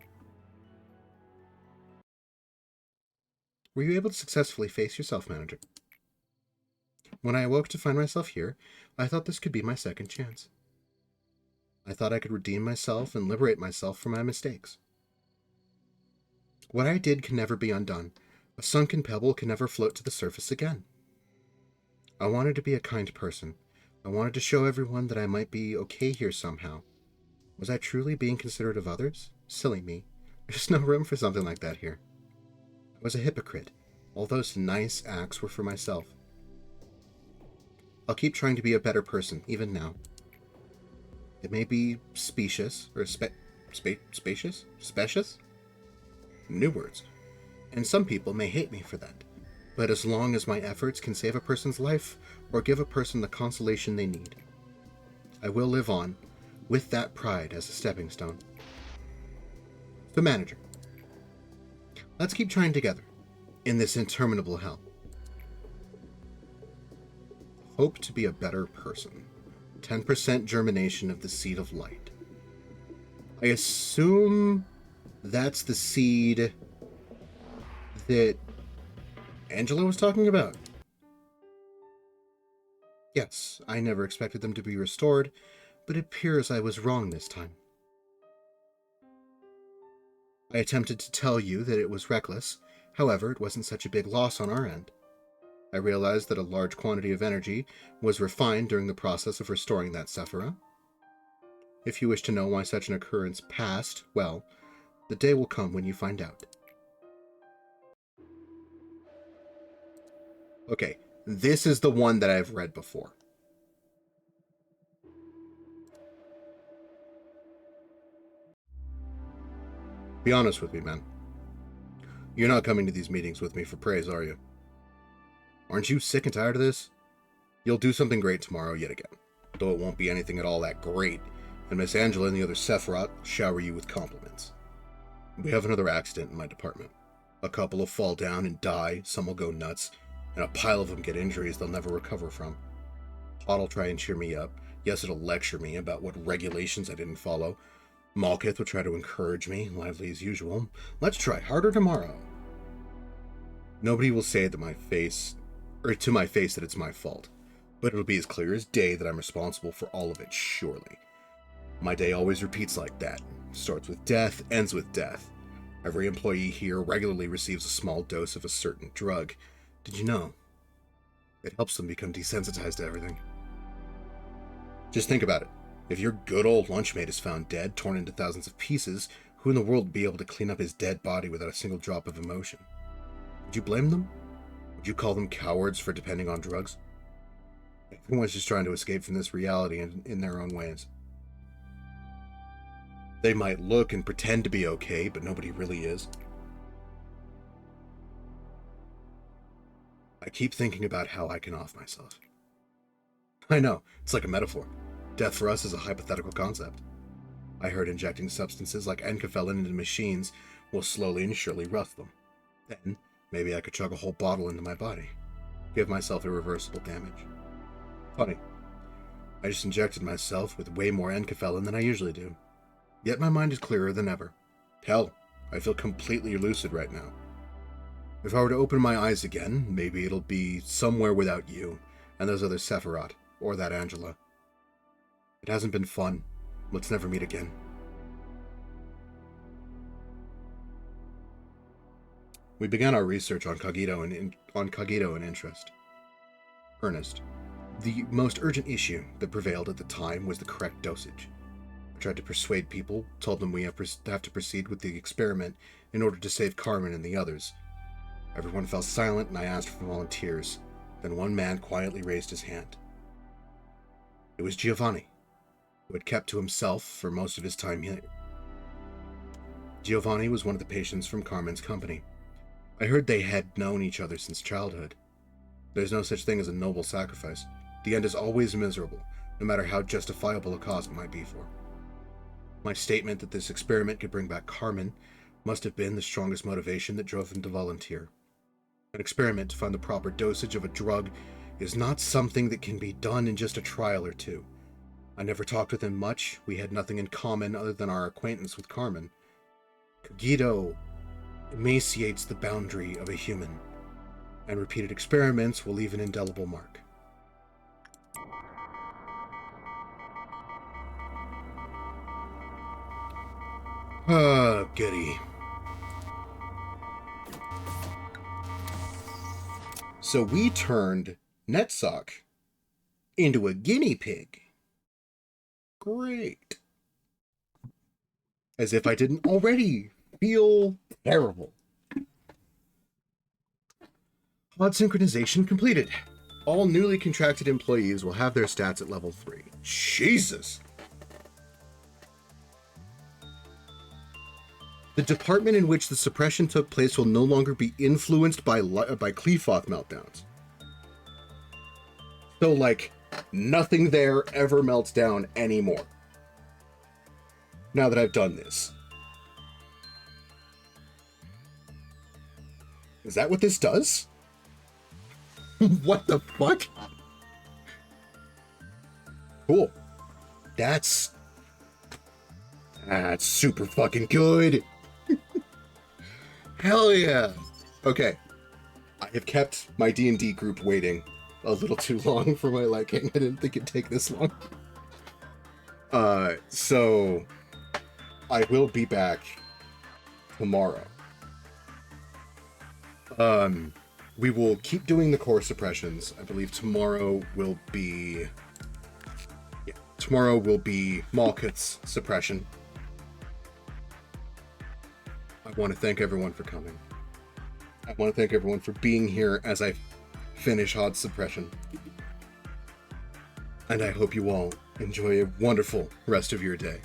Were you able to successfully face yourself, manager? When I awoke to find myself here, I thought this could be my second chance. I thought I could redeem myself and liberate myself from my mistakes. What I did can never be undone. A sunken pebble can never float to the surface again. I wanted to be a kind person. I wanted to show everyone that I might be okay here somehow. Was I truly being considerate of others? Silly me. There's no room for something like that here. I was a hypocrite. All those nice acts were for myself. I'll keep trying to be a better person, even now. It may be specious, or spacious? Specious? New words. And some people may hate me for that. But as long as my efforts can save a person's life, or give a person the consolation they need, I will live on, with that pride as a stepping stone. So, manager, let's keep trying together, in this interminable hell. Hope to be a better person. 10% germination of the seed of light. I assume that's the seed that Angela was talking about. Yes, I never expected them to be restored, but it appears I was wrong this time. I attempted to tell you that it was reckless, however, it wasn't such a big loss on our end. I realized that a large quantity of energy was refined during the process of restoring that Sephira. If you wish to know why such an occurrence passed, well, the day will come when you find out. Okay, this is the one that I've read before. Be honest with me, man. You're not coming to these meetings with me for praise, are you? Aren't you sick and tired of this? You'll do something great tomorrow yet again, though it won't be anything at all that great, and Miss Angela and the other Sephiroth shower you with compliments. We have another accident in my department. A couple will fall down and die, some will go nuts, and a pile of them get injuries they'll never recover from. Todd will try and cheer me up. Yes, it'll lecture me about what regulations I didn't follow. Malkith will try to encourage me, lively as usual. Let's try harder tomorrow. Nobody will say that to my face that it's my fault, but it'll be as clear as day that I'm responsible for all of it, surely. My day always repeats like that. Starts with death, ends with death. Every employee here regularly receives a small dose of a certain drug. Did you know? It helps them become desensitized to everything. Just think about it. If your good old lunchmate is found dead, torn into thousands of pieces, who in the world would be able to clean up his dead body without a single drop of emotion? Would you blame them? Would you call them cowards for depending on drugs? Everyone's just trying to escape from this reality in their own ways. They might look and pretend to be okay, but nobody really is. I keep thinking about how I can off myself. I know, it's like a metaphor. Death for us is a hypothetical concept. I heard injecting substances like enkephalin into machines will slowly and surely rust them. Then, maybe I could chug a whole bottle into my body. Give myself irreversible damage. Funny. I just injected myself with way more enkephalin than I usually do. Yet my mind is clearer than ever. Hell, I feel completely lucid right now. If I were to open my eyes again, maybe it'll be somewhere without you, and those other Sephiroth, or that Angela. It hasn't been fun. Let's never meet again. We began our research on Cogito and interest. Ernest, the most urgent issue that prevailed at the time was the correct dosage. I tried to persuade people, told them we have to proceed with the experiment in order to save Carmen and the others. Everyone fell silent and I asked for volunteers. Then one man quietly raised his hand. It was Giovanni, who had kept to himself for most of his time here. Giovanni was one of the patients from Carmen's company. I heard they had known each other since childhood. There's no such thing as a noble sacrifice. The end is always miserable, no matter how justifiable a cause it might be for. My statement that this experiment could bring back Carmen must have been the strongest motivation that drove him to volunteer.
An experiment to find the proper dosage of a drug is not something that can be done in just a trial or two. I never talked with him much. We had nothing in common other than our acquaintance with Carmen. Cogito emaciates the boundary of a human, and repeated experiments will leave an indelible mark. Goody. So we turned Netsock into a guinea pig. Great. As if I didn't already feel terrible. Pod synchronization completed. All newly contracted employees will have their stats at level 3. Jesus! The department in which the suppression took place will no longer be influenced by Clefoth meltdowns. So, like, nothing there ever melts down anymore. Now that I've done this. Is that what this does? What the fuck? Cool. That's super fucking good. Hell yeah. Okay. I have kept my D&D group waiting a little too long for my liking. I didn't think it'd take this long. So I will be back tomorrow. We will keep doing the core suppressions. I believe tomorrow will be Malkuth's suppression. I want to thank everyone for coming. I want to thank everyone for being here as I finish Hod's suppression. And I hope you all enjoy a wonderful rest of your day.